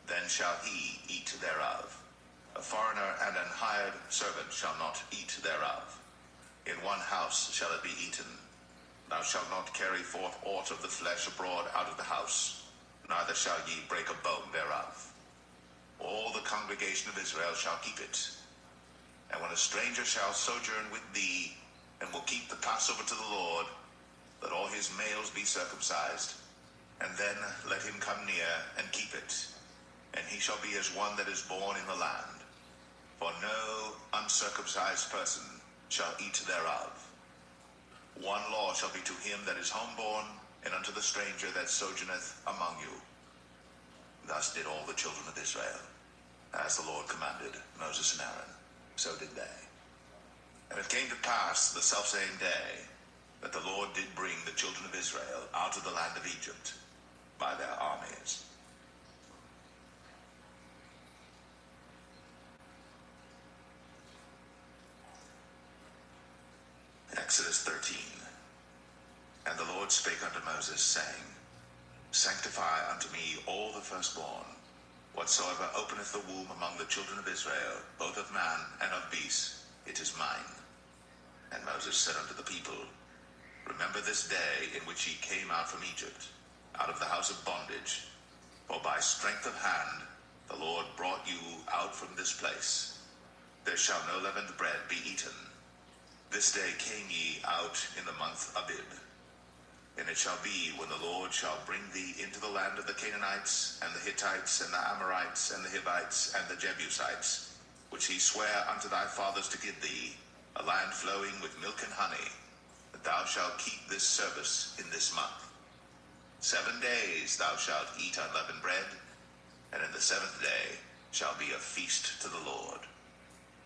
then shall he eat thereof. A foreigner and an hired servant shall not eat thereof. In one house shall it be eaten. Thou shalt not carry forth aught of the flesh abroad out of the house, neither shall ye break a bone thereof. All the congregation of Israel shall keep it. And when a stranger shall sojourn with thee, and will keep the Passover to the Lord, let all his males be circumcised, and then let him come near and keep it. And he shall be as one that is born in the land. For no uncircumcised person shall eat thereof. One law shall be to him that is homeborn, and unto the stranger that sojourneth among you. Thus did all the children of Israel, as the Lord commanded Moses and Aaron, so did they. And it came to pass the selfsame day, that the Lord did bring the children of Israel out of the land of Egypt by their armies. Exodus 13. And the Lord spake unto Moses, saying, Sanctify unto me all the firstborn, whatsoever openeth the womb among the children of Israel, both of man and of beast, it is mine. And Moses said unto the people, Remember this day in which ye came out from Egypt, out of the house of bondage, for by strength of hand the Lord brought you out from this place. There shall no leavened bread be eaten. This day came ye out in the month Abib. And it shall be, when the Lord shall bring thee into the land of the Canaanites, and the Hittites, and the Amorites, and the Hivites, and the Jebusites, which he sware unto thy fathers to give thee, a land flowing with milk and honey, that thou shalt keep this service in this month. 7 days thou shalt eat unleavened bread, and in the 7th day shall be a feast to the Lord.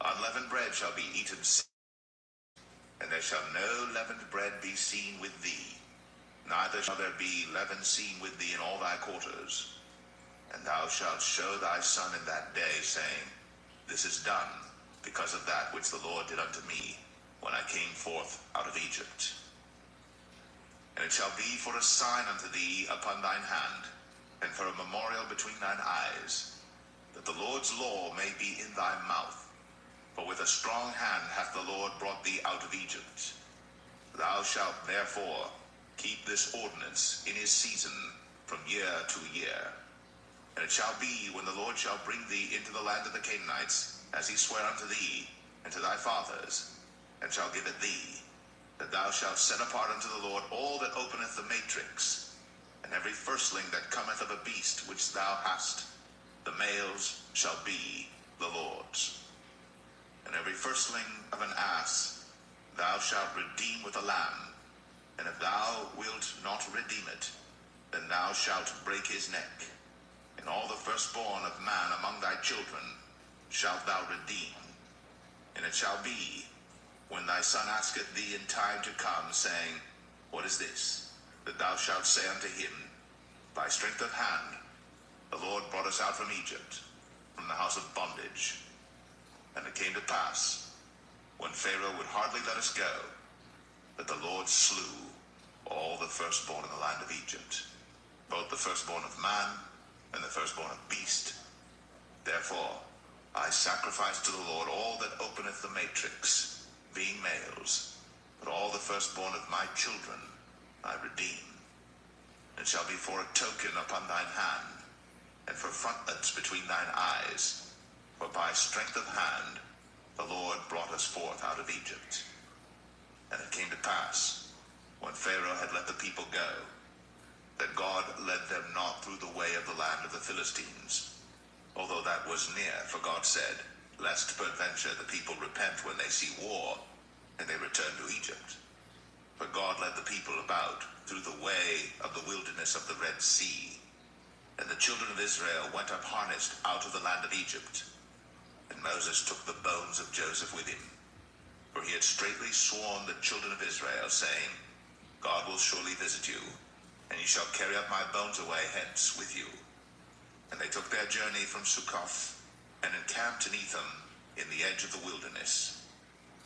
Unleavened bread shall be eaten, and there shall no leavened bread be seen with thee, neither shall there be leaven seen with thee in all thy quarters. And thou shalt show thy son in that day, saying, This is done because of that which the Lord did unto me, when I came forth out of Egypt. And it shall be for a sign unto thee upon thine hand, and for a memorial between thine eyes, that the Lord's law may be in thy mouth. For with a strong hand hath the Lord brought thee out of Egypt. Thou shalt therefore keep this ordinance in his season from year to year. And it shall be, when the Lord shall bring thee into the land of the Canaanites, as he sware unto thee and to thy fathers, and shall give it thee, that thou shalt set apart unto the Lord all that openeth the matrix, and every firstling that cometh of a beast which thou hast, the males shall be the Lord's. And every firstling of an ass thou shalt redeem with a lamb, and if thou wilt not redeem it, then thou shalt break his neck. And all the firstborn of man among thy children shalt thou redeem. And it shall be, when thy son asketh thee in time to come, saying, What is this? That thou shalt say unto him, By strength of hand the Lord brought us out from Egypt, from the house of bondage. And it came to pass, when Pharaoh would hardly let us go, that the Lord slew all the firstborn in the land of Egypt, both the firstborn of man and the firstborn of beast. Therefore I sacrifice to the Lord all that openeth the matrix, being males, firstborn of my children I redeem. It shall be for a token upon thine hand, and for frontlets between thine eyes. For by strength of hand the Lord brought us forth out of Egypt. And it came to pass, when Pharaoh had let the people go, that God led them not through the way of the land of the Philistines, although that was near, for God said, lest peradventure the people repent when they see war, and they return to Egypt. But God led the people about through the way of the wilderness of the Red Sea. And the children of Israel went up harnessed out of the land of Egypt. And Moses took the bones of Joseph with him, for he had straitly sworn the children of Israel, saying, God will surely visit you, and ye shall carry up my bones away hence with you. And they took their journey from Succoth, and encamped in Etham in the edge of the wilderness.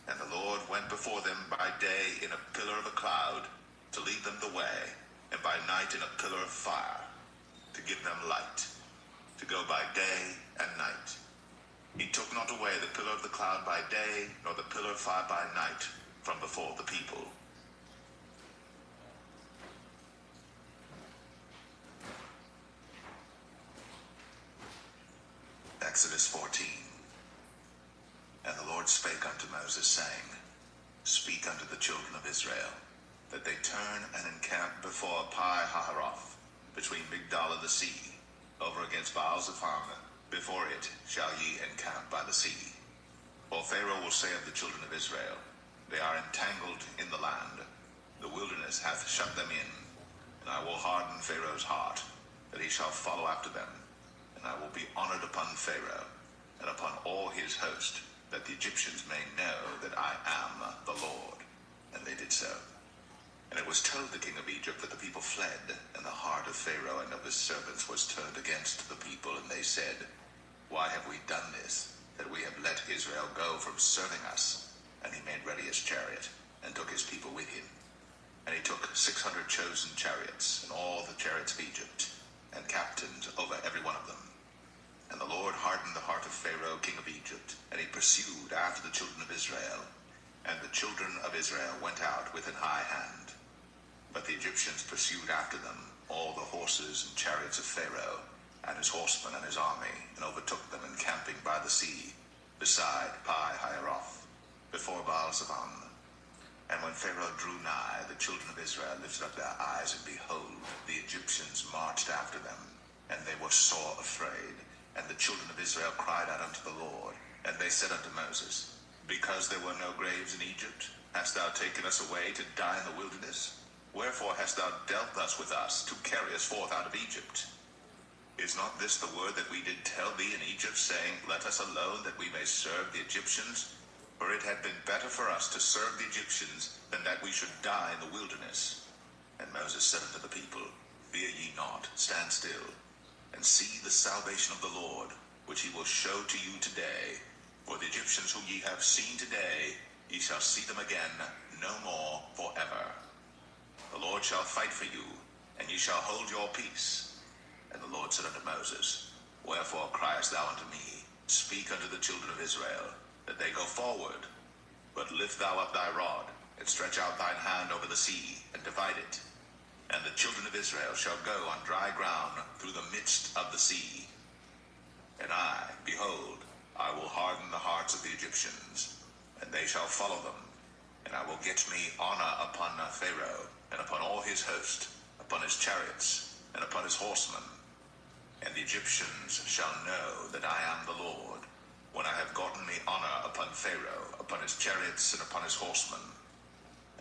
And the Lord went before them by day in a pillar of a cloud, to lead them the way, and by night in a pillar of fire, to give them light, to go by day and night. He took not away the pillar of the cloud by day, nor the pillar of fire by night, from before the people. Exodus 14. And the Lord spake unto Moses, saying, Speak unto the children of Israel, that they turn and encamp before Pi-hahiroth, between Migdal and the sea, over against Baal-zephon. Before it shall ye encamp by the sea. For Pharaoh will say of the children of Israel, They are entangled in the land, the wilderness hath shut them in. And I will harden Pharaoh's heart, that he shall follow after them. And I will be honored upon Pharaoh, and upon all his host, that the Egyptians may know that I am the Lord. And they did so. And it was told the king of Egypt that the people fled, and the heart of Pharaoh and of his servants was turned against the people, and they said, Why have we done this, that we have let Israel go from serving us? And he made ready his chariot, and took his people with him. And he took 600 chosen chariots, and all the chariots of Egypt, and captains over every one of them. And the Lord hardened the heart of Pharaoh, king of Egypt, and he pursued after the children of Israel. And the children of Israel went out with an high hand. But the Egyptians pursued after them all the horses and chariots of Pharaoh, and his horsemen and his army, and overtook them encamping by the sea, beside Pi-hahiroth, before Baal-zephon. And when Pharaoh drew nigh, the children of Israel lifted up their eyes, and behold, the Egyptians marched after them, and they were sore afraid. And the children of Israel cried out unto the Lord, and they said unto Moses, Because there were no graves in Egypt, hast thou taken us away to die in the wilderness? Wherefore hast thou dealt thus with us, to carry us forth out of Egypt? Is not this the word that we did tell thee in Egypt, saying, Let us alone, that we may serve the Egyptians? For it had been better for us to serve the Egyptians, than that we should die in the wilderness. And Moses said unto the people, Fear ye not, stand still, and see the salvation of the Lord, which he will show to you today. For the Egyptians whom ye have seen today, ye shall see them again no more forever. The Lord shall fight for you, and ye shall hold your peace. And the Lord said unto Moses, Wherefore criest thou unto me? Speak unto the children of Israel, that they go forward. But lift thou up thy rod, and stretch out thine hand over the sea, and divide it. And the children of Israel shall go on dry ground through the midst of the sea. And I, behold, I will harden the hearts of the Egyptians, and they shall follow them. And I will get me honor upon Pharaoh, and upon all his host, upon his chariots, and upon his horsemen. And the Egyptians shall know that I am the Lord, when I have gotten me honor upon Pharaoh, upon his chariots, and upon his horsemen.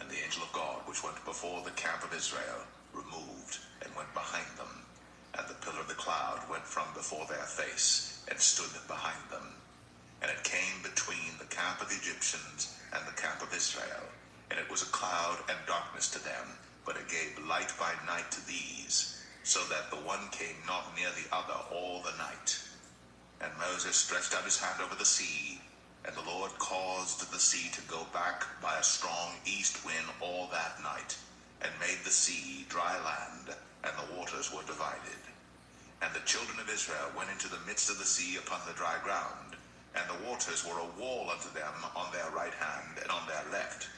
And the angel of God, which went before the camp of Israel, removed, and went behind them. And the pillar of the cloud went from before their face, and stood behind them. And it came between the camp of the Egyptians and the camp of Israel. And it was a cloud and darkness to them, but it gave light by night to these, so that the one came not near the other all the night. And Moses stretched out his hand over the sea, and the Lord caused the sea to go back by a strong east wind all that night, and made the sea dry land, and the waters were divided. And the children of Israel went into the midst of the sea upon the dry ground, and the waters were a wall unto them on their right hand and on their left.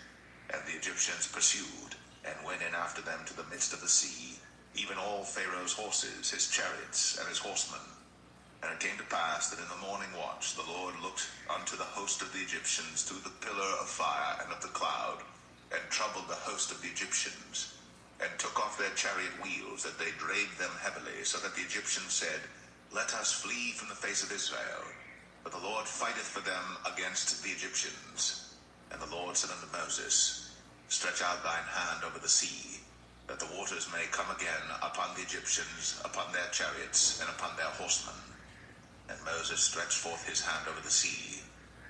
And the Egyptians pursued, and went in after them to the midst of the sea, even all Pharaoh's horses, his chariots, and his horsemen. And it came to pass that in the morning watch the Lord looked unto the host of the Egyptians through the pillar of fire and of the cloud, and troubled the host of the Egyptians, and took off their chariot wheels, that they drave them heavily, so that the Egyptians said, Let us flee from the face of Israel, for the Lord fighteth for them against the Egyptians. And the Lord said unto Moses, Stretch out thine hand over the sea, that the waters may come again upon the Egyptians, upon their chariots, and upon their horsemen. And Moses stretched forth his hand over the sea,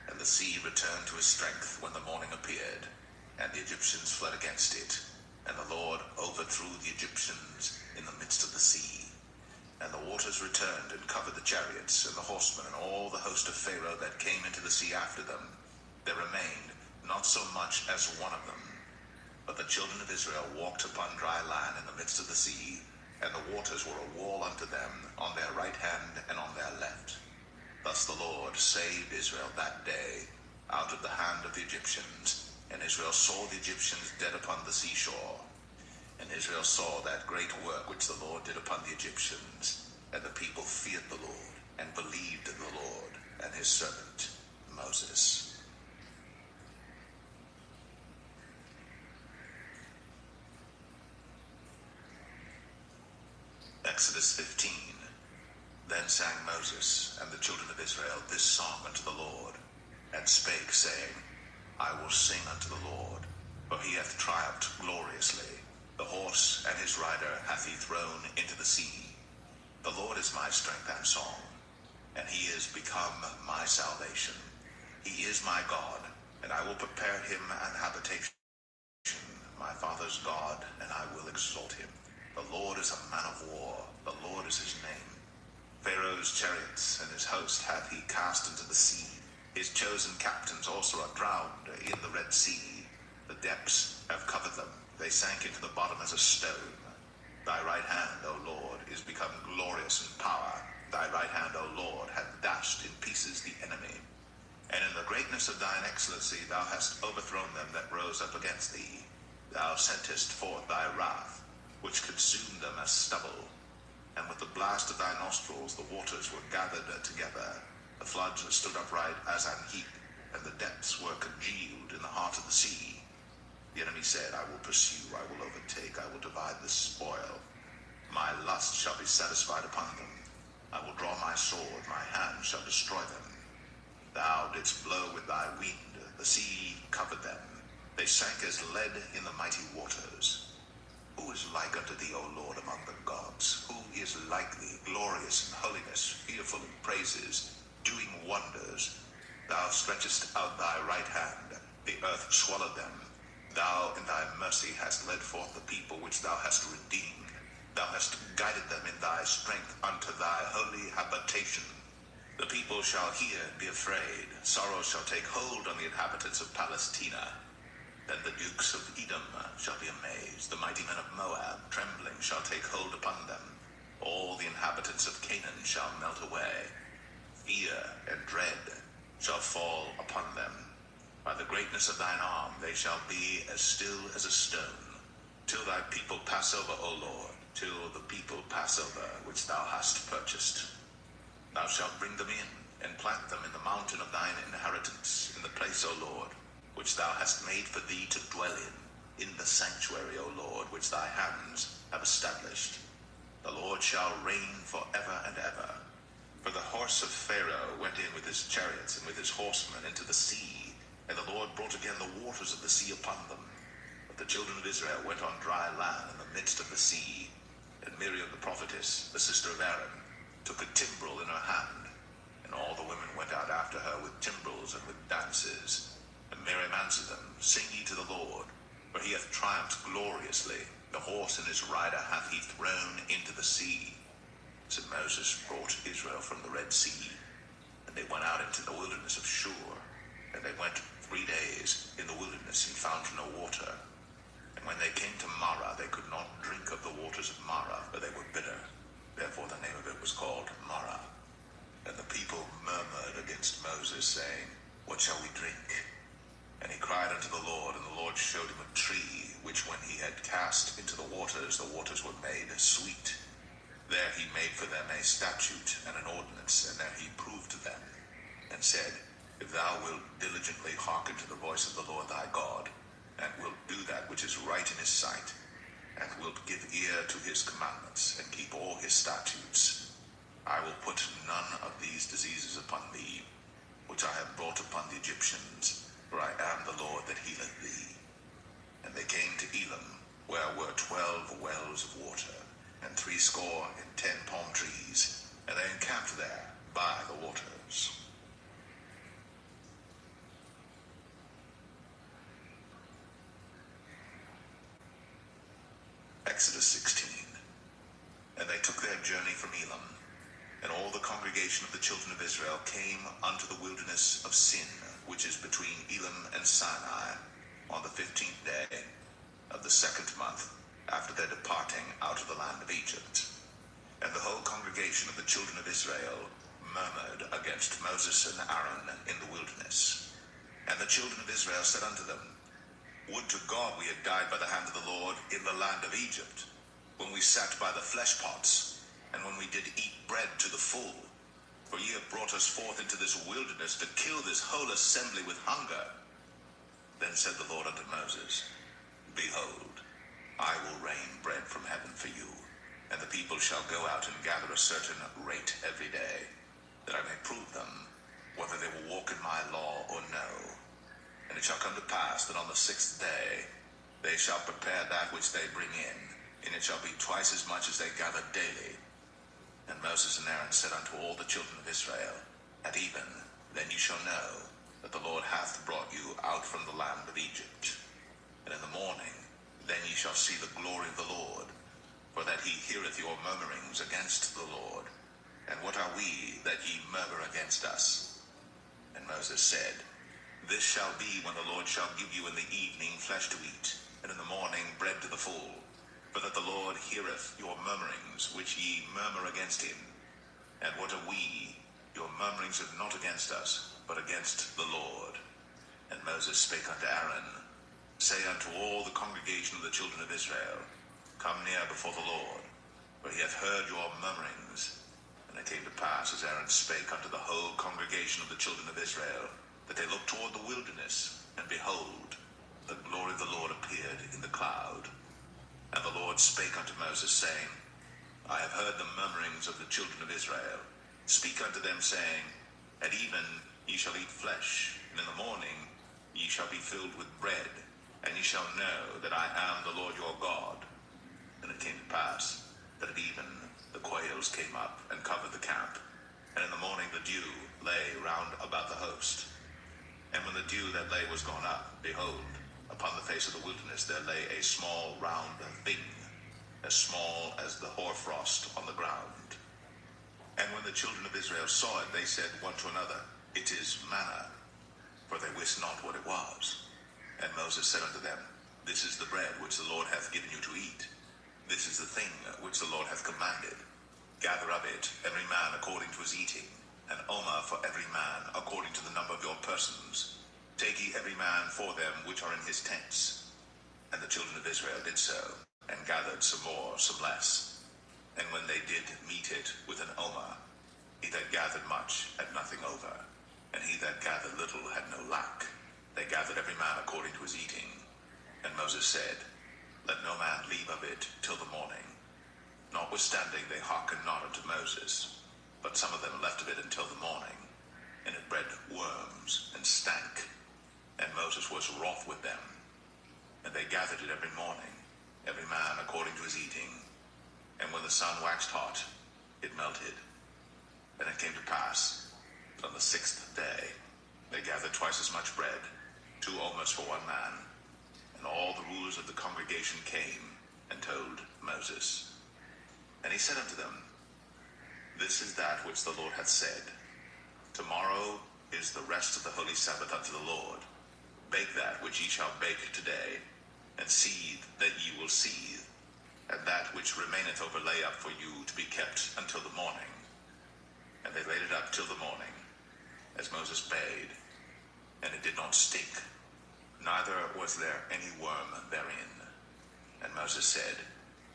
and the sea returned to his strength when the morning appeared, and the Egyptians fled against it. And the Lord overthrew the Egyptians in the midst of the sea. And the waters returned and covered the chariots and the horsemen and all the host of Pharaoh that came into the sea after them. There remained not so much as one of them. But the children of Israel walked upon dry land in the midst of the sea, and the waters were a wall unto them on their right hand and on their left. Thus the Lord saved Israel that day out of the hand of the Egyptians. And Israel saw the Egyptians dead upon the seashore. And Israel saw that great work which the Lord did upon the Egyptians. And the people feared the Lord, and believed in the Lord and his servant Moses. Exodus 15. Then sang Moses and the children of Israel this song unto the Lord, and spake, saying, I will sing unto the Lord, for he hath triumphed gloriously. The horse and his rider hath he thrown into the sea. The Lord is my strength and song, and he is become my salvation. He is my God, and I will prepare him an habitation, my father's God, and I will exalt him. The Lord is a man of war, the Lord is his name. Pharaoh's chariots and his host hath he cast into the sea. His chosen captains also are drowned in the Red Sea. The depths have covered them. They sank into the bottom as a stone. Thy right hand, O Lord, is become glorious in power. Thy right hand, O Lord, hath dashed in pieces the enemy. And in the greatness of thine excellency thou hast overthrown them that rose up against thee. Thou sentest forth thy wrath, which consumed them as stubble. And with the blast of thy nostrils the waters were gathered together. The floods stood upright as an heap, and the depths were congealed in the heart of the sea. The enemy said, I will pursue, I will overtake, I will divide the spoil. My lust shall be satisfied upon them. I will draw my sword, my hand shall destroy them. Thou didst blow with thy wind, the sea covered them. They sank as lead in the mighty waters. Who is like unto thee, O Lord, among the gods? Who is like thee, glorious in holiness, fearful in praises, doing wonders? Thou stretchest out thy right hand, the earth swallowed them. Thou in thy mercy hast led forth the people which thou hast redeemed. Thou hast guided them in thy strength unto thy holy habitation. The people shall hear and be afraid. Sorrow shall take hold on the inhabitants of Palestina. Then the dukes of Edom shall be amazed. The mighty men of Moab, trembling, shall take hold upon them. All the inhabitants of Canaan shall melt away. Fear and dread shall fall upon them. By the greatness of thine arm they shall be as still as a stone, till thy people pass over, O Lord, till the people pass over which thou hast purchased. Thou shalt bring them in, and plant them in the mountain of thine inheritance, in the place, O Lord, which thou hast made for thee to dwell in the sanctuary, O Lord, which thy hands have established. The Lord shall reign forever and ever. For the horse of Pharaoh went in with his chariots and with his horsemen into the sea, and the Lord brought again the waters of the sea upon them. But the children of Israel went on dry land in the midst of the sea. And Miriam the prophetess, the sister of Aaron, took a timbrel in her hand, and all the women went out after her with timbrels and with dances. And Miriam answered them, Sing ye to the Lord, for he hath triumphed gloriously. The horse and his rider hath he thrown into the sea. So Moses brought Israel from the Red Sea, and they went out into the wilderness of Shur. And they went 3 days in the wilderness and found no water. And when they came to Marah, they could not drink of the waters of Marah, for they were bitter. Therefore the name of it was called Marah. And the people murmured against Moses, saying, What shall we drink? And he cried unto the Lord, and the Lord showed him which when he had cast into the waters were made sweet. There he made for them a statute and an ordinance, and there he proved to them, and said, If thou wilt diligently hearken to the voice of the Lord thy God, and wilt do that which is right in his sight, and wilt give ear to his commandments, and keep all his statutes, I will put none of these diseases upon thee, which I have brought upon the Egyptians, for I am the Lord that healeth thee. And they came to Elim, where were 12 wells of water, and 70 palm trees, and they encamped there by the waters. Exodus 16. And they took their journey from Elim, and all the congregation of the children of Israel came unto the wilderness of Sin, which is between Elim and Sinai, on the 15th day of the 2nd month, after their departing out of the land of Egypt. And the whole congregation of the children of Israel murmured against Moses and Aaron in the wilderness. And the children of Israel said unto them, Would to God we had died by the hand of the Lord in the land of Egypt, when we sat by the flesh pots, and when we did eat bread to the full. For ye have brought us forth into this wilderness to kill this whole assembly with hunger. Then said the Lord unto Moses, Behold, I will rain bread from heaven for you, and the people shall go out and gather a certain rate every day, that I may prove them, whether they will walk in my law or no. And it shall come to pass that on the 6th day they shall prepare that which they bring in, and it shall be twice as much as they gather daily. And Moses and Aaron said unto all the children of Israel, At even, then you shall know that the Lord hath brought you out from the land of Egypt. And in the morning, then ye shall see the glory of the Lord, for that he heareth your murmurings against the Lord. And what are we that ye murmur against us? And Moses said, This shall be when the Lord shall give you in the evening flesh to eat, and in the morning bread to the full, for that the Lord heareth your murmurings, which ye murmur against him. And what are we? Your murmurings are not against us, but against the Lord. And Moses spake unto Aaron, Say unto all the congregation of the children of Israel, Come near before the Lord, for he hath heard your murmurings. And it came to pass, as Aaron spake unto the whole congregation of the children of Israel, that they looked toward the wilderness, and behold, the glory of the Lord appeared in the cloud. And the Lord spake unto Moses, saying, I have heard the murmurings of the children of Israel. Speak unto them, saying, At even ye shall eat flesh, and in the morning ye shall be filled with bread, and ye shall know that I am the Lord your God. And it came to pass that at even the quails came up and covered the camp, and in the morning the dew lay round about the host. And when the dew that lay was gone up, behold, upon the face of the wilderness there lay a small round thing, as small as the hoarfrost on the ground. And when the children of Israel saw it, they said one to another, It is manna, for they wist not what it was. And Moses said unto them, This is the bread which the Lord hath given you to eat. This is the thing which the Lord hath commanded. Gather of it every man according to his eating, an omer for every man according to the number of your persons. Take ye every man for them which are in his tents. And the children of Israel did so, and gathered some more, some less. And when they did meet it with an omer, he that gathered much had nothing over, and he that gathered little had no lack. They gathered every man according to his eating. And Moses said, Let no man leave of it till the morning. Notwithstanding they hearkened not unto Moses, but some of them left of it until the morning, and it bred worms and stank. And Moses was wroth with them. And they gathered it every morning, every man according to his eating. And when the sun waxed hot, it melted. And it came to pass that on the 6th day they gathered twice as much bread, 2 omers for one man. And all the rulers of the congregation came and told Moses. And he said unto them, This is that which the Lord hath said. Tomorrow is the rest of the holy Sabbath unto the Lord. Bake that which ye shall bake today, and seethe that ye will seethe, and that which remaineth over lay up for you to be kept until the morning. And they laid it up till the morning, as Moses bade, and it did not stink, neither was there any worm therein. Moses said,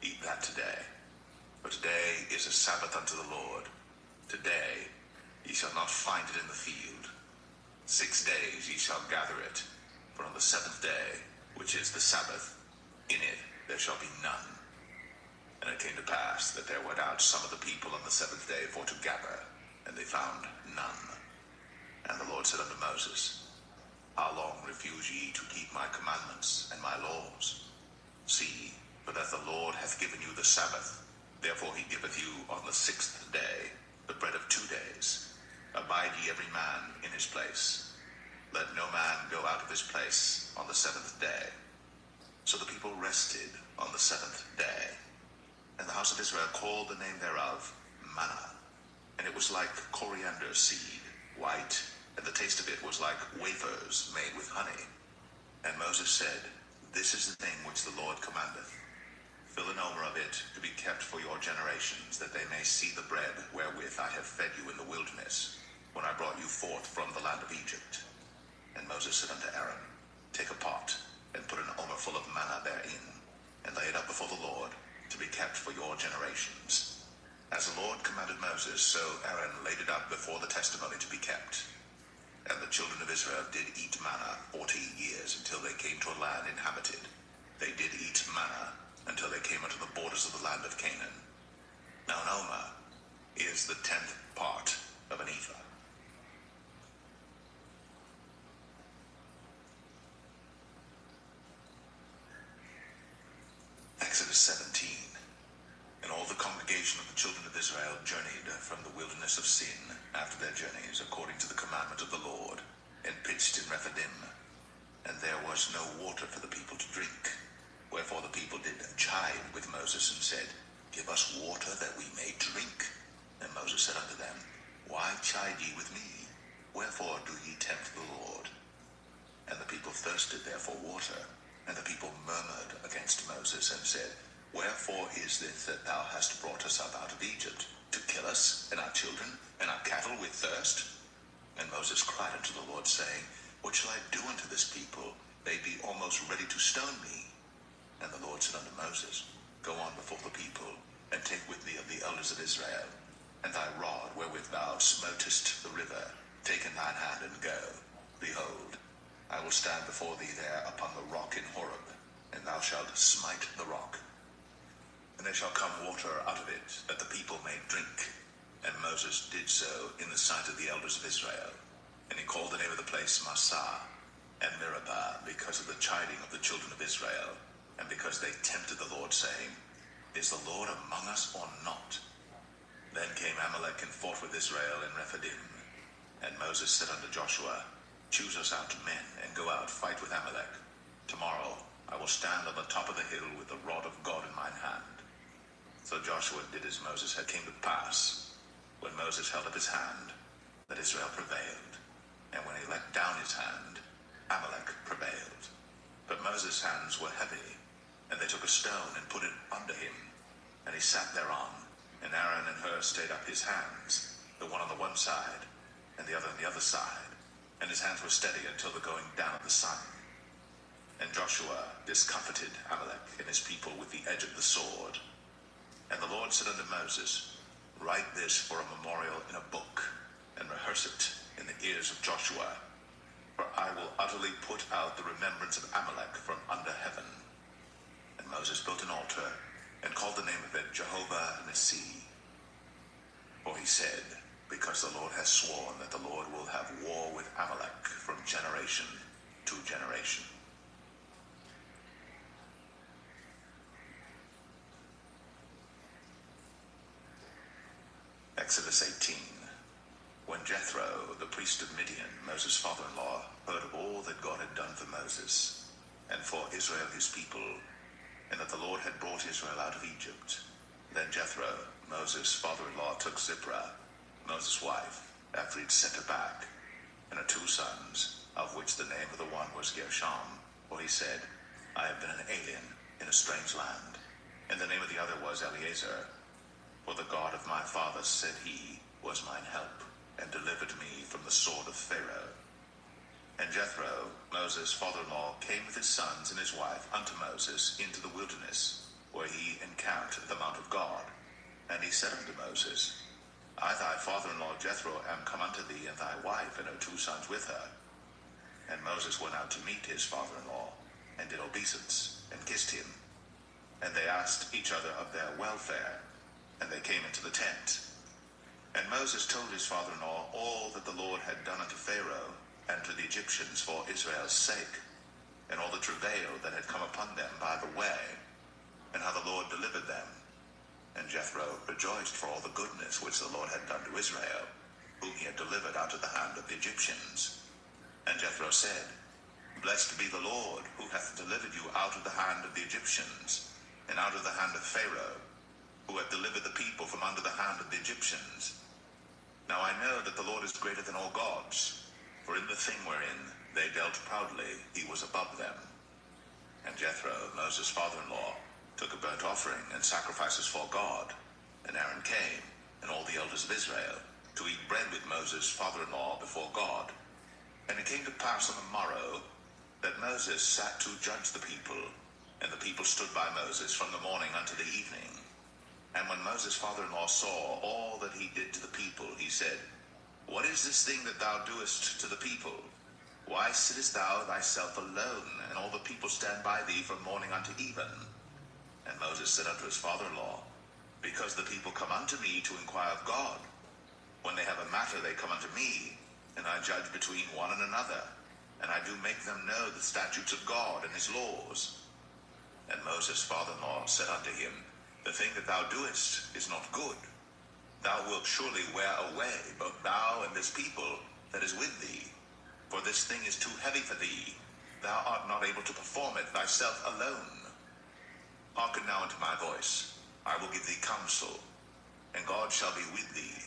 Eat that today, for today is a Sabbath unto the Lord. Today ye shall not find it in the field. 6 days ye shall gather it, but on the 7th day, which is the Sabbath, in it there shall be none. And it came to pass that there went out some of the people on the 7th day for to gather, and they found none. And the Lord said unto Moses, How long refuse ye to keep my commandments and my laws? See, for that the Lord hath given you the Sabbath. Therefore he giveth you on the 6th day the bread of 2 days. Abide ye every man in his place. Let no man go out of his place on the 7th day. So the people rested on the 7th day. And the house of Israel called the name thereof manna. And it was like coriander seed, white, and the taste of it was like wafers made with honey. And Moses said, This is the thing which the Lord commandeth. Fill an omer of it to be kept for your generations, that they may see the bread wherewith I have fed you in the wilderness, when I brought you forth from the land of Egypt. And Moses said unto Aaron, Take a pot, and put an omer full of manna therein, and lay it up before the Lord, to be kept for your generations. As the Lord commanded Moses, so Aaron laid it up before the testimony to be kept. And the children of Israel did eat manna 40 years, until they came to a land inhabited. They did eat manna until they came unto the borders of the land of Canaan. Now an omer is the 10th part of an ephah. Exodus 17. And all the congregation of the children of Israel journeyed from the wilderness of Sin after their journeys, according to the commandment of the Lord, and pitched in Rephidim. And there was no water for the people to drink. Wherefore the people did chide with Moses, and said, Give us water that we may drink. And Moses said unto them, Why chide ye with me? Wherefore do ye tempt the Lord? And the people thirsted there for water. And the people murmured against Moses, and said, Wherefore is this that thou hast brought us up out of Egypt, to kill us, and our children, and our cattle with thirst? And Moses cried unto the Lord, saying, What shall I do unto this people? They be almost ready to stone me. And the Lord said unto Moses, Go on before the people, and take with thee of the elders of Israel, and thy rod wherewith thou smotest the river, take in thine hand, and go. Behold, I will stand before thee there upon the rock in Horeb, and thou shalt smite the rock. And there shall come water out of it, that the people may drink. And Moses did so in the sight of the elders of Israel. And he called the name of the place Massah and Meribah, because of the chiding of the children of Israel, and because they tempted the Lord, saying, Is the Lord among us or not? Then came Amalek and fought with Israel in Rephidim. And Moses said unto Joshua, Choose us out men, and go out, fight with Amalek. Tomorrow I will stand on the top of the hill with the rod of God in mine hand. So Joshua did as Moses had. Came to pass, when Moses held up his hand, that Israel prevailed. And when he let down his hand, Amalek prevailed. But Moses' hands were heavy, and they took a stone and put it under him. And he sat thereon, and Aaron and Hur stayed up his hands, the one on the one side, and the other on the other side. And his hands were steady until the going down of the sun. And Joshua discomfited Amalek and his people with the edge of the sword. And the Lord said unto Moses, Write this for a memorial in a book, and rehearse it in the ears of Joshua. For I will utterly put out the remembrance of Amalek from under heaven. And Moses built an altar, and called the name of it Jehovah Nissi. For he said, Because the Lord has sworn that the Lord will have war with Amalek from generation to generation. Exodus 18. When Jethro, the priest of Midian, Moses' father-in-law, heard of all that God had done for Moses, and for Israel his people, and that the Lord had brought Israel out of Egypt, then Jethro, Moses' father-in-law, took Zipporah, Moses' wife, after he'd sent her back, and her 2 sons, of which the name of the one was Gershom, for he said, I have been an alien in a strange land. And the name of the other was Eleazar. For the God of my fathers, said he, was mine help, and delivered me from the sword of Pharaoh. And Jethro, Moses' father-in-law, came with his sons and his wife unto Moses into the wilderness, where he encamped at the mount of God. And he said unto Moses, I thy father-in-law Jethro am come unto thee, and thy wife and her 2 sons with her. And Moses went out to meet his father-in-law, and did obeisance, and kissed him. And they asked each other of their welfare, and they came into the tent. And Moses told his father-in-law all that the Lord had done unto Pharaoh and to the Egyptians for Israel's sake, and all the travail that had come upon them by the way, and how the Lord delivered them. And Jethro rejoiced for all the goodness which the Lord had done to Israel, whom he had delivered out of the hand of the Egyptians. And Jethro said, Blessed be the Lord, who hath delivered you out of the hand of the Egyptians, and out of the hand of Pharaoh, who hath delivered the people from under the hand of the Egyptians. Now I know that the Lord is greater than all gods, for in the thing wherein they dealt proudly, he was above them. And Jethro, Moses' father-in-law, took a burnt offering and sacrifices for God. And Aaron came, and all the elders of Israel, to eat bread with Moses' father-in-law before God. And it came to pass on the morrow, that Moses sat to judge the people, and the people stood by Moses from the morning unto the evening. And when Moses' father-in-law saw all that he did to the people, he said, What is this thing that thou doest to the people? Why sittest thou thyself alone, and all the people stand by thee from morning unto even? And Moses said unto his father-in-law, Because the people come unto me to inquire of God. When they have a matter, they come unto me, and I judge between one and another, and I do make them know the statutes of God and his laws. And Moses' father-in-law said unto him, The thing that thou doest is not good. Thou wilt surely wear away both thou and this people that is with thee. For this thing is too heavy for thee. Thou art not able to perform it thyself alone. Hearken now unto my voice. I will give thee counsel, and God shall be with thee.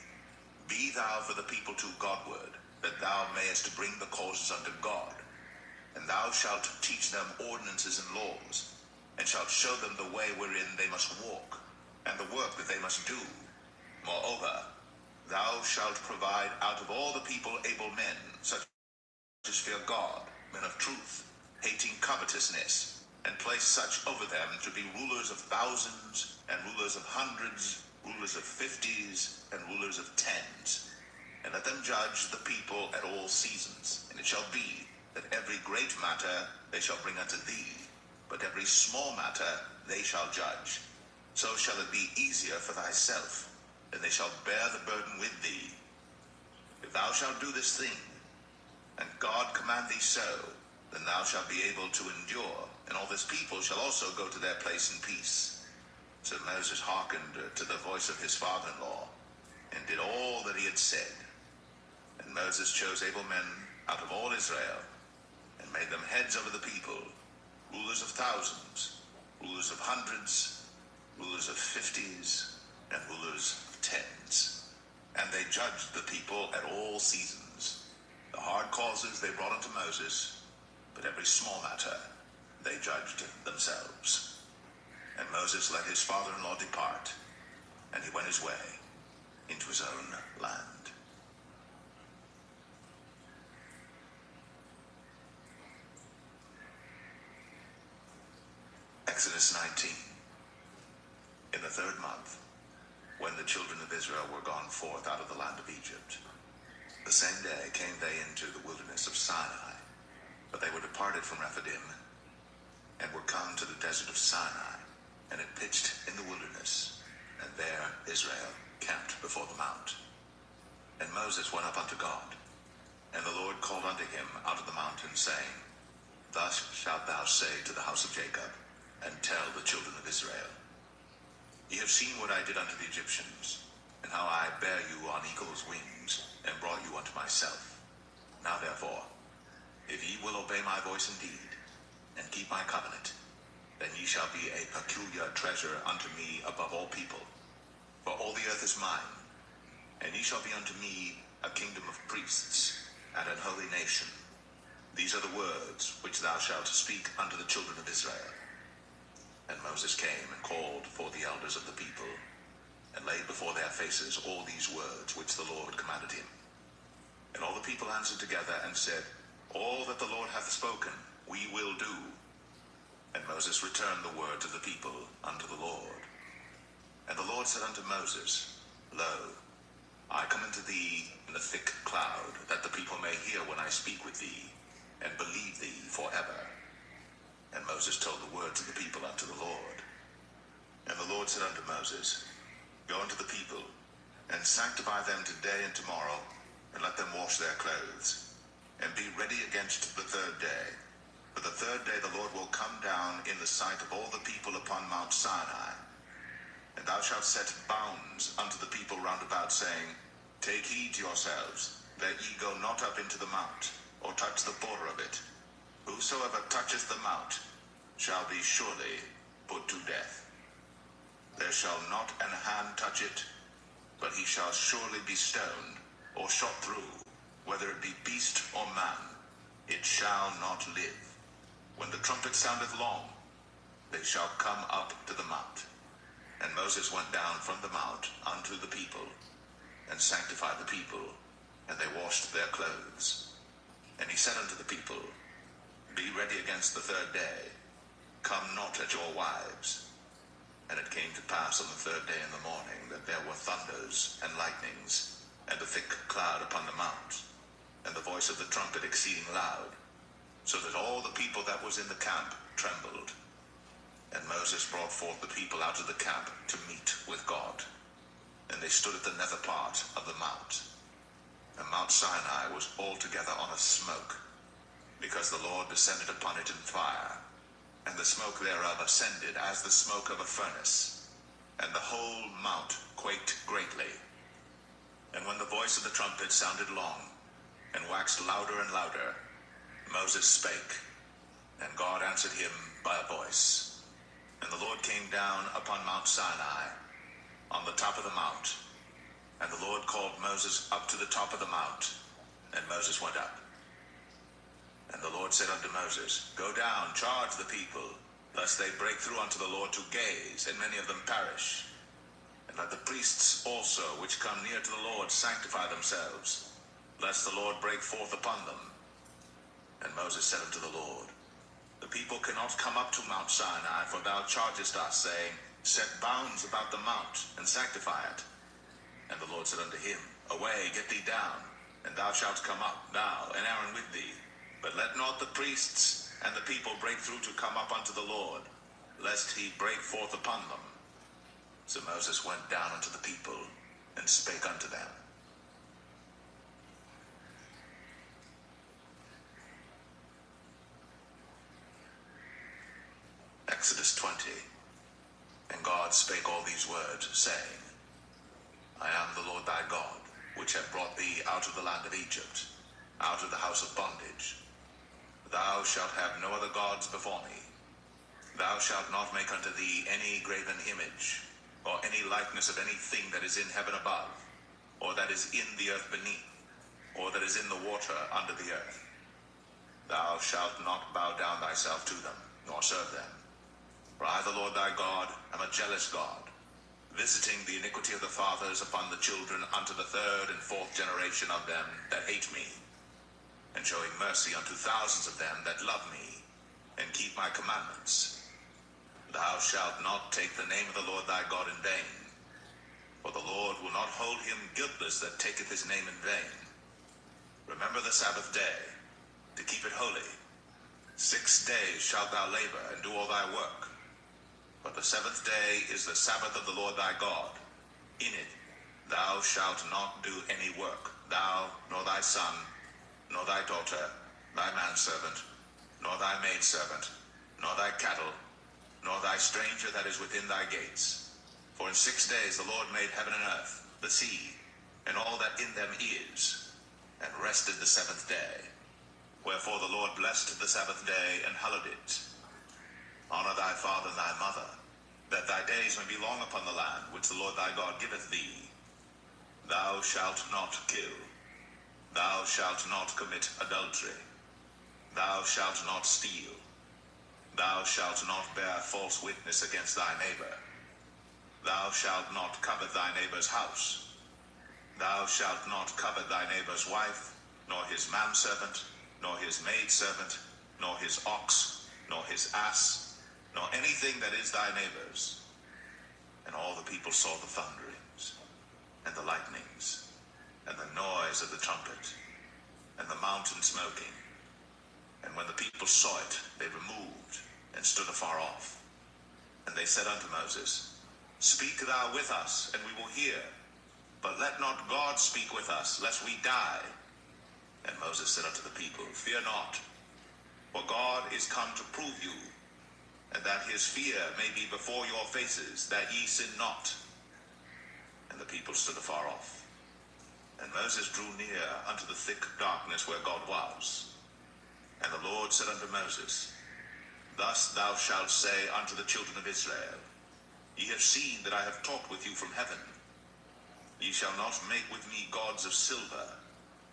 Be thou for the people to Godward, that thou mayest bring the causes unto God. And thou shalt teach them ordinances and laws, and shalt show them the way wherein they must walk, and the work that they must do. Moreover, thou shalt provide out of all the people able men, such as fear God, men of truth, hating covetousness, and place such over them to be rulers of thousands, and rulers of hundreds, rulers of 50s, and rulers of 10s. And let them judge the people at all seasons. And it shall be that every great matter they shall bring unto thee, but every small matter they shall judge. So shall it be easier for thyself, and they shall bear the burden with thee. If thou shalt do this thing, and God command thee so, then thou shalt be able to endure, and all this people shall also go to their place in peace. So Moses hearkened to the voice of his father-in-law, and did all that he had said. And Moses chose able men out of all Israel, and made them heads over the people, rulers of thousands, rulers of hundreds, rulers of 50s, and rulers of 10s. And they judged the people at all seasons. The hard causes they brought unto Moses, but every small matter they judged themselves. And Moses let his father-in-law depart, and he went his way into his own land. Exodus 19. In the 3rd month, when the children of Israel were gone forth out of the land of Egypt, the same day came they into the wilderness of Sinai, but they were departed from Rephidim, and were come to the desert of Sinai, and had pitched in the wilderness, and there Israel camped before the mount. And Moses went up unto God, and the Lord called unto him out of the mountain, saying, Thus shalt thou say to the house of Jacob, and tell the children of Israel, Ye have seen what I did unto the Egyptians, and how I bare you on eagle's wings, and brought you unto myself. Now therefore, if ye will obey my voice indeed, and keep my covenant, then ye shall be a peculiar treasure unto me above all people. For all the earth is mine, and ye shall be unto me a kingdom of priests, and an holy nation. These are the words which thou shalt speak unto the children of Israel. And Moses came and called for the elders of the people, and laid before their faces all these words which the Lord commanded him. And all the people answered together and said, All that the Lord hath spoken, we will do. And Moses returned the words of the people unto the Lord. And the Lord said unto Moses, Lo, I come unto thee in a thick cloud, that the people may hear when I speak with thee, and believe thee forever. And Moses told the words of the people unto the Lord. And the Lord said unto Moses, Go unto the people, and sanctify them today and tomorrow, and let them wash their clothes, and be ready against the third day. For the third day the Lord will come down in the sight of all the people upon Mount Sinai. And thou shalt set bounds unto the people round about, saying, Take heed to yourselves, that ye go not up into the mount, or touch the border of it. Whosoever toucheth the mount shall be surely put to death. There shall not an hand touch it, but he shall surely be stoned, or shot through, whether it be beast or man, it shall not live. When the trumpet soundeth long, they shall come up to the mount. And Moses went down from the mount unto the people, and sanctified the people, and they washed their clothes. And he said unto the people, Be ready against the third day, come not at your wives. And it came to pass on the third day in the morning, that there were thunders and lightnings, and a thick cloud upon the mount, and the voice of the trumpet exceeding loud, so that all the people that was in the camp trembled. And Moses brought forth the people out of the camp to meet with God. And they stood at the nether part of the mount. And Mount Sinai was altogether on a smoke, because the Lord descended upon it in fire, and the smoke thereof ascended as the smoke of a furnace, and the whole mount quaked greatly. And when the voice of the trumpet sounded long, and waxed louder and louder, Moses spake, and God answered him by a voice. And the Lord came down upon Mount Sinai, on the top of the mount. And the Lord called Moses up to the top of the mount, and Moses went up. And the Lord said unto Moses, Go down, charge the people, lest they break through unto the Lord to gaze, and many of them perish. And let the priests also, which come near to the Lord, sanctify themselves, lest the Lord break forth upon them. And Moses said unto the Lord, The people cannot come up to Mount Sinai, for thou chargest us, saying, Set bounds about the mount, and sanctify it. And the Lord said unto him, Away, get thee down, and thou shalt come up, thou and Aaron with thee. But let not the priests and the people break through to come up unto the Lord, lest he break forth upon them. So Moses went down unto the people, and spake unto them. Exodus 20. And God spake all these words, saying, I am the Lord thy God, which have brought thee out of the land of Egypt, out of the house of bondage. Thou shalt have no other gods before me. Thou shalt not make unto thee any graven image, or any likeness of anything that is in heaven above, or that is in the earth beneath, or that is in the water under the earth. Thou shalt not bow down thyself to them, nor serve them. For I, the Lord thy God, am a jealous God, visiting the iniquity of the fathers upon the children unto the third and fourth generation of them that hate me, and showing mercy unto thousands of them that love me, and keep my commandments. Thou shalt not take the name of the Lord thy God in vain, for the Lord will not hold him guiltless that taketh his name in vain. Remember the Sabbath day, to keep it holy. 6 days shalt thou labor, and do all thy work. But the seventh day is the Sabbath of the Lord thy God. In it thou shalt not do any work, thou, nor thy son, nor thy daughter, thy manservant, nor thy maidservant, nor thy cattle, nor thy stranger that is within thy gates. For in 6 days the Lord made heaven and earth, the sea, and all that in them is, and rested the seventh day. Wherefore the Lord blessed the Sabbath day, and hallowed it. Honor thy father and thy mother, that thy days may be long upon the land which the Lord thy God giveth thee. Thou shalt not kill. Thou shalt not commit adultery. Thou shalt not steal. Thou shalt not bear false witness against thy neighbor. Thou shalt not covet thy neighbor's house. Thou shalt not covet thy neighbor's wife, nor his manservant, nor his maidservant, nor his ox, nor his ass, nor anything that is thy neighbor's. And all the people saw the thunderings, and the lightnings, and the noise of the trumpet, and the mountain smoking. And when the people saw it, they removed, and stood afar off. And they said unto Moses, Speak thou with us, and we will hear. But let not God speak with us, lest we die. And Moses said unto the people, Fear not, for God is come to prove you, and that his fear may be before your faces, that ye sin not. And the people stood afar off. And Moses drew near unto the thick darkness where God was. And the Lord said unto Moses, Thus thou shalt say unto the children of Israel, Ye have seen that I have talked with you from heaven. Ye shall not make with me gods of silver,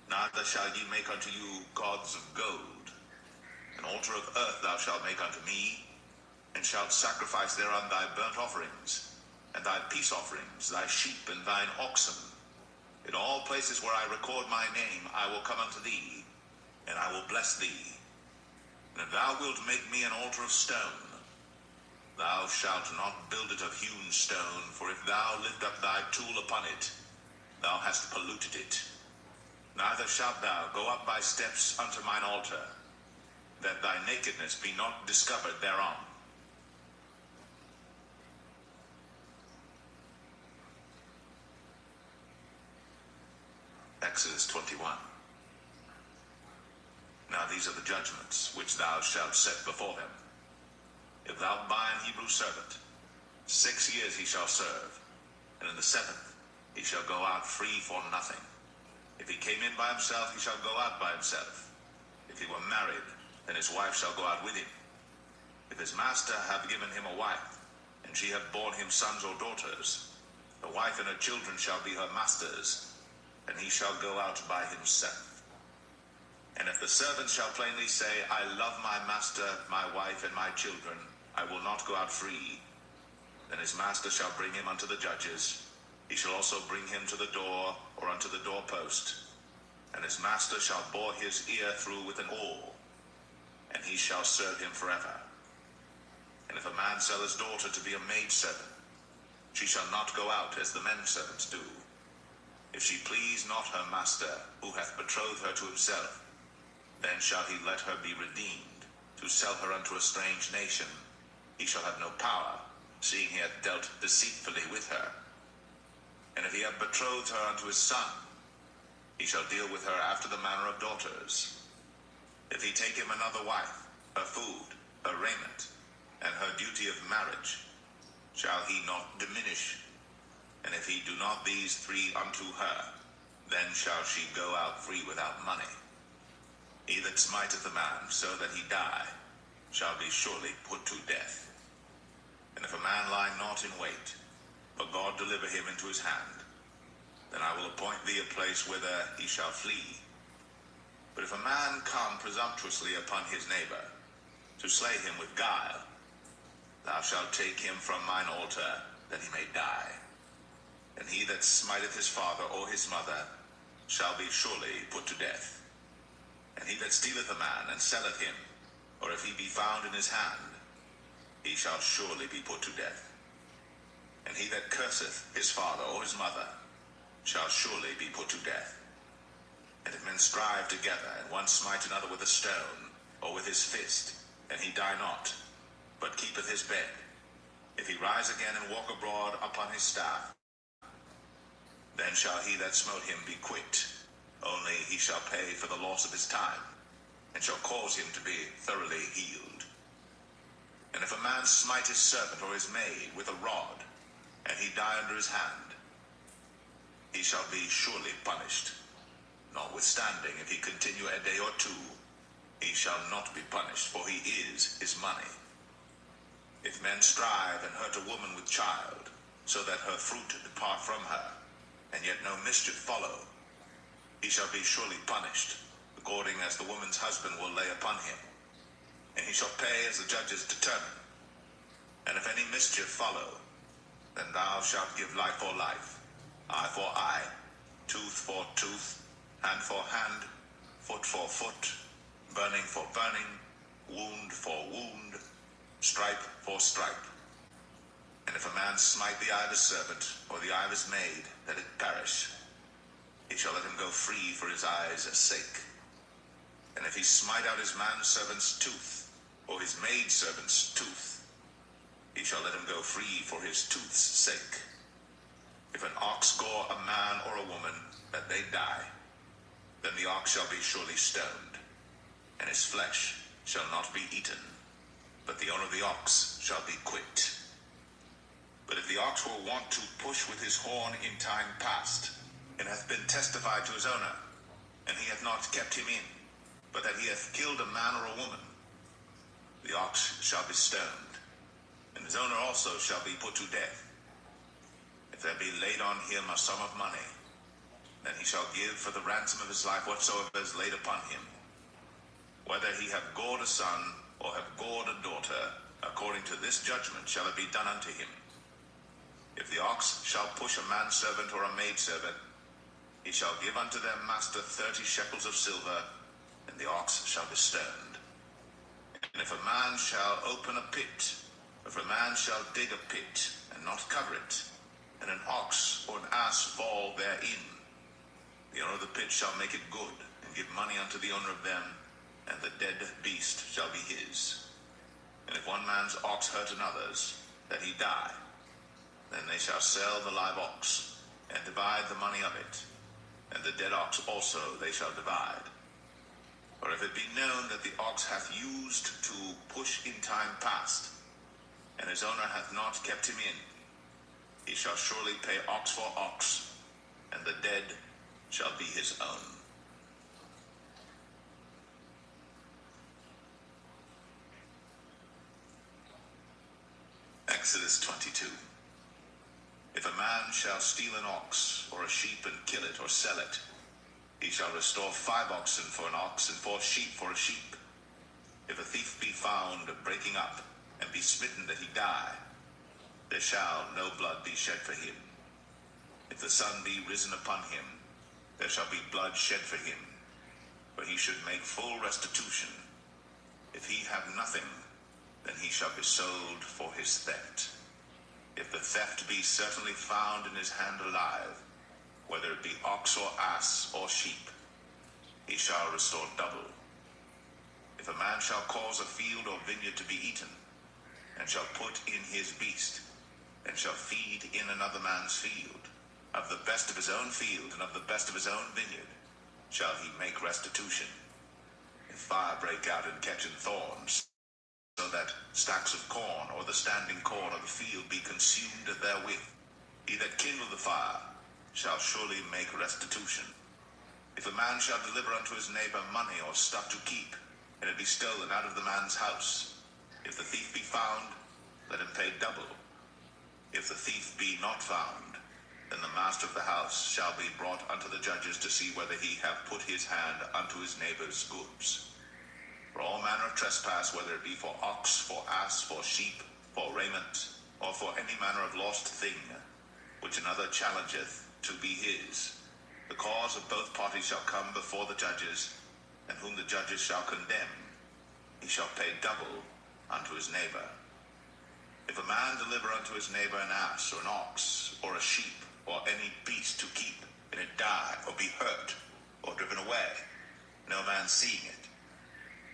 neither shall ye make unto you gods of gold. An altar of earth thou shalt make unto me, and shalt sacrifice thereon thy burnt offerings, and thy peace offerings, thy sheep and thine oxen. In all places where I record my name I will come unto thee, and I will bless thee. And if thou wilt make me an altar of stone, thou shalt not build it of hewn stone, for if thou lift up thy tool upon it, thou hast polluted it. Neither shalt thou go up by steps unto mine altar, that thy nakedness be not discovered thereon. Exodus 21. Now these are the judgments which thou shalt set before them. If thou buy an Hebrew servant, 6 years he shall serve, and in the 7th he shall go out free for nothing. If he came in by himself, he shall go out by himself. If he were married, then his wife shall go out with him. If his master have given him a wife, and she have borne him sons or daughters, the wife and her children shall be her master's, and he shall go out by himself. And if the servant shall plainly say, I love my master, my wife, and my children, I will not go out free, then his master shall bring him unto the judges. He shall also bring him to the door, or unto the doorpost, and his master shall bore his ear through with an awl, and he shall serve him forever. And if a man sell his daughter to be a maidservant, she shall not go out as the men servants do. If she please not her master, who hath betrothed her to himself, then shall he let her be redeemed. To sell her unto a strange nation, he shall have no power, seeing he hath dealt deceitfully with her. And if he have betrothed her unto his son, he shall deal with her after the manner of daughters. If he take him another wife, her food, her raiment, and her duty of marriage, shall he not diminish? And if he do not these three unto her, then shall she go out free without money. He that smiteth a man so that he die, shall be surely put to death. And if a man lie not in wait, but God deliver him into his hand, then I will appoint thee a place whither he shall flee. But if a man come presumptuously upon his neighbor, to slay him with guile, thou shalt take him from mine altar, that he may die. And he that smiteth his father or his mother shall be surely put to death. And he that stealeth a man and selleth him, or if he be found in his hand, he shall surely be put to death. And he that curseth his father or his mother shall surely be put to death. And if men strive together, and one smite another with a stone, or with his fist, and he die not, but keepeth his bed, if he rise again and walk abroad upon his staff, then shall he that smote him be quit, only he shall pay for the loss of his time, and shall cause him to be thoroughly healed. And if a man smite his servant or his maid with a rod, and he die under his hand, he shall be surely punished. Notwithstanding, if he continue a day or two, he shall not be punished, for he is his money. If men strive and hurt a woman with child, so that her fruit depart from her, and yet no mischief follow, he shall be surely punished, according as the woman's husband will lay upon him, and he shall pay as the judges determine. And if any mischief follow, then thou shalt give life for life, eye for eye, tooth for tooth, hand for hand, foot for foot, burning for burning, wound for wound, stripe for stripe. And if a man smite the eye of his servant, or the eye of his maid, that it perish, he shall let him go free for his eye's sake. And if he smite out his manservant's tooth, or his maidservant's tooth, he shall let him go free for his tooth's sake. If an ox gore a man or a woman, that they die, then the ox shall be surely stoned, and his flesh shall not be eaten, but the owner of the ox shall be quit. But if the ox were wont to push with his horn in time past, and hath been testified to his owner, and he hath not kept him in, but that he hath killed a man or a woman, the ox shall be stoned, and his owner also shall be put to death. If there be laid on him a sum of money, then he shall give for the ransom of his life whatsoever is laid upon him. Whether he have gored a son, or have gored a daughter, according to this judgment shall it be done unto him. If the ox shall push a manservant or a maidservant, he shall give unto their master 30 shekels of silver, and the ox shall be stoned. And if a man shall open a pit, if a man shall dig a pit, and not cover it, and an ox or an ass fall therein, the owner of the pit shall make it good, and give money unto the owner of them, and the dead beast shall be his. And if one man's ox hurt another's, that he die, then they shall sell the live ox, and divide the money of it, and the dead ox also they shall divide. For if it be known that the ox hath used to push in time past, and his owner hath not kept him in, he shall surely pay ox for ox, and the dead shall be his own. Exodus 22. If a man shall steal an ox or a sheep and kill it or sell it, he shall restore 5 oxen for an ox and 4 sheep for a sheep. If a thief be found breaking up and be smitten that he die, there shall no blood be shed for him. If the sun be risen upon him, there shall be blood shed for him, but he should make full restitution. If he have nothing, then he shall be sold for his theft. If the theft be certainly found in his hand alive, whether it be ox or ass or sheep, he shall restore double. If a man shall cause a field or vineyard to be eaten, and shall put in his beast, and shall feed in another man's field, of the best of his own field and of the best of his own vineyard, shall he make restitution. If fire break out and catch in thorns, so that stacks of corn or the standing corn of the field be consumed therewith, he that kindled the fire shall surely make restitution. If a man shall deliver unto his neighbor money or stuff to keep, and it be stolen out of the man's house, if the thief be found, let him pay double. If the thief be not found, then the master of the house shall be brought unto the judges to see whether he have put his hand unto his neighbor's goods. For all manner of trespass, whether it be for ox, for ass, for sheep, for raiment, or for any manner of lost thing, which another challengeth to be his, the cause of both parties shall come before the judges, and whom the judges shall condemn, he shall pay double unto his neighbor. If a man deliver unto his neighbor an ass, or an ox, or a sheep, or any beast to keep, and it die, or be hurt, or driven away, no man seeing it,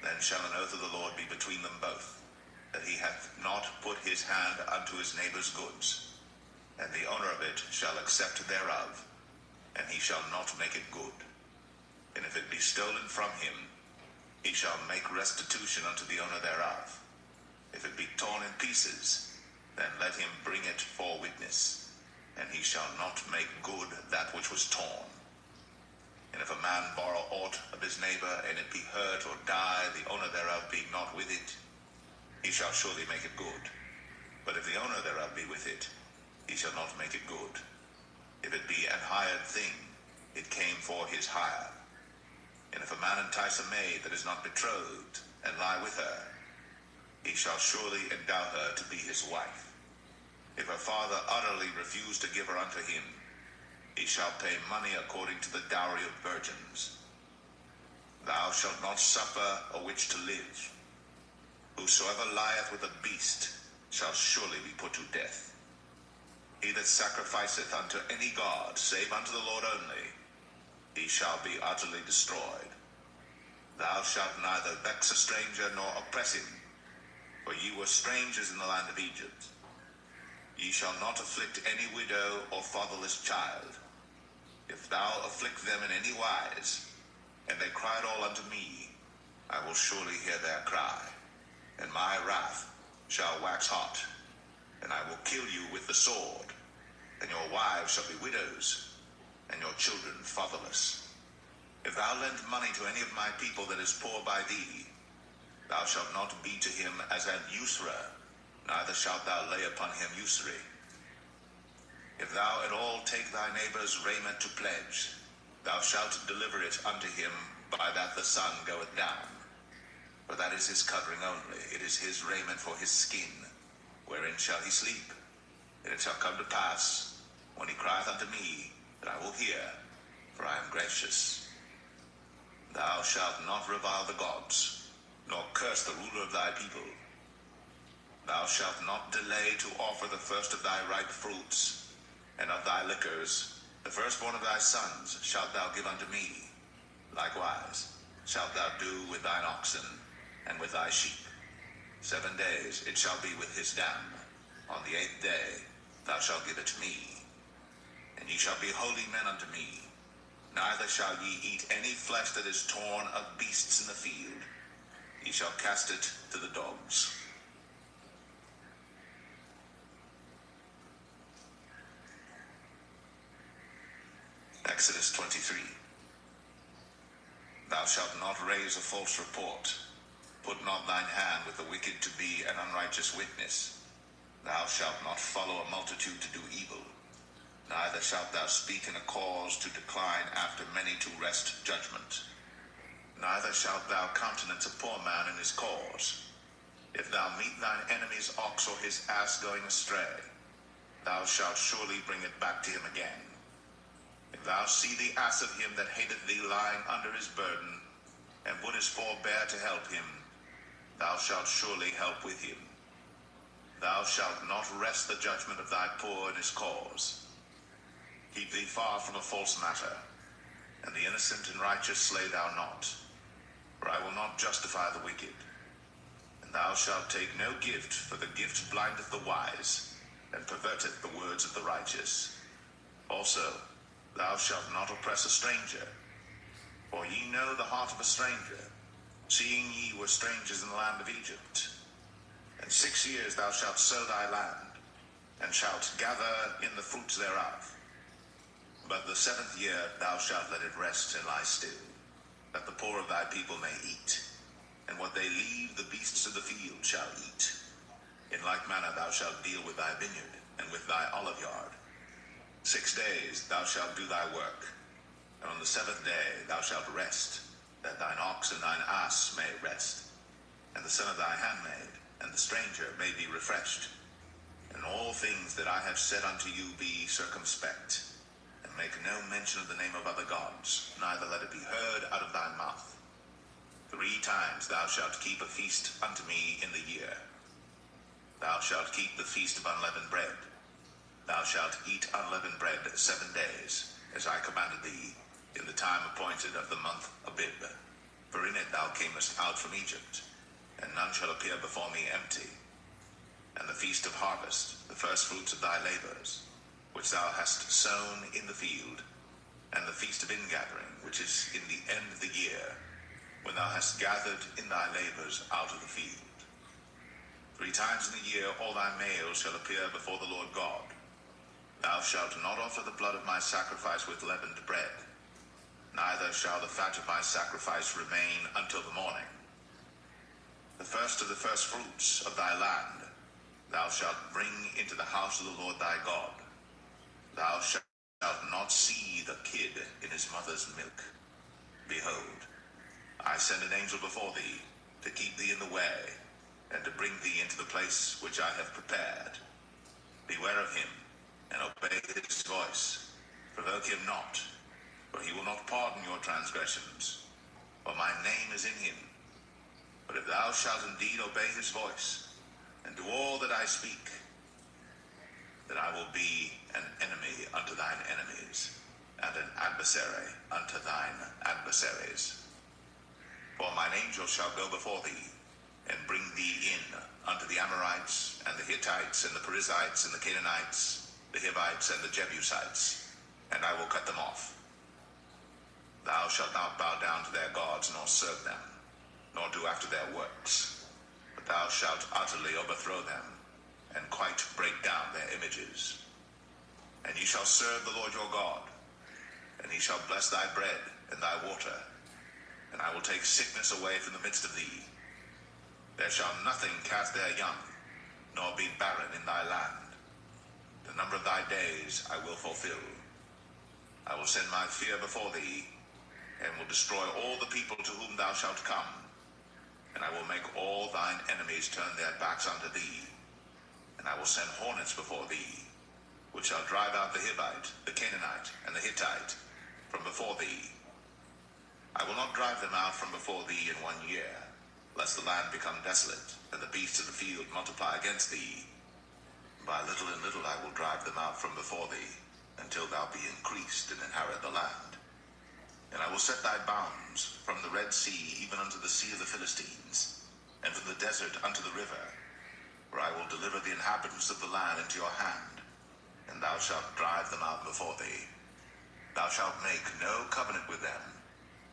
then shall an oath of the Lord be between them both, that he hath not put his hand unto his neighbor's goods, and the owner of it shall accept thereof, and he shall not make it good. And if it be stolen from him, he shall make restitution unto the owner thereof. If it be torn in pieces, then let him bring it for witness, and he shall not make good that which was torn. And if a man borrow aught of his neighbor, and it be hurt or die, the owner thereof being not with it, he shall surely make it good. But if the owner thereof be with it, he shall not make it good. If it be an hired thing, it came for his hire. And if a man entice a maid that is not betrothed, and lie with her, he shall surely endow her to be his wife. If her father utterly refuse to give her unto him, he shall pay money according to the dowry of virgins. Thou shalt not suffer a witch to live. Whosoever lieth with a beast shall surely be put to death. He that sacrificeth unto any god, save unto the Lord only, he shall be utterly destroyed. Thou shalt neither vex a stranger nor oppress him, for ye were strangers in the land of Egypt. Ye shall not afflict any widow or fatherless child. If thou afflict them in any wise, and they cried all unto me, I will surely hear their cry, and my wrath shall wax hot, and I will kill you with the sword, and your wives shall be widows, and your children fatherless. If thou lend money to any of my people that is poor by thee, thou shalt not be to him as an usurer, neither shalt thou lay upon him usury. If thou at all take thy neighbor's raiment to pledge, thou shalt deliver it unto him by that the sun goeth down. For that is his covering only, it is his raiment for his skin. Wherein shall he sleep? And it shall come to pass, when he crieth unto me, that I will hear, for I am gracious. Thou shalt not revile the gods, nor curse the ruler of thy people. Thou shalt not delay to offer the first of thy ripe fruits, and of thy liquors, the firstborn of thy sons shalt thou give unto me. Likewise shalt thou do with thine oxen, and with thy sheep. 7 days it shall be with his dam. On the 8th day thou shalt give it to me. And ye shall be holy men unto me. Neither shall ye eat any flesh that is torn of beasts in the field. Ye shall cast it to the dogs. Exodus 23. Thou shalt not raise a false report. Put not thine hand with the wicked to be an unrighteous witness. Thou shalt not follow a multitude to do evil. Neither shalt thou speak in a cause to decline after many to wrest judgment. Neither shalt thou countenance a poor man in his cause. If thou meet thine enemy's ox or his ass going astray, thou shalt surely bring it back to him again. If thou see the ass of him that hateth thee lying under his burden, and wouldest forbear to help him, thou shalt surely help with him. Thou shalt not wrest the judgment of thy poor in his cause. Keep thee far from a false matter, and the innocent and righteous slay thou not, for I will not justify the wicked. And thou shalt take no gift, for the gift blindeth the wise, and perverteth the words of the righteous. Also, thou shalt not oppress a stranger, for ye know the heart of a stranger, seeing ye were strangers in the land of Egypt. And 6 years thou shalt sow thy land, and shalt gather in the fruits thereof. But the 7th year thou shalt let it rest and lie still, that the poor of thy people may eat, and what they leave the beasts of the field shall eat. In like manner thou shalt deal with thy vineyard, and with thy olive yard. 6 days thou shalt do thy work, and on the 7th day thou shalt rest, that thine ox and thine ass may rest, and the son of thy handmaid, and the stranger may be refreshed. And all things that I have said unto you be circumspect, and make no mention of the name of other gods, neither let it be heard out of thy mouth. 3 times thou shalt keep a feast unto me in the year. Thou shalt keep the feast of unleavened bread. Thou shalt eat unleavened bread 7 days, as I commanded thee, in the time appointed of the month Abib. For in it thou camest out from Egypt, and none shall appear before me empty. And the feast of harvest, the first fruits of thy labors, which thou hast sown in the field, and the feast of ingathering, which is in the end of the year, when thou hast gathered in thy labors out of the field. 3 times in the year all thy males shall appear before the Lord God. Thou shalt not offer the blood of my sacrifice with leavened bread, neither shall the fat of my sacrifice remain until the morning. The first of the first fruits of thy land thou shalt bring into the house of the Lord thy God. Thou shalt not see the kid in his mother's milk. Behold, I send an angel before thee, to keep thee in the way, and to bring thee into the place which I have prepared. Beware of him, and obey his voice. Provoke him not, for he will not pardon your transgressions. for my name is in him. But if thou shalt indeed obey his voice, and do all that I speak, then I will be an enemy unto thine enemies, and an adversary unto thine adversaries. For mine angel shall go before thee, and bring thee in unto the Amorites, and the Hittites, and the Perizzites, and the Canaanites, the Hivites, and the Jebusites, and I will cut them off. Thou shalt not bow down to their gods, nor serve them, nor do after their works, but thou shalt utterly overthrow them, and quite break down their images. And ye shall serve the Lord your God, and he shall bless thy bread and thy water, and I will take sickness away from the midst of thee. There shall nothing cast their young, nor be barren in thy land. The number of thy days I will fulfill. I will send my fear before thee, and will destroy all the people to whom thou shalt come. And I will make all thine enemies turn their backs unto thee. And I will send hornets before thee, which shall drive out the Hivite, the Canaanite, and the Hittite from before thee. I will not drive them out from before thee in 1 year, lest the land become desolate, and the beasts of the field multiply against thee. By little and little I will drive them out from before thee, until thou be increased and inherit the land. And I will set thy bounds from the Red Sea even unto the sea of the Philistines, and from the desert unto the river, where I will deliver the inhabitants of the land into your hand, and thou shalt drive them out before thee. Thou shalt make no covenant with them,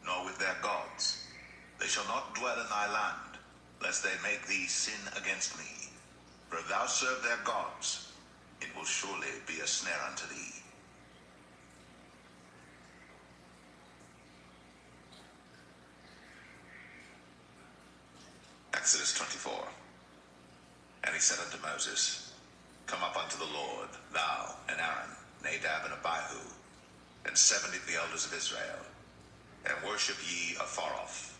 nor with their gods. They shall not dwell in thy land, lest they make thee sin against me. For if thou serve their gods, it will surely be a snare unto thee. Exodus 24. And he said unto Moses, Come up unto the Lord, thou and Aaron, Nadab and Abihu, and 70 of the elders of Israel, and worship ye afar off.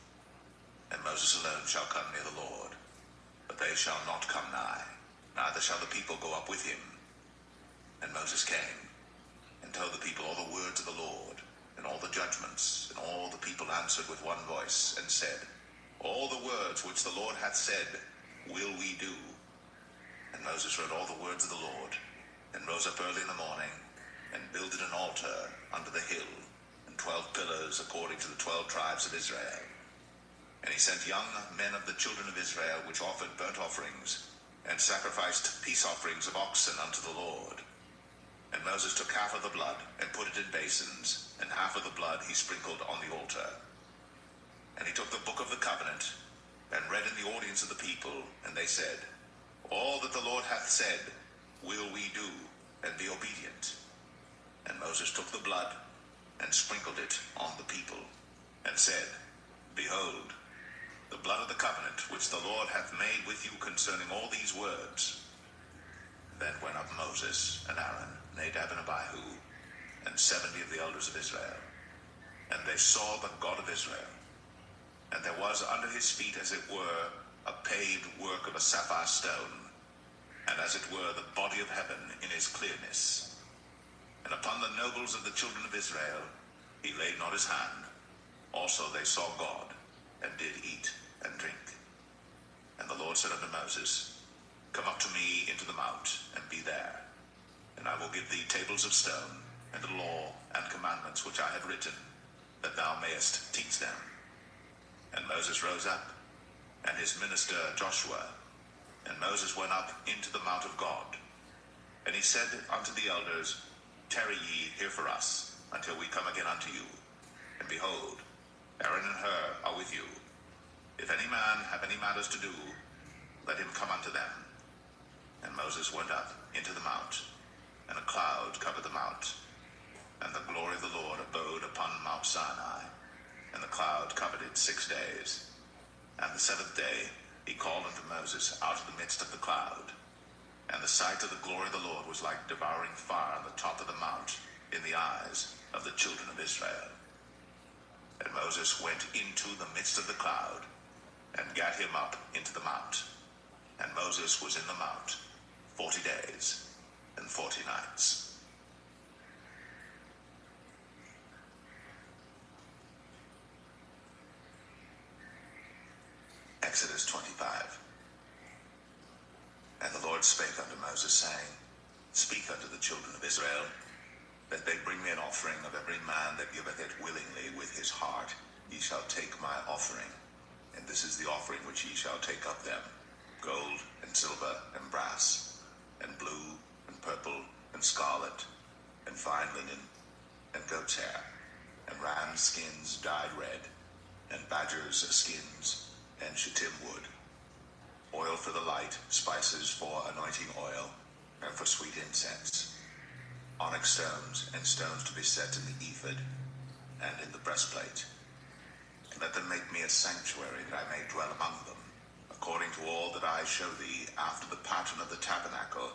And Moses alone shall come near the Lord, but they shall not come nigh, neither shall the people go up with him. And Moses came, and told the people all the words of the Lord, and all the judgments, and all the people answered with one voice, and said, All the words which the Lord hath said will we do. And Moses wrote all the words of the Lord, and rose up early in the morning, and builded an altar under the hill, and 12 pillars according to the 12 tribes of Israel. And he sent young men of the children of Israel, which offered burnt offerings, and sacrificed peace offerings of oxen unto the Lord. And Moses took half of the blood, and put it in basins, and half of the blood he sprinkled on the altar. And he took the book of the covenant, and read in the audience of the people, and they said, All that the Lord hath said will we do, and be obedient. And Moses took the blood, and sprinkled it on the people, and said, Behold, the blood of the covenant which the Lord hath made with you concerning all these words. Then went up Moses and Aaron, Nadab and Abihu, and 70 of the elders of Israel. And they saw the God of Israel. And there was under his feet, as it were, a paved work of a sapphire stone, and as it were the body of heaven in his clearness. And upon the nobles of the children of Israel he laid not his hand. Also they saw God, and did eat and drink. And the Lord said unto Moses, Come up to me into the mount, and be there. And I will give thee tables of stone, and the law and commandments which I have written, that thou mayest teach them. And Moses rose up, and his minister Joshua. And Moses went up into the mount of God. And he said unto the elders, Tarry ye here for us, until we come again unto you. And behold, Aaron and Hur are with you. If any man have any matters to do, let him come unto them. And Moses went up into the mount, and a cloud covered the mount. And the glory of the Lord abode upon Mount Sinai, and the cloud covered it 6 days. And the 7th day he called unto Moses out of the midst of the cloud. And the sight of the glory of the Lord was like devouring fire on the top of the mount in the eyes of the children of Israel. And Moses went into the midst of the cloud, and gat him up into the mount. And Moses was in the mount 40 days and 40 nights. Exodus 25. And the Lord spake unto Moses, saying, Speak unto the children of Israel, that they bring me an offering of every man that giveth it willingly with his heart. Ye shall take my offering, and this is the offering which ye shall take of them: gold, and silver, and brass, and blue, and purple, and scarlet, and fine linen, and goat's hair, and ram's skins dyed red, and badgers' skins, and shittim wood, oil for the light, spices for anointing oil, and for sweet incense, onyx stones, and stones to be set in the ephod, and in the breastplate. And let them make me a sanctuary, that I may dwell among them, according to all that I show thee, after the pattern of the tabernacle,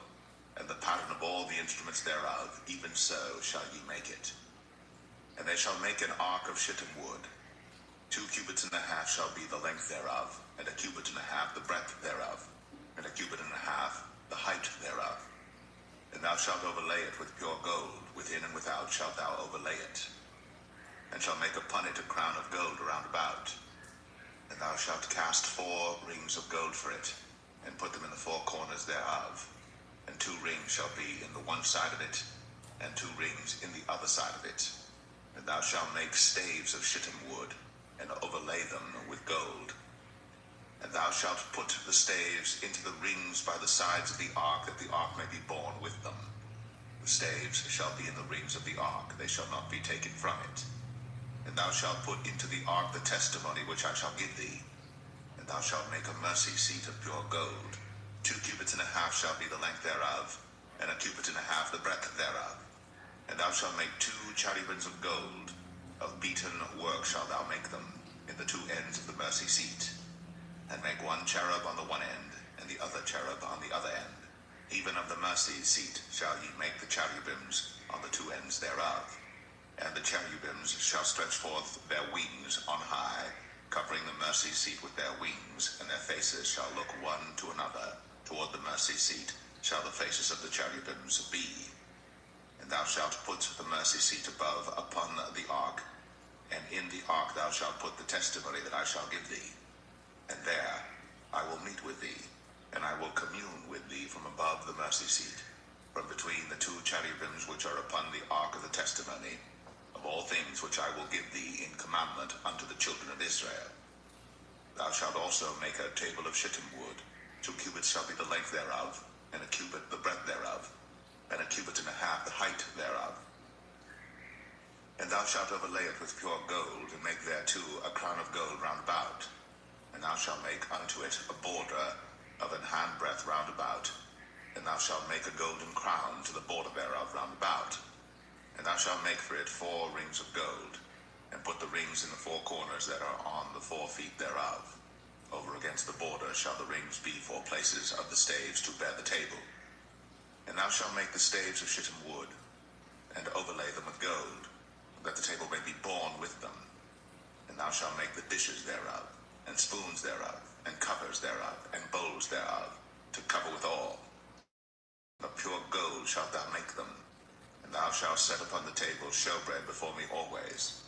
and the pattern of all the instruments thereof, even so shall ye make it. And they shall make an ark of shittim wood. 2 cubits and a half shall be the length thereof, and a cubit and a half the breadth thereof, and a cubit and a half the height thereof. And thou shalt overlay it with pure gold, within and without shalt thou overlay it, and shalt make upon it a crown of gold around about. And thou shalt cast 4 rings of gold for it, and put them in the 4 corners thereof. And 2 rings shall be in the one side of it, and 2 rings in the other side of it. And thou shalt make staves of shittim wood, and overlay them with gold. And thou shalt put the staves into the rings by the sides of the ark, that the ark may be borne with them. The staves shall be in the rings of the ark, they shall not be taken from it. And thou shalt put into the ark the testimony which I shall give thee. And thou shalt make a mercy seat of pure gold. 2 cubits and a half shall be the length thereof, and a cubit and a half the breadth thereof. And thou shalt make 2 cherubims of gold. Of beaten work shalt thou make them, in the 2 ends of the mercy seat. And make 1 cherub on the one end, and the other cherub on the other end. Even of the mercy seat shall ye make the cherubims on the 2 ends thereof. And the cherubims shall stretch forth their wings on high, covering the mercy seat with their wings, and their faces shall look one to another. Toward the mercy seat shall the faces of the cherubims be. And thou shalt put the mercy seat above upon the ark, and in the ark thou shalt put the testimony that I shall give thee. And there I will meet with thee, and I will commune with thee from above the mercy seat, from between the 2 cherubims which are upon the ark of the testimony, of all things which I will give thee in commandment unto the children of Israel. Thou shalt also make a table of shittim wood. 2 cubits shall be the length thereof, and a cubit the breadth thereof, and a cubit and a half the height thereof. And thou shalt overlay it with pure gold, and make thereto a crown of gold round about. And thou shalt make unto it a border of an handbreadth round about. And thou shalt make a golden crown to the border thereof round about. And thou shalt make for it 4 rings of gold, and put the rings in the 4 corners that are on the 4 feet thereof. Over against the border shall the rings be 4 places of the staves to bear the table. And thou shalt make the staves of shittim wood, and overlay them with gold, that the table may be borne with them. And thou shalt make the dishes thereof, and spoons thereof, and covers thereof, and bowls thereof, to cover withal. Of pure gold shalt thou make them. And thou shalt set upon the table showbread before me always.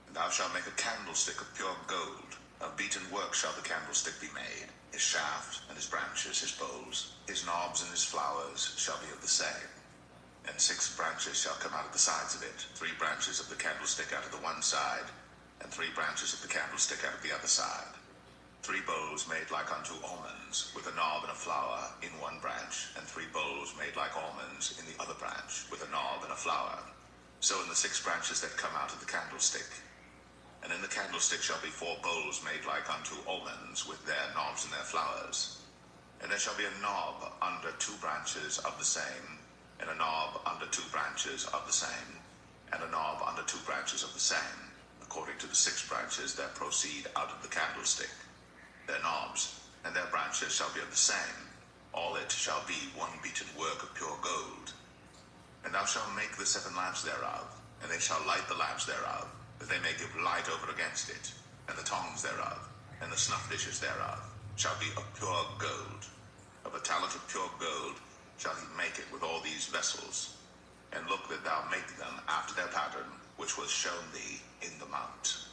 And thou shalt make a candlestick of pure gold. Of beaten work shall the candlestick be made. His shaft, and his branches, his bowls, his knobs, and his flowers shall be of the same. And 6 branches shall come out of the sides of it, 3 branches of the candlestick out of the one side, and 3 branches of the candlestick out of the other side. 3 bowls made like unto almonds, with a knob and a flower in one branch, and 3 bowls made like almonds in the other branch, with a knob and a flower. So in the 6 branches that come out of the candlestick. And in the candlestick shall be 4 bowls made like unto almonds, with their knobs and their flowers. And there shall be a knob under 2 branches of the same, and a knob under 2 branches of the same, and a knob under 2 branches of the same, according to the 6 branches that proceed out of the candlestick. Their knobs and their branches shall be of the same. All it shall be one beaten work of pure gold. And thou shalt make the 7 lamps thereof, and they shall light the lamps thereof, that they may give light over against it. And the tongs thereof, and the snuff dishes thereof, shall be of pure gold. Of a talent of pure gold shall he make it with all these vessels. And look that thou make them after their pattern, which was shown thee in the mount.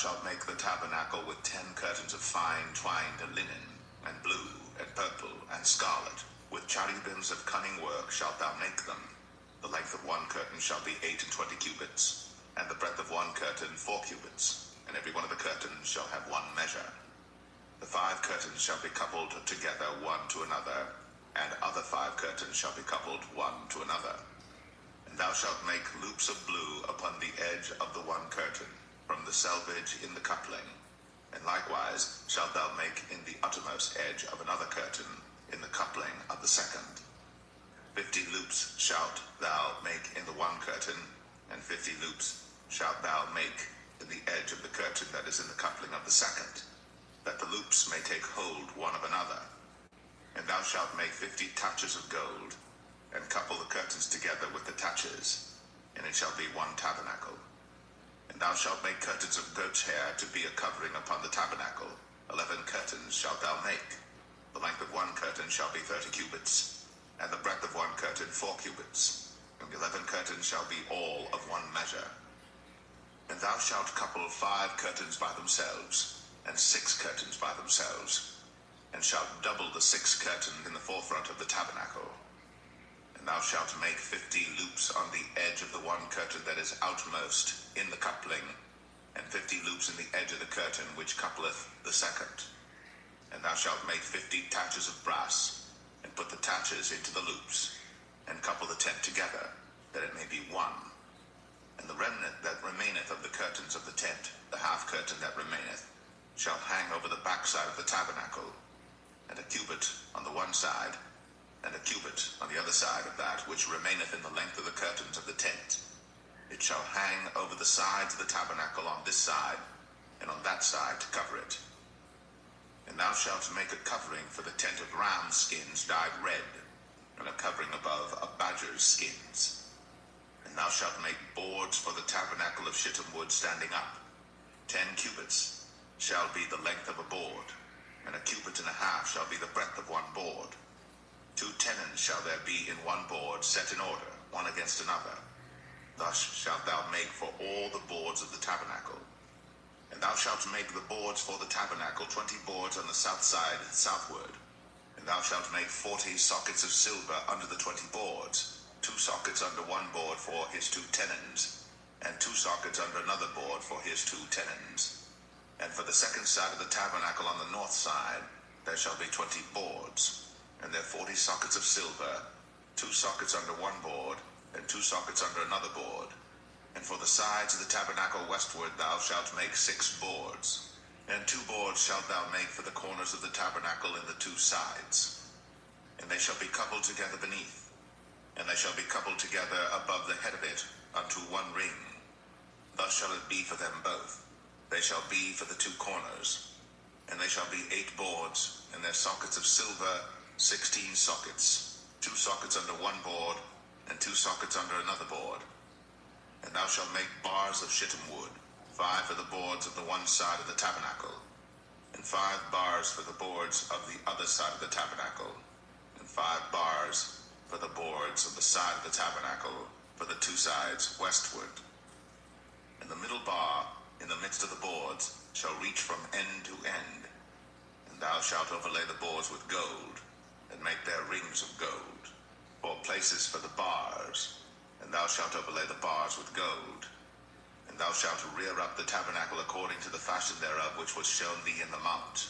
shalt make the tabernacle with 10 curtains of fine twined linen, and blue, and purple, and scarlet. With cherubims of cunning work shalt thou make them. The length of one curtain shall be 28 cubits, and the breadth of one curtain 4 cubits, and every one of the curtains shall have one measure. The 5 curtains shall be coupled together one to another, and other 5 curtains shall be coupled one to another. And thou shalt make loops of blue upon the edge of the one curtain, from the selvage in the coupling. And likewise shalt thou make in the uttermost edge of another curtain, in the coupling of the second. 50 loops shalt thou make in the one curtain, and 50 loops shalt thou make in the edge of the curtain that is in the coupling of the second, that the loops may take hold one of another. And thou shalt make 50 taches of gold, and couple the curtains together with the taches, and it shall be one tabernacle. And thou shalt make curtains of goat's hair to be a covering upon the tabernacle. 11 curtains shalt thou make. The length of one curtain shall be 30 cubits, and the breadth of one curtain 4 cubits, and 11 curtains shall be all of one measure. And thou shalt couple 5 curtains by themselves, and 6 curtains by themselves, and shalt double the 6 curtains in the forefront of the tabernacle. And thou shalt make 50 loops on the edge of the one curtain that is outmost in the coupling, and 50 loops in the edge of the curtain which coupleth the second. And thou shalt make 50 taches of brass, and put the taches into the loops, and couple the tent together, that it may be one. And the remnant that remaineth of the curtains of the tent, the half curtain that remaineth, shall hang over the backside of the tabernacle, and a cubit on the one side, and a cubit on the other side of that which remaineth in the length of the curtains of the tent. It shall hang over the sides of the tabernacle on this side, and on that side to cover it. And thou shalt make a covering for the tent of ram skins dyed red, and a covering above of badger's skins. And thou shalt make boards for the tabernacle of shittim wood standing up. 10 cubits shall be the length of a board, and a cubit and a half shall be the breadth of one board. 2 tenons shall there be in one board, set in order, one against another. Thus shalt thou make for all the boards of the tabernacle. And thou shalt make the boards for the tabernacle 20 boards on the south side southward. And thou shalt make 40 sockets of silver under the 20 boards, 2 sockets under one board for his 2 tenons, and 2 sockets under another board for his 2 tenons. And for the second side of the tabernacle on the north side there shall be 20 boards, and there 40 sockets of silver, 2 sockets under one board, and 2 sockets under another board. And for the sides of the tabernacle westward thou shalt make 6 boards, and 2 boards shalt thou make for the corners of the tabernacle in the 2 sides. And they shall be coupled together beneath, and they shall be coupled together above the head of it unto one ring. Thus shall it be for them both. They shall be for the 2 corners, and they shall be 8 boards, and their sockets of silver 16 sockets, 2 sockets under one board, and 2 sockets under another board. And thou shalt make bars of shittim wood, 5 for the boards of the one side of the tabernacle, and 5 bars for the boards of the other side of the tabernacle, and 5 bars for the boards of the side of the tabernacle for the 2 sides westward. And the middle bar in the midst of the boards shall reach from end to end. And thou shalt overlay the boards with gold, and make their rings of gold, for places for the bars, and thou shalt overlay the bars with gold. And thou shalt rear up the tabernacle according to the fashion thereof which was shown thee in the mount.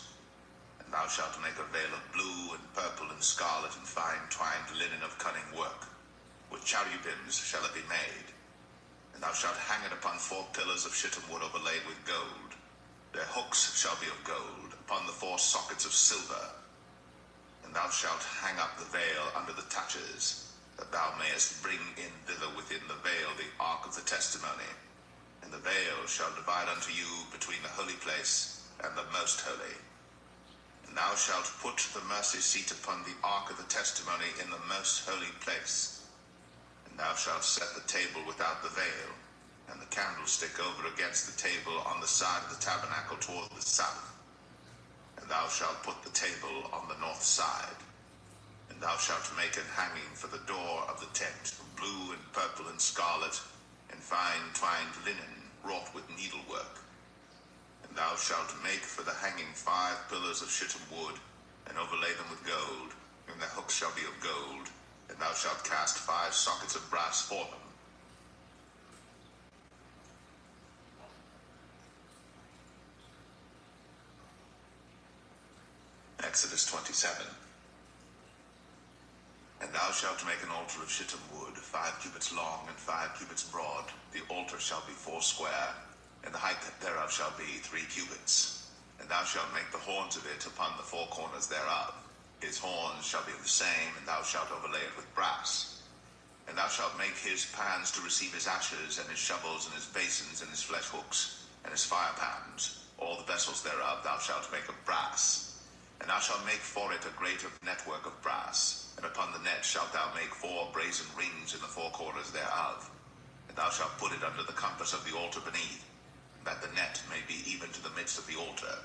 And thou shalt make a veil of blue and purple and scarlet and fine twined linen of cunning work. With cherubims shall it be made. And thou shalt hang it upon 4 pillars of shittim wood overlaid with gold. Their hooks shall be of gold, upon the 4 sockets of silver. And thou shalt hang up the veil under the taches, that thou mayest bring in thither within the veil the ark of the testimony. And the veil shall divide unto you between the holy place and the most holy. And thou shalt put the mercy seat upon the ark of the testimony in the most holy place. And thou shalt set the table without the veil, and the candlestick over against the table on the side of the tabernacle toward the south. And thou shalt put the table on the north side. And thou shalt make an hanging for the door of the tent, of blue and purple and scarlet, and fine twined linen, wrought with needlework. Thou shalt make for the hanging 5 pillars of shittim wood, and overlay them with gold, and their hooks shall be of gold, and thou shalt cast 5 sockets of brass for them. Exodus 27. And thou shalt make an altar of shittim wood, 5 cubits long and 5 cubits broad. The altar shall be 4 square, and the height thereof shall be 3 cubits. And thou shalt make the horns of it upon the 4 corners thereof. His horns shall be of the same, and thou shalt overlay it with brass. And thou shalt make his pans to receive his ashes, and his shovels, and his basins, and his flesh hooks, and his fire pans. All the vessels thereof thou shalt make of brass. And thou shalt make for it a grate of network of brass. And upon the net shalt thou make 4 brazen rings in the 4 corners thereof. And thou shalt put it under the compass of the altar beneath, that the net may be even to the midst of the altar.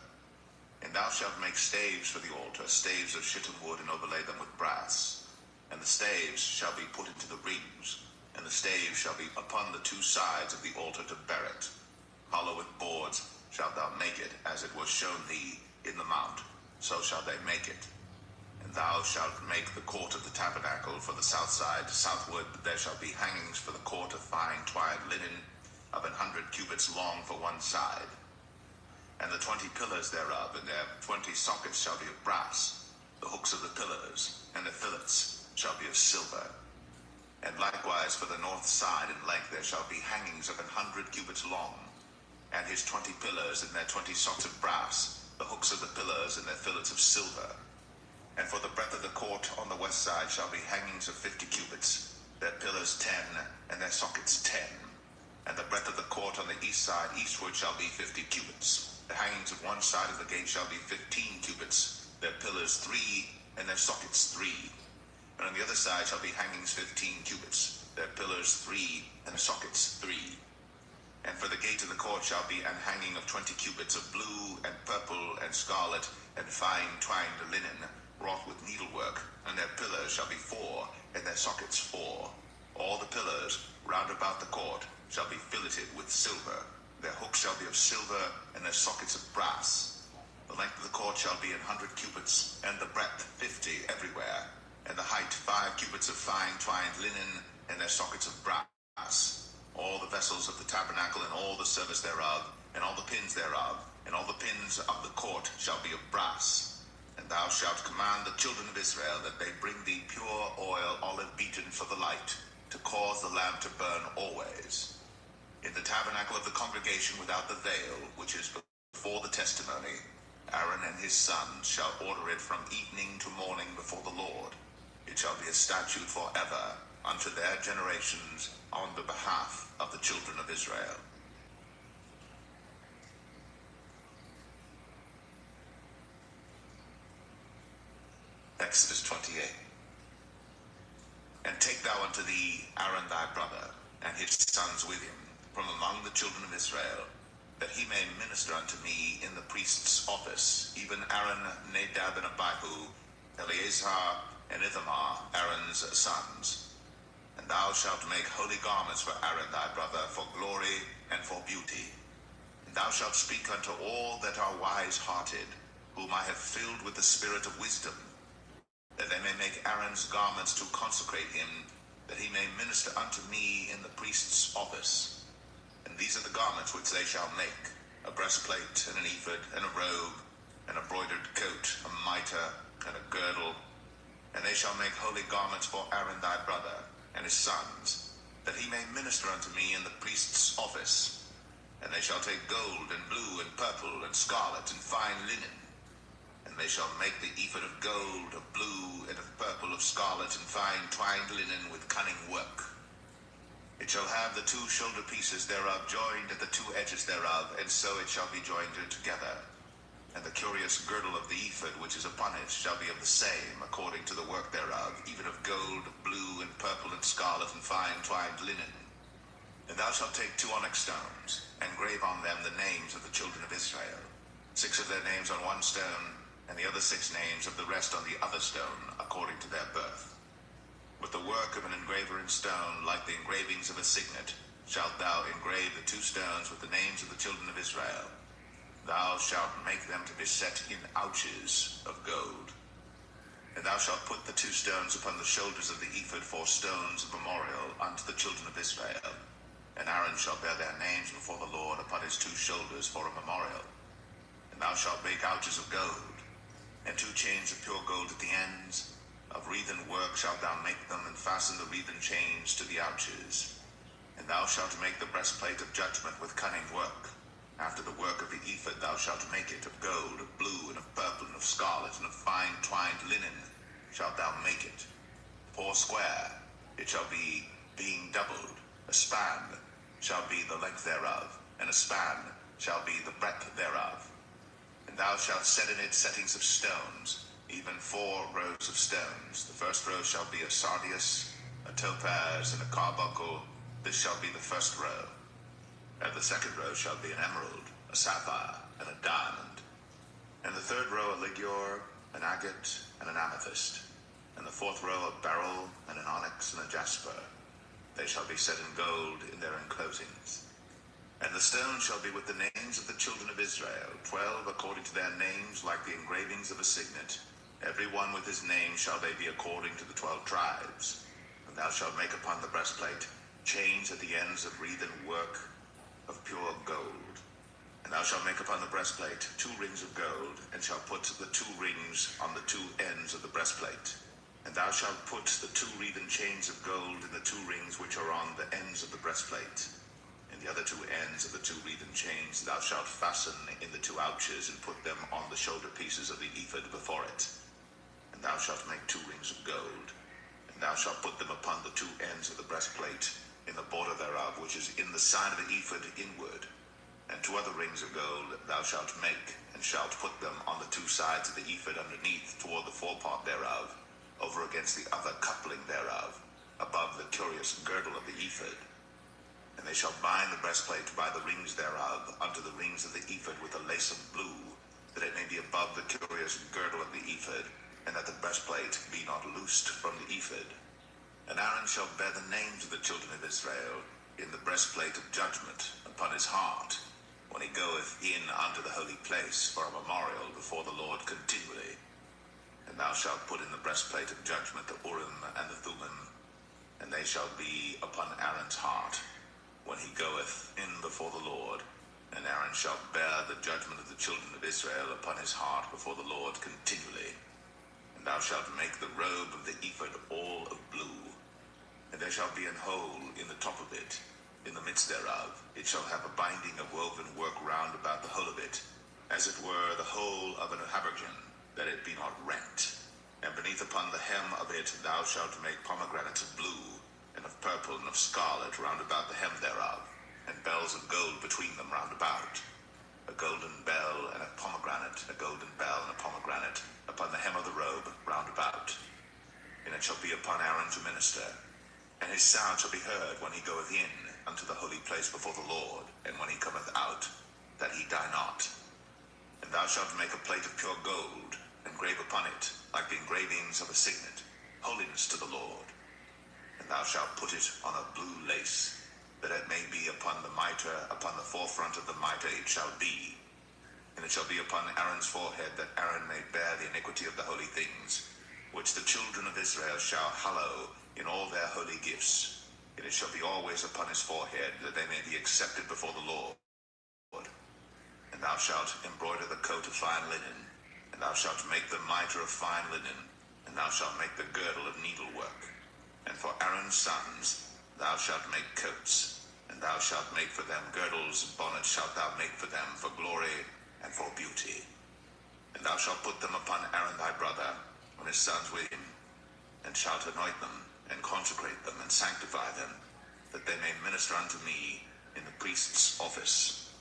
And thou shalt make staves for the altar, staves of shittim wood, and overlay them with brass. And the staves shall be put into the rings, and the staves shall be upon the 2 sides of the altar to bear it. Hollow with boards shalt thou make it, as it was shown thee in the mount, so shall they make it. And thou shalt make the court of the tabernacle for the south side southward. There shall be hangings for the court of fine twined linen, of 100 cubits long for one side. And the 20 pillars thereof, and their 20 sockets shall be of brass. The hooks of the pillars, and the fillets, shall be of silver. And likewise for the north side in length there shall be hangings of 100 cubits long. And his 20 pillars, and their 20 sockets of brass, the hooks of the pillars, and their fillets of silver. And for the breadth of the court on the west side shall be hangings of 50 cubits, their pillars 10, and their sockets 10. And the breadth of the court on the east side eastward shall be 50 cubits. The hangings of one side of the gate shall be 15 cubits, their pillars 3, and their sockets 3. And on the other side shall be hangings 15 cubits, their pillars 3, and their sockets 3. And for the gate of the court shall be an hanging of 20 cubits of blue, and purple, and scarlet, and fine twined linen, wrought with needlework, and their pillars shall be 4, and their sockets 4. All the pillars round about the court shall be filleted with silver. Their hooks shall be of silver, and their sockets of brass. The length of the court shall be 100 cubits, and the breadth 50 everywhere, and the height 5 cubits of fine twined linen, and their sockets of brass. All the vessels of the tabernacle, and all the service thereof, and all the pins thereof, and all the pins of the court shall be of brass. And thou shalt command the children of Israel that they bring thee pure oil, olive beaten for the light, to cause the lamp to burn always. In the tabernacle of the congregation without the veil, which is before the testimony, Aaron and his sons shall order it from evening to morning before the Lord. It shall be a statute forever unto their generations on the behalf of the children of Israel. Exodus 28. And take thou unto thee Aaron thy brother, and his sons with him, from among the children of Israel, that he may minister unto me in the priest's office, even Aaron, Nadab, and Abihu, Eleazar, and Ithamar, Aaron's sons. And thou shalt make holy garments for Aaron thy brother, for glory and for beauty. And thou shalt speak unto all that are wise-hearted, whom I have filled with the spirit of wisdom, that they may make Aaron's garments to consecrate him, that he may minister unto me in the priest's office. And these are the garments which they shall make: a breastplate, and an ephod, and a robe, an embroidered coat, a mitre, and a girdle. And they shall make holy garments for Aaron thy brother, and his sons, that he may minister unto me in the priest's office. And they shall take gold, and blue, and purple, and scarlet, and fine linen. And they shall make the ephod of gold, of blue, and of purple, of scarlet, and fine twined linen with cunning work. It shall have the 2 shoulder pieces thereof joined at the 2 edges thereof, and so it shall be joined together. And the curious girdle of the ephod which is upon it shall be of the same, according to the work thereof, even of gold, blue, and purple, and scarlet, and fine twined linen. And thou shalt take 2 onyx stones, and grave on them the names of the children of Israel, 6 of their names on one stone, and the other 6 names of the rest on the other stone, according to their birth. With the work of an engraver in stone, like the engravings of a signet, shalt thou engrave the 2 stones with the names of the children of Israel. thou shalt make them to be set in ouches of gold. And thou shalt put the 2 stones upon the shoulders of the ephod for stones of memorial unto the children of Israel. And Aaron shall bear their names before the Lord upon his 2 shoulders for a memorial. And thou shalt make ouches of gold, and 2 chains of pure gold at the ends. Of wreathen work shalt thou make them, and fasten the wreathen chains to the ouches. And thou shalt make the breastplate of judgment with cunning work. After the work of the ephod thou shalt make it, of gold, of blue, and of purple, and of scarlet, and of fine twined linen shalt thou make it. 4 square it shall be, being doubled. A span shall be the length thereof, and a span shall be the breadth thereof. And thou shalt set in it settings of stones, even 4 rows of stones. The first row shall be a sardius, a topaz, and a carbuncle. This shall be the first row. And the second row shall be an emerald, a sapphire, and a diamond. And the third row a ligure, an agate, and an amethyst. And the 4th row a beryl, and an onyx, and a jasper. They shall be set in gold in their enclosings. And the stone shall be with the names of the children of Israel, 12 according to their names, like the engravings of a signet. Every one with his name shall they be according to the 12 tribes. And thou shalt make upon the breastplate chains at the ends of wreathen work of pure gold. And thou shalt make upon the breastplate 2 rings of gold, and shalt put the 2 rings on the 2 ends of the breastplate. And thou shalt put the 2 wreathen chains of gold in the 2 rings which are on the ends of the breastplate. And the other 2 ends of the 2 wreathen chains thou shalt fasten in the 2 ouches, and put them on the shoulder pieces of the ephod before it. And thou shalt make 2 rings of gold, and thou shalt put them upon the 2 ends of the breastplate, in the border thereof, which is in the side of the ephod inward. And 2 other rings of gold thou shalt make, and shalt put them on the 2 sides of the ephod underneath, toward the forepart thereof, over against the other coupling thereof, above the curious girdle of the ephod. And they shall bind the breastplate by the rings thereof unto the rings of the ephod with a lace of blue, that it may be above the curious girdle of the ephod, and that the breastplate be not loosed from the ephod. And Aaron shall bear the names of the children of Israel in the breastplate of judgment upon his heart, when he goeth in unto the holy place for a memorial before the Lord continually. And thou shalt put in the breastplate of judgment the Urim and the Thummim, and they shall be upon Aaron's heart, when he goeth in before the Lord. And Aaron shall bear the judgment of the children of Israel upon his heart before the Lord continually. And thou shalt make the robe of the ephod all of blue. And there shall be an hole in the top of it, in the midst thereof. It shall have a binding of woven work round about the whole of it, as it were the whole of an habergeon, that it be not rent. And beneath upon the hem of it thou shalt make pomegranates of blue, and of purple, and of scarlet round about the hem thereof, and bells of gold between them round about. A golden bell and a pomegranate, a golden bell and a pomegranate, upon the hem of the robe round about. And it shall be upon Aaron to minister. And his sound shall be heard when he goeth in unto the holy place before the Lord, and when he cometh out, that he die not. And thou shalt make a plate of pure gold, and grave upon it, like the engravings of a signet, holiness to the Lord. And thou shalt put it on a blue lace, that it may be upon the mitre, upon the forefront of the mitre it shall be. And it shall be upon Aaron's forehead, that Aaron may bear the iniquity of the holy things, which the children of Israel shall hallow in all their holy gifts. And it shall be always upon his forehead, that they may be accepted before the Lord. And thou shalt embroider the coat of fine linen, and thou shalt make the mitre of fine linen, and thou shalt make the girdle of needlework. And for Aaron's sons thou shalt make coats, and thou shalt make for them girdles, and bonnets shalt thou make for them for glory and for beauty. And thou shalt put them upon Aaron thy brother, and his sons with him, and shalt anoint them, and consecrate them, and sanctify them, that they may minister unto me in the priest's office.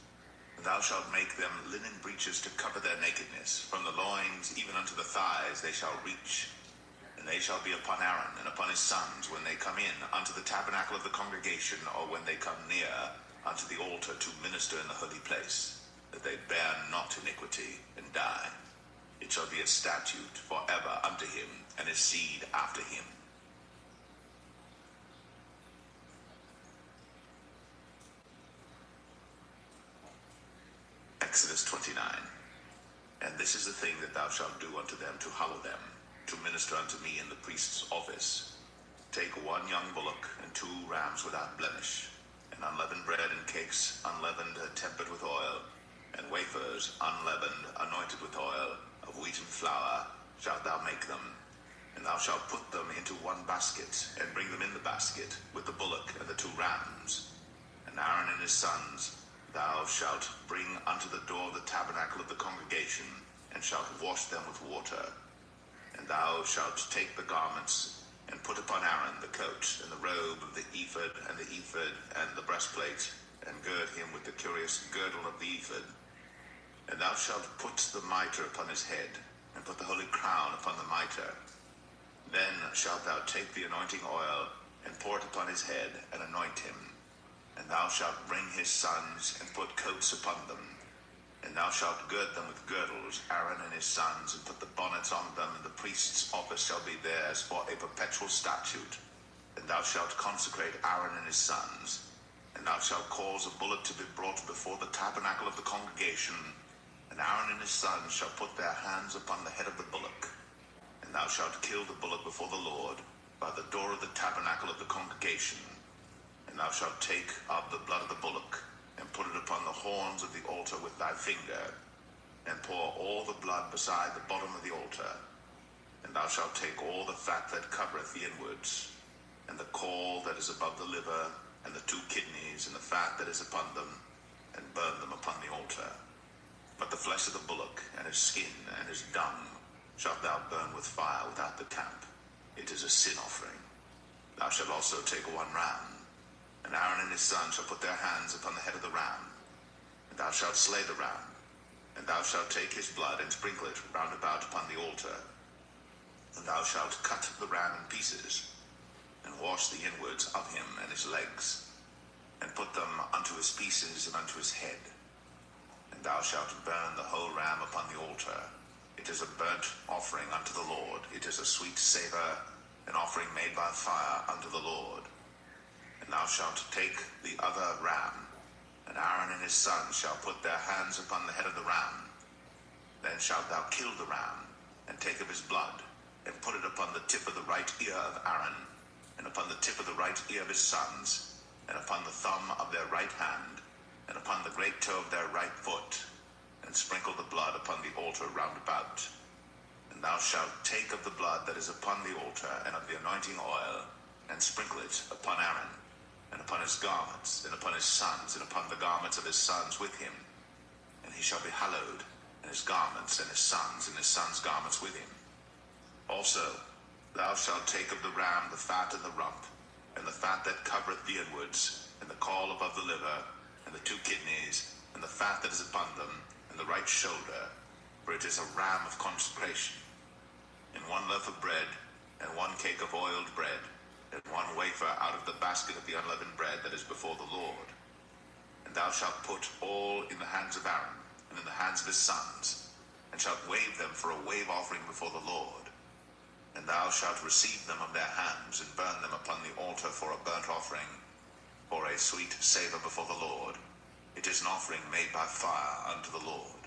And thou shalt make them linen breeches to cover their nakedness. From the loins even unto the thighs they shall reach. And they shall be upon Aaron and upon his sons when they come in unto the tabernacle of the congregation, or when they come near unto the altar to minister in the holy place, that they bear not iniquity and die. It shall be a statute forever unto him and his seed after him. Exodus 29. And this is the thing that thou shalt do unto them to hallow them, to minister unto me in the priest's office. Take 1 young bullock and 2 rams without blemish, and unleavened bread and cakes unleavened, tempered with oil, and wafers unleavened, anointed with oil, of wheaten flour shalt thou make them. And thou shalt put them into 1 basket, and bring them in the basket, with the bullock and the 2 rams. And Aaron and his sons thou shalt bring unto the door of the tabernacle of the congregation, and shalt wash them with water. And thou shalt take the garments, and put upon Aaron the coat, and the robe of the ephod, and the breastplate, and gird him with the curious girdle of the ephod. And thou shalt put the mitre upon his head, and put the holy crown upon the mitre. Then shalt thou take the anointing oil, and pour it upon his head, and anoint him. And thou shalt bring his sons, and put coats upon them. And thou shalt gird them with girdles, Aaron and his sons, and put the bonnets on them, and the priest's office shall be theirs for a perpetual statute. And thou shalt consecrate Aaron and his sons. And thou shalt cause a bullock to be brought before the tabernacle of the congregation. And Aaron and his sons shall put their hands upon the head of the bullock. And thou shalt kill the bullock before the Lord, by the door of the tabernacle of the congregation. And thou shalt take of the blood of the bullock, and put it upon the horns of the altar with thy finger, and pour all the blood beside the bottom of the altar. And thou shalt take all the fat that covereth the inwards, and the caul that is above the liver, and the 2 kidneys, and the fat that is upon them, and burn them upon the altar. But the flesh of the bullock, and his skin, and his dung, shalt thou burn with fire without the camp. It is a sin offering. Thou shalt also take 1 ram, and Aaron and his sons shall put their hands upon the head of the ram. And thou shalt slay the ram, and thou shalt take his blood, and sprinkle it round about upon the altar. And thou shalt cut the ram in pieces, and wash the inwards of him and his legs, and put them unto his pieces and unto his head. And thou shalt burn the whole ram upon the altar. It is a burnt offering unto the Lord. It is a sweet savour, an offering made by fire unto the Lord. And thou shalt take the other ram, and Aaron and his sons shall put their hands upon the head of the ram. Then shalt thou kill the ram, and take of his blood, and put it upon the tip of the right ear of Aaron, and upon the tip of the right ear of his sons, and upon the thumb of their right hand, and upon the great toe of their right foot, and sprinkle the blood upon the altar round about. And thou shalt take of the blood that is upon the altar, and of the anointing oil, and sprinkle it upon Aaron, and upon his garments, and upon his sons, and upon the garments of his sons with him. And he shall be hallowed, and his garments, and his sons' garments with him. Also, thou shalt take of the ram the fat and the rump, and the fat that covereth the inwards, and the caul above the liver, and the 2 kidneys, and the fat that is upon them, and the right shoulder, for it is a ram of consecration. And 1 loaf of bread, and 1 cake of oiled bread, and 1 wafer out of the basket of the unleavened bread that is before the Lord. And thou shalt put all in the hands of Aaron, and in the hands of his sons, and shalt wave them for a wave offering before the Lord. And thou shalt receive them of their hands, and burn them upon the altar for a burnt offering, for a sweet savour before the Lord. It is an offering made by fire unto the Lord.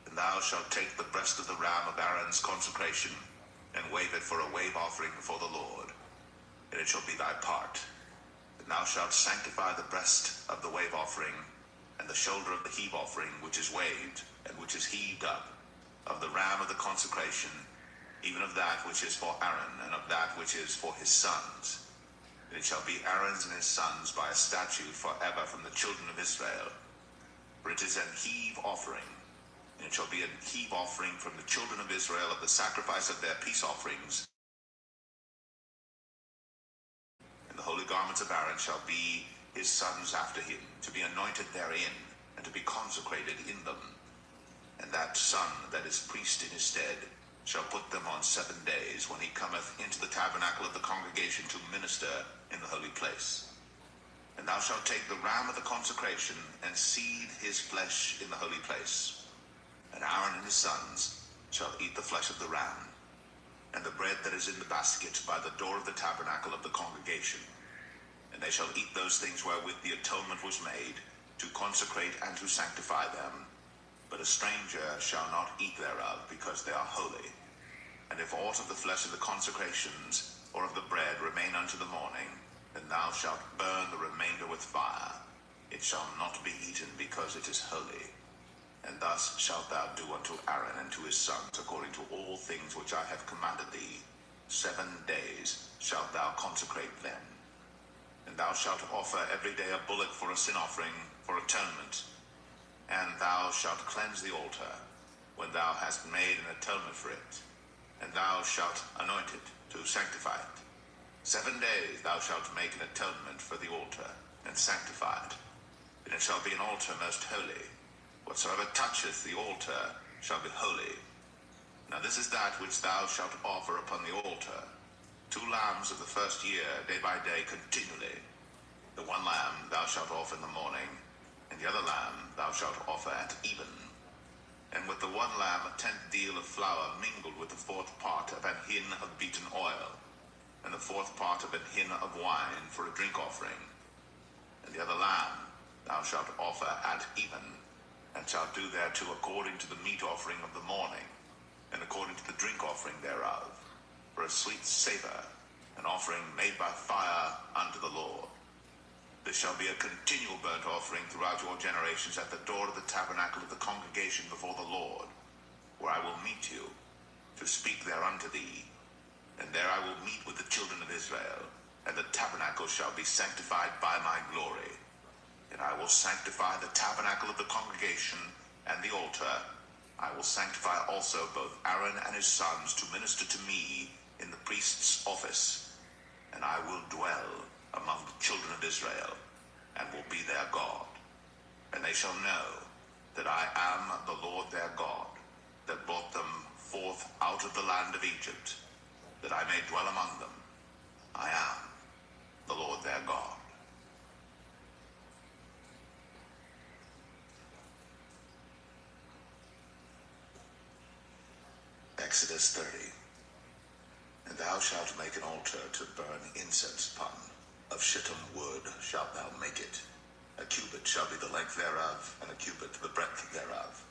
And thou shalt take the breast of the ram of Aaron's consecration, and wave it for a wave offering before the Lord. And it shall be thy part. And thou shalt sanctify the breast of the wave offering, and the shoulder of the heave offering, which is waved, and which is heaved up, of the ram of the consecration, even of that which is for Aaron, and of that which is for his sons. And it shall be Aaron's and his sons by a statute forever from the children of Israel. For it is an heave offering, and it shall be an heave offering from the children of Israel of the sacrifice of their peace offerings. And the holy garments of Aaron shall be his sons after him, to be anointed therein, and to be consecrated in them. And that son that is priest in his stead shall put them on 7 days, when he cometh into the tabernacle of the congregation to minister in the holy place. And thou shalt take the ram of the consecration, and seethe his flesh in the holy place. And Aaron and his sons shall eat the flesh of the ram, and the bread that is in the basket by the door of the tabernacle of the congregation. And they shall eat those things wherewith the atonement was made, to consecrate and to sanctify them, But a stranger shall not eat thereof, because they are holy. And if aught of the flesh of the consecrations, or of the bread, remain unto the morning, then thou shalt burn the remainder with fire. It shall not be eaten, because it is holy. And thus shalt thou do unto Aaron and to his sons, according to all things which I have commanded thee. 7 days shalt thou consecrate them. And thou shalt offer every day a bullock for a sin offering, for atonement. And thou shalt cleanse the altar, when thou hast made an atonement for it. And thou shalt anoint it, to sanctify it. 7 days thou shalt make an atonement for the altar, and sanctify it. And it shall be an altar most holy. Whatsoever toucheth the altar shall be holy. Now this is that which thou shalt offer upon the altar: 2 lambs of the first year, day by day, continually. The one lamb thou shalt offer in the morning, and the other lamb thou shalt offer at even. And with the one lamb 1/10 deal of flour mingled with the 4th part of an hin of beaten oil, and the 4th part of an hin of wine for a drink offering. And the other lamb thou shalt offer at even, and shalt do thereto according to the meat offering of the morning, and according to the drink offering thereof, for a sweet savour, an offering made by fire unto the Lord. This shall be a continual burnt offering throughout your generations at the door of the tabernacle of the congregation before the Lord, where I will meet you, to speak thereunto thee. And there I will meet with the children of Israel, and the tabernacle shall be sanctified by my glory. And I will sanctify the tabernacle of the congregation and the altar. I will sanctify also both Aaron and his sons to minister to me in the priest's office. And I will dwell among the children of Israel, and will be their God. And they shall know that I am the Lord their God, that brought them forth out of the land of Egypt, that I may dwell among them. I am the Lord their God. Exodus 30. And thou shalt make an altar to burn incense upon. Of shittim wood shalt thou make it. A cubit shall be the length thereof, and a cubit the breadth thereof.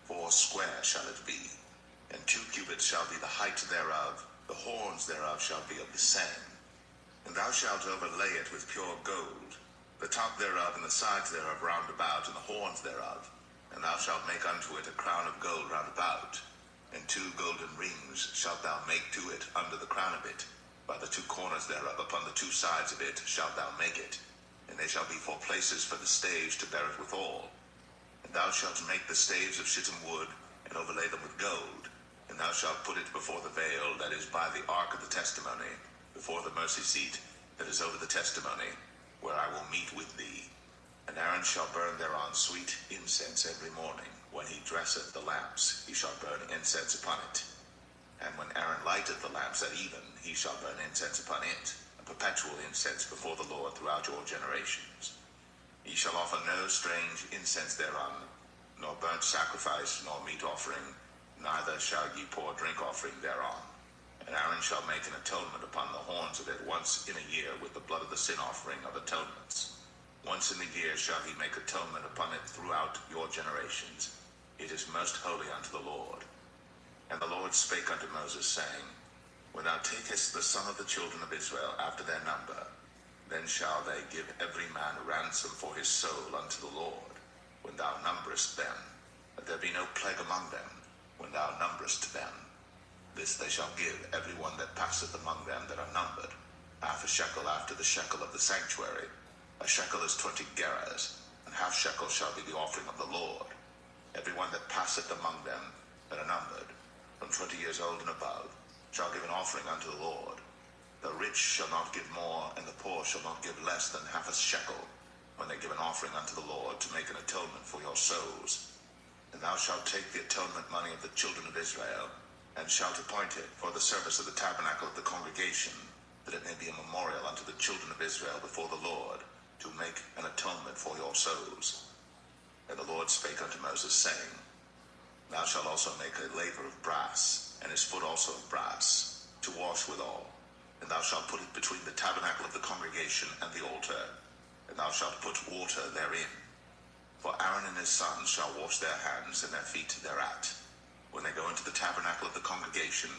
4 square shall it be, and 2 cubits shall be the height thereof. The horns thereof shall be of the same. And thou shalt overlay it with pure gold, the top thereof and the sides thereof round about, and the horns thereof. And thou shalt make unto it a crown of gold round about. And 2 golden rings shalt thou make to it under the crown of it. By the 2 corners thereof, upon the 2 sides of it, shalt thou make it. And they shall be for places for the staves to bear it withal. And thou shalt make the staves of shittim wood, and overlay them with gold. And thou shalt put it before the veil that is by the ark of the testimony, before the mercy seat that is over the testimony, where I will meet with thee. And Aaron shall burn thereon sweet incense every morning. When he dresseth the lamps, he shall burn incense upon it. And when Aaron lighteth the lamps at even, he shall burn incense upon it, a perpetual incense before the Lord throughout your generations. Ye shall offer no strange incense thereon, nor burnt sacrifice, nor meat offering, neither shall ye pour drink offering thereon. And Aaron shall make an atonement upon the horns of it once in a year with the blood of the sin offering of atonements. Once in the year shall he make atonement upon it throughout your generations. It is most holy unto the Lord. And the Lord spake unto Moses, saying, When thou takest the sum of the children of Israel after their number, then shall they give every man a ransom for his soul unto the Lord, when thou numberest them, that there be no plague among them, when thou numberest them. This they shall give every one that passeth among them that are numbered, half a shekel after the shekel of the sanctuary. A shekel is 20 gerahs, and half shekel shall be the offering of the Lord. Every one that passeth among them that are numbered, from 20 years old and above, shall give an offering unto the Lord. The rich shall not give more, and the poor shall not give less than half a shekel, when they give an offering unto the Lord, to make an atonement for your souls. And thou shalt take the atonement money of the children of Israel, and shalt appoint it for the service of the tabernacle of the congregation, that it may be a memorial unto the children of Israel before the Lord, to make an atonement for your souls. And the Lord spake unto Moses, saying, Thou shalt also make a laver of brass, and his foot also of brass, to wash withal. And thou shalt put it between the tabernacle of the congregation and the altar, and thou shalt put water therein. For Aaron and his his sons shall wash their hands and their feet thereat. When they go into the tabernacle of the congregation,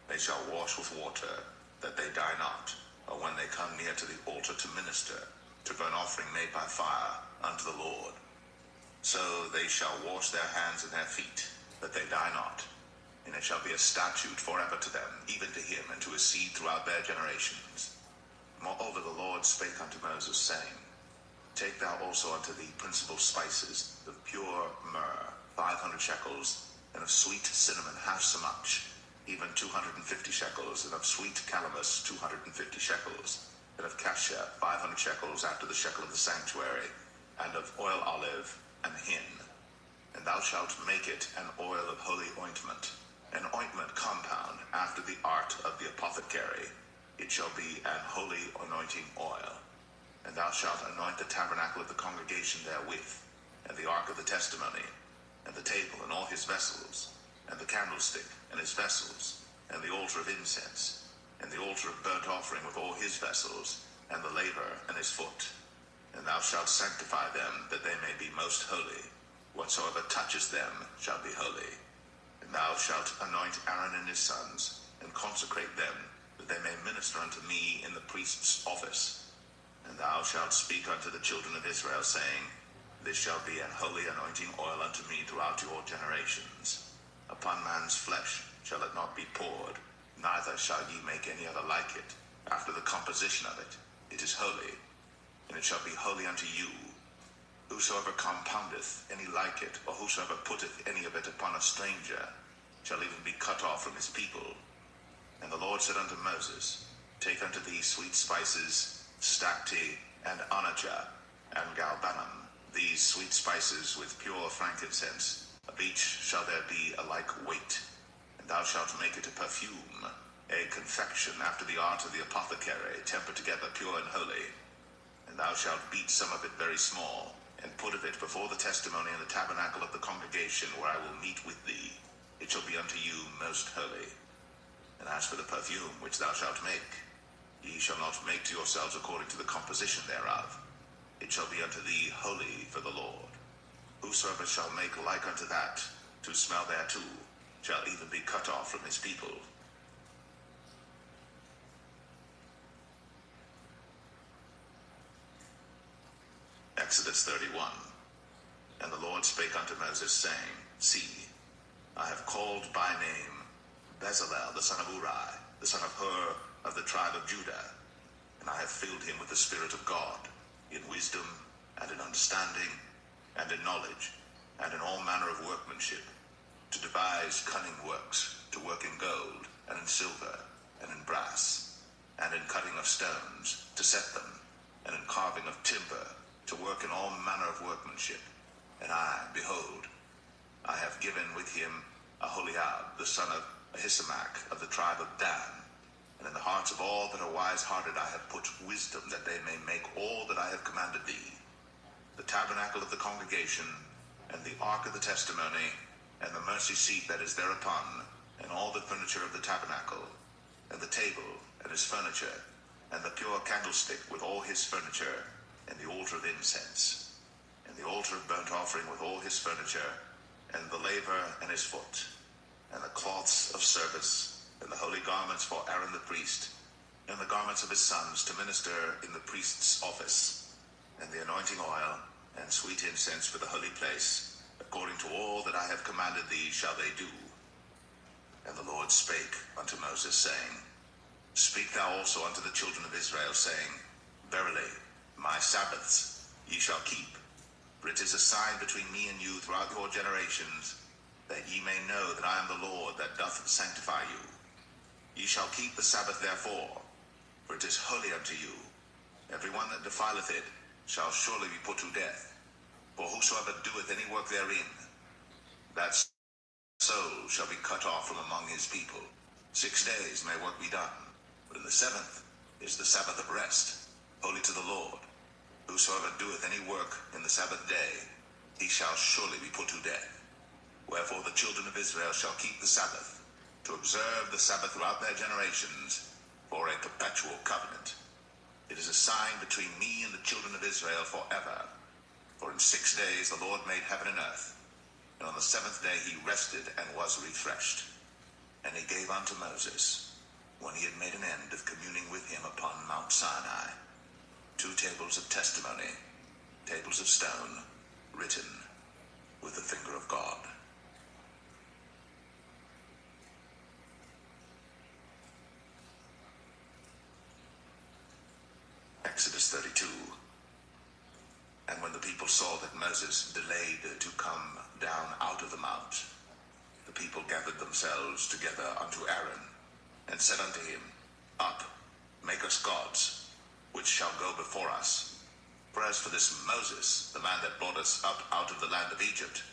they shall wash with water, that they die not, or when they come near to the altar to minister, to burn offering made by fire unto the Lord. So they shall wash their hands and their feet, that they die not. And it shall be a statute forever to them, even to him and to his seed throughout their generations. Moreover the Lord spake unto Moses, saying, Take thou also unto thee principal spices, of pure myrrh, 500 shekels, and of sweet cinnamon half so much, even 250 shekels, and of sweet calamus 250 shekels, and of cassia 500 shekels after the shekel of the sanctuary, and of oil olive and hin. And thou shalt make it an oil of holy ointment, an ointment compound after the art of the apothecary. It shall be an holy anointing oil. And thou shalt anoint the tabernacle of the congregation therewith, and the ark of the testimony, and the table and all his vessels, and the candlestick and his vessels, and the altar of incense, and the altar of burnt offering with all his vessels, and the laver and his foot. And thou shalt sanctify them, that they may be most holy. Whatsoever touches them shall be holy. And thou shalt anoint Aaron and his sons, and consecrate them, that they may minister unto me in the priest's office. And thou shalt speak unto the children of Israel, saying, This shall be an holy anointing oil unto me throughout your generations. Upon man's flesh shall it not be poured, neither shall ye make any other like it, after the composition of it. It is holy, and it shall be holy unto you. Whosoever compoundeth any like it, or whosoever putteth any of it upon a stranger, shall even be cut off from his people. And the Lord said unto Moses, Take unto thee sweet spices, stacte, and onijah, and galbanum, these sweet spices with pure frankincense. Of each shall there be a like weight. And thou shalt make it a perfume, a confection after the art of the apothecary, tempered together pure and holy. And thou shalt beat some of it very small, and put of it before the testimony in the tabernacle of the congregation, where I will meet with thee. It shall be unto you most holy. And as for the perfume which thou shalt make, ye shall not make to yourselves according to the composition thereof. It shall be unto thee holy for the Lord. Whosoever shall make like unto that, to smell thereto, shall even be cut off from his people. Exodus 31. And the Lord spake unto Moses, saying, See, I have called by name Bezalel the son of Uri, the son of Hur, of the tribe of Judah, and I have filled him with the Spirit of God, in wisdom, and in understanding, and in knowledge, and in all manner of workmanship, to devise cunning works, to work in gold, and in silver, and in brass, and in cutting of stones, to set them, and in carving of timber, to work in all manner of workmanship. And I, behold, I have given with him Aholiab, the son of Ahisamach, of the tribe of Dan. And in the hearts of all that are wise-hearted I have put wisdom, that they may make all that I have commanded thee. The tabernacle of the congregation, and the ark of the testimony, and the mercy seat that is thereupon, and all the furniture of the tabernacle, and the table, and his furniture, and the pure candlestick with all his furniture, and the altar of incense, and the altar of burnt offering with all his furniture, and the laver and his foot, and the cloths of service, and the holy garments for Aaron the priest, and the garments of his sons to minister in the priest's office, and the anointing oil, and sweet incense for the holy place, according to all that I have commanded thee shall they do. And the Lord spake unto Moses, saying, Speak thou also unto the children of Israel, saying, Verily, my Sabbaths ye shall keep, for it is a sign between me and you throughout your generations, that ye may know that I am the Lord that doth sanctify you. Ye shall keep the Sabbath therefore, for it is holy unto you. Every one that defileth it shall surely be put to death. For whosoever doeth any work therein, that soul shall be cut off from among his people. 6 days may work be done, but in the seventh is the Sabbath of rest, holy to the Lord. Whosoever doeth any work in the Sabbath day, he shall surely be put to death. Wherefore the children of Israel shall keep the Sabbath, to observe the Sabbath throughout their generations, for a perpetual covenant. It is a sign between me and the children of Israel forever. For in 6 days the Lord made heaven and earth, and on the seventh day he rested and was refreshed. And he gave unto Moses, when he had made an end of communing with him upon Mount Sinai, 2 tables of testimony, tables of stone, written with the finger of God. Exodus 32. And when the people saw that Moses delayed to come down out of the mount, the people gathered themselves together unto Aaron, and said unto him, Up, make us gods, which shall go before us. For as for this Moses, the man that brought us up out of the land of Egypt,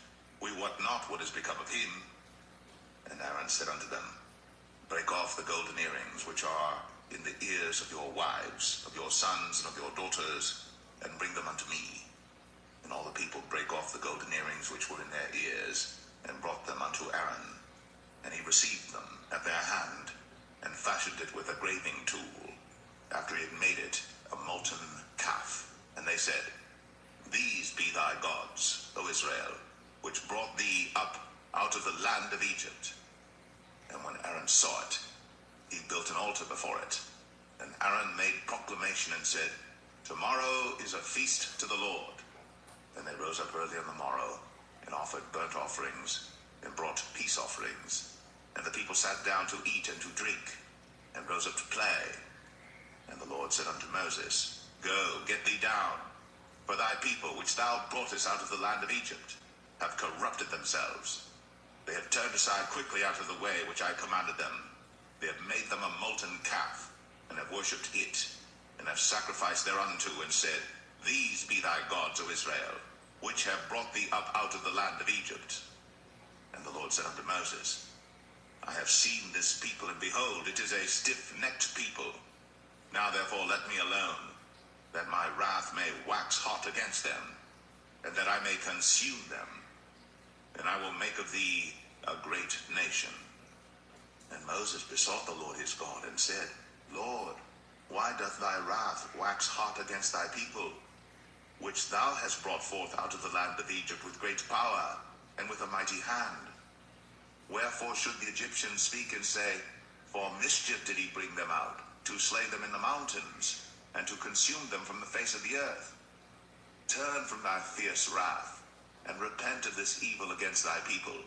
we wot not what is become of him. And Aaron said unto them, Break off the golden earrings which are in the ears of your wives, of your sons, and of your daughters, and bring them unto me. And all the people brake off the golden earrings which were in their ears, and brought them unto Aaron. And he received them at their hand, and fashioned it with a graving tool, after he had made it a molten calf. And they said, These be thy gods, O Israel, which brought thee up out of the land of Egypt. And when Aaron saw it, he built an altar before it. And Aaron made proclamation and said, Tomorrow is a feast to the Lord. And they rose up early on the morrow, and offered burnt offerings, and brought peace offerings. And the people sat down to eat and to drink, and rose up to play. And the Lord said unto Moses, Go, get thee down, for thy people which thou broughtest out of the land of Egypt have corrupted themselves. They have turned aside quickly out of the way which I commanded them. They have made them a molten calf, and have worshipped it, and have sacrificed thereunto, and said, These be thy gods, O Israel, which have brought thee up out of the land of Egypt. And the Lord said unto Moses, I have seen this people, and behold, it is a stiff-necked people. Now therefore let me alone, that my wrath may wax hot against them, and that I may consume them. And I will make of thee a great nation. And Moses besought the Lord his God, and said, Lord, why doth thy wrath wax hot against thy people, which thou hast brought forth out of the land of Egypt with great power, and with a mighty hand? Wherefore should the Egyptians speak and say, For mischief did he bring them out, to slay them in the mountains, and to consume them from the face of the earth? Turn from thy fierce wrath, and repent of this evil against thy people.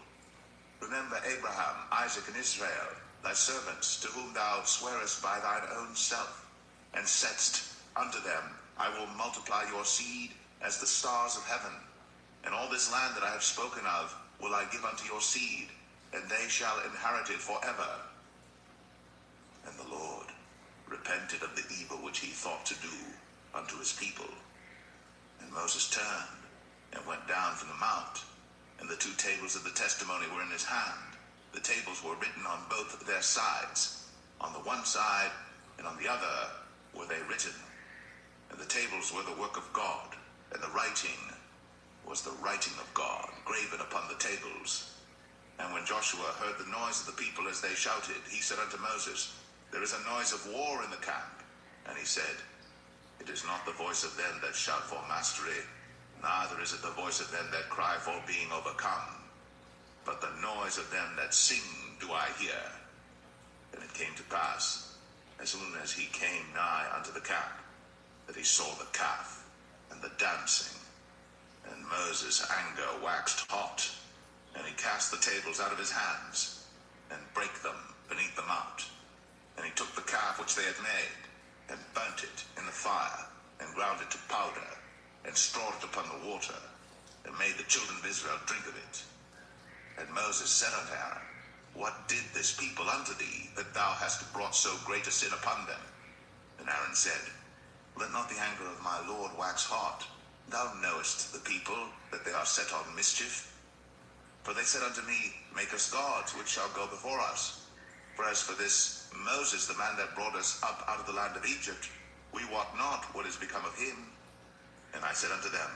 Remember Abraham, Isaac, and Israel, thy servants, to whom thou swearest by thine own self, and saidst unto them, I will multiply your seed as the stars of heaven. And all this land that I have spoken of will I give unto your seed, and they shall inherit it forever. And the Lord repented of the evil which he thought to do unto his people. And Moses turned and went down from the mount, and the 2 tables of the testimony were in his hand. The tables were written on both their sides. On the one side and on the other were they written. And the tables were the work of God, and the writing was the writing of God, graven upon the tables. And when Joshua heard the noise of the people as they shouted, he said unto Moses, There is a noise of war in the camp. And he said, It is not the voice of them that shout for mastery, neither is it the voice of them that cry for being overcome, but the noise of them that sing do I hear. And it came to pass, as soon as he came nigh unto the camp, that he saw the calf and the dancing. And Moses' anger waxed hot, and he cast the tables out of his hands, and brake them beneath the mount. And he took the calf which they had made, and burnt it in the fire, and ground it to powder, and strawed it upon the water, and made the children of Israel drink of it. And Moses said unto Aaron, What did this people unto thee, that thou hast brought so great a sin upon them? And Aaron said, Let not the anger of my Lord wax hot. Thou knowest the people, that they are set on mischief. For they said unto me, Make us gods, which shall go before us. For as for this Moses, the man that brought us up out of the land of Egypt, we wot not what is become of him. And I said unto them,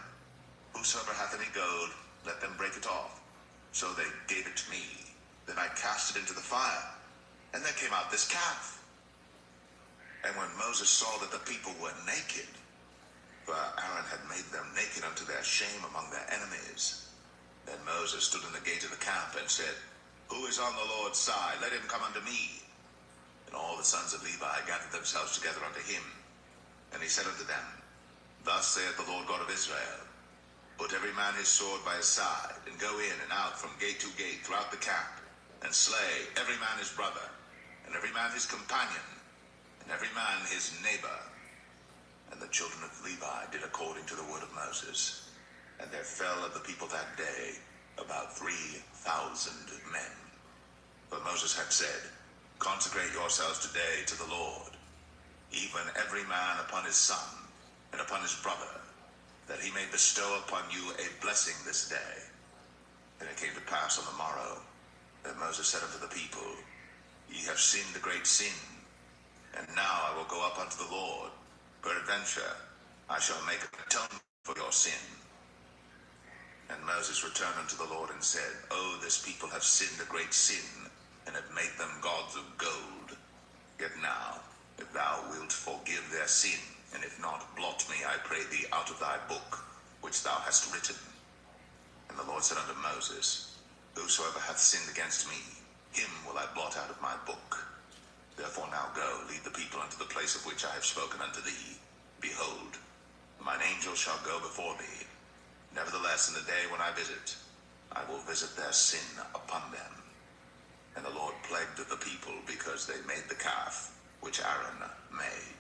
Whosoever hath any gold, let them break it off. So they gave it to me. Then I cast it into the fire, and there came out this calf. And when Moses saw that the people were naked, for Aaron had made them naked unto their shame among their enemies. Then Moses stood in the gate of the camp and said, Who is on the Lord's side? Let him come unto me. And all the sons of Levi gathered themselves together unto him. And he said unto them, Thus saith the Lord God of Israel, Put every man his sword by his side, and go in and out from gate to gate throughout the camp, and slay every man his brother, and every man his companion, and every man his neighbor. And the children of Levi did according to the word of Moses. And there fell of the people that day about 3,000 men. For Moses had said, Consecrate yourselves today to the Lord, even every man upon his son, and upon his brother, that he may bestow upon you a blessing this day. And it came to pass on the morrow, that Moses said unto the people, Ye have sinned a great sin, and now I will go up unto the Lord. Peradventure, I shall make atonement for your sin. And Moses returned unto the Lord and said, O this people have sinned a great sin, and have made them gods of gold. Yet now, if thou wilt forgive their sin, and if not, blot me, I pray thee, out of thy book, which thou hast written. And the Lord said unto Moses, Whosoever hath sinned against me, him will I blot out of my book. Therefore now go, lead the people unto the place of which I have spoken unto thee. Behold, mine angel shall go before thee. Nevertheless, in the day when I visit, I will visit their sin upon them. And the Lord plagued the people, because they made the calf which Aaron made.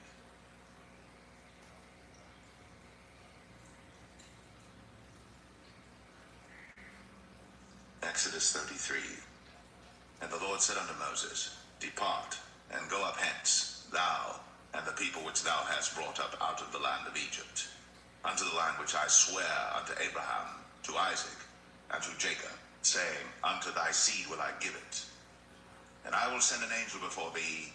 Exodus 33. And the Lord said unto Moses, Depart, and go up hence, thou and the people which thou hast brought up out of the land of Egypt, unto the land which I swear unto Abraham, to Isaac, and to Jacob, saying, Unto thy seed will I give it. And I will send an angel before thee,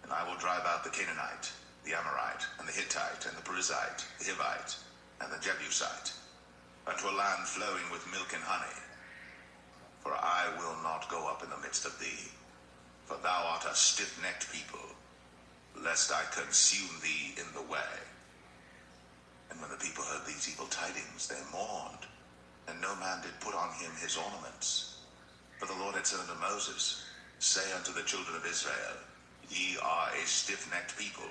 and I will drive out the Canaanite, the Amorite, and the Hittite, and the Perizzite, the Hivite, and the Jebusite, unto a land flowing with milk and honey. For I will not go up in the midst of thee, for thou art a stiff-necked people, lest I consume thee in the way. And when the people heard these evil tidings, they mourned, and no man did put on him his ornaments. For the Lord had said unto Moses, Say unto the children of Israel, Ye are a stiff-necked people.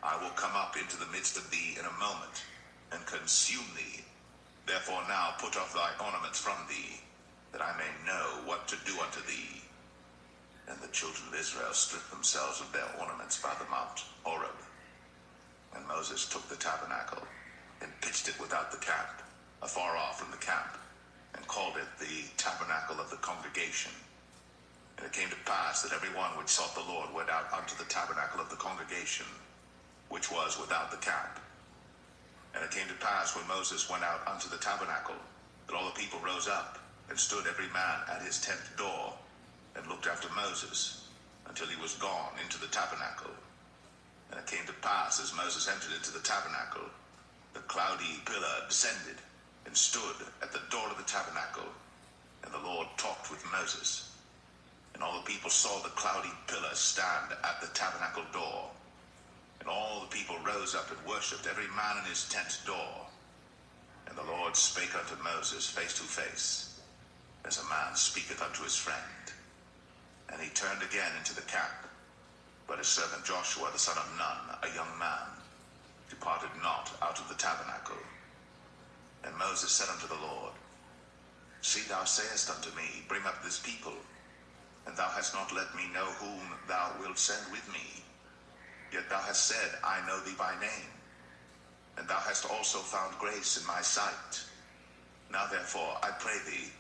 I will come up into the midst of thee in a moment, and consume thee. Therefore now put off thy ornaments from thee, that I may know what to do unto thee. And the children of Israel stripped themselves of their ornaments by the mount Horeb. And Moses took the tabernacle, and pitched it without the camp, afar off from the camp, and called it the tabernacle of the congregation. And it came to pass that every one which sought the Lord went out unto the tabernacle of the congregation, which was without the camp. And it came to pass, when Moses went out unto the tabernacle, that all the people rose up, and stood every man at his tent door, and looked after Moses, until he was gone into the tabernacle. And it came to pass, as Moses entered into the tabernacle, the cloudy pillar descended, and stood at the door of the tabernacle, and the Lord talked with Moses. And all the people saw the cloudy pillar stand at the tabernacle door. And all the people rose up and worshipped, every man in his tent door. And the Lord spake unto Moses face to face, as a man speaketh unto his friend. And he turned again into the camp. But his servant Joshua the son of Nun, a young man, departed not out of the tabernacle. And Moses said unto the Lord, See, thou sayest unto me, Bring up this people, and thou hast not let me know whom thou wilt send with me. Yet thou hast said, I know thee by name, and thou hast also found grace in my sight. Now therefore, I pray thee,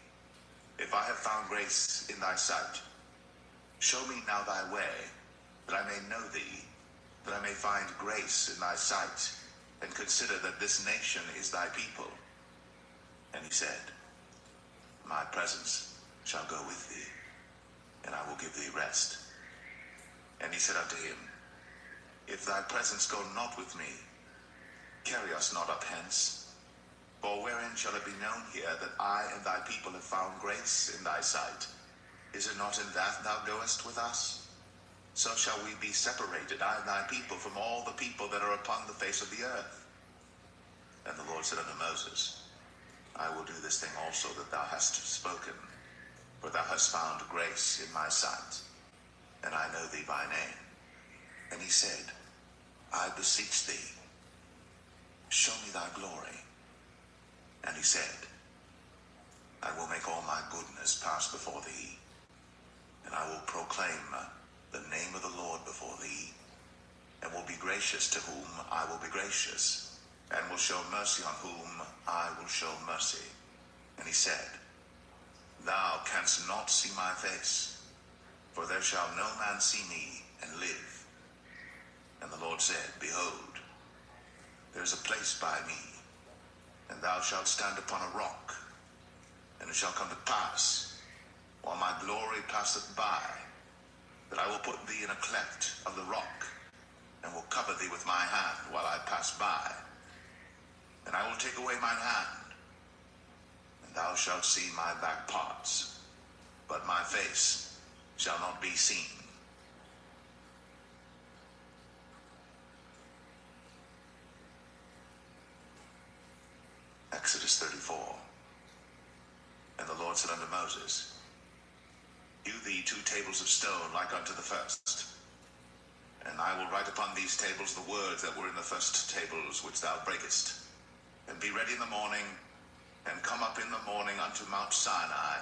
if I have found grace in thy sight, show me now thy way, that I may know thee, that I may find grace in thy sight, and consider that this nation is thy people. And he said, My presence shall go with thee, and I will give thee rest. And he said unto him, If thy presence go not with me, carry us not up hence. For wherein shall it be known here that I and thy people have found grace in thy sight? Is it not in that thou goest with us? So shall we be separated, I and thy people, from all the people that are upon the face of the earth. And the Lord said unto Moses, I will do this thing also that thou hast spoken, for thou hast found grace in my sight, and I know thee by name. And he said, I beseech thee, show me thy glory. And he said, I will make all my goodness pass before thee, and I will proclaim the name of the Lord before thee, and will be gracious to whom I will be gracious, and will show mercy on whom I will show mercy. And he said, Thou canst not see my face, for there shall no man see me and live. And the Lord said, Behold, there is a place by me, and thou shalt stand upon a rock. And it shall come to pass, while my glory passeth by, that I will put thee in a cleft of the rock, and will cover thee with my hand while I pass by. And I will take away mine hand, and thou shalt see my back parts, but my face shall not be seen. Exodus 34. And the Lord said unto Moses, Hew thee 2 tables of stone like unto the first. And I will write upon these tables the words that were in the first tables which thou breakest. And be ready in the morning, and come up in the morning unto Mount Sinai,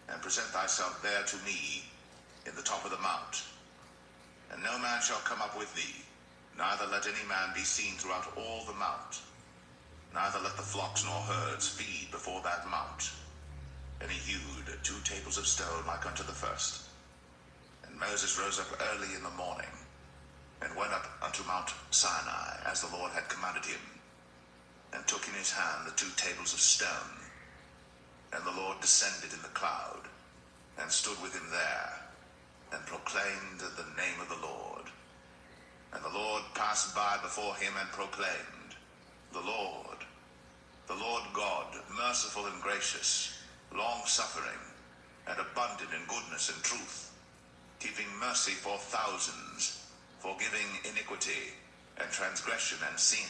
and present thyself there to me in the top of the mount. And no man shall come up with thee, neither let any man be seen throughout all the mount. Neither let the flocks nor herds feed before that mount. And he hewed 2 tables of stone like unto the first. And Moses rose up early in the morning, and went up unto Mount Sinai, as the Lord had commanded him, and took in his hand the 2 tables of stone. And the Lord descended in the cloud, and stood with him there, and proclaimed the name of the Lord. And the Lord passed by before him, and proclaimed, The Lord God, merciful and gracious, long-suffering, and abundant in goodness and truth, keeping mercy for thousands, forgiving iniquity and transgression and sin,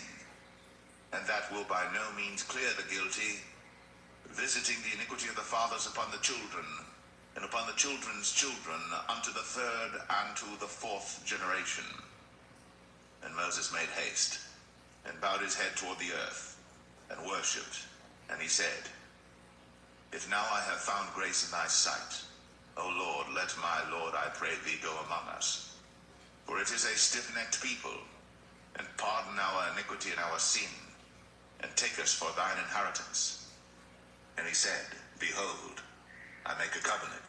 and that will by no means clear the guilty, visiting the iniquity of the fathers upon the children, and upon the children's children, unto the 3rd and to the 4th generation. And Moses made haste, and bowed his head toward the earth, and worshipped. And he said, If now I have found grace in thy sight, O Lord, let my Lord, I pray thee, go among us. For it is a stiff-necked people, and pardon our iniquity and our sin, and take us for thine inheritance. And he said, Behold, I make a covenant.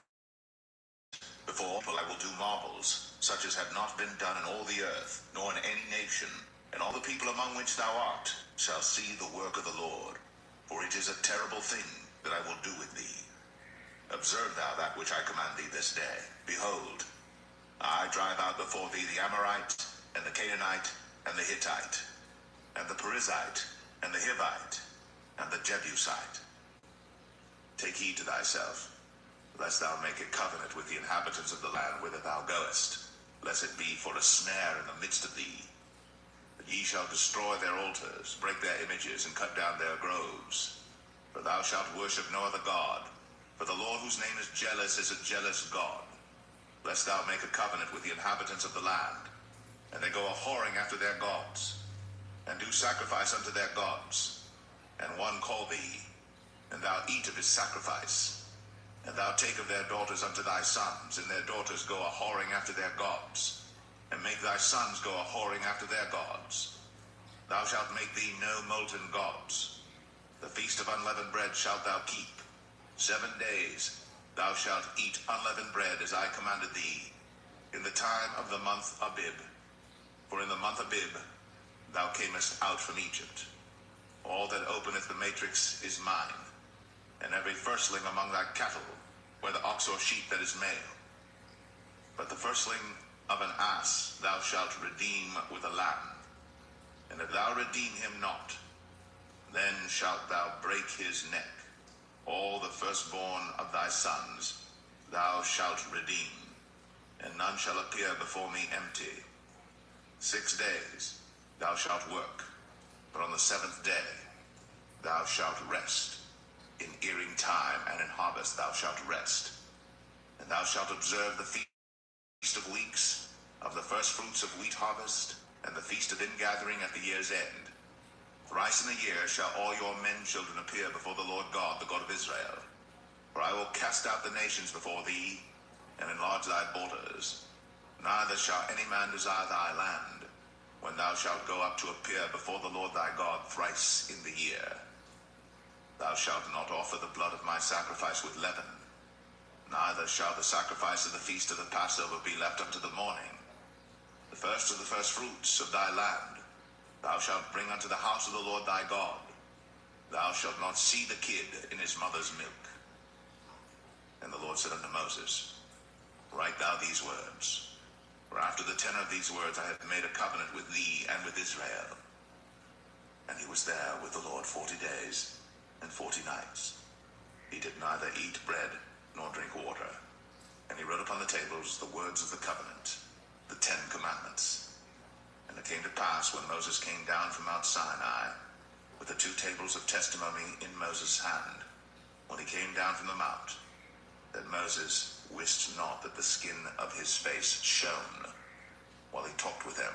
Before I will do marvels, such as have not been done in all the earth, nor in any nation, and all the people among which thou art shall see the work of the Lord. For it is a terrible thing that I will do with thee. Observe thou that which I command thee this day. Behold, I drive out before thee the Amorite, and the Canaanite, and the Hittite, and the Perizzite, and the Hivite, and the Jebusite. Take heed to thyself, lest thou make a covenant with the inhabitants of the land whither thou goest, lest it be for a snare in the midst of thee. That ye shall destroy their altars, break their images, and cut down their groves. For thou shalt worship no other God, for the Lord whose name is a jealous God. Lest thou make a covenant with the inhabitants of the land, and they go a-whoring after their gods, and do sacrifice unto their gods, and one call thee, and thou eat of his sacrifice, and thou take of their daughters unto thy sons, and their daughters go a-whoring after their gods, and make thy sons go a-whoring after their gods. Thou shalt make thee no molten gods. The feast of unleavened bread shalt thou keep. 7 days thou shalt eat unleavened bread, as I commanded thee, in the time of the month Abib. For in the month Abib thou camest out from Egypt. All that openeth the matrix is mine, and every firstling among thy cattle, whether ox or sheep that is male. But the firstling of an ass thou shalt redeem with a lamb. And if thou redeem him not, then shalt thou break his neck. All the firstborn of thy sons thou shalt redeem, and none shall appear before me empty. 6 days thou shalt work, But on the seventh day thou shalt rest. In earing time and in harvest thou shalt rest. And thou shalt observe the feast of weeks, of the first fruits of wheat harvest, and the feast of ingathering at the year's end. Thrice in a year shall all your men children appear before the Lord God, the God of Israel. For I will cast out the nations before thee, and enlarge thy borders. Neither shall any man desire thy land, when thou shalt go up to appear before the Lord thy God thrice in the year. Thou shalt not offer the blood of my sacrifice with leaven, neither shall the sacrifice of the feast of the Passover be left unto the morning. The first of the first fruits of thy land thou shalt bring unto the house of the Lord thy God. Thou shalt not see the kid in his mother's milk. And the Lord said unto Moses, Write thou these words, for after the tenor of these words I have made a covenant with thee and with Israel. And he was there with the Lord 40 days and 40 nights. He did neither eat bread nor drink water. And he wrote upon the tables the words of the covenant, the 10 commandments. And it came to pass, when Moses came down from Mount Sinai, with the 2 tables of testimony in Moses' hand, when he came down from the mount, that Moses wist not that the skin of his face shone, while he talked with them.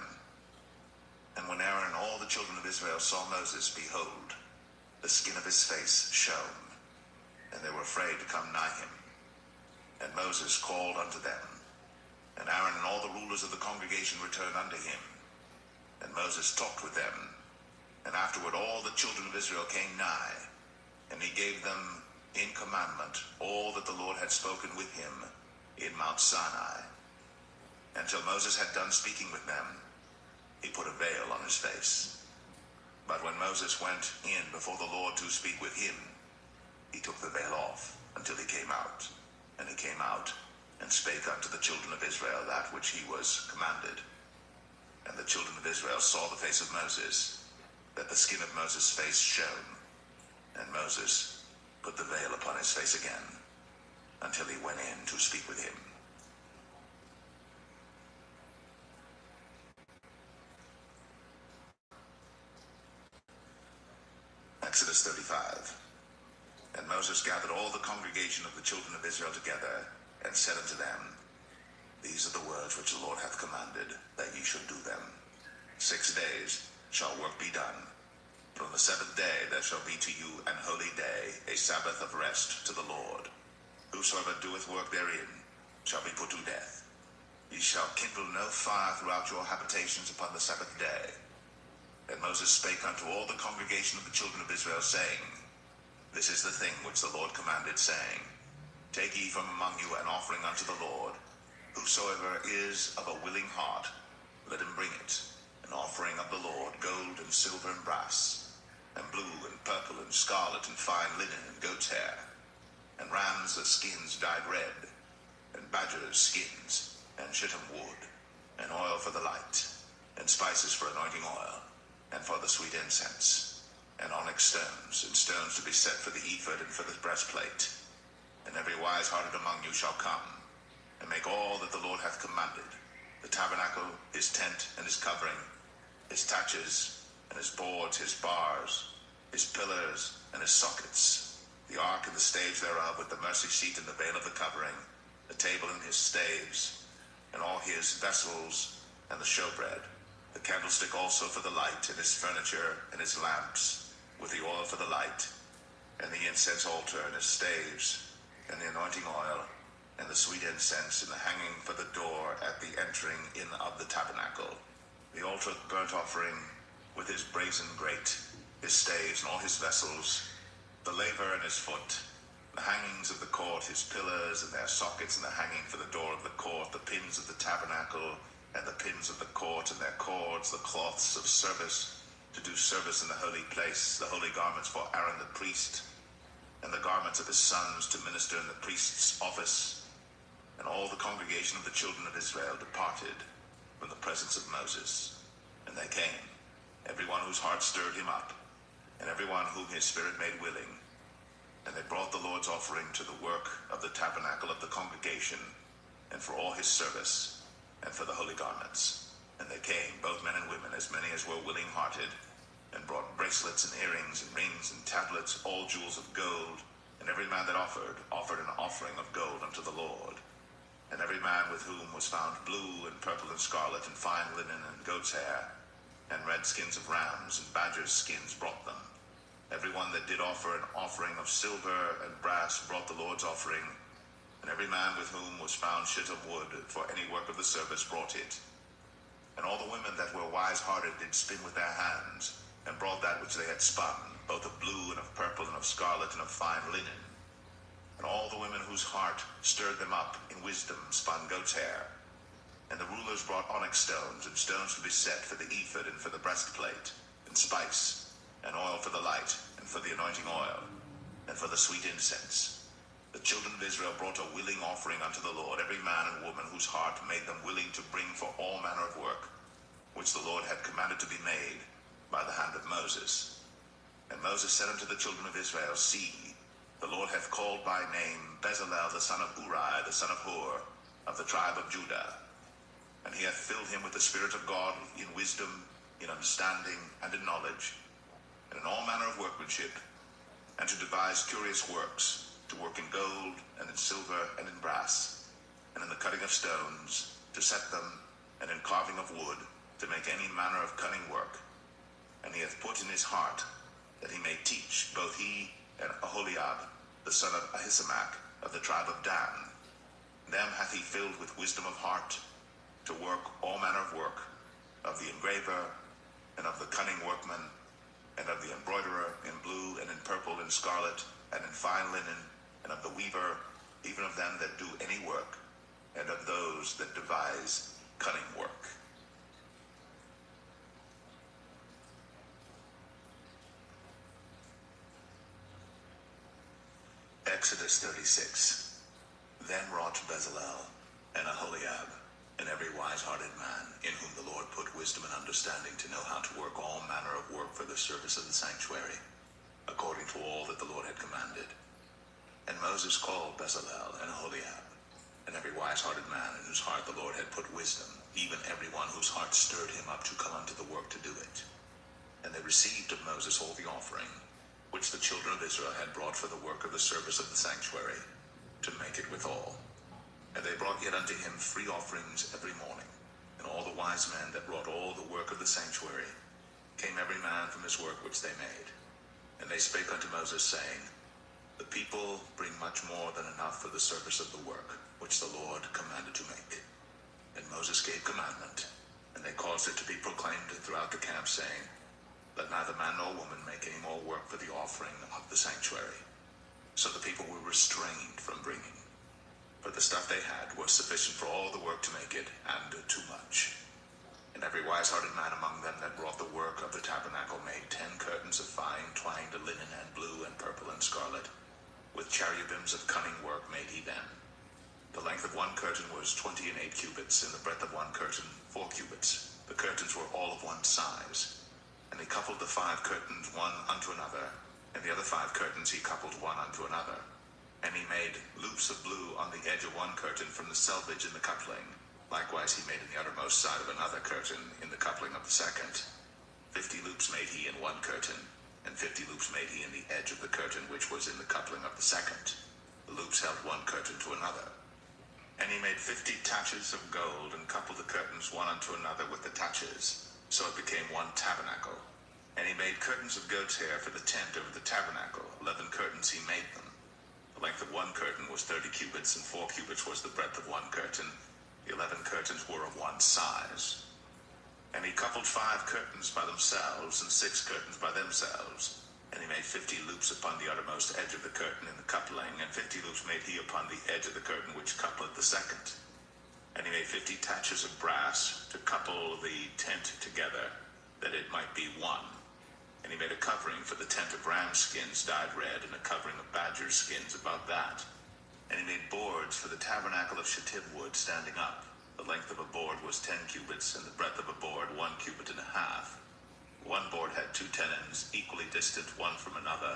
And when Aaron and all the children of Israel saw Moses, behold, the skin of his face shone, and they were afraid to come nigh him. And Moses called unto them, and Aaron and all the rulers of the congregation returned unto him. And Moses talked with them, and afterward all the children of Israel came nigh, and he gave them in commandment all that the Lord had spoken with him in Mount Sinai. And till Moses had done speaking with them, he put a veil on his face. But when Moses went in before the Lord to speak with him, he took the veil off until he came out. And he came out and spake unto the children of Israel that which he was commanded. And the children of Israel saw the face of Moses, that the skin of Moses' face shone. And Moses put the veil upon his face again, until he went in to speak with him. Exodus 35. And Moses gathered all the congregation of the children of Israel together, and said unto them, These are the words which the Lord hath commanded, that ye should do them. 6 days shall work be done. But on the 7th day there shall be to you an holy day, a Sabbath of rest to the Lord. Whosoever doeth work therein shall be put to death. Ye shall kindle no fire throughout your habitations upon the 7th day. And Moses spake unto all the congregation of the children of Israel, saying, This is the thing which the Lord commanded, saying, Take ye from among you an offering unto the Lord. Whosoever is of a willing heart, let him bring it, an offering of the Lord, gold and silver and brass, and blue and purple and scarlet and fine linen and goat's hair, and rams that skins dyed red, and badgers' skins, and shittim wood, and oil for the light, and spices for anointing oil, and for the sweet incense, and onyx stones, and stones to be set for the ephod and for the breastplate. And every wise-hearted among you shall come, and make all that the Lord hath commanded, the tabernacle, his tent, and his covering, his taches, and his boards, his bars, his pillars, and his sockets, the ark and the stage thereof, with the mercy seat and the veil of the covering, the table and his staves, and all his vessels, and the showbread, the candlestick also for the light, and his furniture, and his lamps, with the oil for the light, and the incense altar, and his staves, and the anointing oil, and the sweet incense, and the hanging for the door at the entering in of the tabernacle, the altar of burnt offering, with his brazen grate, his staves, and all his vessels, the laver and his foot, the hangings of the court, his pillars, and their sockets, and the hanging for the door of the court, the pins of the tabernacle, and the pins of the court, and their cords, the cloths of service, to do service in the holy place, the holy garments for Aaron the priest, and the garments of his sons to minister in the priest's office. And all the congregation of the children of Israel departed from the presence of Moses. And they came, every one whose heart stirred him up, and every one whom his spirit made willing. And they brought the Lord's offering to the work of the tabernacle of the congregation, and for all his service, and for the holy garments. And they came, both men and women, as many as were willing-hearted, and brought bracelets and earrings and rings and tablets, all jewels of gold. And every man that offered an offering of gold unto the Lord. And every man with whom was found blue and purple and scarlet and fine linen and goat's hair, and red skins of rams and badgers' skins brought them. Every one that did offer an offering of silver and brass brought the Lord's offering. And every man with whom was found shit of wood for any work of the service brought it. And all the women that were wise-hearted did spin with their hands, and brought that which they had spun, both of blue and of purple and of scarlet and of fine linen. And all the women whose heart stirred them up in wisdom spun goat's hair. And the rulers brought onyx stones, and stones to be set for the ephod and for the breastplate, and spice, and oil for the light, and for the anointing oil, and for the sweet incense. The children of Israel brought a willing offering unto the Lord, every man and woman whose heart made them willing to bring for all manner of work, which the Lord had commanded to be made by the hand of Moses. And Moses said unto the children of Israel, See, the Lord hath called by name Bezalel the son of Uri, the son of Hur, of the tribe of Judah. And he hath filled him with the Spirit of God in wisdom, in understanding, and in knowledge, and in all manner of workmanship, and to devise curious works, to work in gold, and in silver, and in brass, and in the cutting of stones, to set them, and in carving of wood, to make any manner of cunning work. And he hath put in his heart that he may teach, both he and Aholiab, the son of Ahisamach, of the tribe of Dan. Them hath he filled with wisdom of heart, to work all manner of work, of the engraver, and of the cunning workman, and of the embroiderer, in blue, and in purple, and scarlet, and in fine linen, and of the weaver, even of them that do any work, and of those that devise cunning work. Exodus 36. Then wrought Bezalel and Aholiab, and every wise-hearted man, in whom the Lord put wisdom and understanding to know how to work all manner of work for the service of the sanctuary, according to all that the Lord had commanded. And Moses called Bezalel and Aholiab, and every wise-hearted man in whose heart the Lord had put wisdom, even every one whose heart stirred him up to come unto the work to do it. And they received of Moses all the offering, which the children of Israel had brought for the work of the service of the sanctuary, to make it withal. And they brought yet unto him free offerings every morning. And all the wise men that wrought all the work of the sanctuary came every man from his work which they made. And they spake unto Moses, saying, The people bring much more than enough for the service of the work which the Lord commanded to make. And Moses gave commandment, and they caused it to be proclaimed throughout the camp, saying, Let neither man nor woman make any more work for the offering of the sanctuary. So the people were restrained from bringing, for the stuff they had was sufficient for all the work to make it, and too much. And every wise-hearted man among them that wrought the work of the tabernacle made 10 curtains of fine twined linen and blue and purple and scarlet. With cherubims of cunning work made he them. The length of one curtain was 28 cubits, and the breadth of one curtain 4 cubits. The curtains were all of one size. And he coupled the 5 curtains one unto another, and the other 5 curtains he coupled one unto another. And he made loops of blue on the edge of one curtain from the selvage in the coupling. Likewise he made in the uttermost side of another curtain in the coupling of the second. 50 loops made he in one curtain, and 50 loops made he in the edge of the curtain which was in the coupling of the second. The loops held one curtain to another. And he made 50 taches of gold, and coupled the curtains one unto another with the taches. So it became one tabernacle. And he made curtains of goat's hair for the tent over the tabernacle. 11 curtains he made them. The length of one curtain was 30 cubits, and 4 cubits was the breadth of one curtain. The 11 curtains were of one size. And he coupled 5 curtains by themselves, and 6 curtains by themselves. And he made 50 loops upon the uttermost edge of the curtain in the coupling, and 50 loops made he upon the edge of the curtain which coupled the second. And he made 50 taches of brass to couple the tent together, that it might be one. And he made a covering for the tent of ram skins dyed red, and a covering of badger skins about that. And he made boards for the tabernacle of shittim wood standing up. The length of a board was 10 cubits, and the breadth of a board 1 cubit and a half. One board had 2 tenons, equally distant one from another.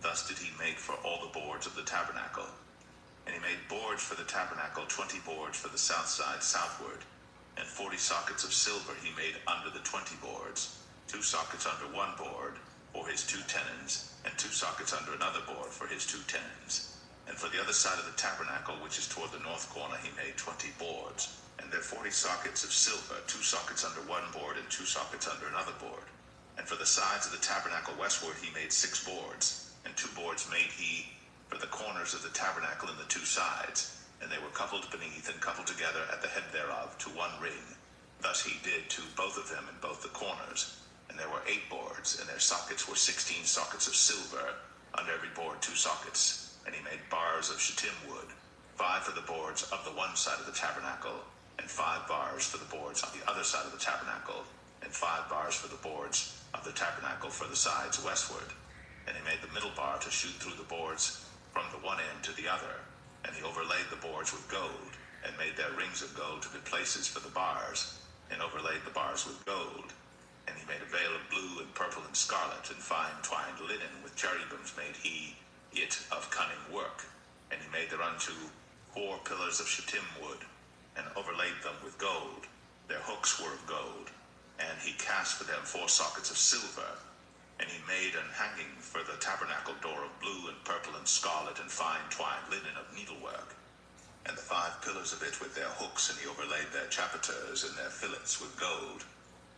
Thus did he make for all the boards of the tabernacle. And he made boards for the tabernacle, 20 boards for the south side southward, and 40 sockets of silver he made under the 20 boards, 2 sockets under one board, for his 2 tenons, and 2 sockets under another board for his 2 tenons. And for the other side of the tabernacle, which is toward the north corner, he made 20 boards. And there 40 sockets of silver, 2 sockets under one board and 2 sockets under another board. And for the sides of the tabernacle westward he made 6 boards, and 2 boards made he for the corners of the tabernacle in the 2 sides, and they were coupled beneath and coupled together at the head thereof to 1 ring. Thus he did to both of them in both the corners. And there were 8 boards, and their sockets were 16 sockets of silver, under every board 2 sockets. And he made bars of shittim wood, 5 for the boards of the one side of the tabernacle, and 5 bars for the boards on the other side of the tabernacle, and 5 bars for the boards of the tabernacle for the sides westward. And he made the middle bar to shoot through the boards from the one end to the other. And he overlaid the boards with gold, and made their rings of gold to be places for the bars, and overlaid the bars with gold. And he made a veil of blue and purple and scarlet and fine twined linen, with cherubims made he it of cunning work. And he made thereunto 4 pillars of shittim wood, and overlaid them with gold. Their hooks were of gold. And he cast for them 4 sockets of silver. And he made an hanging for the tabernacle door of blue and purple and scarlet and fine twined linen of needlework. And the 5 pillars of it with their hooks, and he overlaid their chapiters and their fillets with gold,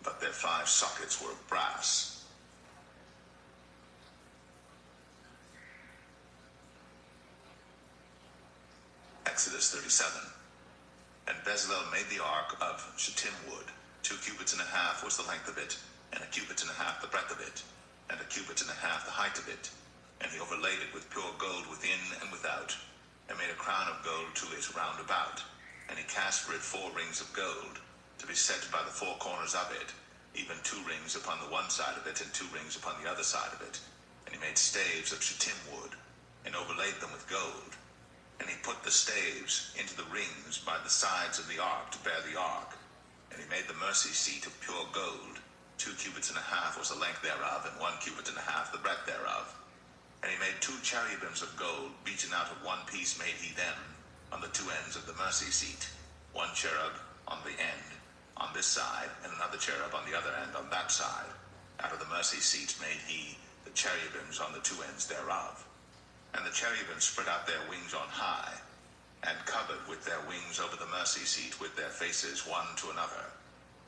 but their 5 sockets were of brass. Exodus 37. And Bezalel made the ark of shittim wood. 2 cubits and a half was the length of it, and 1 cubit and a half the breadth of it, and 1 cubit and a half the height of it. And he overlaid it with pure gold within and without, and made a crown of gold to it round about. And he cast for it 4 rings of gold, to be set by the 4 corners of it, even 2 rings upon the one side of it, and 2 rings upon the other side of it. And he made staves of shittim wood, and overlaid them with gold. And he put the staves into the rings by the sides of the ark to bear the ark. And he made the mercy seat of pure gold. 2 cubits and a half was the length thereof, and 1 cubit and a half the breadth thereof. And he made 2 cherubims of gold, beaten out of 1 piece made he them, on the 2 ends of the mercy seat, 1 cherub on the end, on this side, and another cherub on the other end on that side. Out of the mercy seat made he the cherubims on the 2 ends thereof. And the cherubims spread out their wings on high, and covered with their wings over the mercy seat with their faces one to another.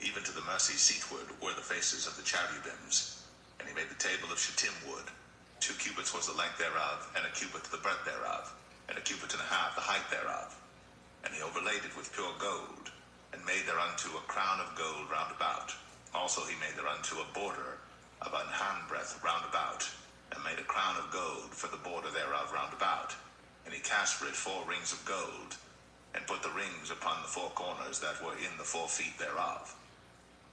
Even to the mercy seatward were the faces of the cherubims. And he made the table of shittim wood. 2 cubits was the length thereof, and 1 cubit the breadth thereof, and 1 cubit and a half the height thereof. And he overlaid it with pure gold, and made thereunto a crown of gold round about. Also he made thereunto a border of an handbreadth round about, and made a crown of gold for the border thereof round about. And he cast for it 4 rings of gold, and put the rings upon the 4 corners that were in the 4 feet thereof.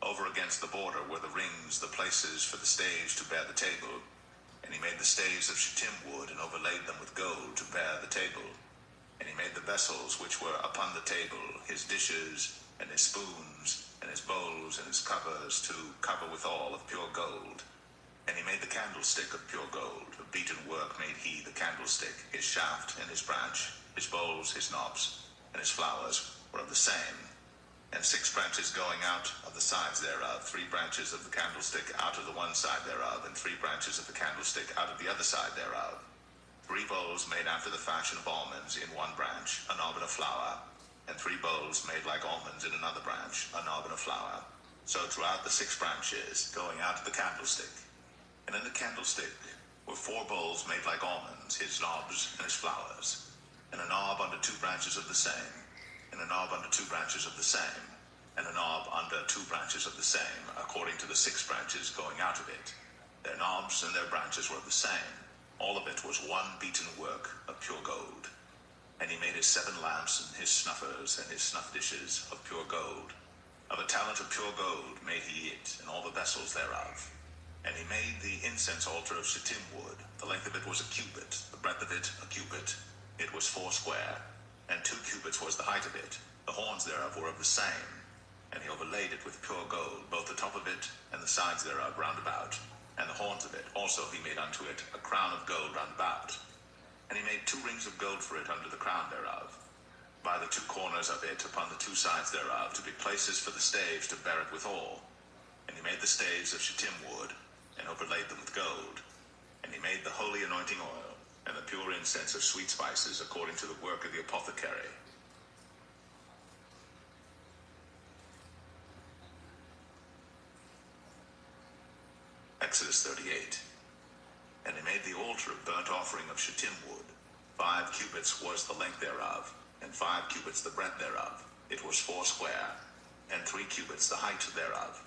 Over against the border were the rings, the places for the staves to bear the table. And he made the staves of shittim wood, and overlaid them with gold to bear the table. And he made the vessels which were upon the table, his dishes, and his spoons, and his bowls, and his covers, to cover withal of pure gold. And he made the candlestick of pure gold. Of beaten work made he the candlestick, his shaft and his branch, his bowls, his knobs, and his flowers were of the same. And 6 branches going out of the sides thereof, 3 branches of the candlestick out of the one side thereof, and 3 branches of the candlestick out of the other side thereof. 3 bowls made after the fashion of almonds in 1 branch, a knob and a flower, and 3 bowls made like almonds in another branch, a knob and a flower. So throughout the 6 branches going out of the candlestick. And in the candlestick were 4 bowls made like almonds, his knobs and his flowers, and a knob under 2 branches of the same, and a knob under 2 branches of the same, and a knob under 2 branches of the same, according to the 6 branches going out of it. Their knobs and their branches were of the same. All of it was 1 beaten work of pure gold. And he made his 7 lamps, and his snuffers, and his snuff dishes of pure gold. Of a talent of pure gold made he it, and all the vessels thereof. And he made the incense altar of shittim wood. The length of it was 1 cubit, the breadth of it 1 cubit. It was 4 square, and 2 cubits was the height of it. The horns thereof were of the same. And he overlaid it with pure gold, both the top of it and the sides thereof round about. And the horns of it also he made unto it a crown of gold round about. And he made 2 rings of gold for it under the crown thereof, by the 2 corners of it upon the 2 sides thereof, to be places for the staves to bear it withal. And he made the staves of shittim wood. and overlaid them with gold. And he made the holy anointing oil, and the pure incense of sweet spices according to the work of the apothecary. Exodus 38. And he made the altar of burnt offering of shittim wood. 5 cubits was the length thereof, and 5 cubits the breadth thereof. It was 4 square, and 3 cubits the height thereof.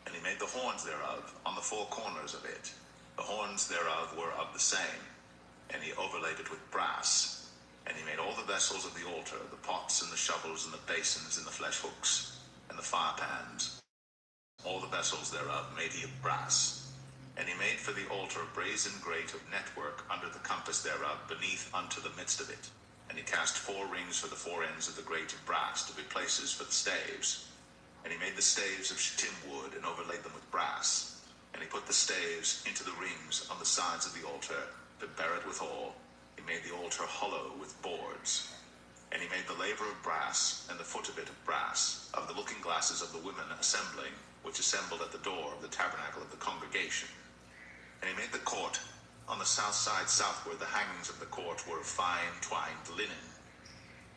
And he made the horns thereof on the 4 corners of it. The horns thereof were of the same, and he overlaid it with brass. And he made all the vessels of the altar, the pots and the shovels and the basins and the flesh hooks, and the fire pans. All the vessels thereof made he of brass. And he made for the altar a brazen grate of network under the compass thereof beneath unto the midst of it. And he cast 4 rings for the 4 ends of the grate of brass to be places for the staves. And he made the staves of shittim wood and overlaid them with brass. And he put the staves into the rings on the sides of the altar to bear it withal. He made the altar hollow with boards. And he made the laver of brass and the foot of it of brass, of the looking glasses of the women assembling, which assembled at the door of the tabernacle of the congregation. And he made the court on the south side southward. The hangings of the court were of fine twined linen,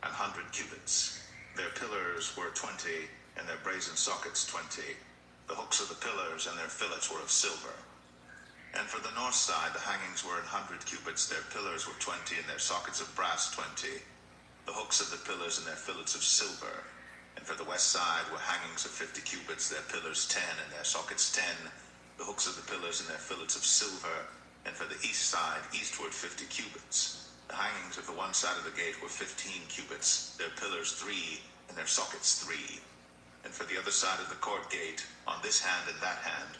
100 cubits. Their pillars were 20, and their brazen sockets 20. The hooks of the pillars and their fillets were of silver. And for the north side the hangings were 100 cubits. Their pillars were 20, and their sockets of brass 20. The hooks of the pillars and their fillets of silver. And for the west side were hangings of 50 cubits. Their pillars 10, and their sockets 10. The hooks of the pillars and their fillets of silver. And for the east side eastward 50 cubits. The hangings of the one side of the gate were 15 cubits. Their pillars 3, and their sockets 3. And for the other side of the court gate, on this hand and that hand,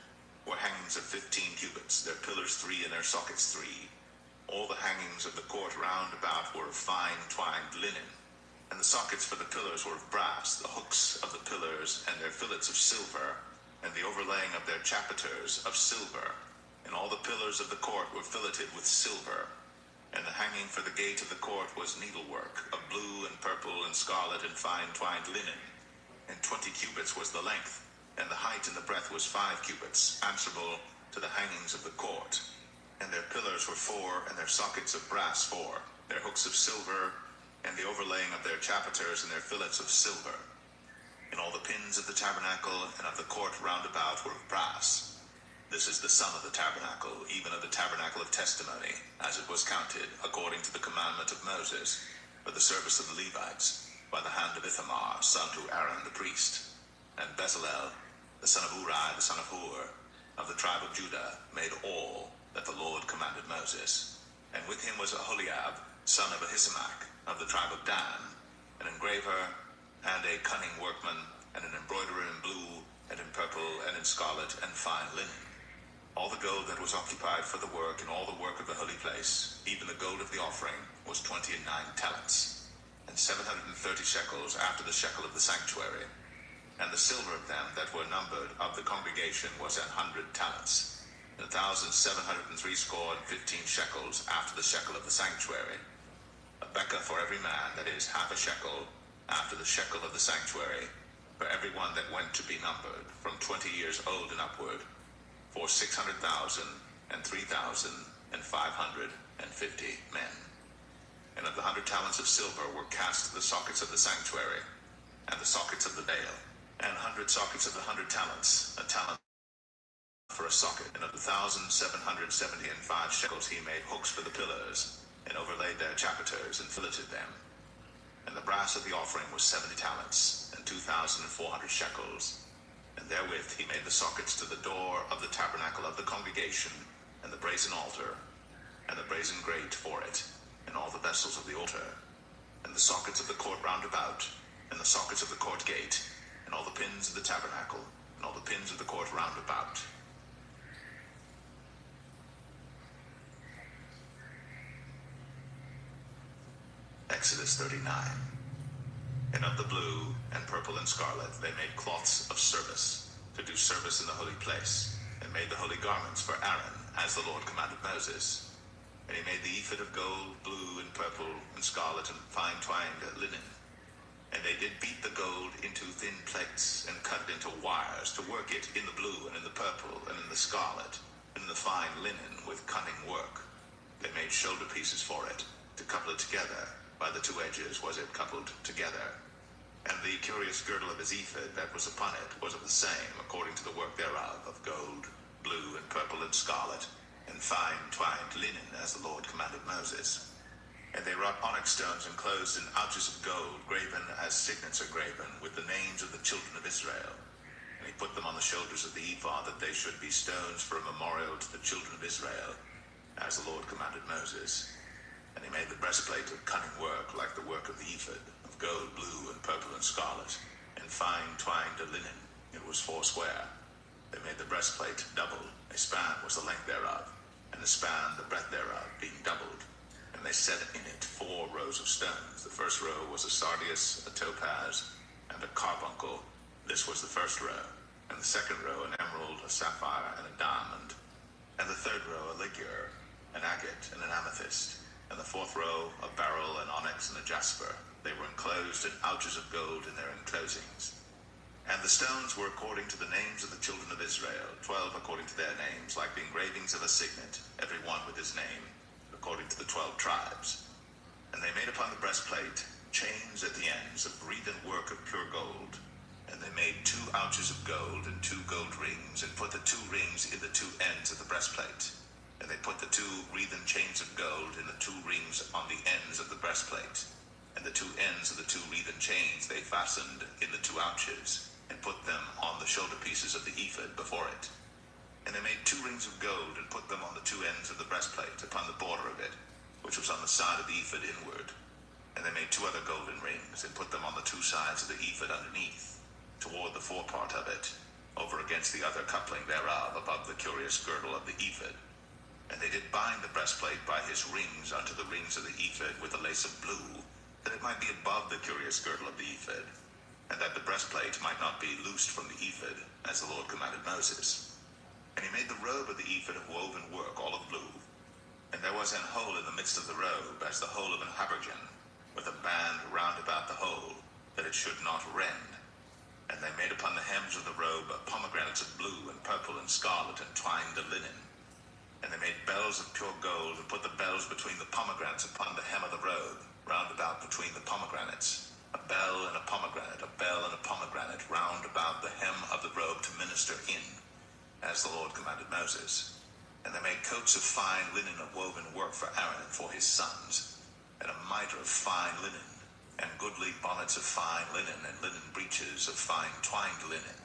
were hangings of 15 cubits. Their pillars 3, and their sockets 3. All the hangings of the court round about were of fine twined linen. And the sockets for the pillars were of brass. The hooks of the pillars and their fillets of silver, and the overlaying of their chapiters of silver. And all the pillars of the court were filleted with silver. And the hanging for the gate of the court was needlework of blue and purple and scarlet and fine twined linen. And 20 cubits was the length, and the height and the breadth was 5 cubits, answerable to the hangings of the court. And their pillars were 4, and their sockets of brass 4, their hooks of silver, and the overlaying of their chapiters and their fillets of silver. And all the pins of the tabernacle and of the court round about were of brass. This is the sum of the tabernacle, even of the tabernacle of testimony, as it was counted, according to the commandment of Moses, for the service of the Levites, by the hand of Ithamar, son to Aaron the priest. And Bezalel, the son of Uri, the son of Hur, of the tribe of Judah, made all that the Lord commanded Moses. And with him was Aholiab, son of Ahisamach, of the tribe of Dan, an engraver, and a cunning workman, and an embroiderer in blue, and in purple, and in scarlet, and fine linen. All the gold that was occupied for the work, and all the work of the holy place, even the gold of the offering, was 29 talents, and 730 shekels after the shekel of the sanctuary. And the silver of them that were numbered of the congregation was 100 talents, and 1,703 score and 15 shekels after the shekel of the sanctuary. A bekah for every man, that is, half a shekel, after the shekel of the sanctuary, for every one that went to be numbered, from 20 years old and upward, for 600,000 and 3,550 men. And of the 100 talents of silver were cast the sockets of the sanctuary, and the sockets of the veil, and 100 sockets of the 100 talents, a talent for a socket. And of the 1,775 shekels he made hooks for the pillars, and overlaid their chapiters, and filleted them. And the brass of the offering was 70 talents, and 2,400 shekels. And therewith he made the sockets to the door of the tabernacle of the congregation, and the brazen altar, and the brazen grate for it, and all the vessels of the altar, and the sockets of the court round about, and the sockets of the court gate, and all the pins of the tabernacle, and all the pins of the court round about. Exodus 39. And of the blue and purple and scarlet they made cloths of service, to do service in the holy place, and made the holy garments for Aaron, as the Lord commanded Moses. And he made the ephod of gold, blue and purple and scarlet and fine twined linen. And they did beat the gold into thin plates, and cut it into wires, to work it in the blue and in the purple and in the scarlet, in the fine linen with cunning work. They made shoulder pieces for it, to couple it together. By the two edges was it coupled together. And the curious girdle of his ephod that was upon it was of the same, according to the work thereof, of gold, blue, and purple, and scarlet, and fine twined linen, as the Lord commanded Moses. And they wrought onyx stones enclosed in ouches of gold, graven as signets are graven, with the names of the children of Israel. And he put them on the shoulders of the ephod, that they should be stones for a memorial to the children of Israel, as the Lord commanded Moses. And he made the breastplate of cunning work, like the work of the ephod, of gold, blue, and purple, and scarlet, and fine twined linen. It was foursquare. They made the breastplate double. A span was the length thereof, and a span the breadth thereof, being doubled. And they set in it 4 rows of stones. The first row was a sardius, a topaz, and a carbuncle. This was the first row. And the second row an emerald, a sapphire, and a diamond. And the third row a ligure, an agate, and an amethyst. And the fourth row a beryl, an onyx, and a jasper. They were enclosed in ouches of gold in their enclosings. And the stones were according to the names of the children of Israel, 12 according to their names, like the engravings of a signet, every one with his name, according to the 12 tribes. And they made upon the breastplate chains at the ends of wreathen work of pure gold. And they made 2 ouches of gold and 2 gold rings, and put the 2 rings in the 2 ends of the breastplate. And they put the 2 wreathen chains of gold in the 2 rings on the ends of the breastplate. And the 2 ends of the 2 wreathen chains they fastened in the 2 ouches, and put them on the shoulder pieces of the ephod before it. And they made 2 rings of gold, and put them on the 2 ends of the breastplate, upon the border of it, which was on the side of the ephod inward. And they made 2 other golden rings, and put them on the 2 sides of the ephod underneath, toward the forepart of it, over against the other coupling thereof, above the curious girdle of the ephod. And they did bind the breastplate by his rings unto the rings of the ephod with a lace of blue, that it might be above the curious girdle of the ephod, and that the breastplate might not be loosed from the ephod, as the Lord commanded Moses. And he made the robe of the ephod of woven work, all of blue. And there was an hole in the midst of the robe, as the hole of an habergeon, with a band round about the hole, that it should not rend. And they made upon the hems of the robe pomegranates of blue and purple and scarlet, and twined the linen. And they made bells of pure gold, and put the bells between the pomegranates upon the hem of the robe, round about between the pomegranates. A bell and a pomegranate, round about the hem of the robe to minister in, as the Lord commanded Moses. And they made coats of fine linen of woven work for Aaron and for his sons, and a mitre of fine linen, and goodly bonnets of fine linen, and linen breeches of fine twined linen,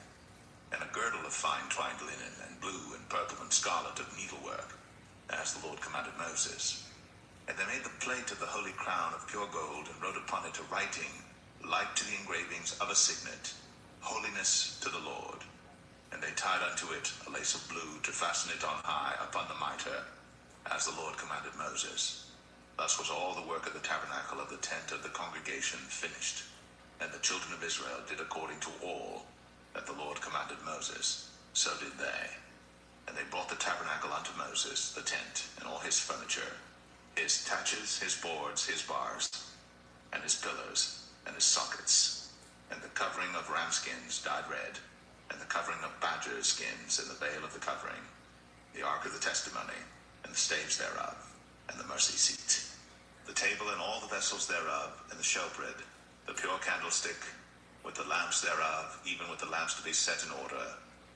and a girdle of fine twined linen, and blue and purple and scarlet of needlework, as the Lord commanded Moses. And they made the plate of the holy crown of pure gold, and wrote upon it a writing, like to the engravings of a signet, Holiness to the Lord. And they tied unto it a lace of blue, to fasten it on high upon the mitre, as the Lord commanded Moses. Thus was all the work of the tabernacle of the tent of the congregation finished. And the children of Israel did according to all that the Lord commanded Moses, so did they. And they brought the tabernacle unto Moses, the tent, and all his furniture, his taches, his boards, his bars, and his pillars, and his sockets, and the covering of ram skins dyed red, and the covering of badger skins, and the veil of the covering, the ark of the testimony, and the staves thereof, and the mercy seat, the table and all the vessels thereof, and the showbread, the pure candlestick, with the lamps thereof, even with the lamps to be set in order,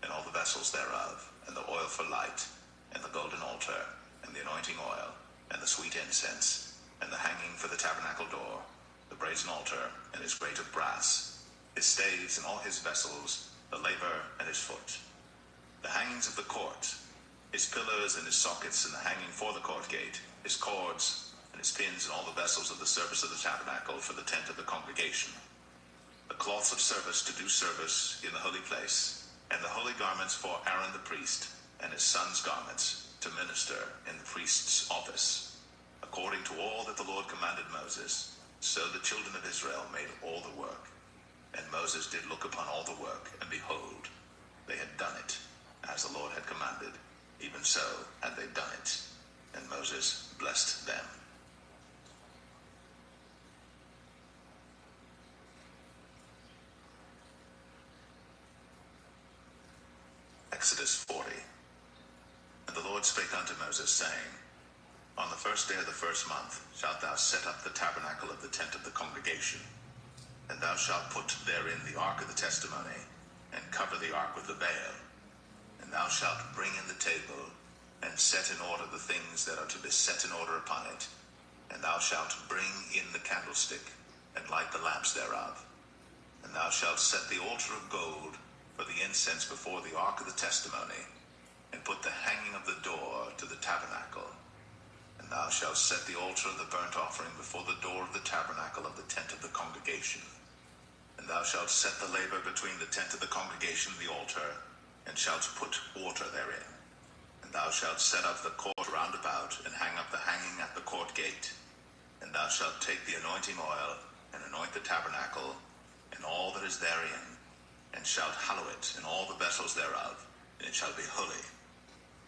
and all the vessels thereof, and the oil for light, and the golden altar, and the anointing oil, and the sweet incense, and the hanging for the tabernacle door, the brazen altar, and his grate of brass, his staves and all his vessels, the laver and his foot, the hangings of the court, his pillars and his sockets, and the hanging for the court gate, his cords, and his pins, and all the vessels of the service of the tabernacle for the tent of the congregation, the cloths of service to do service in the holy place, and the holy garments for Aaron the priest, and his sons' garments, to minister in the priest's office. According to all that the Lord commanded Moses, so the children of Israel made all the work. And Moses did look upon all the work, and behold, they had done it, as the Lord had commanded, even so had they done it. And Moses blessed them. Exodus 40. And the Lord spake unto Moses, saying, On the first day of the first month shalt thou set up the tabernacle of the tent of the congregation, and thou shalt put therein the ark of the testimony, and cover the ark with the veil. And thou shalt bring in the table, and set in order the things that are to be set in order upon it. And thou shalt bring in the candlestick, and light the lamps thereof. And thou shalt set the altar of gold for the incense before the ark of the testimony, and put the hanging of the door to the tabernacle. And thou shalt set the altar of the burnt offering before the door of the tabernacle of the tent of the congregation. And thou shalt set the laver between the tent of the congregation and the altar, and shalt put water therein. And thou shalt set up the court round about, and hang up the hanging at the court gate. And thou shalt take the anointing oil, and anoint the tabernacle, and all that is therein, and shalt hallow it, and all the vessels thereof, and it shall be holy.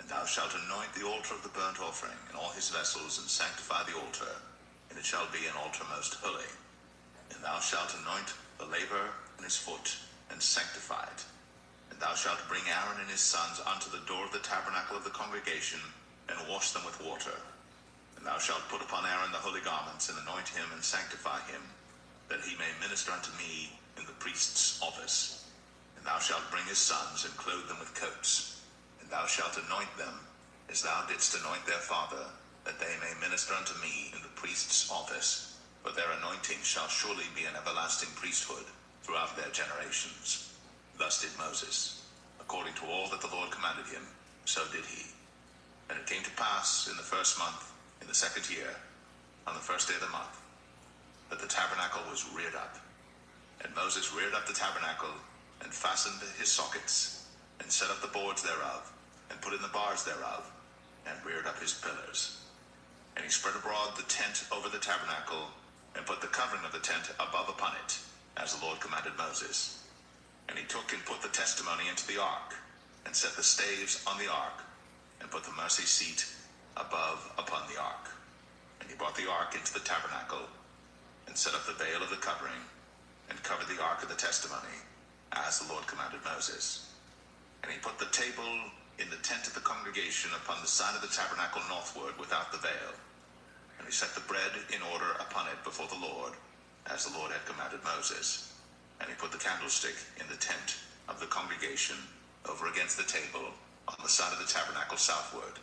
And thou shalt anoint the altar of the burnt offering, and all his vessels, and sanctify the altar, and it shall be an altar most holy. And thou shalt anoint the laver and his foot, and sanctify it. And thou shalt bring Aaron and his sons unto the door of the tabernacle of the congregation, and wash them with water. And thou shalt put upon Aaron the holy garments, and anoint him, and sanctify him, that he may minister unto me in the priest's office. And thou shalt bring his sons, and clothe them with coats. And thou shalt anoint them, as thou didst anoint their father, that they may minister unto me in the priest's office. For their anointing shall surely be an everlasting priesthood throughout their generations. Thus did Moses. According to all that the Lord commanded him, so did he. And it came to pass in the first month, in the second year, on the first day of the month, that the tabernacle was reared up. And Moses reared up the tabernacle, and fastened his sockets, and set up the boards thereof, and put in the bars thereof, and reared up his pillars. And he spread abroad the tent over the tabernacle, and put the covering of the tent above upon it, as the Lord commanded Moses. And he took and put the testimony into the ark, and set the staves on the ark, and put the mercy seat above upon the ark. And he brought the ark into the tabernacle, and set up the veil of the covering, and covered the ark of the testimony, as the Lord commanded Moses. And he put the table in the tent of the congregation upon the side of the tabernacle northward without the veil. And he set the bread in order upon it before the Lord, as the Lord had commanded Moses. And he put the candlestick in the tent of the congregation over against the table on the side of the tabernacle southward.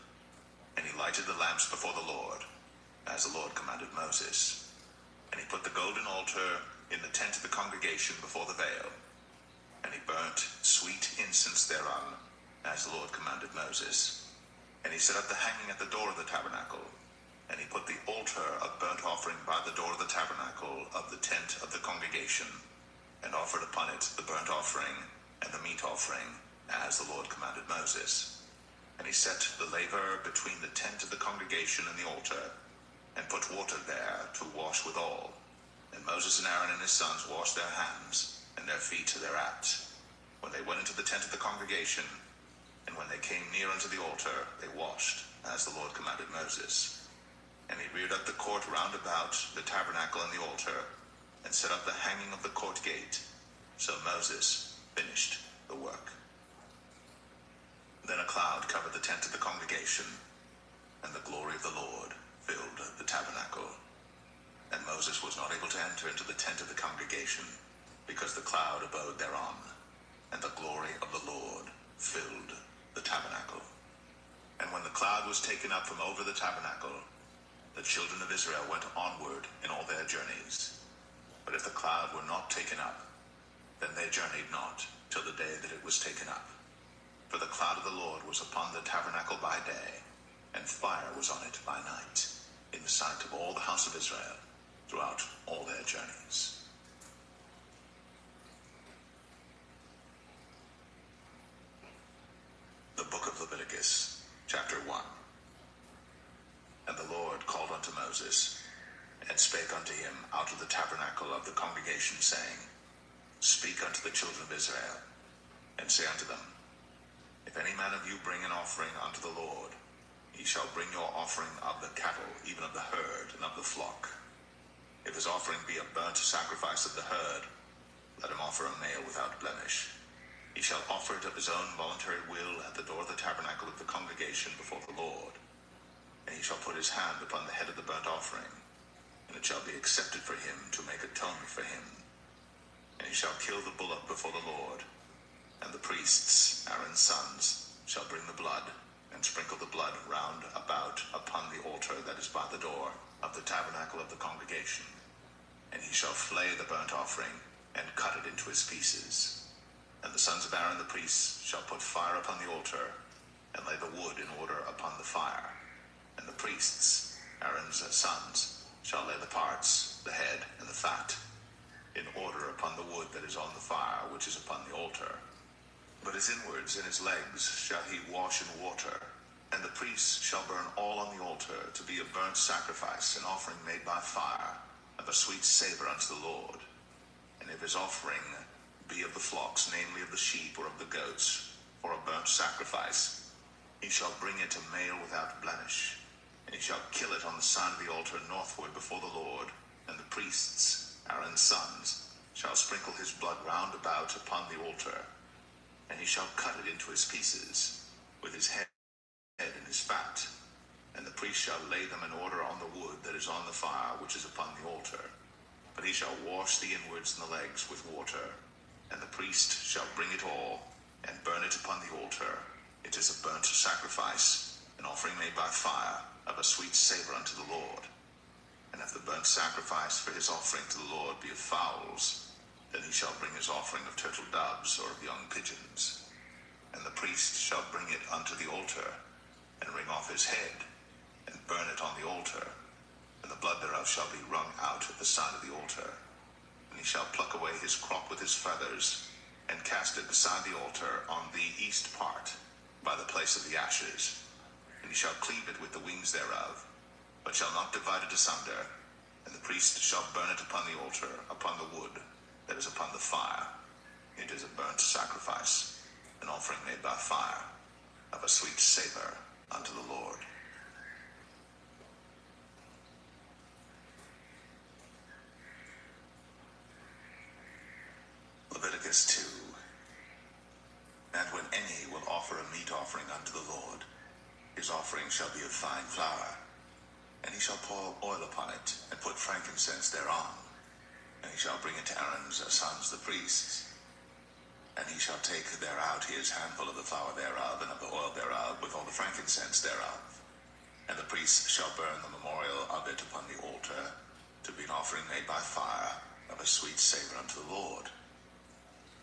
And he lighted the lamps before the Lord, as the Lord commanded Moses. And he put the golden altar in the tent of the congregation before the veil. And he burnt sweet incense thereon, as the Lord commanded Moses. And he set up the hanging at the door of the tabernacle. And he put the altar of burnt offering by the door of the tabernacle of the tent of the congregation, and offered upon it the burnt offering and the meat offering, as the Lord commanded Moses. And he set the laver between the tent of the congregation and the altar, and put water there to wash withal. And Moses and Aaron and his sons washed their hands and their feet thereat, when they went into the tent of the congregation, and when they came near unto the altar, they washed, as the Lord commanded Moses. And he reared up the court round about the tabernacle and the altar, and set up the hanging of the court gate. So Moses finished the work. Then a cloud covered the tent of the congregation, and the glory of the Lord filled the tabernacle. And Moses was not able to enter into the tent of the congregation, because the cloud abode thereon, and the glory of the Lord filled the tabernacle. And when the cloud was taken up from over the tabernacle, the children of Israel went onward in all their journeys. But if the cloud were not taken up, then they journeyed not till the day that it was taken up. For the cloud of the Lord was upon the tabernacle by day, and fire was on it by night, in the sight of all the house of Israel, throughout all their journeys. The book of Leviticus, chapter 1. And the Lord called unto Moses, and spake unto him out of the tabernacle of the congregation, saying, Speak unto the children of Israel, and say unto them, If any man of you bring an offering unto the Lord, ye shall bring your offering of the cattle, even of the herd, and of the flock. If his offering be a burnt sacrifice of the herd, let him offer a male without blemish. He shall offer it of his own voluntary will at the door of the tabernacle of the congregation before the Lord. And he shall put his hand upon the head of the burnt offering, and it shall be accepted for him to make atonement for him. And he shall kill the bullock before the Lord, and the priests, Aaron's sons, shall bring the blood, and sprinkle the blood round about upon the altar that is by the door of the tabernacle of the congregation. And he shall flay the burnt offering, and cut it into his pieces. And the sons of Aaron the priests shall put fire upon the altar, and lay the wood in order upon the fire. And the priests, Aaron's sons, shall lay the parts, the head, and the fat, in order upon the wood that is on the fire, which is upon the altar. But his inwards and his legs shall he wash in water, and the priests shall burn all on the altar to be a burnt sacrifice, an offering made by fire, of a sweet savor unto the Lord. And if his offering be of the flocks, namely of the sheep or of the goats, for a burnt sacrifice, he shall bring it a male without blemish, and he shall kill it on the side of the altar northward before the Lord. And the priests, Aaron's sons, shall sprinkle his blood round about upon the altar, and he shall cut it into his pieces, with his head and his fat. And the priest shall lay them in order on the wood that is on the fire, which is upon the altar. But he shall wash the inwards and the legs with water, and the priest shall bring it all, and burn it upon the altar. It is a burnt sacrifice, an offering made by fire, of a sweet savor unto the Lord. And if the burnt sacrifice for his offering to the Lord be of fowls, then he shall bring his offering of turtle doves or of young pigeons. And the priest shall bring it unto the altar, and wring off his head, and burn it on the altar. And the blood thereof shall be wrung out at the side of the altar. And he shall pluck away his crop with his feathers, and cast it beside the altar on the east part, by the place of the ashes. And he shall cleave it with the wings thereof, but shall not divide it asunder. And the priest shall burn it upon the altar, upon the wood that is upon the fire. It is a burnt sacrifice, an offering made by fire, of a sweet savor unto the Lord. Leviticus 2. And when any will offer a meat offering unto the Lord, his offering shall be of fine flour, and he shall pour oil upon it, and put frankincense thereon, and he shall bring it to Aaron's sons the priests. And he shall take thereout his handful of the flour thereof, and of the oil thereof, with all the frankincense thereof. And the priest shall burn the memorial of it upon the altar, to be an offering made by fire, of a sweet savor unto the Lord.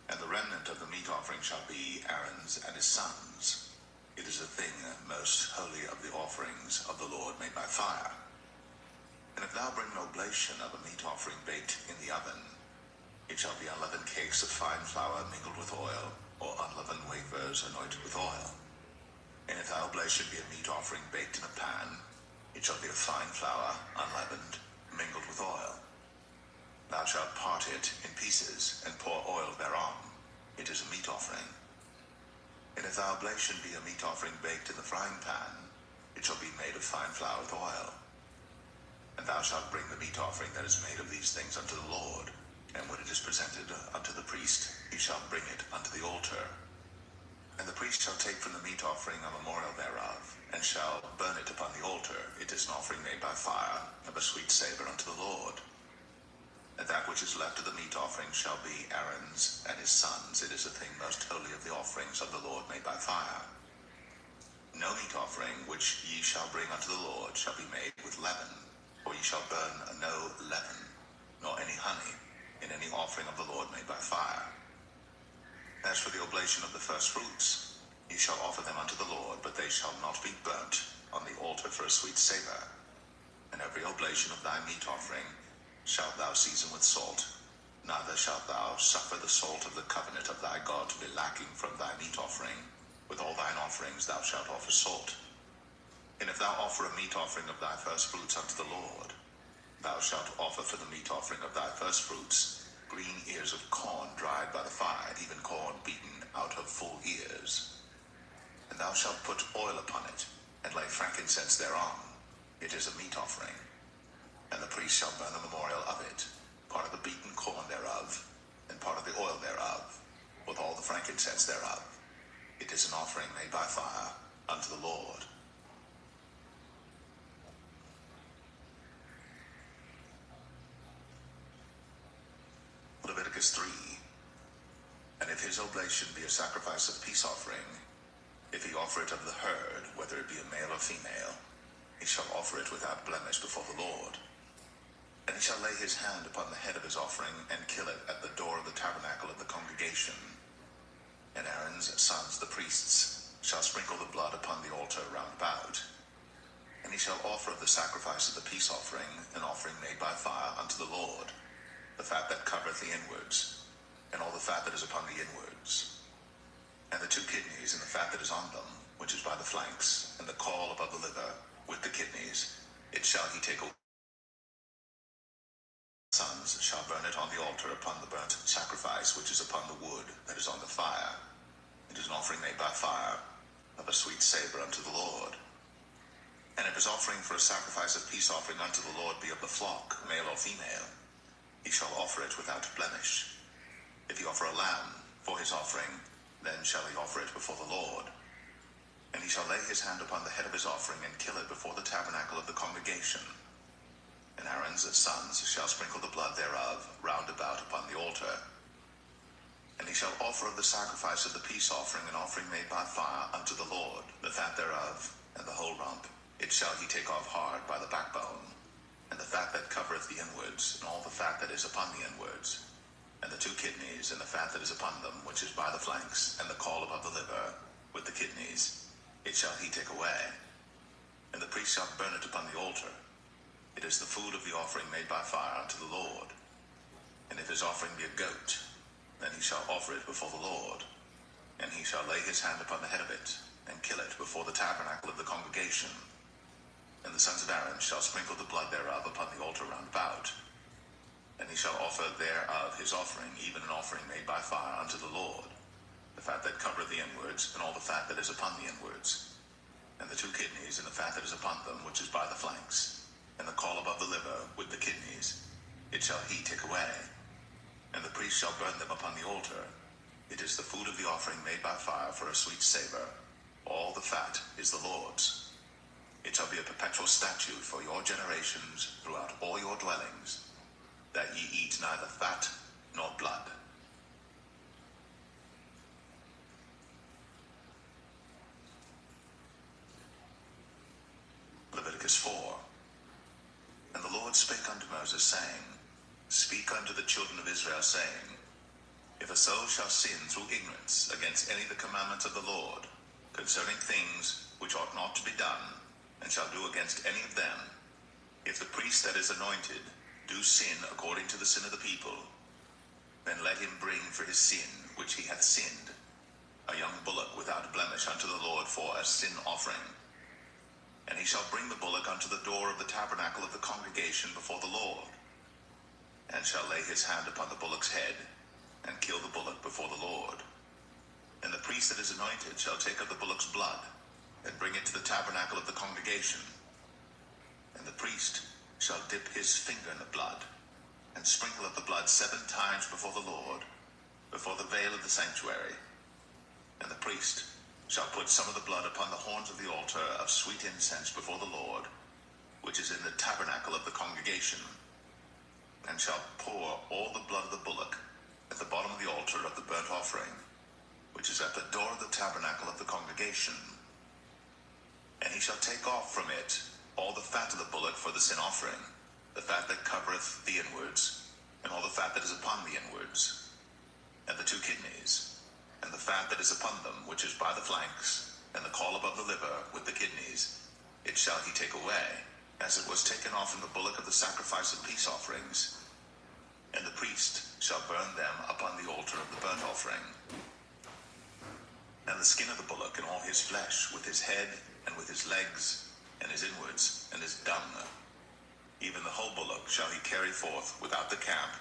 And the remnant of the meat offering shall be Aaron's and his sons. It is a thing most holy of the offerings of the Lord made by fire. And if thou bring an oblation of a meat offering baked in the oven, it shall be unleavened cakes of fine flour mingled with oil, or unleavened wafers anointed with oil. And if thy oblation be a meat offering baked in a pan, it shall be of fine flour, unleavened, mingled with oil. Thou shalt part it in pieces, and pour oil thereon. It is a meat offering. And if thy oblation be a meat offering baked in the frying pan, it shall be made of fine flour with oil. And thou shalt bring the meat offering that is made of these things unto the Lord, and when it is presented unto the priest, he shall bring it unto the altar. And the priest shall take from the meat offering a memorial thereof, and shall burn it upon the altar. It is an offering made by fire, of a sweet savor unto the Lord. And that which is left of the meat offering shall be Aaron's and his sons. It is a thing most holy of the offerings of the Lord made by fire. No meat offering which ye shall bring unto the Lord shall be made with leaven, for ye shall burn no leaven, nor any honey, in any offering of the Lord made by fire. As for the oblation of the first fruits, ye shall offer them unto the Lord, but they shall not be burnt on the altar for a sweet savor. And every oblation of thy meat offering shalt thou season with salt, neither shalt thou suffer the salt of the covenant of thy God to be lacking from thy meat offering. With all thine offerings thou shalt offer salt. And if thou offer a meat offering of thy first fruits unto the Lord, thou shalt offer for the meat offering of thy first fruits green ears of corn dried by the fire, even corn beaten out of full ears. And thou shalt put oil upon it, and lay frankincense thereon. It is a meat offering. And the priest shall burn the memorial of it, part of the beaten corn thereof, and part of the oil thereof, with all the frankincense incense thereof. It is an offering made by fire unto the Lord. Leviticus 3. And if his oblation be a sacrifice of peace offering, if he offer it of the herd, whether it be a male or female, he shall offer it without blemish before the Lord. And he shall lay his hand upon the head of his offering, and kill it at the door of the tabernacle of the congregation. And Aaron's sons, the priests, shall sprinkle the blood upon the altar round about. And he shall offer of the sacrifice of the peace offering an offering made by fire unto the Lord, the fat that covereth the inwards, and all the fat that is upon the inwards, and the 2 kidneys, and the fat that is on them, which is by the flanks, and the caul above the liver, with the kidneys, it shall he take away. Sons shall burn it on the altar upon the burnt sacrifice which is upon the wood that is on the fire. It is an offering made by fire, of a sweet savor unto the Lord. And if his offering for a sacrifice of peace offering unto the Lord be of the flock, male or female, he shall offer it without blemish. If he offer a lamb for his offering, then shall he offer it before the Lord. And he shall lay his hand upon the head of his offering, and kill it before the tabernacle of the congregation. And Aaron's sons shall sprinkle the blood thereof round about upon the altar. And he shall offer of the sacrifice of the peace offering an offering made by fire unto the Lord, the fat thereof, and the whole rump. It shall he take off hard by the backbone, and the fat that covereth the inwards, and all the fat that is upon the inwards, and the 2 kidneys, and the fat that is upon them, which is by the flanks, and the caul above the liver, with the kidneys, it shall he take away. And the priest shall burn it upon the altar. It is the food of the offering made by fire unto the Lord. And if his offering be a goat, then he shall offer it before the Lord. And he shall lay his hand upon the head of it, and kill it before the tabernacle of the congregation. And the sons of Aaron shall sprinkle the blood thereof upon the altar round about. And he shall offer thereof his offering, even an offering made by fire unto the Lord, the fat that covereth the inwards, and all the fat that is upon the inwards, and the 2 kidneys, and the fat that is upon them, which is by the flanks, and the caul above the liver, with the kidneys, it shall he take away. And the priest shall burn them upon the altar. It is the food of the offering made by fire for a sweet savor. All the fat is the Lord's. It shall be a perpetual statute for your generations throughout all your dwellings, that ye eat neither fat nor blood. Leviticus 4. And the Lord spake unto Moses, saying, Speak unto the children of Israel, saying, If a soul shall sin through ignorance against any of the commandments of the Lord, concerning things which ought not to be done, and shall do against any of them, if the priest that is anointed do sin according to the sin of the people, then let him bring for his sin which he hath sinned a young bullock without blemish unto the Lord for a sin offering. And he shall bring the bullock unto the door of the tabernacle of the congregation before the Lord, and shall lay his hand upon the bullock's head, and kill the bullock before the Lord. And the priest that is anointed shall take of the bullock's blood, and bring it to the tabernacle of the congregation. And the priest shall dip his finger in the blood, and sprinkle of the blood 7 times before the Lord, before the veil of the sanctuary. And the priest shall put some of the blood upon the horns of the altar of sweet incense before the Lord, which is in the tabernacle of the congregation, and shall pour all the blood of the bullock at the bottom of the altar of the burnt offering, which is at the door of the tabernacle of the congregation. And he shall take off from it all the fat of the bullock for the sin offering, the fat that covereth the inwards, and all the fat that is upon the inwards, and the 2 kidneys, and the fat that is upon them, which is by the flanks, and the caul above the liver, with the kidneys, it shall he take away, as it was taken off from the bullock of the sacrifice of peace offerings. And the priest shall burn them upon the altar of the burnt offering. And the skin of the bullock and all his flesh, with his head, and with his legs, and his inwards, and his dung, even the whole bullock shall he carry forth without the camp